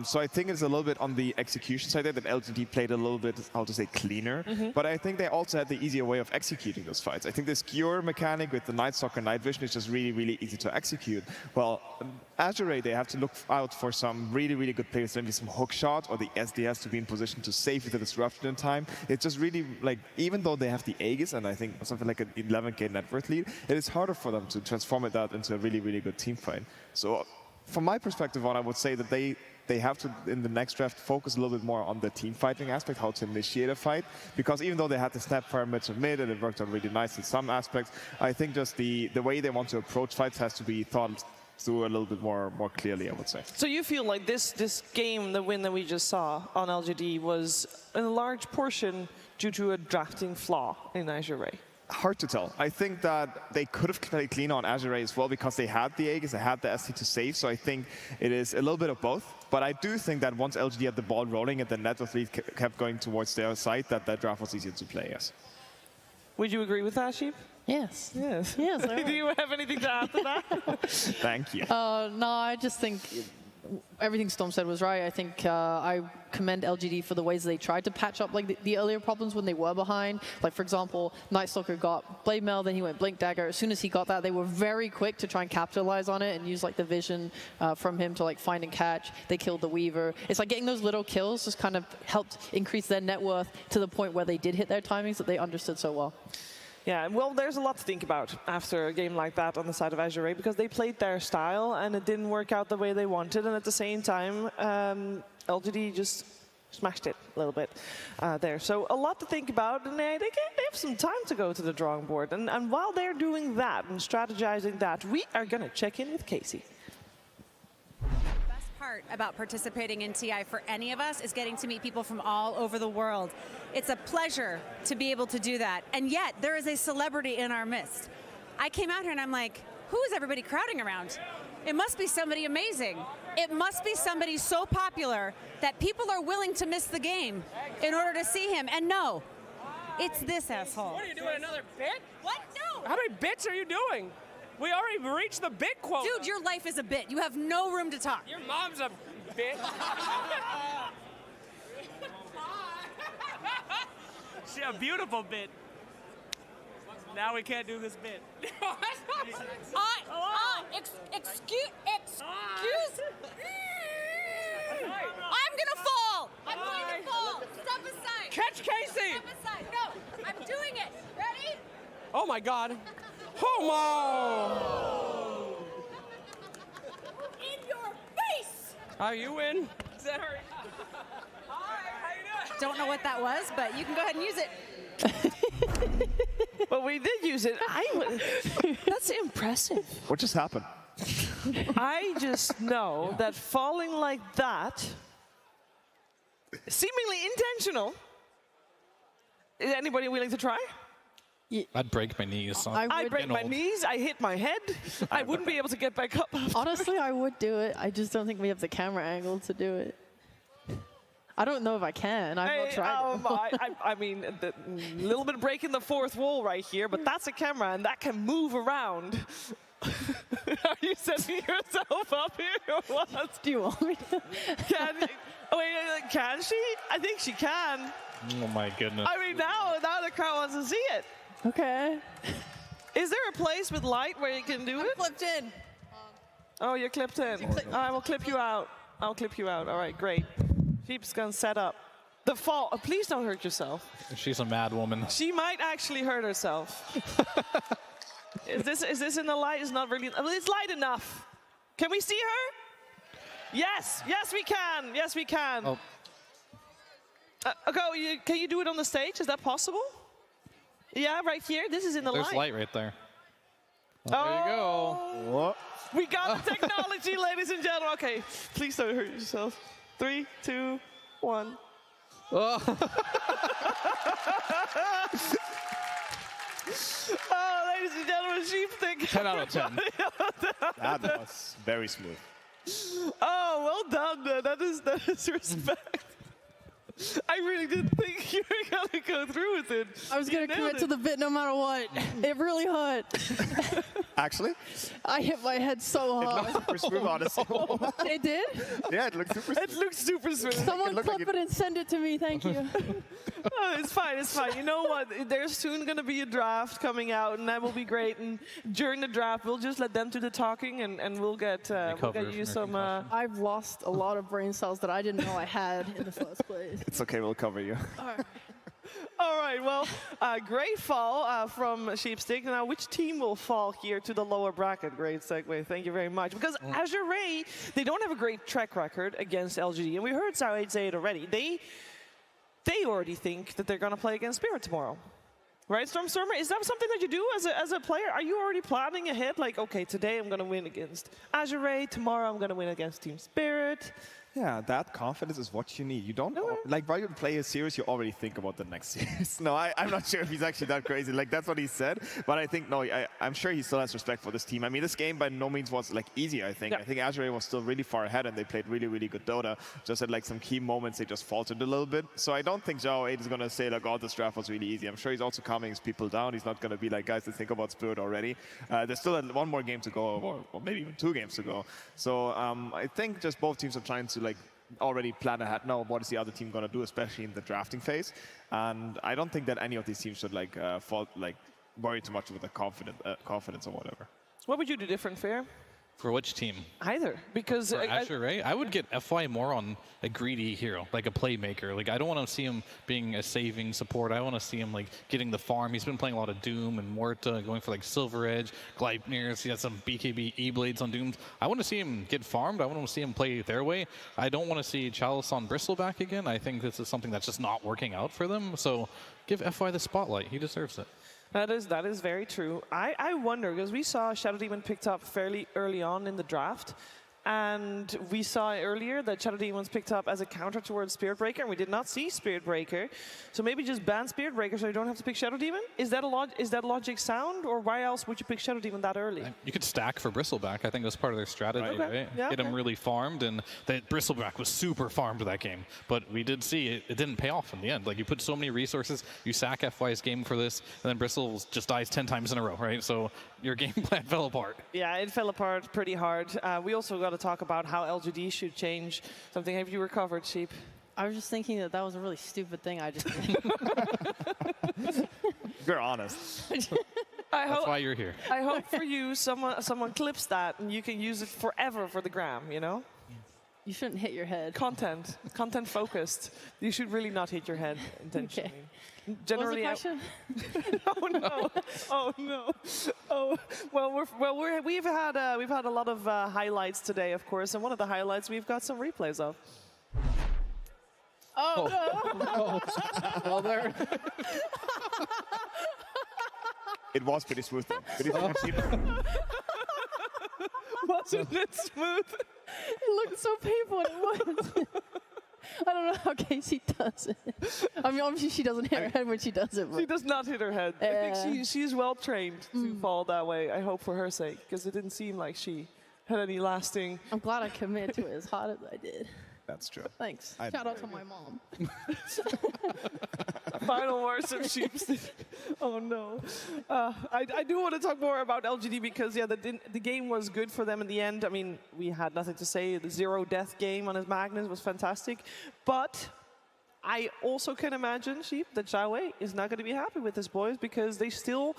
So I think it's a little bit on the execution side there that LGD played a little bit, how to say, cleaner, but I think they also had the easier way of executing those fights. I think the skewer mechanic with the Night Stalker Night Vision is just really, really easy to execute. Well, Azure, they have to look out for some really, really good players, maybe some hook shot or the SDS to be in position to save the disruption in time. It's just really, like, even though they have the Aegis and I think something like an 11k net worth lead, it is harder for them to transform it out into a really, really good team fight. So from my perspective on, I would say that they have to, in the next draft, focus a little bit more on the team fighting aspect, how to initiate a fight. Because even though they had the Snapfire mid to mid and it worked out really nice in some aspects, I think just the way they want to approach fights has to be thought through a little bit more clearly, I would say. So you feel like this game, the win that we just saw on LGD, was in a large portion due to a drafting flaw in Azure? hard to tell. I think that they could have played clean on Azure as well because they had the Aegis, they had the ST to save. So I think it is a little bit of both. But I do think that once LGD had the ball rolling and the net of lead kept going towards their side, that draft was easier to play, yes. Would you agree with that, Sheep? Yes. Yes. Yes. Do you have anything to add to that? Thank you. No, I just think everything Storm said was right. I think I commend LGD for the ways they tried to patch up like the earlier problems when they were behind. Like, for example, Night Stalker got Blade Mail, then he went Blink Dagger. As soon as he got that, they were very quick to try and capitalize on it and use like the vision from him to like find and catch. They killed the Weaver. It's like getting those little kills just kind of helped increase their net worth to the point where they did hit their timings that they understood so well. Yeah, well, there's a lot to think about after a game like that on the side of Azure because they played their style and it didn't work out the way they wanted. And at the same time, LGD just smashed it a little bit there. So a lot to think about, and they have some time to go to the drawing board. And while they're doing that and strategizing that, we are going to check in with Casey. Part about participating in TI for any of us is getting to meet people from all over the world. It's a pleasure to be able to do that, and yet there is a celebrity in our midst. I came out here and I'm like, who is everybody crowding around? It must be somebody amazing. It must be somebody so popular that people are willing to miss the game in order to see him. And no, it's this asshole. What are you doing, another bit? What? No. How many bits are you doing? We already reached the bit quota. Dude, your life is a bit. You have no room to talk. Your mom's a bit. She's a beautiful bit. Now we can't do this bit. Excuse. I'm gonna fall. I'm going to fall. Step aside. Catch Casey. Step aside. No, I'm doing it. Ready? Oh my God. Homo! In your face! Are you in? Hi, how you doing? Don't know what that was, but you can go ahead and use it. Well, we did use it. That's impressive. What just happened? I just know that falling like that, seemingly intentional. Is anybody willing to try? I'd break my knees. I'd break my knees. I hit my head. I wouldn't be able to get back up. Honestly, I would do it. I just don't think we have the camera angle to do it. I don't know if I can. I've not tried it. I mean, a little bit breaking the fourth wall right here, but that's a camera and that can move around. Are you setting yourself up here or what? Do you want me to? Can she? I think she can. Oh my goodness. I mean, now the crowd wants to see it. Okay. Is there a place with light where you can do it? Clipped in. Oh, you're clipped in. I will clip you out. I'll clip you out. All right, great. Sheep's gonna set up. The fall. Oh, please don't hurt yourself. She's a mad woman. She might actually hurt herself. Is this in the light? It's not really. I mean, it's light enough. Can we see her? Yes. Yes, we can. Yes, we can. Oh. Okay, can you do it on the stage? Is that possible? Yeah, right here. This is in the light. There's light right there. Oh, there you go. What? We got the technology, ladies and gentlemen. Okay, please don't hurt yourself. 3, 2, 1. Oh. Oh, ladies and gentlemen, Sheep think 10 out of 10. That was very smooth. Oh, well done, man. That is respect. I really didn't think you were going to go through with it. I was going to commit to the bit no matter what. It really hurt. Actually? I hit my head so hard. It looked super smooth, honestly. It did? Yeah, it looked super smooth. It looked super smooth. Someone clip it and send it to me. Thank you. Oh, it's fine, it's fine. You know what? There's soon going to be a draft coming out, and that will be great. And during the draft, we'll just let them do the talking, and we'll get you some... I've lost a lot of brain cells that I didn't know I had in the first place. It's okay, we'll cover you. All right, well, great fall from Sheepstick. Now, which team will fall here to the lower bracket? Great segue, thank you very much. Because Azure Ray, they don't have a great track record against LGD, and we heard Sao8 say it already. They already think that they're going to play against Spirit tomorrow. Right, Stormstormer? Is that something that you do as a player? Are you already planning ahead? Like, okay, today I'm going to win against Azure Ray, tomorrow I'm going to win against Team Spirit. Yeah, that confidence is what you need. You don't, like, while you play a series, you already think about the next series. No, I'm not sure if he's actually that crazy. Like, that's what he said. But I think, no, I'm sure he still has respect for this team. I mean, this game by no means was, like, easy, I think. I think Azure was still really far ahead, and they played really, really good Dota. Just at, like, some key moments, they just faltered a little bit. So I don't think Zhao 8 is going to say, like, oh, this draft was really easy. I'm sure he's also calming his people down. He's not going to be like, guys, let's think about Spirit already. There's still one more game to go, or maybe even 2 games to go. So I think just both teams are trying to, like, already plan ahead now what is the other team going to do, especially in the drafting phase. And I don't think that any of these teams should worry too much with the confidence or whatever. What would you do different, Fair? For which team? Either, because for Azure, right? I would get FY more on a greedy hero, like a playmaker. Like, I don't want to see him being a saving support. I want to see him like getting the farm. He's been playing a lot of Doom and Morta, going for like Silver Edge, Gleipnirs. He has some BKB E-Blades on Doom. I want to see him get farmed. I want to see him play their way. I don't want to see Chalice on Bristleback again. I think this is something that's just not working out for them. So give FY the spotlight. He deserves it. That is very true. I wonder, because we saw Shadow Demon picked up fairly early on in the draft, and we saw earlier that Shadow Demon was picked up as a counter towards Spirit Breaker, and we did not see Spirit Breaker. So maybe just ban Spirit Breaker so you don't have to pick Shadow Demon? Is that logic sound, or why else would you pick Shadow Demon that early? You could stack for Bristleback. I think that's part of their strategy, right? Yeah, Get him really farmed, and that Bristleback was super farmed that game. But we did see it didn't pay off in the end. Like, you put so many resources, you sack FY's game for this, and then Bristle just dies 10 times in a row, right? So your game plan fell apart. Yeah, it fell apart pretty hard. We also got to talk about how LGD should change something. Have you recovered, Sheep? I was just thinking that was a really stupid thing I just did. You're honest. That's why you're here. I hope for you someone clips that and you can use it forever for the gram, you know? You shouldn't hit your head. Content focused. You should really not hit your head intentionally. Okay. Generally, what was the question? oh no! Oh no! Oh well, we've had a lot of highlights today, of course, and one of the highlights we've got some replays of. Oh no! Well, there. It was pretty smooth, though. Wasn't it smooth? It looked so painful when it was. I don't know how Casey does it. I mean, obviously she doesn't hit her head when she does it. She does not hit her head. I think she's well trained to fall that way. I hope for her sake, because it didn't seem like she had any lasting. I'm glad I committed to it as hard as I did. That's true. Thanks. Shout out to my mom. Final words of Sheeps. Oh no. I do want to talk more about LGD because the game was good for them in the end. I mean, we had nothing to say. The 0-death game on his Magnus was fantastic, but I also can imagine, Sheep, that Zhao Wei is not going to be happy with his boys because they still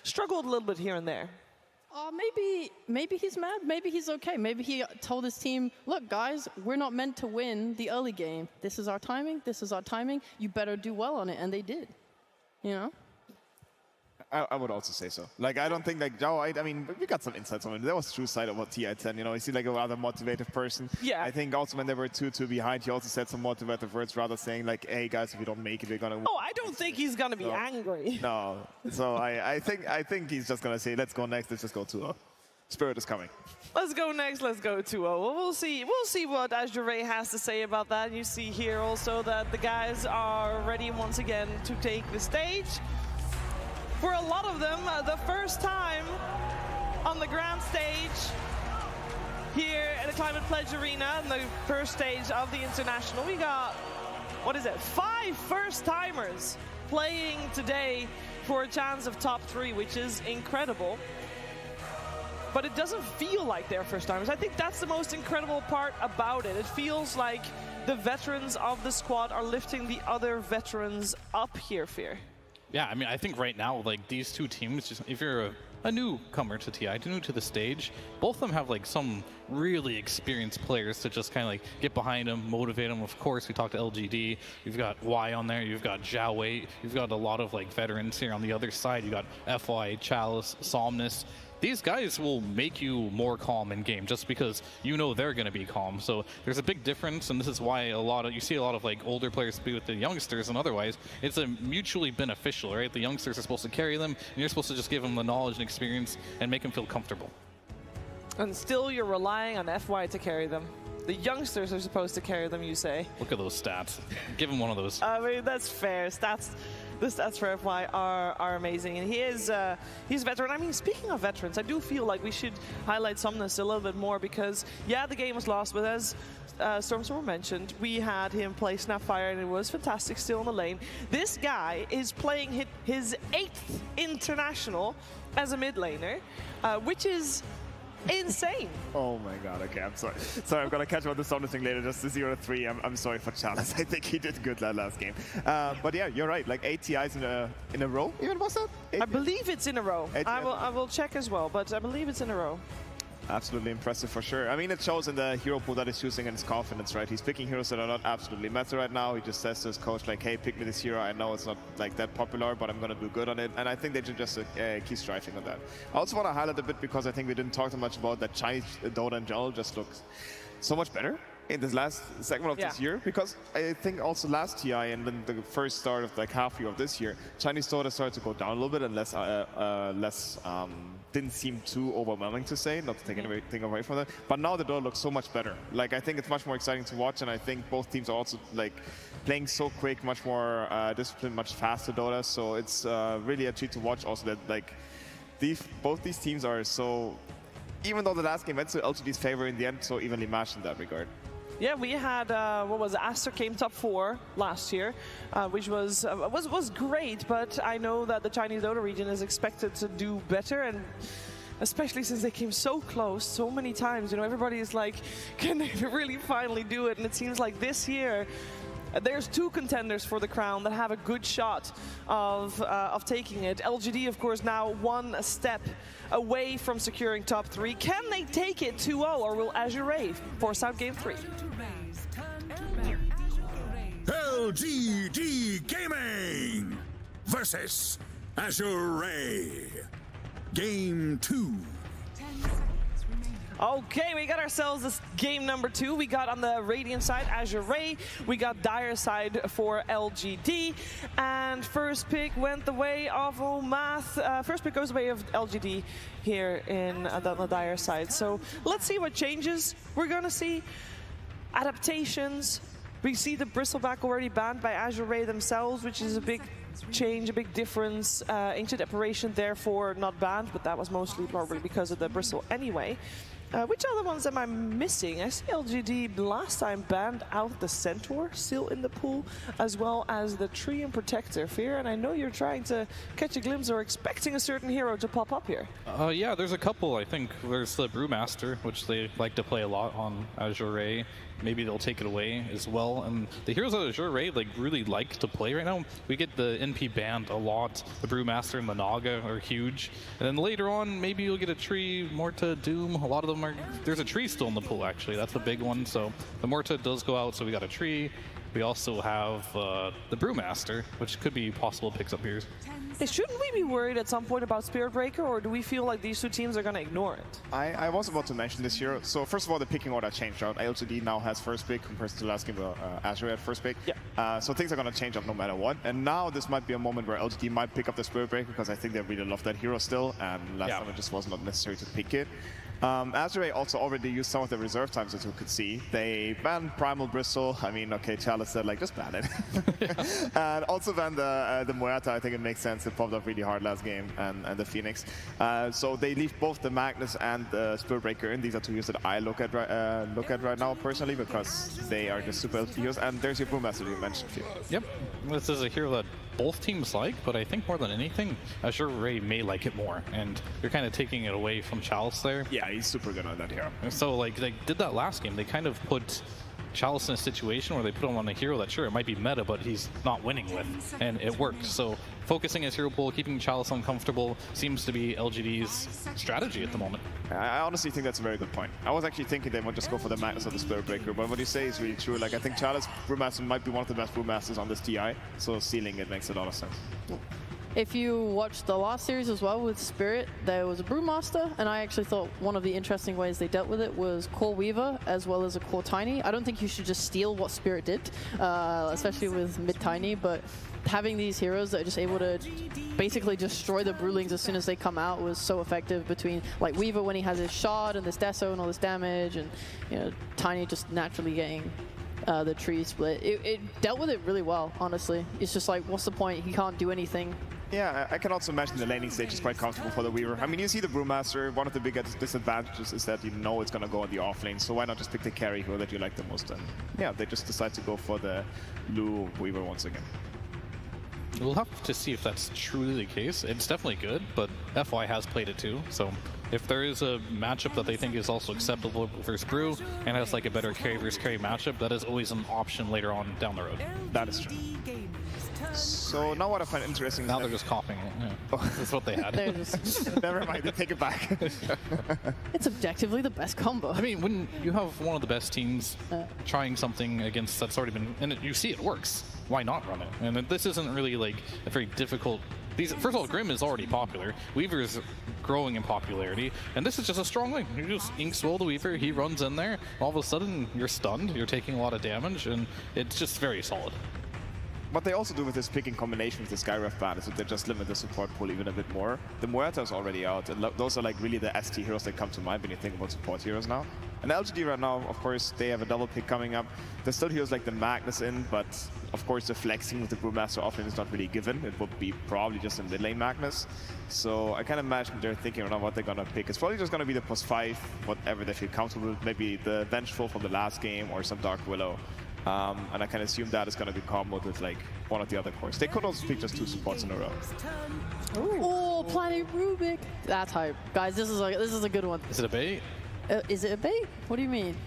struggled a little bit here and there. Maybe he's mad. Maybe he's okay. Maybe he told his team, look, guys, we're not meant to win the early game. This is our timing. This is our timing. You better do well on it. And they did, you know? I would also say so. Like, I don't think, like, Zhao, I mean, we got some insights on him. That was true side of what TI said, you know? He seemed like a rather motivated person. Yeah. I think also when they were 2-2 behind, he also said some motivated words, rather saying, like, hey, guys, if you don't make it, we're gonna win. Oh, I don't think he's gonna be angry. No. So I think he's just gonna say, let's go next, let's just go 2-0. Spirit is coming. Let's go next, let's go 2-0. Well, we'll see what Azure has to say about that. You see here also that the guys are ready once again to take the stage. For a lot of them, the first time on the grand stage here at the Climate Pledge Arena, in the first stage of the International. We got, 5 first-timers playing today for a chance of top 3, which is incredible. But it doesn't feel like they're first-timers. I think that's the most incredible part about it. It feels like the veterans of the squad are lifting the other veterans up here, Fear. Yeah, I mean, I think right now, like, these two teams, just, if you're a newcomer to TI, new to the stage, both of them have, like, some really experienced players to just kind of, like, get behind them, motivate them. Of course, we talked to LGD. You've got Y on there. You've got Zhao Wei. You've got a lot of, like, veterans here on the other side. You got FY, Chalice, Somnus. These guys will make you more calm in game just because you know they're going to be calm. So there's a big difference, and this is why you see a lot of like older players be with the youngsters, and otherwise it's a mutually beneficial, right? The youngsters are supposed to carry them, and you're supposed to just give them the knowledge and experience and make them feel comfortable. And still you're relying on FY to carry them. The youngsters are supposed to carry them, you say? Look at those stats. Give him one of those. I mean, that's fair. The stats for FY are amazing, and he's a veteran. I mean, speaking of veterans, I do feel like we should highlight Somnus a little bit more because, yeah, the game was lost, but as Stormstormer mentioned, we had him play Snapfire, and it was fantastic still in the lane. This guy is playing his 8th international as a mid laner, which is insane. Oh my god, okay, I'm sorry. Sorry, I'm gonna catch up on the Somnus thing later, just the 0-3. I'm sorry for Chalice. I think he did good that last game. But yeah, you're right, like 8 TIs in a row, even was that? I believe it's in a row. I will check as well, but I believe it's in a row. Absolutely impressive for sure. I mean, it shows in the hero pool that he's choosing and his confidence, right? He's picking heroes that are not absolutely meta right now. He just says to his coach, like, hey, pick me this hero. I know it's not like that popular, but I'm going to do good on it. And I think they should just keep striving on that. I also want to highlight a bit because I think we didn't talk too much about that Chinese Dota in general just looks so much better in this last segment of this year, because I think also last TI and then the first start of like half year of this year, Chinese Dota started to go down a little bit and less didn't seem too overwhelming to say, not to take anything away from that. But now the Dota looks so much better. Like, I think it's much more exciting to watch, and I think both teams are also like playing so quick, much more disciplined, much faster Dota. So it's really a treat to watch. Also that like both these teams are so, even though the last game went to LGD's favor in the end, so evenly matched in that regard. Yeah, we had what was it? Aster came top 4 last year, which was great. But I know that the Chinese Dota region is expected to do better, and especially since they came so close so many times. You know, everybody is like, can they really finally do it? And it seems like this year there's 2 contenders for the crown that have a good shot of taking it. LGD, of course, now 1 step away from securing top 3. Can they take it 2-0, or will Azure force out game 3? LGD Gaming versus Azure. Game 2. Okay, we got ourselves this game number 2. We got on the Radiant side Azure, we got Dire side for LGD, and first pick went the way of Math. First pick goes the way of LGD here in the Dire side. So let's see what changes. We're gonna see adaptations. We see the Bristleback already banned by Azure themselves, which is a big change, a big difference. Ancient Apparition therefore not banned, but that was mostly probably because of the Bristle anyway. Which other ones am I missing? I see LGD last time banned out the Centaur still in the pool, as well as the Tree and Protector. Fear, and I know you're trying to catch a glimpse or expecting a certain hero to pop up here. Yeah, there's a couple. I think there's the Brewmaster, which they like to play a lot on Azure. Maybe they'll take it away as well. And the heroes of Azure like really like to play right now. We get the NP banned a lot. The Brewmaster and the Naga are huge. And then later on, maybe you'll get a Tree, Morta, Doom. A lot of them are. There's a Tree still in the pool, actually. That's the big one. So the Morta does go out, so we got a Tree. We also have the Brewmaster, which could be possible picks up here. Hey, shouldn't we be worried at some point about Spirit Breaker, or do we feel like these 2 teams are going to ignore it? I was about to mention this here. So first of all, the picking order changed out. LGD now has first pick compared to the last game, Azure had first pick. Yeah. So things are going to change up no matter what. And now this might be a moment where LGD might pick up the Spirit Breaker, because I think they really love that hero still. And last time it just was not necessary to pick it. Azure also already used some of the reserve times, as you could see. They banned Primal Bristle. I mean, okay, Chalice said, like, just ban it. And also banned the Muerta. I think it makes sense. It popped up really hard last game, and the Phoenix. So they leave both the Magnus and the Spirit Breaker in. These are 2 heroes that I look at right now, personally, because they are just super healthy heroes. And there's your Brewmaster you mentioned, Phil. Yep. This is a hero that both teams like, but I think more than anything, Azure may like it more, and you're kind of taking it away from Chalice there. Yeah, he's super good on that hero. And so, like, they did that last game. They kind of put Chalice in a situation where they put him on a hero that, sure, it might be meta, but he's not winning with, and it worked. So focusing his hero pool, keeping Chalice uncomfortable, seems to be LGD's strategy at the moment. I honestly think that's a very good point. I was actually thinking they would just go for the Magnus or the Spirit Breaker, but what you say is really true. Like, I think Chalice Brewmaster might be one of the best Brewmasters on this TI, so sealing it makes a lot of sense. If you watched the last series as well with Spirit, there was a Brewmaster, and I actually thought one of the interesting ways they dealt with it was Core Weaver as well as a Core Tiny. I don't think you should just steal what Spirit did, especially with mid Tiny, but having these heroes that are just able to basically destroy the Brewlings as soon as they come out was so effective, between like Weaver when he has his shard and this Deso and all this damage, and Tiny just naturally getting the tree split. It dealt with it really well, honestly. It's just like, what's the point? He can't do anything. Yeah, I can also imagine the laning stage is quite comfortable for the Weaver. I mean, you see the Brewmaster, one of the biggest disadvantages is that you know it's going to go on the off lane, so why not just pick the carry hero that you like the most? And yeah, they just decide to go for the Lu Weaver once again. We'll have to see if that's truly the case. It's definitely good, but FY has played it too, so if there is a matchup that they think is also acceptable versus Brew and has like a better carry versus carry matchup, that is always an option later on down the road. That is true. So now what I find interesting now they're just copying it. Yeah. That's what they had. Never mind, they take it back. It's objectively the best combo. I mean, when you have one of the best teams trying something against that's already been, and you see it works, why not run it? And this isn't really like a very difficult. First of all, Grim is already popular. Weaver is growing in popularity, and this is just a strong lane. You just ink swirl the Weaver, he runs in there, all of a sudden you're stunned, you're taking a lot of damage, and it's just very solid. What they also do with this picking combination with the Skyref ban is that they just limit the support pool even a bit more. The Muerta is already out, and those are like really the ST heroes that come to mind when you think about support heroes now. And LGD right now, of course, they have a double pick coming up. There's still heroes like the Magnus in, but of course the flexing with the Brewmaster offlane is not really given. It would be probably just a mid lane Magnus. So I can imagine they're thinking around what they're gonna pick. It's probably just gonna be the +5, whatever they feel comfortable with. Maybe the Vengeful from the last game or some Dark Willow. And I can assume that is going to be comboed with like one of the other cores. They could also pick just 2 supports in a row. Oh, Planet Rubik! That's hype, guys. This is a good one. Is it a bait? Is it a bait? What do you mean?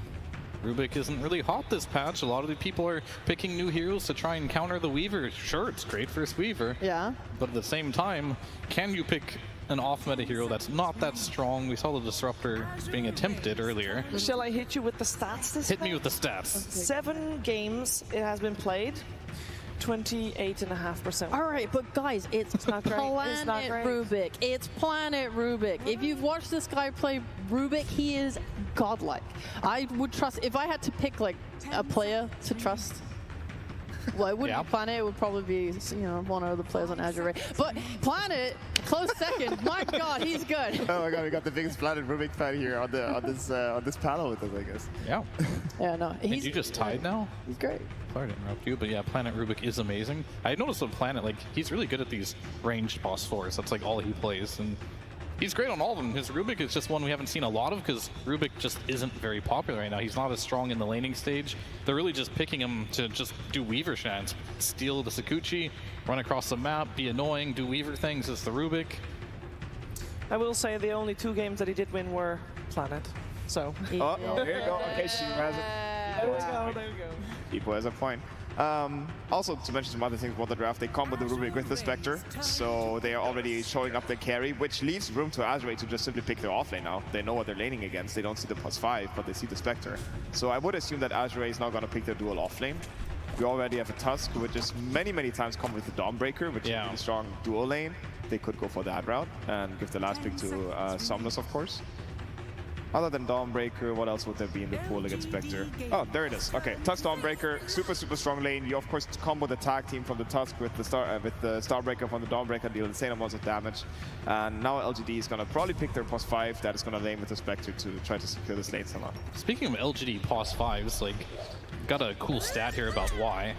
Rubik isn't really hot this patch. A lot of the people are picking new heroes to try and counter the Weaver. Sure, it's great versus Weaver. Yeah. But at the same time, can you pick an off-meta hero that's not that strong? We saw the Disruptor being attempted earlier. Shall I hit you with the stats this Hit me with the stats. 7 games it has been played. 28.5%. All right, but guys, it's not great. Planet Rubik. It's Planet Rubik. If you've watched this guy play Rubik, he is godlike. I would trust, if I had to pick like a player to trust, well, it wouldn't be Planet, it would probably be, one of the players on Azure Ray. But Planet, close second. My God, he's good. Oh my God, we got the biggest Planet Rubik fan here on this panel with us, I guess. Yeah. Yeah, no. And you just tied now? He's great. Sorry to interrupt you, but yeah, Planet Rubik is amazing. I noticed with Planet, like, he's really good at these ranged boss 4s. That's like all he plays, and he's great on all of them. His Rubik is just one we haven't seen a lot of because Rubik just isn't very popular right now. He's not as strong in the laning stage. They're really just picking him to just do Weaver shines. Steal the Sakuchi, run across the map, be annoying, do Weaver things as the Rubik. I will say the only 2 games that he did win were Planet. So. Oh, here you go. Okay, she has it. There we go. Epo has a point. Also, to mention some other things about the draft, they combo the Rubik with the Spectre, so they are already showing up their carry, which leaves room to Azure to just simply pick their offlane now. They know what they're laning against. They don't see the +5, but they see the Spectre. So I would assume that Azure is now going to pick their dual offlane. We already have a Tusk, which is many times come with the Dawnbreaker, which is a really strong dual lane. They could go for that route and give the last pick to Somnus, of course. Other than Dawnbreaker, what else would there be in the pool against Spectre? Oh, there it is. Okay, Tusk Dawnbreaker, super strong lane. You of course combo the tag team from the Tusk with the Starbreaker from the Dawnbreaker, deal insane amounts of damage. And now LGD is gonna probably pick their +5 that is gonna lane with the Spectre to try to secure this lane somehow. Speaking of LGD +5s, like, got a cool stat here about why.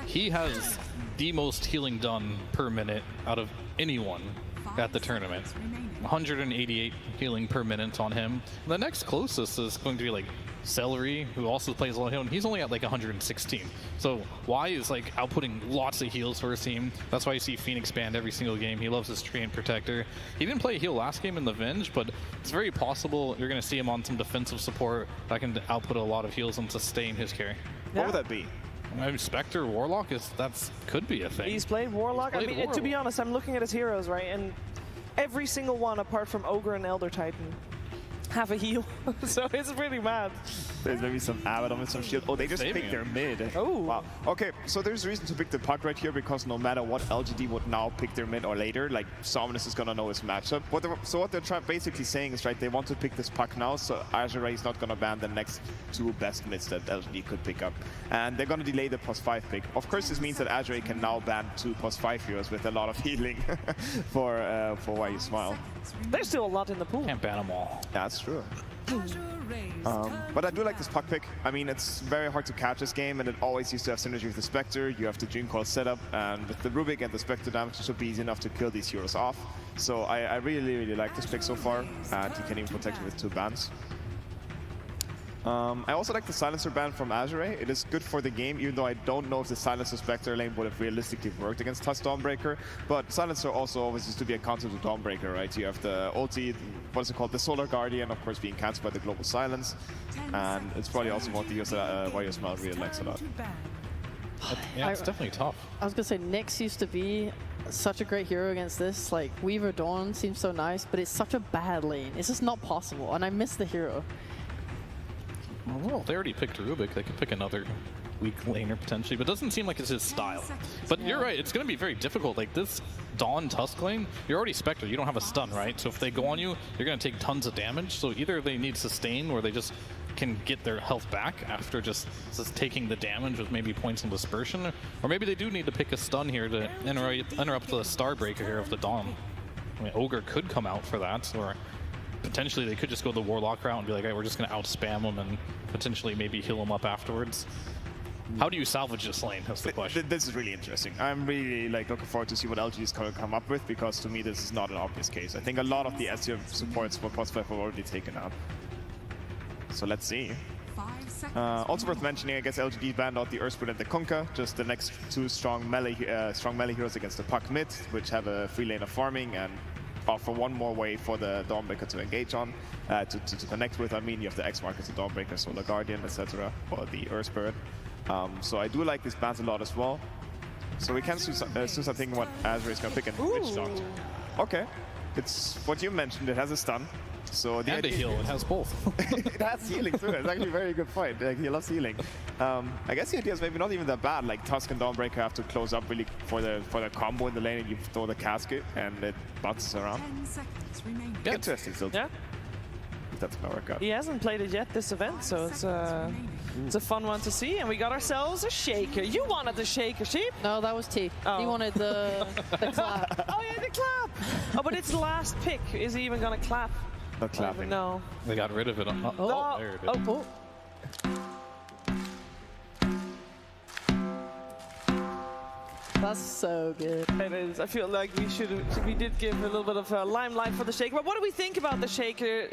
He has the most healing done per minute out of anyone at the tournament. 188 healing per minute on him. The next closest is going to be like Celery, who also plays a lot of healing. He's only at like 116. So Y is like outputting lots of heals for his team. That's why you see Phoenix banned every single game. He loves his Treant Protector. He didn't play a heal last game in the Venge, but it's very possible you're going to see him on some defensive support that can output a lot of heals and sustain his carry. What would that be? Maybe Spectre, Warlock, could be a thing. He's played Warlock. I mean, to be honest, I'm looking at his heroes, right? And every single one, apart from Ogre and Elder Titan, have a heal. So it's pretty mad. There's maybe some Abaddon with some shield. Oh, they just picked their mid. Oh. Wow. Okay, so there's reason to pick the puck right here because no matter what LGD would now pick their mid or later, like Somnus is gonna know his matchup. What they're basically saying is, right, they want to pick this puck now, so Azure is not gonna ban the next 2 best mids that LGD could pick up. And they're gonna delay the +5 pick. Of course, this means that Azure can now ban 2 +5 heroes with a lot of healing for Why You Smile. There's still a lot in the pool. Can't ban them all. That's true. But I do like this puck pick. I mean, it's very hard to catch this game, and it always used to have synergy with the Spectre. You have the Dream Coil setup, and with the Rubik and the Spectre damage, it should be easy enough to kill these heroes off. So I really, really like this pick so far, and you can even protect it with 2 bans. I also like the Silencer ban from Azure. It is good for the game, even though I don't know if the Silencer Spectre lane would have realistically worked against Tusk Dawnbreaker. But Silencer also always used to be a counter to Dawnbreaker, right? You have the ulti, what is it called? The Solar Guardian, of course, being cancelled by the Global Silence. And it's probably also one of the heroes that Why You Smile really likes a lot. Yeah, it's definitely tough. I was going to say, Nyx used to be such a great hero against this. Like, Weaver Dawn seems so nice, but it's such a bad lane. It's just not possible, and I miss the hero. Well, they already picked Rubik. They could pick another weak laner potentially, but it doesn't seem like it's his style. But you're right, it's going to be very difficult. Like this Dawn Tusk lane, you're already Spectre. You don't have a stun, right? So if they go on you, you're going to take tons of damage. So either they need sustain or they just can get their health back after just taking the damage with maybe points and dispersion. Or maybe they do need to pick a stun here to interrupt the Starbreaker here of the Dawn. I mean, Ogre could come out for that, or potentially they could just go the Warlock route and be like, hey, we're just going to outspam them and potentially maybe heal them up afterwards. How do you salvage this lane? That's the question. This is really interesting. I'm really looking forward to see what LG is going to come up with, because to me this is not an obvious case. I think a lot of the SEO supports for +5 have already taken out. So let's see. Also worth mentioning, I guess LGD banned out the Earthsprint and the Kunkka, just the next 2 strong melee heroes against the Puck mid, which have a free lane of farming and offer one more way for the Dawnbreaker to engage on, to connect with. I mean, you have the X markets, the Dawnbreaker, Solar Guardian, etc., or the Earth Spirit. So I do like these bans a lot as well. So we can soon start thinking what Azure is going to pick in Witch Doctor. Okay, it's what you mentioned, it has a stun. So the and a heal, it has both. It has healing too, it's actually a very good point. Like, he loves healing. I guess the idea is maybe not even that bad. Like Tusk and Dawnbreaker have to close up really for the combo in the lane, and you throw the casket and it bounces around. 10 seconds remaining. Yeah. Interesting still. Yeah. That's gonna work out. He hasn't played it yet this event, so it's a fun one to see. And we got ourselves a shaker. You wanted the shaker, Sheep? No, that was T. Oh. He wanted the clap. Oh yeah, the clap. Oh, but it's last pick. Is he even gonna clap? Not clapping. No. They got rid of it. Oh, there it is. oh. That's so good. It is. I feel like we did give a little bit of limelight for the shaker. But what do we think about the shaker,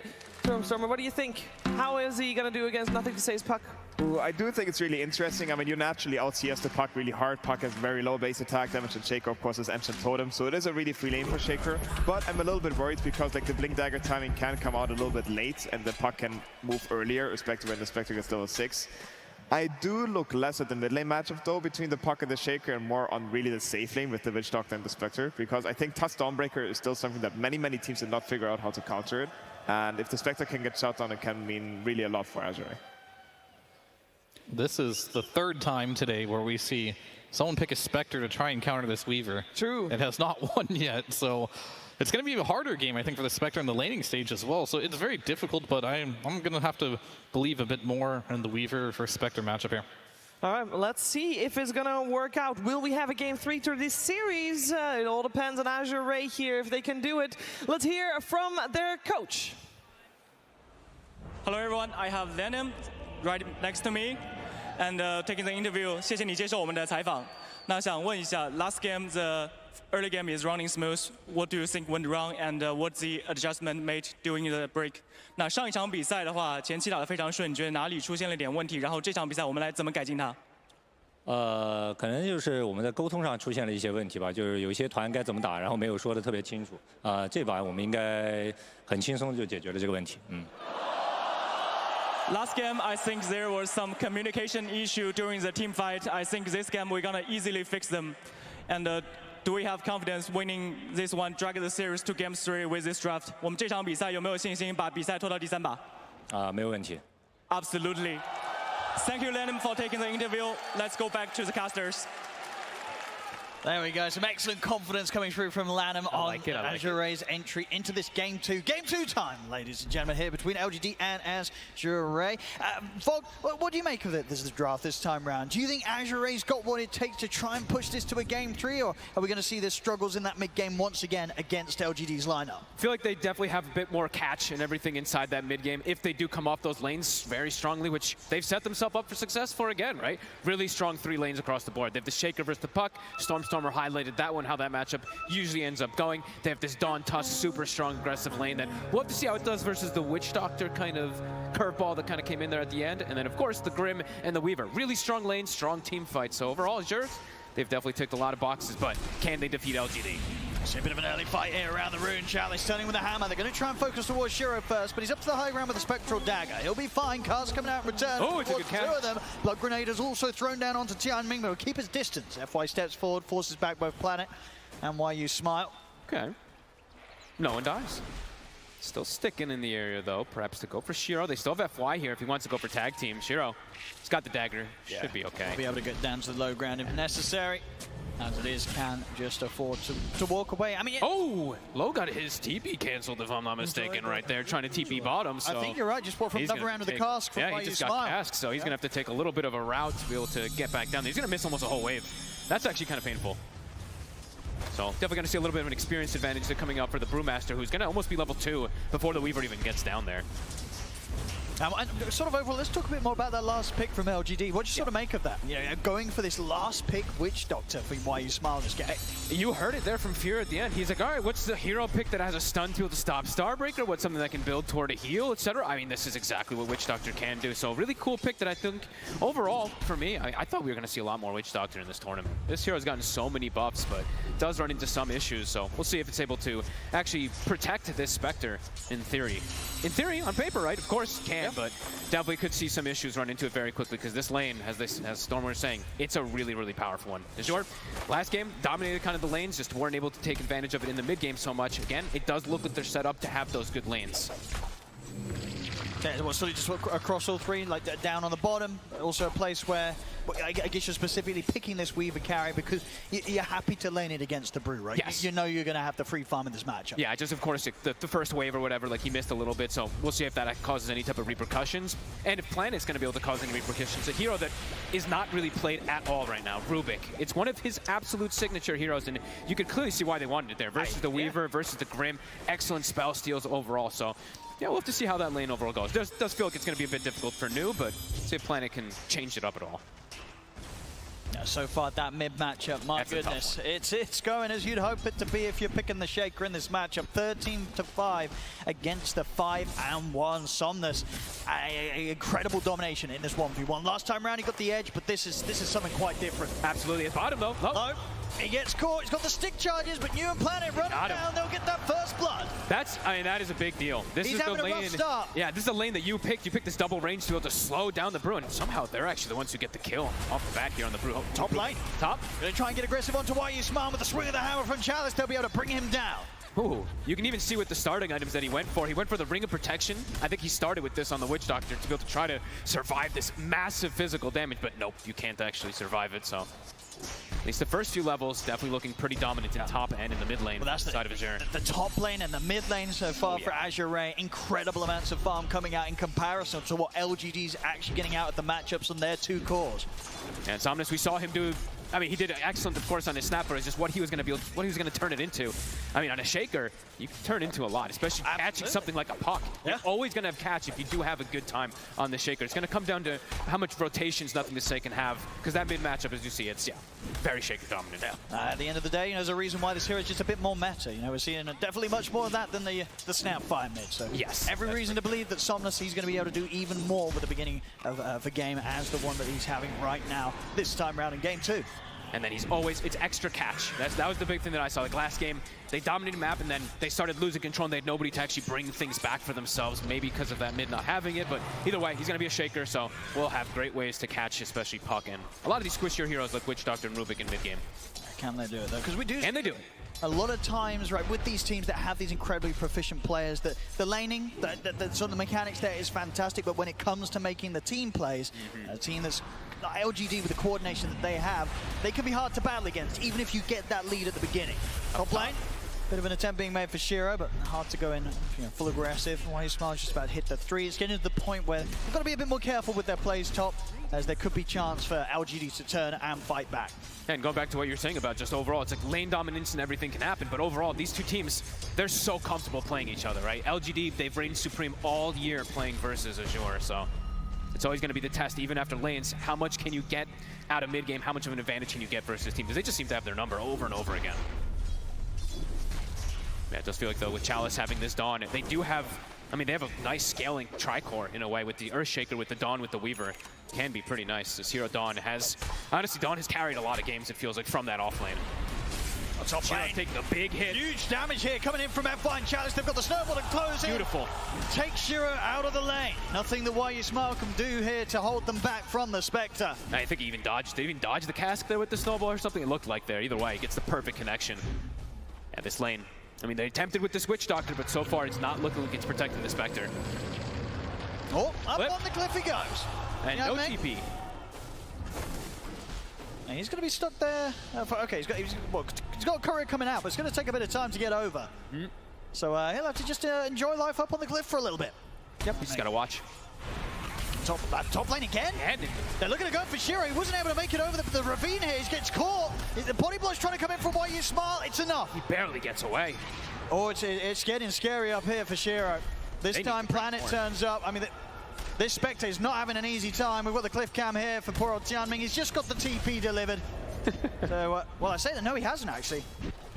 Stormer? What do you think? How is he gonna do against Nothing to Say's Puck? Ooh, I do think it's really interesting. I mean, you naturally out-CS the Puck really hard. Puck has very low base attack damage, and Shaker, of course, has Ancient Totem. So it is a really free lane for Shaker. But I'm a little bit worried because like the Blink Dagger timing can come out a little bit late, and the Puck can move earlier, especially when the Spectre gets level 6. I do look less at the mid lane matchup though between the Puck and the Shaker, and more on really the safe lane with the Witch Doctor and the Spectre, because I think Tusk Dawnbreaker is still something that many teams did not figure out how to counter it. And if the Spectre can get shot down, it can mean really a lot for Azure. This is the 3rd time today where we see someone pick a Spectre to try and counter this Weaver. True. It has not won yet, so it's going to be a harder game, I think, for the Spectre in the laning stage as well. So it's very difficult, but I'm going to have to believe a bit more in the Weaver for Spectre matchup here. All right, let's see if it's going to work out. Will we have a game 3 to this series? It all depends on Azure Ray here, if they can do it. Let's hear from their coach. Hello everyone, I have Venom right next to me and taking the interview. 谢谢你接受我们的采访。那想问一下 last game the early game is running smooth. What do you think went wrong and what's the adjustment made during the break? 那上一场比赛的话，前期打得非常顺，你觉得哪里出现了点问题？然后这场比赛我们来怎么改进它？可能就是我们的沟通上出现了一些问题吧，就是有一些团该怎么打，然后没有说的特别清楚。这把我们应该很轻松就解决了这个问题。Last game, I think there was some communication issue during the team fight. I think this game we're gonna easily fix them. And do we have confidence winning this one, drag the series to Game 3 with this draft? 我们这场比赛有没有信心把比赛拖到第3把？没有问题。Absolutely. Thank you, Lennon, for taking the interview. Let's go back to the casters. There we go, some excellent confidence coming through from Lanham on Azure's entry into this Game 2. Game 2 time, ladies and gentlemen, here between LGD and Azure. Fog, what do you make of it, this draft this time round? Do you think Azure's got what it takes to try and push this to a Game 3, or are we going to see their struggles in that mid-game once again against LGD's lineup? I feel like they definitely have a bit more catch and everything inside that mid-game if they do come off those lanes very strongly, which they've set themselves up for success for again, right? Really strong 3 lanes across the board. They have the Shaker versus the Puck, Stormer highlighted that one, how that matchup usually ends up going. They have this Dawn Tusk, super strong, aggressive lane that we'll have to see how it does versus the Witch Doctor kind of curveball that kind of came in there at the end. And then, of course, the Grim and the Weaver. Really strong lane, strong team fight. So overall, Azure, they've definitely ticked a lot of boxes, but can they defeat LGD? See a bit of an early fight here around the Rune Chalice, turning with a hammer. They're going to try and focus towards Shiro first, but he's up to the high ground with a Spectral Dagger. He'll be fine. Cars coming out in return. Oh, it's a good catch. 2 of them. Blood Grenade is also thrown down onto Tianming, but will keep his distance. FY steps forward, forces back both Planet and YU Smile. Okay. No one dies. Still sticking in the area, though. Perhaps to go for Shiro. They still have FY here if he wants to go for tag team. Shiro, he's got the dagger. Should be okay. He'll be able to get down to the low ground if necessary. As it is, can just afford to walk away. I mean, oh, Low got his TP canceled, if I'm not mistaken, right there, trying to TP bottom. So I think you're right. Just walked from another round of the cask. Yeah, he just got casked, so he's gonna have to take a little bit of a route to be able to get back down there. He's gonna miss almost a whole wave. That's actually kind of painful. So definitely gonna see a little bit of an experience advantage coming up for the Brewmaster, who's gonna almost be level 2 before the Weaver even gets down there. And sort of overall, let's talk a bit more about that last pick from LGD. What do you sort of make of that? You know, going for this last pick, Witch Doctor, for YU Smile this game. You heard it there from Fear at the end. He's like, all right, what's the hero pick that has a stun to be able to stop Starbreaker? What's something that can build toward a heal, etc.? I mean, this is exactly what Witch Doctor can do. So really cool pick that I think, overall, for me, I thought we were going to see a lot more Witch Doctor in this tournament. This hero's gotten so many buffs, but does run into some issues. So we'll see if it's able to actually protect this Spectre in theory. In theory, on paper, right? Of course, can, but definitely could see some issues run into it very quickly because this lane, as Stormer was saying, it's a really, really powerful one. Azure, last game, dominated kind of the lanes, just weren't able to take advantage of it in the mid game so much. Again, it does look like they're set up to have those good lanes. Yeah, well, so just across all 3, like down on the bottom, also a place where I guess you're specifically picking this Weaver carry because you're happy to lane it against the Brew, right? Yes. You know you're going to have the free farm in this matchup. Yeah, just of course the first wave or whatever, like he missed a little bit, so we'll see if that causes any type of repercussions. And if Planet's going to be able to cause any repercussions, a hero that is not really played at all right now, Rubik. It's one of his absolute signature heroes, and you could clearly see why they wanted it there. Versus the Weaver, versus the Grim, excellent spell steals overall, so yeah, we'll have to see how that lane overall goes. Does feel like it's going to be a bit difficult for New, but see if Planet can change it up at all. Yeah, so far, that mid matchup, my goodness, it's going as you'd hope it to be if you're picking the Shaker in this matchup. 13-5 against the 5-1 Somnus. Incredible domination in this 1v1. Last time round he got the edge, but this is something quite different. Absolutely, at bottom though. Low. He gets caught, he's got the stick charges, but New and Planet running down, they'll get that first blood. That is a big deal. This is the lane. A rough start. Yeah, this is a lane that you picked. You picked this double range to be able to slow down the Brew, and somehow they're actually the ones who get the kill off the bat here on the Brew. Top lane. Top. Gonna try and get aggressive onto YU Smile with the swing of the hammer from Chalice. They'll be able to bring him down. Ooh, you can even see with the starting items that he went for. He went for the Ring of Protection. I think he started with this on the Witch Doctor to be able to try to survive this massive physical damage, but nope, you can't actually survive it, so. At least the first few levels, definitely looking pretty dominant in top and in the mid lane side of Azure. The top lane and the mid lane so far for Azure. Incredible amounts of farm coming out in comparison to what LGD's actually getting out of the matchups on their 2 cores. And Somnus, we saw him do. I mean, he did excellent, of course, on his snapper. It's just what he was going to turn it into. I mean, on a Shaker, you can turn into a lot, especially catching something like a Puck. You're always going to have catch if you do have a good time on the Shaker. It's going to come down to how much rotations Nothing to Say can have, because that mid matchup, as you see, it's very Shaker dominant. At the end of the day, there's a reason why this hero is just a bit more meta. We're seeing definitely much more of that than the Snapfire mid. So yes, every reason to believe that Somnus he's going to be able to do even more with the beginning of the game as the one that he's having right now this time around in game 2. And then it's extra catch. That was the big thing that I saw. Like last game, they dominated the map and then they started losing control and they had nobody to actually bring things back for themselves, maybe because of that mid not having it, but either way, he's gonna be a Shaker, so we'll have great ways to catch, especially Puck and a lot of these squishier heroes like Witch Doctor and Rubik in mid game. Can they do it though? Because we do. And they do. A lot of times, right, with these teams that have these incredibly proficient players, that the laning, the sort of the mechanics there is fantastic, but when it comes to making the team plays, a team that's LGD with the coordination that they have, they can be hard to battle against, even if you get that lead at the beginning. Top lane, bit of an attempt being made for Shiro, but hard to go in, full aggressive. YSmile's just about to hit the 3. It's getting to the point where they've got to be a bit more careful with their plays top, as there could be chance for LGD to turn and fight back. And going back to what you're saying about just overall, it's like lane dominance and everything can happen, but overall, these two teams, they're so comfortable playing each other, right? LGD, they've reigned supreme all year playing versus Azure, so it's always going to be the test, even after lanes. How much can you get out of mid-game? How much of an advantage can you get versus this team? Because they just seem to have their number over and over again. Yeah, it does feel like, though, with Chalice having this Dawn, they do have, I mean, they have a nice scaling tri-core in a way with the Earthshaker, with the Dawn, with the Weaver. Can be pretty nice. This hero Dawn has, honestly, Dawn has carried a lot of games, it feels like, from that off lane. Top lane taking a big hit. Huge damage here coming in from F1 and Chalice. They've got the snowball to close in. Beautiful. Take Shiro out of the lane. Nothing that YSmile can do here to hold them back from the Spectre. I think he even dodged. Did he even dodge the cask there with the snowball or something? It looked like there. Either way, he gets the perfect connection. Yeah, this lane. I mean, they attempted with this Witch Doctor, but so far it's not looking like it's protecting the Spectre. Oh, up on the cliff he goes. And no TP. And he's going to be stuck there. Okay, he's got a courier coming out, but it's going to take a bit of time to get over. So he'll have to just enjoy life up on the cliff for a little bit. Yep, he's got to watch. Top lane again? They're looking to go for Shiro. He wasn't able to make it over the ravine here. He gets caught. The body blow's trying to come in from YSmile. It's enough. He barely gets away. Oh, it's getting scary up here for Shiro. This time Planet turns up. I mean, this Spectre is not having an easy time. We've got the cliff cam here for poor old Tianming. He's just got the TP delivered. So, well, I say that. No, he hasn't actually.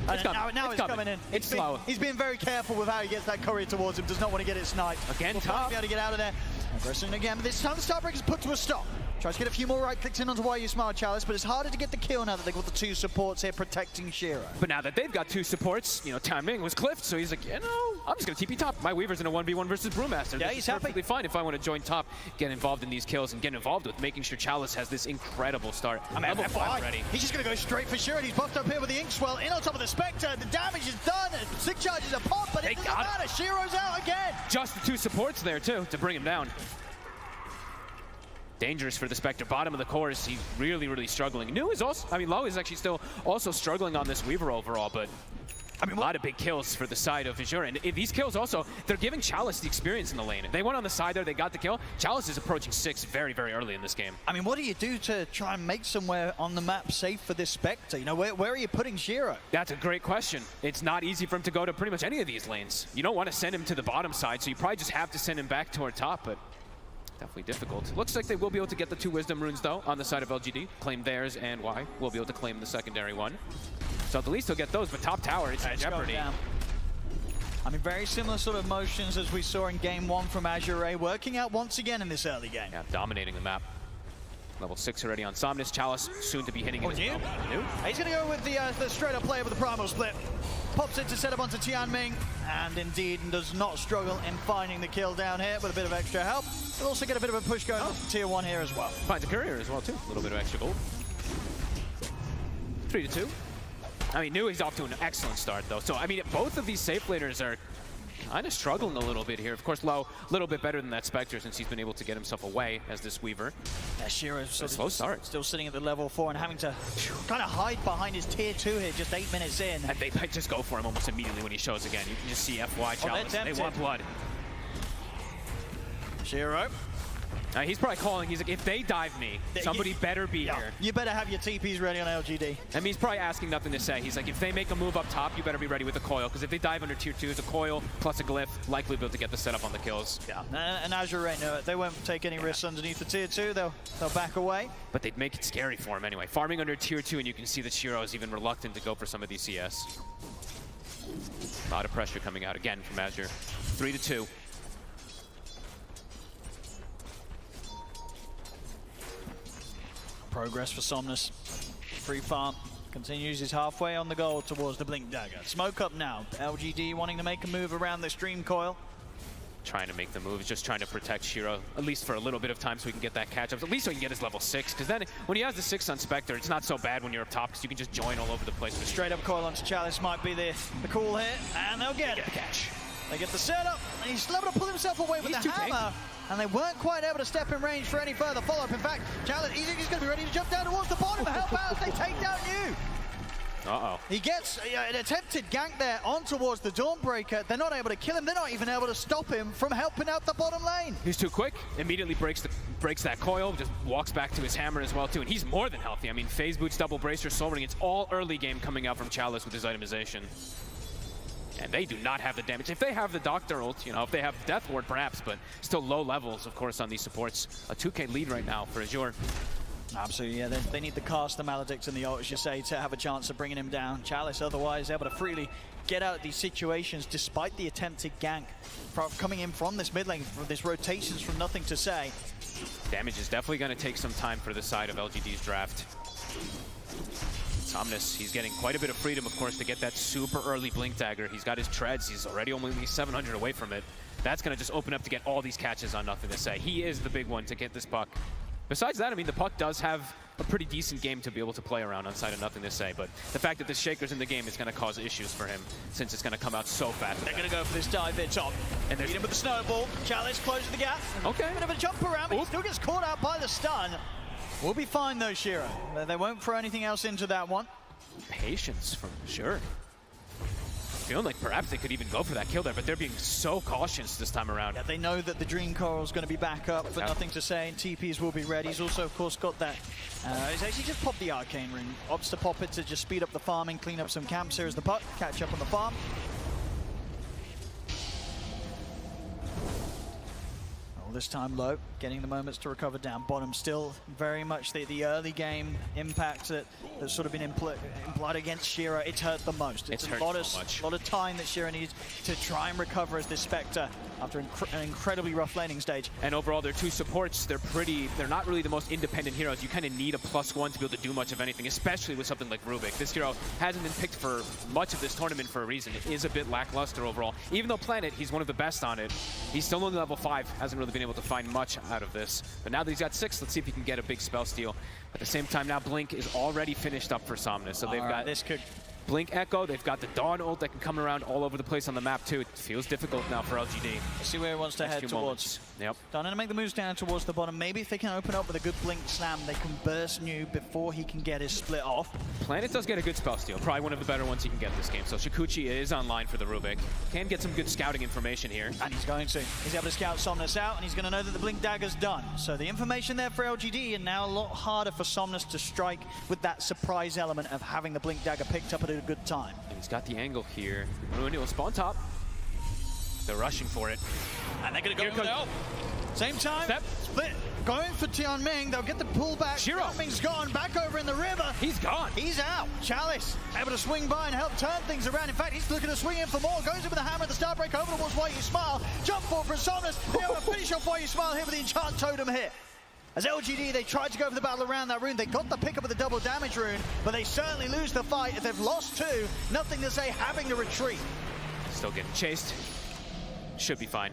Now it's coming in. It's slow. He's being very careful with how he gets that courier towards him. Does not want to get it sniped. Again, top. Be able to get out of there. Aggressing again, but this time the Starbreaker's put to a stop. Tries to get a few more right clicks in onto YSmile Chalice, but it's harder to get the kill now that they've got the 2 supports here protecting Shiro. But now that they've got 2 supports, Tianming was cliffed, so he's like, I'm just going to TP top. My Weaver's in a 1v1 versus Brewmaster. Yeah, he's perfectly fine if I want to join top, get involved in these kills, and get involved with making sure Chalice has this incredible start. I mean, level 5 already. He's just going to go straight for Shiro. He's buffed up here with the Inkswell in on top of the Spectre. The damage is done. 6 charges are popped, but it doesn't matter. Shiro's out again. Just the 2 supports there, too, to bring him down. Dangerous for the Spectre. Bottom of the course, he's really, really struggling. Low is actually still also struggling on this Weaver overall, but I mean, a lot of big kills for the side of Azure. And these kills also, they're giving Chalice the experience in the lane. They went on the side there, they got the kill. Chalice is approaching 6 very, very early in this game. I mean, what do you do to try and make somewhere on the map safe for this Spectre? Where are you putting Shiro? That's a great question. It's not easy for him to go to pretty much any of these lanes. You don't want to send him to the bottom side, so you probably just have to send him back toward top, but definitely difficult. Looks like they will be able to get the 2 Wisdom Runes, though, on the side of LGD. Claim theirs, and Y will be able to claim the secondary one. So at least he'll get those, but top tower is in jeopardy. I mean, very similar sort of motions as we saw in game 1 from Azure, working out once again in this early game. Yeah, dominating the map. Level 6 already on Somnus. Chalice soon to be hitting it as well. He's going to go with the straight-up play with the Primal Split. Pops it to set up onto Tianming, and indeed does not struggle in finding the kill down here with a bit of extra help. We'll also get a bit of a push going on Tier 1 here as well. Finds a courier as well, too. A little bit of extra gold. 3-2. I mean, New is off to an excellent start, though. So, I mean, both of these safe laners are kind of struggling a little bit here. Of course, Low, a little bit better than that Spectre since he's been able to get himself away as this Weaver. Yeah, Shiro's slow start. Still sitting at the level 4 and having to kind of hide behind his Tier 2 here, just 8 minutes in. And they might just go for him almost immediately when he shows again. You can just see FY Chalice. They want blood. Shiro. He's probably calling. He's like, if they dive me, somebody better be here. You better have your TPs ready on LGD. I mean, he's probably asking nothing to say. He's like, if they make a move up top, you better be ready with a coil. Because if they dive under Tier 2, it's a coil plus a glyph, likely be able to get the setup on the kills. Yeah, and Azure know it. They won't take any risks underneath the Tier 2. They'll back away. But they'd make it scary for him anyway. Farming under Tier 2, and you can see that Shiro is even reluctant to go for some of these CS. A lot of pressure coming out again from Azure. 3-2. Progress for Somnus. Free farm. Continues his halfway on the goal towards the Blink Dagger. Smoke up now. LGD wanting to make a move around the Stream Coil. trying to make the move. He's just trying to protect Shiro, at least for a little bit of time so he can get that catch-up. At least so he can get his level 6, because then when he has the 6 on Spectre, it's not so bad when you're up top, because you can just join all over the place. Straight up coil onto Chalice might be the call here, and they'll get it. The catch. They get the setup, and he's able to pull himself away with the hammer, and they weren't quite able to step in range for any further follow-up. In fact, Chalice, he's going to be ready to jump down towards the bottom. Help out as they take down you. Uh-oh. He gets an attempted gank there on towards the Dawnbreaker. They're not able to kill him. They're not even able to stop him from helping out the bottom lane. He's too quick. Immediately breaks that coil. Just walks back to his hammer as well, too. And he's more than healthy. I mean, phase boots, double bracer, soul ring. It's all early game coming out from Chalice with his itemization. And they do not have the damage. If they have the Doctor ult, if they have Death Ward, perhaps, but still low levels, of course, on these supports. A 2K lead right now for Azure. Absolutely, yeah. They need the cast, the Maledict, and the ult, as you say, to have a chance of bringing him down. Chalice, otherwise, able to freely get out of these situations despite the attempted gank coming in from this mid lane, from this rotations from nothing to say. Damage is definitely going to take some time for the side of LGD's draft. Somnus, he's getting quite a bit of freedom, of course, to get that super early Blink Dagger. He's got his treads. He's already only 700 away from it. That's going to just open up to get all these catches on nothing to say. He is the big one to get this puck. Besides that, I mean, the puck does have a pretty decent game to be able to play around on side of nothing to say, but the fact that the Shaker's in the game is going to cause issues for him since it's going to come out so fast. They're going to go for this dive there, top. And beat him with the snowball. Chalice closes the gap. Okay. Bit of a jump around, but he still gets caught out by the stun. We'll be fine though, Shiro. They won't throw anything else into that one. Patience from sure. Feeling like perhaps they could even go for that kill there, but they're being so cautious this time around. Yeah, they know that the Dream Coral's going to be back up for nothing to say, and TPs will be ready. He's also, of course, got that. He's actually just popped the Arcane Ring. Opts to pop it to just speed up the farming, clean up some camps here as the puck, catch up on the farm. This time low, getting the moments to recover down. Bottom still very much the early game impact that's sort of been implied against Shiro. It's hurt the most. It's a lot of time that Shiro needs to try and recover as this Spectre after an incredibly rough laning stage. And overall, their two supports, they're not really the most independent heroes. You kind of need a +1 to be able to do much of anything, especially with something like Rubik. This hero hasn't been picked for much of this tournament for a reason. It is a bit lackluster overall. Even though Planet, he's one of the best on it, he's still only level 5, hasn't really been able to find much out of this. But now that he's got 6, let's see if he can get a big spell steal. At the same time, now Blink is already finished up for Somnus. So they've got this could Blink Echo, they've got the Dawn ult that can come around all over the place on the map too. It feels difficult now for LGD. Let's see where he wants to head towards. Yep. Darn to make the moves down towards the bottom. Maybe if they can open up with a good Blink Slam, they can burst New before he can get his split off. Planet does get a good spell steal, probably one of the better ones he can get this game. So Shikuchi is online for the Rubik. Can get some good scouting information here. And he's going to. He's able to scout Somnus out, and he's going to know that the Blink Dagger's done. So the information there for LGD, and now a lot harder for Somnus to strike with that surprise element of having the Blink Dagger picked up at a good time. And he's got the angle here. Ruin will spawn top. They're rushing for it. And they're going to go now. Same time. Split. Going for Tianming. They'll get the pullback. Tianming's gone. Back over in the river. He's gone. He's out. Chalice able to swing by and help turn things around. In fact, he's looking to swing in for more. Goes in with the hammer at the Starbreak over towards Why You Smile. Jump forward for Somnus. They're able to finish off Why You Smile here with the Enchant Totem hit. As LGD, they tried to go for the battle around that rune. They got the pickup of the double damage rune, but they certainly lose the fight. If they've lost 2, nothing to say, having to retreat. Still getting chased. Should be fine.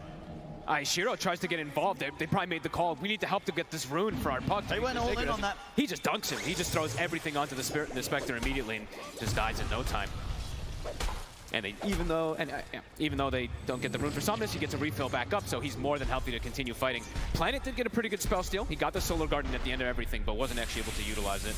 Shiro tries to get involved. They probably made the call. We need to help to get this rune for our puck. They went all in on that. He just dunks him. He just throws everything onto the Spectre immediately and just dies in no time. And even though they don't get the rune for Somnus, he gets a refill back up, so he's more than healthy to continue fighting. Planet did get a pretty good spell steal. He got the Solar Garden at the end of everything, but wasn't actually able to utilize it.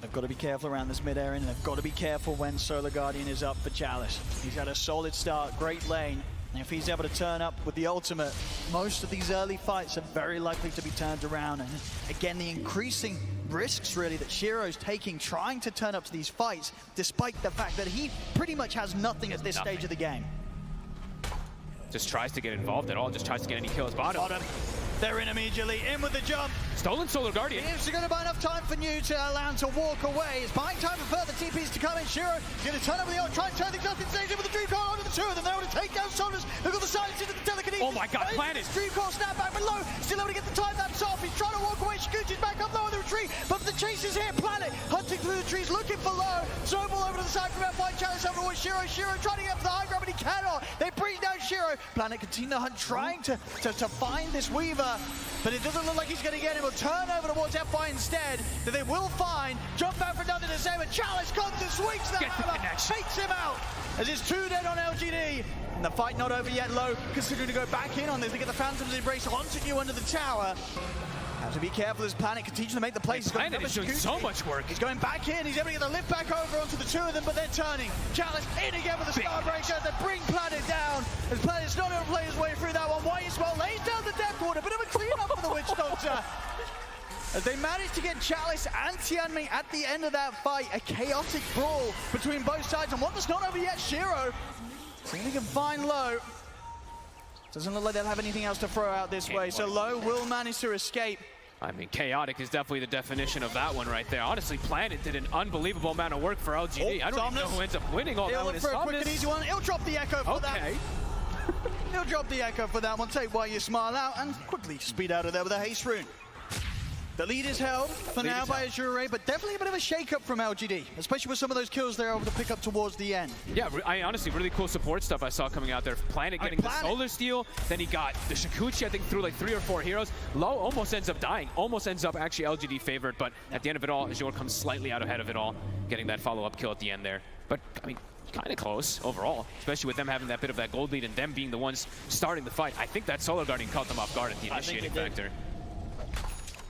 They've got to be careful around this mid area, and they've got to be careful when Solar Guardian is up for Chalice. He's had a solid start, great lane. And if he's able to turn up with the ultimate, most of these early fights are very likely to be turned around. And again, the increasing risks really that Shiro's taking, trying to turn up to these fights, despite the fact that he pretty much has nothing at this stage of the game. Just tries to get involved at all, just tries to get any kills. Bottom. They're in immediately, in with the jump. Stolen Solar Guardian. It's going to buy enough time for New to allow him to walk away. It's buying time for further TPs to come in. Shiro going to turn over the ult, try and turn things up in stage with the Dream Core onto the 2 of them. They're able to take down Somnus. They've got the silence into the telekinesis. Oh my god, Planet! Dream Core snap back below. Still able to get the time lapse off. He's trying to walk away. Shikuchi's back up low on the retreat. But the chase is here. Planet hunting through the trees, looking for low. Snowball over to the side from F1, challenge over towards Shiro. Shiro trying to get for the high ground, but he cannot. They bring down Shiro. Planet continue the hunt, trying to find this Weaver, but it doesn't look like he's going to get him. He'll turn over towards F1 instead, that they will find. Jump back for another disable. Chalice comes and swings the hammer, takes him out. As it's 2 dead on LGD. And the fight not over yet. Low considering to go back in on this. They get the Phantom's Embrace onto you under the tower. Have to be careful as Planet continues to make the plays. Planet is doing so much work. He's going back in. He's able to get the lift back over onto the two of them, but they're turning. Chalice in again with the Starbreaker. They bring Planet down. As Planet's not able to play his way through that one. YSML lays down the Death Water. Bit of a cleanup for the Witch Doctor. As they managed to get Chalice and Tianming at the end of that fight. A chaotic brawl between both sides. And one that's not over yet, Shiro. See if he can find Low. Doesn't look like they'll have anything else to throw out this way. So Low will manage to escape. I mean, chaotic is definitely the definition of that one right there. Honestly, Planet did an unbelievable amount of work for LGD. I don't even know who ends up winning all that one. He'll look for a quick and easy one. He'll drop the Echo for that. He'll drop the Echo for that one. Take while you smile out and quickly speed out of there with a haste rune. The lead is held for now by Azure, but definitely a bit of a shake-up from LGD, especially with some of those kills they're able to pick up towards the end. Yeah, I honestly, really cool support stuff I saw coming out there. Planet getting the Solar Steel, then he got the Shikuchi, I think, through like 3 or 4 heroes. Low almost ends up dying, almost ends up actually LGD favored, but at the end of it all, Azure comes slightly out ahead of it all, getting that follow-up kill at the end there. But, I mean, kind of close overall, especially with them having that bit of that gold lead and them being the ones starting the fight. I think that Solar Guardian caught them off guard at the initiating factor.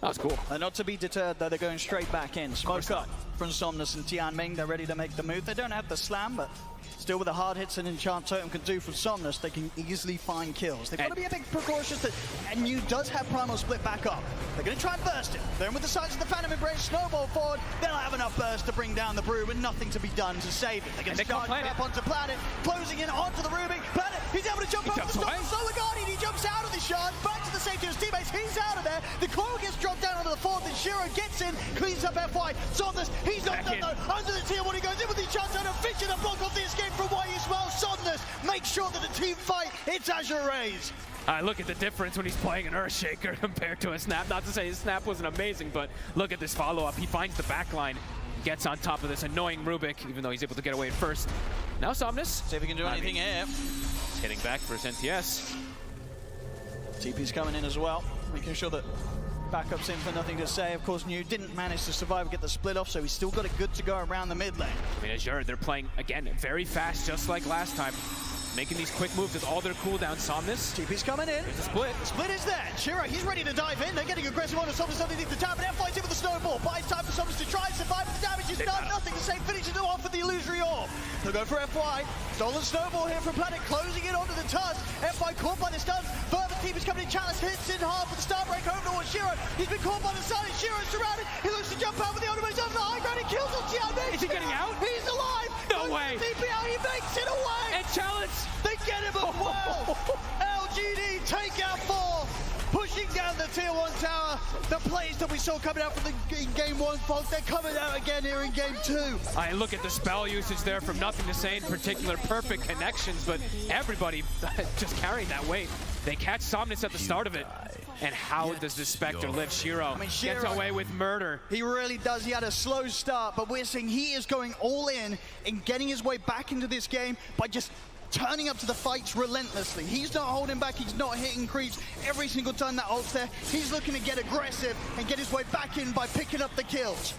That was cool. They're not to be deterred, though. They're going straight back in. Smoke up from Somnus and Tianming. They're ready to make the move. They don't have the slam, but still with the hard hits an Enchant Totem can do from Somnus, they can easily find kills. They've got to be a bit precautious that NU does have Primal Split back up. They're going to try and burst it. Then with the sides of the Phantom Embrace, snowball forward, they'll have enough burst to bring down the Brew and nothing to be done to save it. They're going to start up onto Planet, closing in onto the Ruby. Planet, he's able to jump over the stop. Solar Guardian, he jumps out of the shard, back to the safety of his teammates. He's out of there. The coil gets dropped down onto the fourth, and Shiro gets in, cleans up FY. Somnus, he's not done though. Under the tier 1, he goes in with the Enchant Totem, fishing a block off the escape from YSML. Somnus, make sure that the team fight. It's Azure Rays. Look at the difference when he's playing an Earthshaker compared to a Snap. Not to say his Snap wasn't amazing, but look at this follow-up. He finds the backline, gets on top of this annoying Rubik, even though he's able to get away first. Now Somnus. See if he can do anything here. He's hitting back for his NTS. TP's coming in as well, making sure that backup's in for nothing to say. Of course, New didn't manage to survive and get the split off, so he's still got it good to go around the mid lane. I mean, Azure, they're playing, again, very fast, just like last time. Making these quick moves with all their cooldowns. Somnus. TP's coming in. There's a split. The split is there. Shiro, he's ready to dive in. They're getting aggressive on the Somnus underneath the tap, and F5's in with the snowball. Buys time for Somnus to try and survive, but the damage is done. Nothing to say. Finishes it off with the illusory orb. They'll go for FY. Stolen snowball here from Planet, closing it onto the tusk. FY caught by the stuns. Further TP's coming in. Chalice hits in hard with the Starbreaker over towards Shiro. He's been caught by the sun, and Shiro's surrounded. He looks to jump out with the ultimate over the high ground. He kills on Tianming. Is he getting out? He's alive. No way. TP out. He makes it away. And Chalice. They get him as well. LGD take out 4. Pushing down the tier 1 tower. The plays that we saw coming out from in game 1, folks, they're coming out again here in game 2. I look at the spell usage there from Nothing to Say in particular. Perfect connections, but everybody just carrying that weight. They catch Somnus at the start of it. And how does the Spectre live? Shiro, gets away with murder. He really does. He had a slow start, but we're seeing he is going all in and getting his way back into this game by just turning up to the fights relentlessly. He's not holding back, he's not hitting creeps. Every single time that ult's there, he's looking to get aggressive and get his way back in by picking up the kills.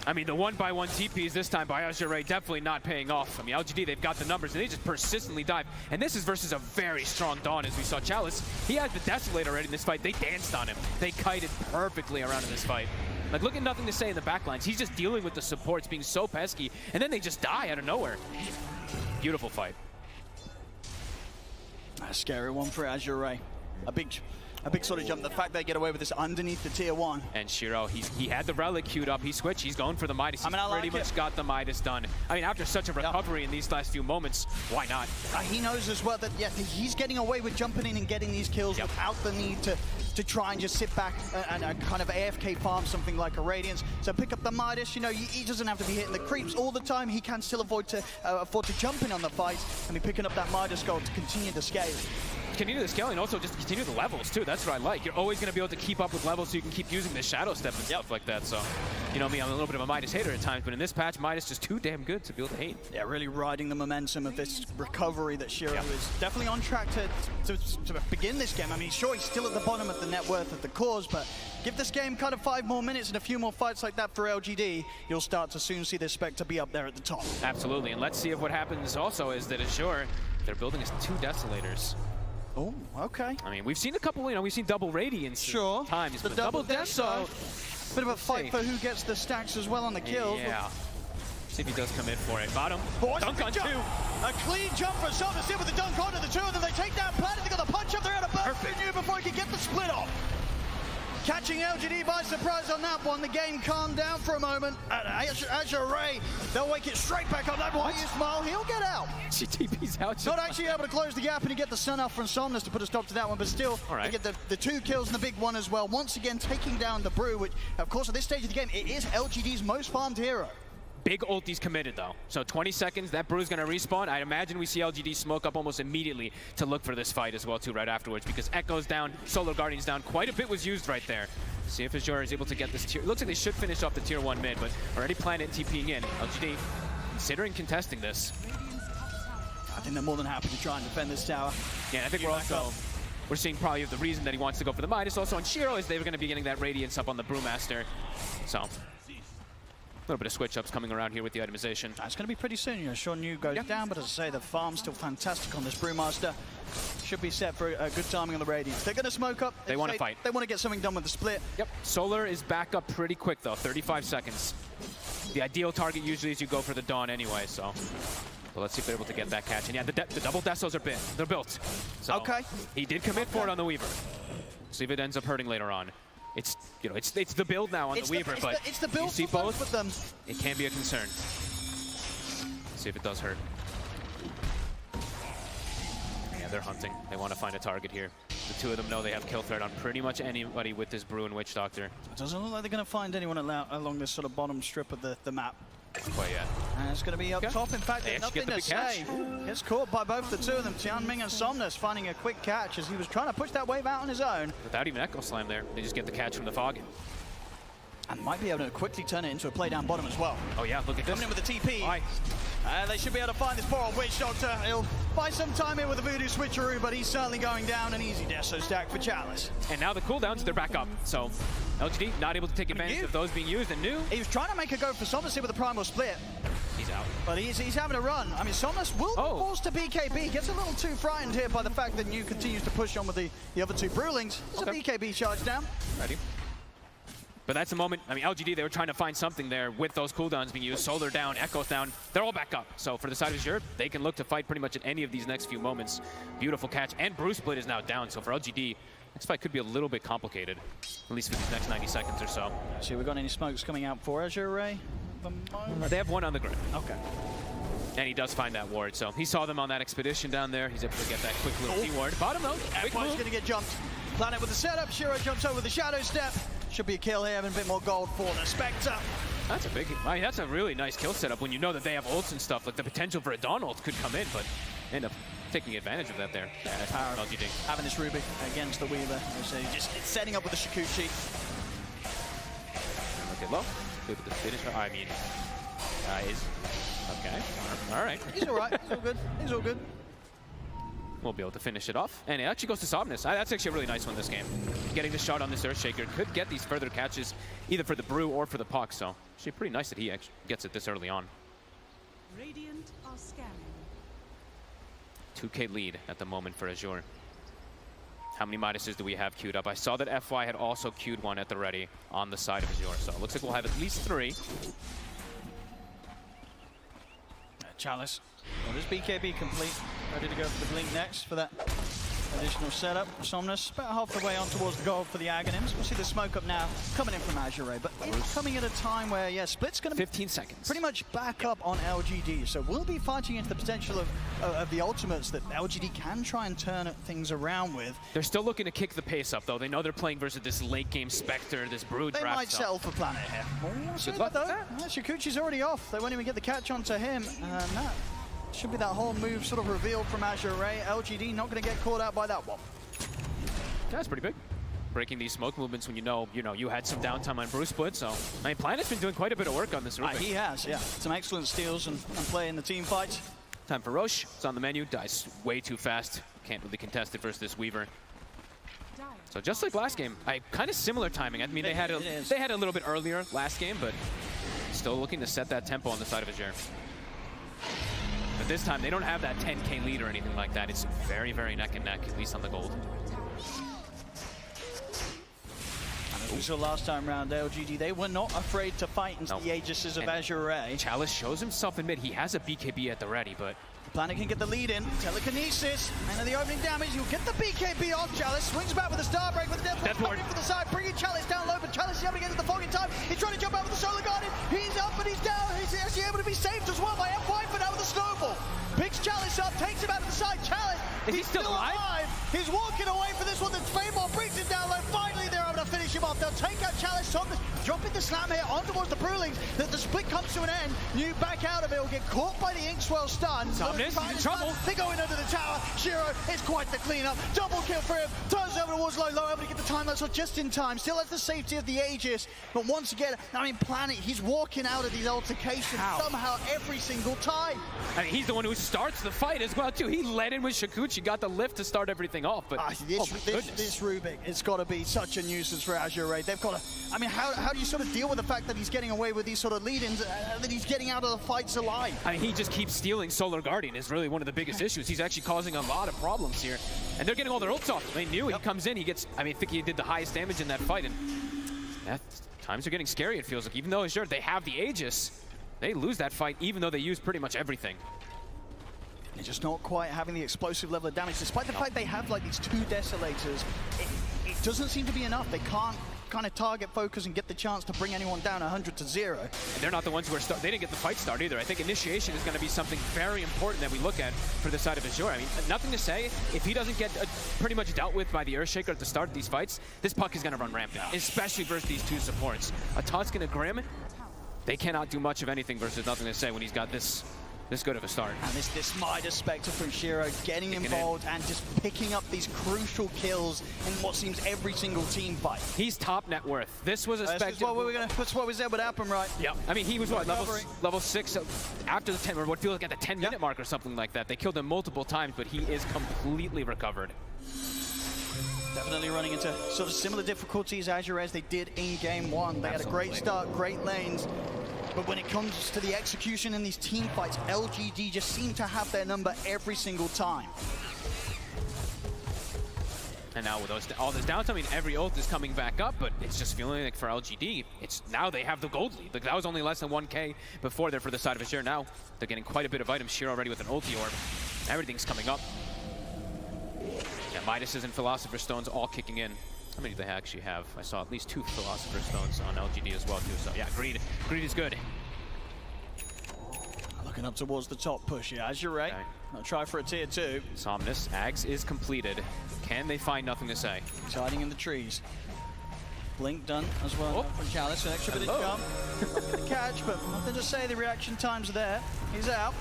I mean, the 1-by-1 TPs this time by Azure definitely not paying off. I mean, LGD, they've got the numbers, and they just persistently dive. And this is versus a very strong Dawn, as we saw Chalice. He has the Desolate already in this fight. They danced on him. They kited perfectly around in this fight. Like, look at Nothing to Say in the backlines. He's just dealing with the supports being so pesky, and then they just die out of nowhere. Beautiful fight. A scary one for Azure. A big sort of jump. The fact they get away with this underneath the tier 1. And Shiro, he had the relic queued up. He switched. He's going for the Midas. He's pretty much got the Midas done. I mean, after such a recovery in these last few moments, why not? He knows as well that he's getting away with jumping in and getting these kills without the need to try and just sit back and kind of AFK farm something like a Radiance. So pick up the Midas. You know, he doesn't have to be hitting the creeps all the time. He can still afford to jump in on the fight and be picking up that Midas gold to continue to scale. continue the scaling, also just continue the levels too. That's what I like. You're always going to be able to keep up with levels, so you can keep using the shadow step and stuff like that. So, you know me, I'm a little bit of a Midas hater at times, but in this patch, Midas just too damn good to be able to hate. Yeah, really riding the momentum of this recovery that Shiro is definitely on track to begin this game. I mean, sure, he's still at the bottom of the net worth of the cause, but give this game kind of 5 more minutes and a few more fights like that for LGD, you'll start to soon see this Spectre be up there at the top. Absolutely, and let's see if what happens also is that Azure, they're building us 2 Desolators. Oh, okay. I mean, we've seen a couple, you know, we've seen double Radiance times, The but double Deso. Bit of a fight for who gets the stacks as well on the kills. Yeah. See if he does come in for it. Bottom. Oh, dunk on 2. A clean jump for Somnus in with the dunk onto the 2 of them. They take down Planet. They got the punch up there out of Perfect before he can get the split off. Catching LGD by surprise on that one. The game calmed down for a moment. Azure Ray, they'll wake it straight back up. That one, Smile, he'll get out. GTP's out. Not actually able to close the gap and to get the sun off from Somnus to put a stop to that one, but still, they get the 2 kills and the big one as well. Once again, taking down the Brew, which, of course, at this stage of the game, it is LGD's most farmed hero. Big ulti's committed though. So 20 seconds, that Brew's gonna respawn. I imagine we see LGD smoke up almost immediately to look for this fight as well too right afterwards, because Echo's down, Solar Guardian's down. Quite a bit was used right there. See if Azure is able to get this tier. Looks like they should finish off the tier 1 mid, but already Planet TPing in. LGD considering contesting this. I think they're more than happy to try and defend this tower. Yeah, I think we're seeing probably the reason that he wants to go for the Midas also on Shiro is they were going to be getting that Radiance up on the Brewmaster. So a little bit of switch-ups coming around here with the itemization. It's going to be pretty soon. You know, Sean Yu goes down, but as I say, the farm's still fantastic on this Brewmaster. Should be set for a good timing on the Radiance. They're going to smoke up. They want to fight. They want to get something done with the split. Yep. Solar is back up pretty quick, though. 35 seconds. The ideal target usually is you go for the Dawn anyway, so... Well, let's see if they're able to get that catch. And yeah, the double Desos are they're built. So he did commit for it on the Weaver. See if it ends up hurting later on. It's, you know, it's the build now on the Weaver, but it's the build you see both with them. It can be a concern. Let's see if it does hurt. Yeah, they're hunting. They want to find a target here. The 2 of them know they have kill threat on pretty much anybody with this Brew and Witch Doctor. It doesn't look like they're going to find anyone along this sort of bottom strip of the map. Quite yet. And it's going to be up top. In fact, there's nothing to say. Gets caught by both the 2 of them. Tianming and Somnus finding a quick catch as he was trying to push that wave out on his own. Without even Echo Slam there, they just get the catch from the fog. And might be able to quickly turn it into a play down bottom as well. Oh yeah, look at this. Coming in with the TP. They should be able to find this poor old Witch Doctor. He'll buy some time here with the Voodoo switcheroo, but he's certainly going down. An easy Deso stack for Chalice. And now the cooldowns, they're back up. So LGD not able to take advantage of those being used, and New. He was trying to make a go for Somnus here with a Primal Split. He's out. But he's having a run. I mean, Somnus will be forced to BKB. Gets a little too frightened here by the fact that New continues to push on with the other 2 Brewlings. There's a BKB charge down. Ready. But that's a moment, I mean, LGD, they were trying to find something there with those cooldowns being used. Solar down, Echo's down, they're all back up. So for the side of Azure, they can look to fight pretty much in any of these next few moments. Beautiful catch, and Brew Split is now down. So for LGD, this fight could be a little bit complicated, at least for these next 90 seconds or so. See, we got any smokes coming out for Azure Ray? They have one on the ground. Okay. And he does find that ward, so he saw them on that expedition down there. He's able to get that quick little T-ward. Bottom though, quick move. Going to get jumped. Planet with the setup, Shiro jumps over the Shadow Step. Should be a kill here, having a bit more gold for the Spectre. That's a big, I mean, that's a really nice kill setup when you know that they have ults and stuff. Like the potential for a Dawn ult could come in, but end up taking advantage of that there. Yeah, that's power of LGD. Having this Ruby against the Weaver. So just setting up with the Shikuchi. Okay, low. Good with the finisher. I mean, is okay. All right. He's all right. He's all good. He's all good. We'll be able to finish it off. And it actually goes to Somnus. That's actually a really nice one this game. Getting the shot on this Earthshaker could get these further catches either for the Brew or for the Puck. So actually pretty nice that he actually gets it this early on. Radiant are scanning. 2K lead at the moment for Azure. How many Midases do we have queued up? I saw that FY had also queued one at the ready on the side of Azure. So it looks like we'll have at least 3. Chalice. Well, this BKB complete. Ready to go for the Blink next for that additional setup. Somnus about half the way on towards the goal for the Aghanims. We'll see the smoke up now coming in from Azure Ray, but it's coming at a time where, yeah, Split's going to be 15 seconds. Pretty much back up on LGD, so we'll be fighting into the potential of the ultimates that LGD can try and turn things around with. They're still looking to kick the pace up, though. They know they're playing versus this late game Spectre, this Brood They draft. might settle for Planet here. Good luck though. Shikuchi's already off. They won't even get the catch onto him. And that should be that whole move sort of revealed from Azure Ray. LGD not going to get caught out by that one. That's pretty big. Breaking these smoke movements when you know you had some downtime on Bruce Split. So I mean, Planet's been doing quite a bit of work on this Rubik. He has, yeah. Some excellent steals and play in the team fights. Time for Roche. It's on the menu. Dies way too fast. Can't really contest it versus this Weaver. So just like last game, kind of similar timing. I mean, they had a little bit earlier last game, but still looking to set that tempo on the side of Azure. But this time, they don't have that 10K lead or anything like that. It's very, very neck and neck, at least on the gold. We saw last time around LGD, they were not afraid to fight into the aegis of Azure Ray. Chalice shows himself in mid. He has a BKB at the ready, but Planet can get the lead in. Telekinesis, and the opening damage. You'll get the BKB off Chalice. Swings back with a star break with the Death Ward for the side, bringing Chalice down low, but Chalice is able to get to the fog in time. He's trying to jump out with the Solar Guardian. He's up and he's down. He's actually able to be saved as well by F5 for now with the snowball. Picks Chalice up, takes him out of the side. Chalice, he's still alive. He's walking away for this one. Then Fable brings him down low. Finally, they're able to finish him off. They'll take out Chalice, dropping the slam here on towards the Brewlings. The split comes to an end. New back out of it will get caught by the Inkswell stun. He's in trouble. They go in under the tower. Shiro, it's quite the cleanup. Double kill for him. Turns over towards low, able to get the time lapse just in time. Still has the safety of the Aegis. But once again, I mean, Planet, he's walking out of these altercations somehow every single time. I mean, he's the one who starts the fight as well, too. He led in with Shikuchi, got the lift to start everything off. But this Rubik, it's got to be such a nuisance for Azure Ray. They've got to, I mean, how do you sort of deal with the fact that he's getting away with these sort of lead-ins, that he's getting out of the fights alive? I mean, he just keeps stealing Solar Guardian is really one of the biggest issues. He's actually causing a lot of problems here. And they're getting all their ults off. They knew he comes in, he gets, I think he did the highest damage in that fight. And times are getting scary, it feels like. Even though Azure, they have the Aegis, they lose that fight even though they use pretty much everything. They're just not quite having the explosive level of damage. Despite the fact they have like these 2 Desolators, it doesn't seem to be enough. They can't kind of target focus and get the chance to bring anyone down 100 to 0. And they're not the ones who are they didn't get the fight start either. I think initiation is going to be something very important that we look at for the side of Azure. I mean, nothing to say. If he doesn't get pretty much dealt with by the Earthshaker at the start of these fights, this puck is going to run rampant, especially versus these 2 supports. A Tusk and a Grim, they cannot do much of anything versus nothing to say when he's got this good of a start. And this Midas Spectre from Shiro getting involved and just picking up these crucial kills in what seems every single team fight. He's top net worth. This was a Spectre. That's what we said would happen, right? Yeah. I mean, he was what, level 6 after the 10, or what feels like at the 10-minute mark or something like that. They killed him multiple times, but he is completely recovered. Definitely running into sort of similar difficulties Azure as they did in game 1. They had a great start, great lanes. But when it comes to the execution in these team fights, LGD just seem to have their number every single time. And now with all this downtime, I mean, every ult is coming back up, but it's just feeling like for LGD, now they have the gold lead. Like, that was only less than 1K before there for the side of Azure. Now they're getting quite a bit of items. Shiro already with an ulti orb. Everything's coming up. Yeah, Midas's and Philosopher Stones all kicking in. How many do they actually have? I saw at least 2 Philosopher Stones on LGD as well, too. So, yeah, Greed is good. Looking up towards the top push here. Azure Ray, I'll try for a tier 2. Somnus, Ags is completed. Can they find nothing to say? He's hiding in the trees. Blink done as well from Chalice. An extra bit of jump. The catch, but nothing to say. The reaction time's there. He's out.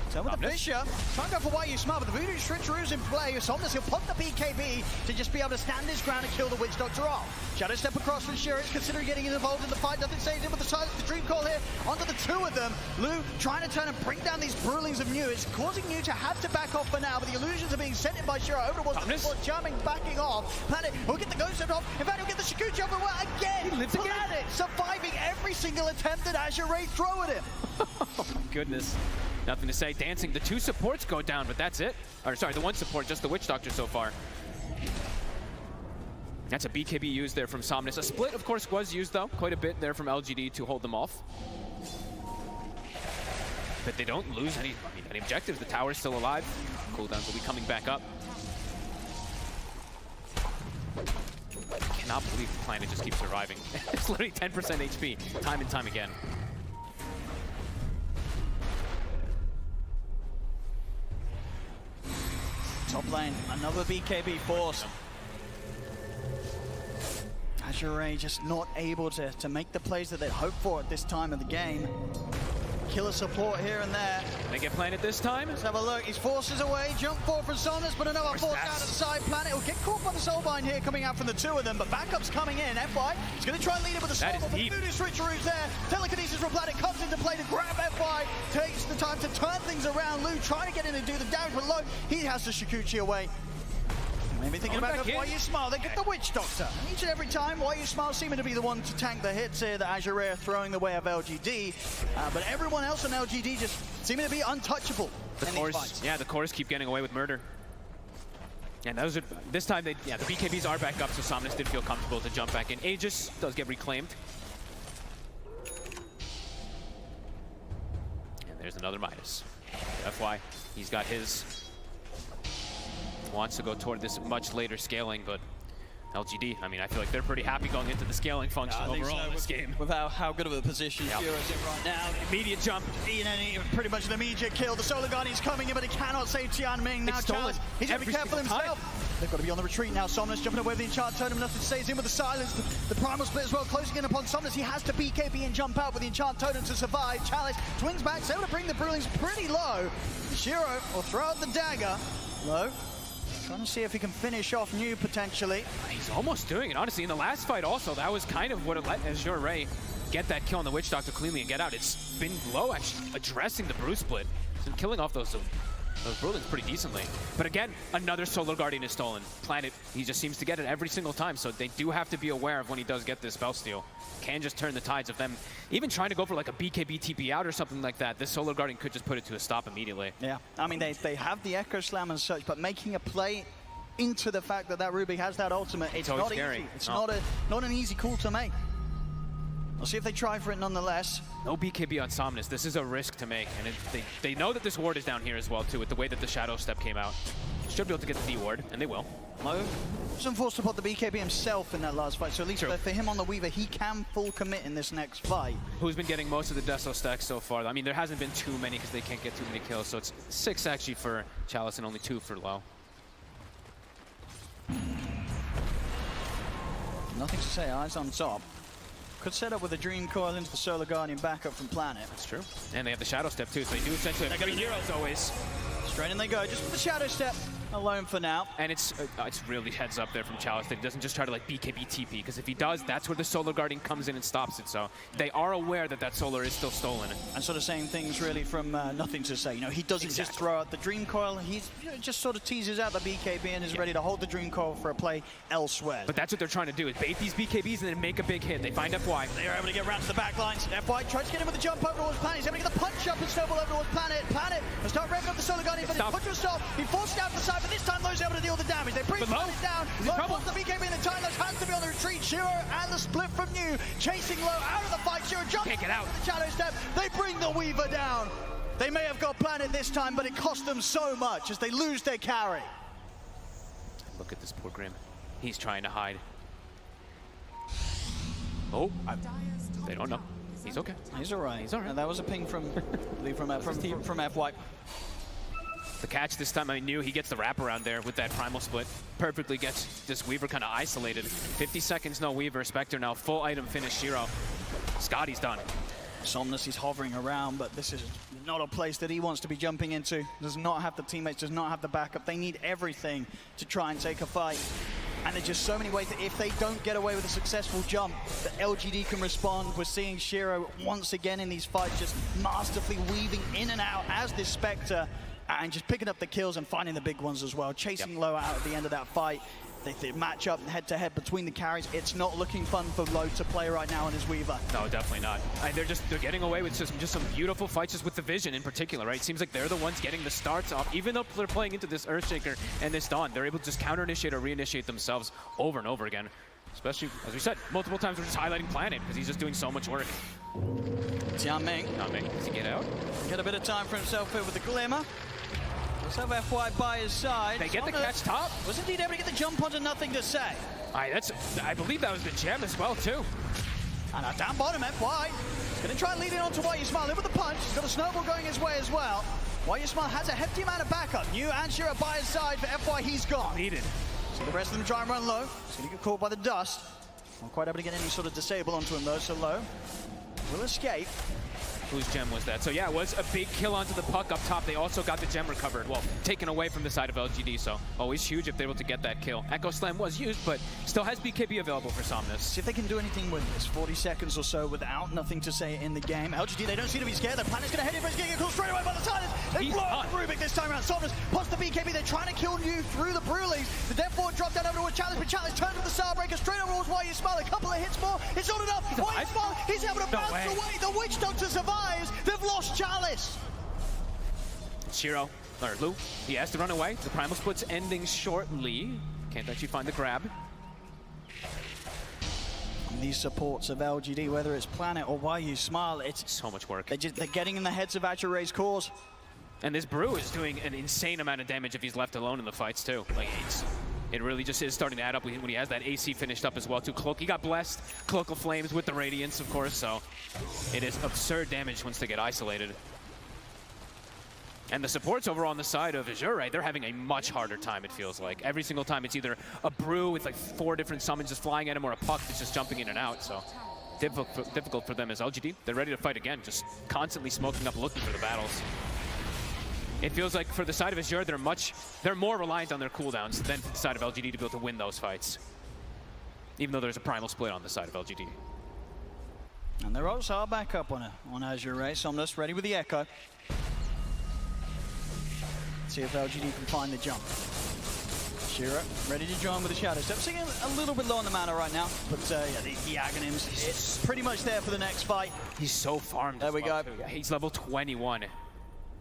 So with the Fisher, trying to go for why you smart, but the Voodoo Switcheroo's in play. Somnus, he'll pop the BKB to just be able to stand his ground and kill the Witch Doctor off. Shadow step across from Shiro, considering getting involved in the fight. Nothing saves him with the silence, the Dream Call here. Onto the 2 of them. Lou trying to turn and bring down these Brewlings of New. It's causing New to have to back off for now, but the illusions are being sent in by Shiro. Over towards the floor, jamming, backing off. Planet will get the Ghost Step off. In fact, he'll get the Shikuchi over well again. He lives again. Planet surviving every single attempt that Azure Ray throw at him. Oh my goodness. Nothing to say. Dancing. The 2 supports go down, but that's it. Or sorry, the 1 support, just the Witch Doctor so far. That's a BKB used there from Somnus. A split, of course, was used, though. Quite a bit there from LGD to hold them off. But they don't lose any objectives. The tower's still alive. Cooldowns will be coming back up. I cannot believe the Planet just keeps surviving. It's literally 10% HP, time and time again. Top lane, another BKB force. Azure Ray just not able to make the plays that they'd hoped for at this time of the game. Killer support here and there. They get planted this time. Let's have a look. His forces away. Jump forward from Somnus, but another force out of the side. Planet will get caught by the Soulbind here coming out from the two of them, but backup's coming in. FY is going to try and lead it with a storm. The Voodoo switcheroo's there. Telekinesis from Planet comes into play to grab FY. Takes the time to turn things around. Lou trying to get in and do the damage, but Low, he has the Shikuchi away. Maybe thinking about Why You Smile. They get the Witch Doctor. And each and every time, Why You Smile seeming to be the one to tank the hits here that Azure are throwing the way of LGD. But everyone else on LGD just seeming to be untouchable. The cores keep getting away with murder. And those are, this time, the BKBs are back up, so Somnus did feel comfortable to jump back in. Aegis does get reclaimed. And there's another Midas. FY, he's got his. Wants to go toward this much later scaling, but LGD, I mean, I feel like they're pretty happy going into the scaling function overall in this game. With how good of a position Shiro's in right now. Immediate jump. Pretty much an immediate kill. The Solar Guardian's coming in, but he cannot save Tianming. Now Chalice, he's got to be careful himself. They've got to be on the retreat now. Somnus jumping away with the Enchant Totem. Nothing stays in with the silence. The Primal Split as well, closing in upon Somnus. He has to BKB and jump out with the Enchant Totem to survive. Chalice swings back, able to bring the Brilliance pretty low. Shiro will throw out the dagger. Low. Trying to see if he can finish off New potentially. He's almost doing it, honestly. In the last fight also, that was kind of what it let Azure Ray get that kill on the Witch Doctor cleanly and get out. It's been Low actually addressing the Bruce Split. He's been killing off those Brilliants pretty decently. But again, another Solar Guardian is stolen. Planet, he just seems to get it every single time, so they do have to be aware of when he does get this spell steal. Can just turn the tides of them even trying to go for like a BKB TP out or something like that. This Solar Guardian could just put it to a stop immediately. Yeah, I mean, they have the Echo Slam and such, but making a play into the fact that Ruby has that ultimate, it's not scary. easy. It's not an easy call to make. We'll see if they try for it nonetheless. No BKB on Somnus. This is a risk to make, and they know that this ward is down here as well too, with the way that the Shadow Step came out. Should be able to get the D ward, and they will. Low wasn't forced to put the BKB himself in that last fight, so at least for him on the Weaver, he can full commit in this next fight. Who's been getting most of the Deso stacks so far? I mean, there hasn't been too many because they can't get too many kills, so it's 6 actually for Chalice and only 2 for Low. Nothing to say, eyes on top. Could set up with a Dream Coil into the Solar Guardian backup from Planet. That's true. And they have the Shadow Step too, so they do essentially have 3 heroes always. Straight in they go, just with the Shadow Step alone for now. And it's really heads up there from Chalice that he doesn't just try to like BKB TP, because if he does, that's where the Solar Guardian comes in and stops it. So they are aware that that Solar is still stolen. And sort of saying things really from Nothing to Say. You know, he doesn't just throw out the Dream Coil, he just sort of teases out the BKB and is ready to hold the Dream Coil for a play elsewhere. But that's what they're trying to do, is bait these BKBs and then make a big hit. They find FY. They're able to get around to the back lines. FY tries to get him with the jump over towards Planet. He's able to get the punch up and snowball over towards Planet. Planet will start revving up the Solar Guardian, but it's put to a stop. He forced it out to the side, but this time Low's able to deal the damage. They bring Planet down. Low wants the BKB in the time. Those has to be on the retreat. Shiro and the split from New. Chasing Low out of the fight. Shiro jumps can't get out. With the Shadow Step. They bring the Weaver down. They may have got Planet this time, but it cost them so much as they lose their carry. Look at this poor Grim. He's trying to hide. Oh, they don't know. He's okay. He's all right. He's all right. And that was a ping from FY. The catch this time, I knew he gets the wraparound there with that Primal Split. Perfectly gets this Weaver kind of isolated. 50 seconds, no Weaver. Spectre now full item finish. Shiro. Scotty's done. Somnus, he's hovering around, but this is not a place that he wants to be jumping into. Does not have the teammates, does not have the backup. They need everything to try and take a fight. And there's just so many ways that if they don't get away with a successful jump, that LGD can respond. We're seeing Shiro once again in these fights just masterfully weaving in and out as this Spectre and just picking up the kills and finding the big ones as well. Chasing Low out at the end of that fight. They match up head-to-head between the carries. It's not looking fun for Low to play right now on his Weaver. No, definitely not. And they're getting away with just some beautiful fights, just with the Vision in particular, right? It seems like they're the ones getting the starts off. Even though they're playing into this Earthshaker and this Dawn, they're able to just counter-initiate or reinitiate themselves over and over again. Especially, as we said, multiple times we're just highlighting Planet because he's just doing so much work. Tianming. Does he get out? Get a bit of time for himself here with the Glimmer. Let's have FY by his side. They get the catch top. Was indeed able to get the jump onto Nothing to Say. I believe that was the gem as well, too. And now down bottom, FY. He's going to try and lead it on to Why You Smile. In with the punch. He's got a snowball going his way as well. Why You Smile has a hefty amount of backup. New and Shiro by his side. For FY, he's gone. Needed. So the rest of them try and run Low. He's going to get caught by the dust. Not quite able to get any sort of disable onto him, though, so Low will escape. whose gem was that. So yeah, it was a big kill onto the puck up top. They also got the gem recovered. Well, taken away from the side of LGD, so always huge if they're able to get that kill. Echo Slam was used, but still has BKB available for Somnus. See if they can do anything with this. 40 seconds or so without nothing to say in the game. LGD, they don't seem to be scared. The Planet's going to head in for his getting a call straight away by the Silence. They blow up Rubik this time around. Somnus plus the BKB. They're trying to kill you through the Bruleys. The Death Ward drop down over towards Chalice, but Chalice turns with the Starbreaker straight over towards Why You Smile. A couple of hits more. It's not enough. Why You Smile, he's able to bounce away. The Witch Doctor survives. They've lost Chalice. Shiro, or Lu, he has to run away. The Primal Split's ending shortly. Can't actually find the grab. And these supports of LGD, whether it's Planet or Why You Smile, it's so much work. They're getting in the heads of Azure Ray's cause. And this Brew is doing an insane amount of damage if he's left alone in the fights too. Like it really just is starting to add up when he has that AC finished up as well too. Cloak, he got blessed. Cloak of Flames with the Radiance, of course, so it is absurd damage once they get isolated. And the supports over on the side of Azure, they're having a much harder time, it feels like. Every single time it's either a Brew with like 4 different summons just flying at him or a puck that's just jumping in and out, so difficult for them as LGD. They're ready to fight again, just constantly smoking up, looking for the battles. It feels like for the side of Azure, they're more reliant on their cooldowns than for the side of LGD to be able to win those fights. Even though there's a Primal Split on the side of LGD. And they're also back up on Azure Ray. Somnus ready with the Echo. See if LGD can find the jump. Shiro ready to join with the Shadow Step. Seeing a little bit low on the mana right now, but yeah, the Aghanims, it's pretty much there for the next fight. He's so farmed. There we go. He's level 21.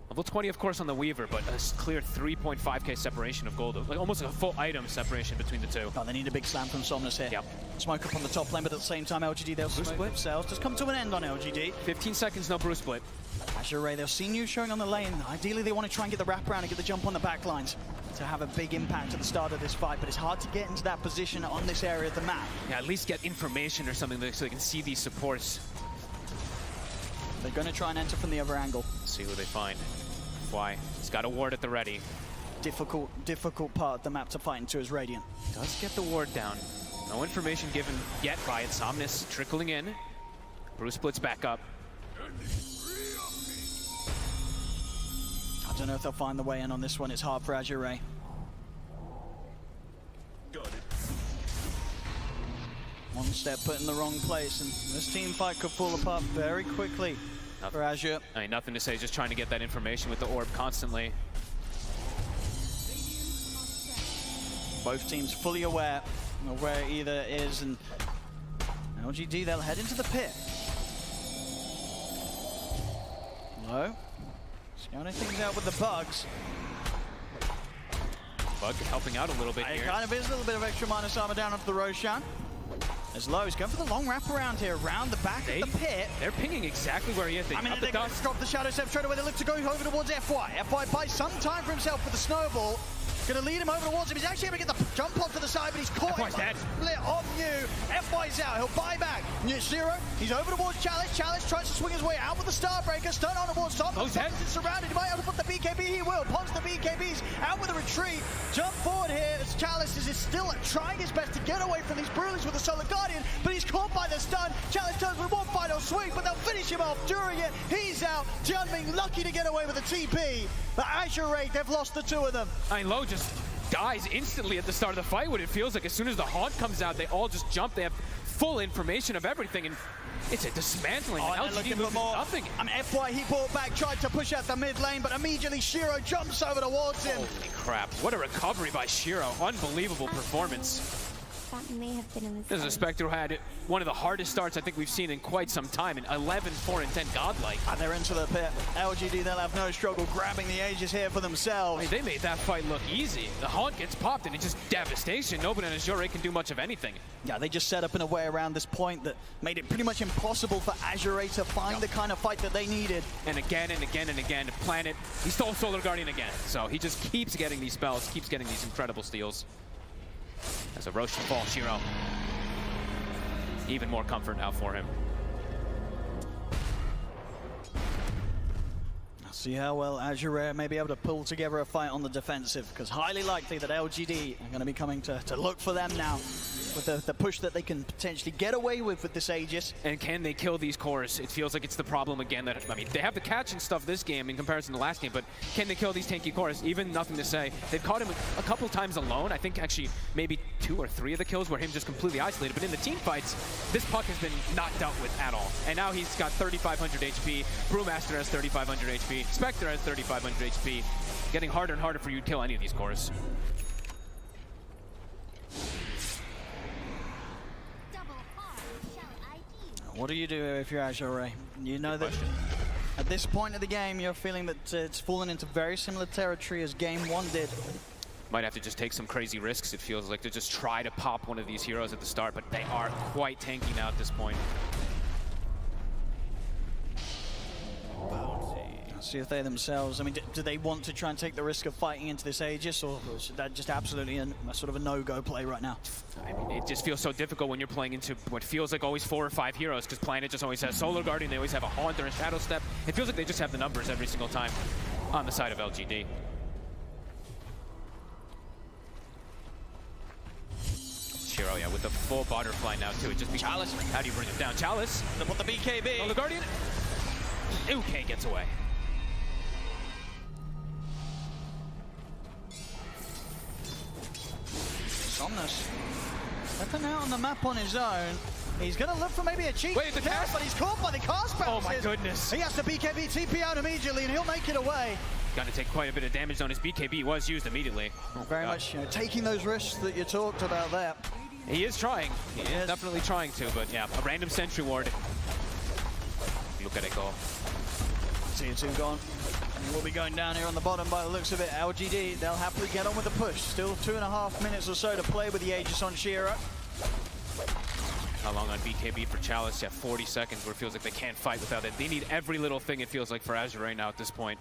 Level 20, of course, on the Weaver, but a clear 3.5k separation of gold. Like almost a full item separation between the two. Oh, they need a big slam from Somnus here. Yep. Smoke up on the top lane, but at the same time, LGD, they'll smoke themselves. Just come to an end on LGD. 15 seconds, no Brew Split. Azure Ray, they'll see you showing on the lane. Ideally, they want to try and get the wraparound and get the jump on the back lines to have a big impact at the start of this fight, but it's hard to get into that position on this area of the map. Yeah, at least get information or something so they can see these supports. They're going to try and enter from the other angle. See who they find. Why? He's got a ward at the ready. Difficult part of the map to fight into is Radiant. Does get the ward down. No information given yet by it. Somnus trickling in. Brew Split's back up. I don't know if they'll find the way in on this one. It's hard for Azure Ray. One step put in the wrong place, and this team fight could fall apart very quickly. For Azure. I mean, nothing to say, just trying to get that information with the orb constantly. Both teams fully aware of where either is, and LGD, they'll head into the pit. Low. Scouting things out with the bugs. Bug helping out a little bit here. It kind of is a little bit of extra minus armor down onto the Roshan. As Low is going for the long wraparound here, around the back of the pit. They're pinging exactly where he is. I mean, they're going to drop the Shadow Step straight away. They look to go over towards FY. FY buys some time for himself with the snowball. Going to lead him over towards him. He's actually able to get the jump onto the side, but he's caught. FY's dead. Split on you. FY's out. He'll buy back. Zero. He's over towards Chalice. Chalice tries to swing his way out with the Starbreaker. Stun on towards Tom. He's surrounded. He might have to put the BKB. He will. Punch the BKBs out with a retreat. Jump forward here as Chalice is still trying his best to get away from these Bruleys with the Solar Guardian, but he's caught by the stun. Chalice turns with one final swing, but they'll finish him off during it. He's out. Jianming lucky to get away with a TP. But Azure Ray, they've lost the two of them. I mean, Low just dies instantly at the start of the fight. What it feels like as soon as the Haunt comes out, they all just jump. They have full information of everything, and it's a dismantling. LGD loses nothing. I mean, FY, he brought back, tried to push out the mid lane, but immediately Shiro jumps over towards him. Holy crap. What a recovery by Shiro. Unbelievable performance. That may have been in the This is a Spectre who had one of the hardest starts I think we've seen in quite some time, in 11, 4, and 10 godlike. And they're into the pit. LGD, they'll have no struggle grabbing the Aegis here for themselves. I mean, they made that fight look easy. The Haunt gets popped and it's just devastation. Nobody on Azure can do much of anything. Yeah, they just set up in a way around this point that made it pretty much impossible for Azure to find the kind of fight that they needed. And again and again and again, Planet, he stole Solar Guardian again. So he just keeps getting these spells, keeps getting these incredible steals. As a Rosh fall, Shiro. Even more comfort now for him. I'll see how well Azure may be able to pull together a fight on the defensive, because highly likely that LGD are going to be coming to look for them now. with the push that they can potentially get away with this Aegis. And can they kill these cores? It feels like it's the problem again that, I mean, they have the catch and stuff this game in comparison to the last game, but can they kill these tanky cores? Even nothing to say. They've caught him a couple times alone. I think actually maybe 2 or 3 of the kills were him just completely isolated, but in the team fights, this puck has been not dealt with at all. And now he's got 3,500 HP, Brewmaster has 3,500 HP, Spectre has 3,500 HP. Getting harder and harder for you to kill any of these cores. What do you do if you're Azure? You know that at this point of the game, you're feeling that it's fallen into very similar territory as Game 1 did. Might have to just take some crazy risks, it feels like, to just try to pop one of these heroes at the start, but they are quite tanky now at this point. See if they themselves, I mean, do they want to try and take the risk of fighting into this Aegis, or is that just absolutely a sort of a no-go play right now? I mean, it just feels so difficult when you're playing into what feels like always 4 or 5 heroes, because Planet just always has Solar Guardian, they always have a Haunt or a Shadow Step. It feels like they just have the numbers every single time on the side of LGD. Shiro, yeah, with the full butterfly now, too. It just be Chalice. How do you bring it down? Chalice. They put the BKB. Solar Guardian. UK gets away. Somnus stepping out on the map on his own. He's going to look for maybe a cheat. Wait, the cast? But he's caught by the cast bounces. Oh my goodness. He has to BKB TP out immediately and he'll make it away. Going to take quite a bit of damage on his BKB. Was used immediately. Oh, very much, taking those risks that you talked about there. He is trying. He is definitely trying to, but yeah, a random sentry ward. Look at it go. Tier 2 gone. And we'll be going down here on the bottom by the looks of it. LGD, they'll happily get on with the push. Still 2.5 minutes or so to play with the Aegis on Shiro. How long on BKB for Chalice? Yeah, 40 seconds where it feels like they can't fight without it. They need every little thing, it feels like, for Azure right now at this point.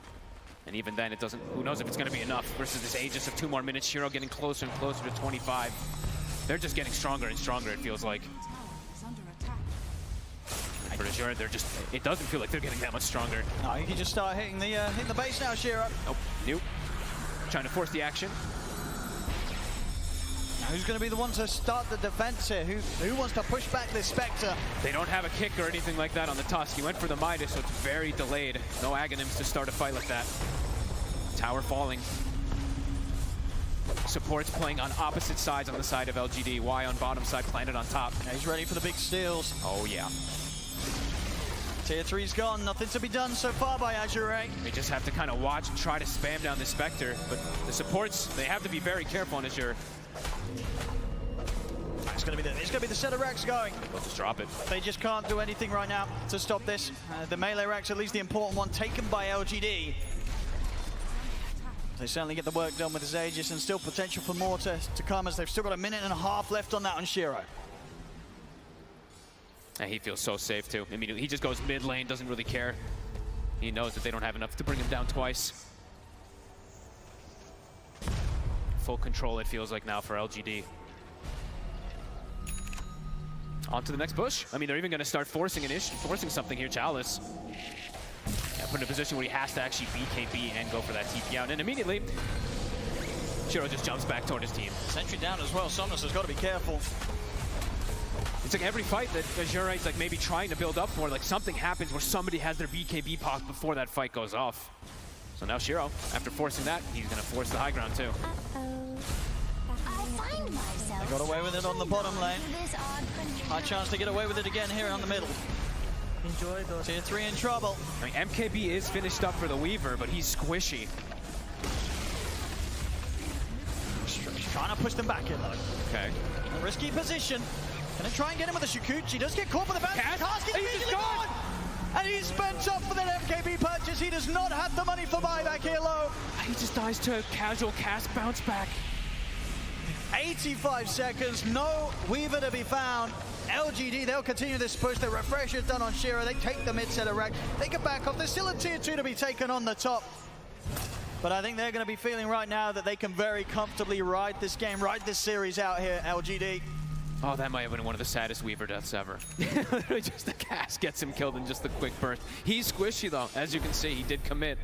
And even then, it doesn't, who knows if it's going to be enough versus this Aegis of 2 more minutes. Shiro getting closer and closer to 25. They're just getting stronger and stronger, it feels like. For Azure, they're just, it doesn't feel like they're getting that much stronger. No, you can just start hitting the base now, Shiro. Nope, nope. Trying to force the action. Now who's going to be the one to start the defense here? Who wants to push back this Spectre? They don't have a kick or anything like that on the Tusk. He went for the Midas, so it's very delayed. No Aghanims to start a fight like that. Tower falling. Supports playing on opposite sides on the side of LGD. Y on bottom side, Planet on top. Now he's ready for the big steals. Oh yeah. Tier 3's gone, nothing to be done so far by Azure. They just have to kind of watch and try to spam down the Spectre, but the supports, they have to be very careful on Azure. It's going to be the set of racks going. They'll just drop it. They just can't do anything right now to stop this. The melee racks, at least the important one, taken by LGD. They certainly get the work done with his Aegis, and still potential for more to come, as they've still got 1.5 minutes left on that on Shiro. And he feels so safe too. I mean, he just goes mid lane, doesn't really care. He knows that they don't have enough to bring him down twice. Full control, it feels like now for LGD. On to the next push. I mean, they're even going to start forcing something here. Chalice. Yeah, put in a position where he has to actually BKB and go for that TP out. And immediately, Shiro just jumps back toward his team. Sentry down as well. Somnus has got to be careful. It's like every fight that Azure is like maybe trying to build up for, like something happens where somebody has their BKB pop before that fight goes off. So now Shiro, after forcing that, he's going to force the high ground too. They got away with it on the bottom lane. High chance to get away with it again here on the middle. Enjoy those. Tier 3 in trouble. I mean, MKB is finished up for the Weaver, but he's squishy. He's trying to push them back in though. Okay. A risky position. Gonna try and get him with a Shukuchi. Does get caught by the bounce. He's immediately gone! And he's spent up for that MKB purchase. He does not have the money for buyback here low. He just dies to casual cast bounce back. 85 seconds, no Weaver to be found. LGD, they'll continue this push. The refresh is done on Shiro. They take the mid set of rack. They get back off. There's still a tier 2 to be taken on the top. But I think they're going to be feeling right now that they can very comfortably ride this game, ride this series out here, LGD. Oh, that might have been one of the saddest Weaver deaths ever. Literally just the cast gets him killed in just the quick burst. He's squishy though. As you can see, he did commit.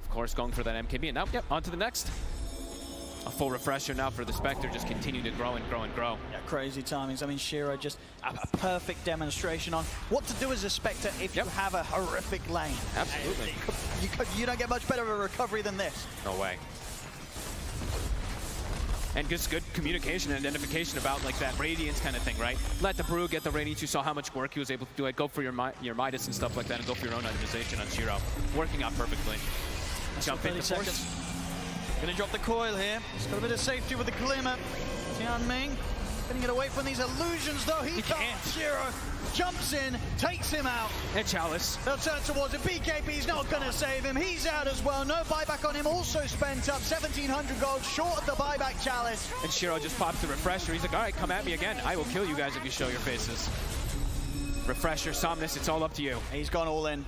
Of course, going for that MKB. And now, yep, on to the next. a full refresher now for the Spectre, just continue to grow and grow and grow. Yeah, crazy timings. I mean, Shiro just a perfect demonstration on what to do as a Spectre if you have a horrific lane. Absolutely. You don't get much better of a recovery than this. No way. And just good communication and identification about like that Radiance kind of thing, right? Let the Brew get the Radiance. You saw how much work he was able to do it. Go for your Midas and stuff like that, and go for your own itemization on Shiro. Working out perfectly. Jump into force. Gonna drop the coil here. He's got a bit of safety with the glimmer. Tianming gonna get away from these illusions though. He can't. Shiro jumps in, takes him out. And Chalice. They'll turn towards it. BKB's not gonna save him. He's out as well. No buyback on him. Also spent up 1,700 gold short of the buyback Chalice. And Shiro just pops the refresher. He's like, all right, come at me again. I will kill you guys if you show your faces. Refresher, Somnus, it's all up to you. He's gone all in.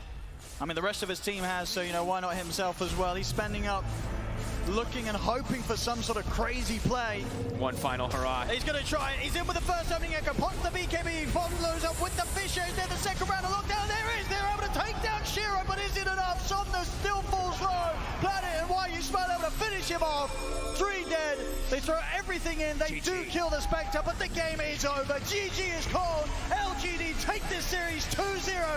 I mean, the rest of his team has, so, you know, why not himself as well? He's spending up, looking and hoping for some sort of crazy play. One final hurrah. He's going to try it. He's in with the first opening echo. Pops the BKB. Follows up with the Fissures. Then the second round of lockdown. There it is. They're able to take down Shiro, but is it enough? Somnus still falls low. Planet and Why You Smile able to finish him off. 3 dead. They throw everything in. They do kill the Spectre, but the game is over. GG is called. LGD take this series 2-0.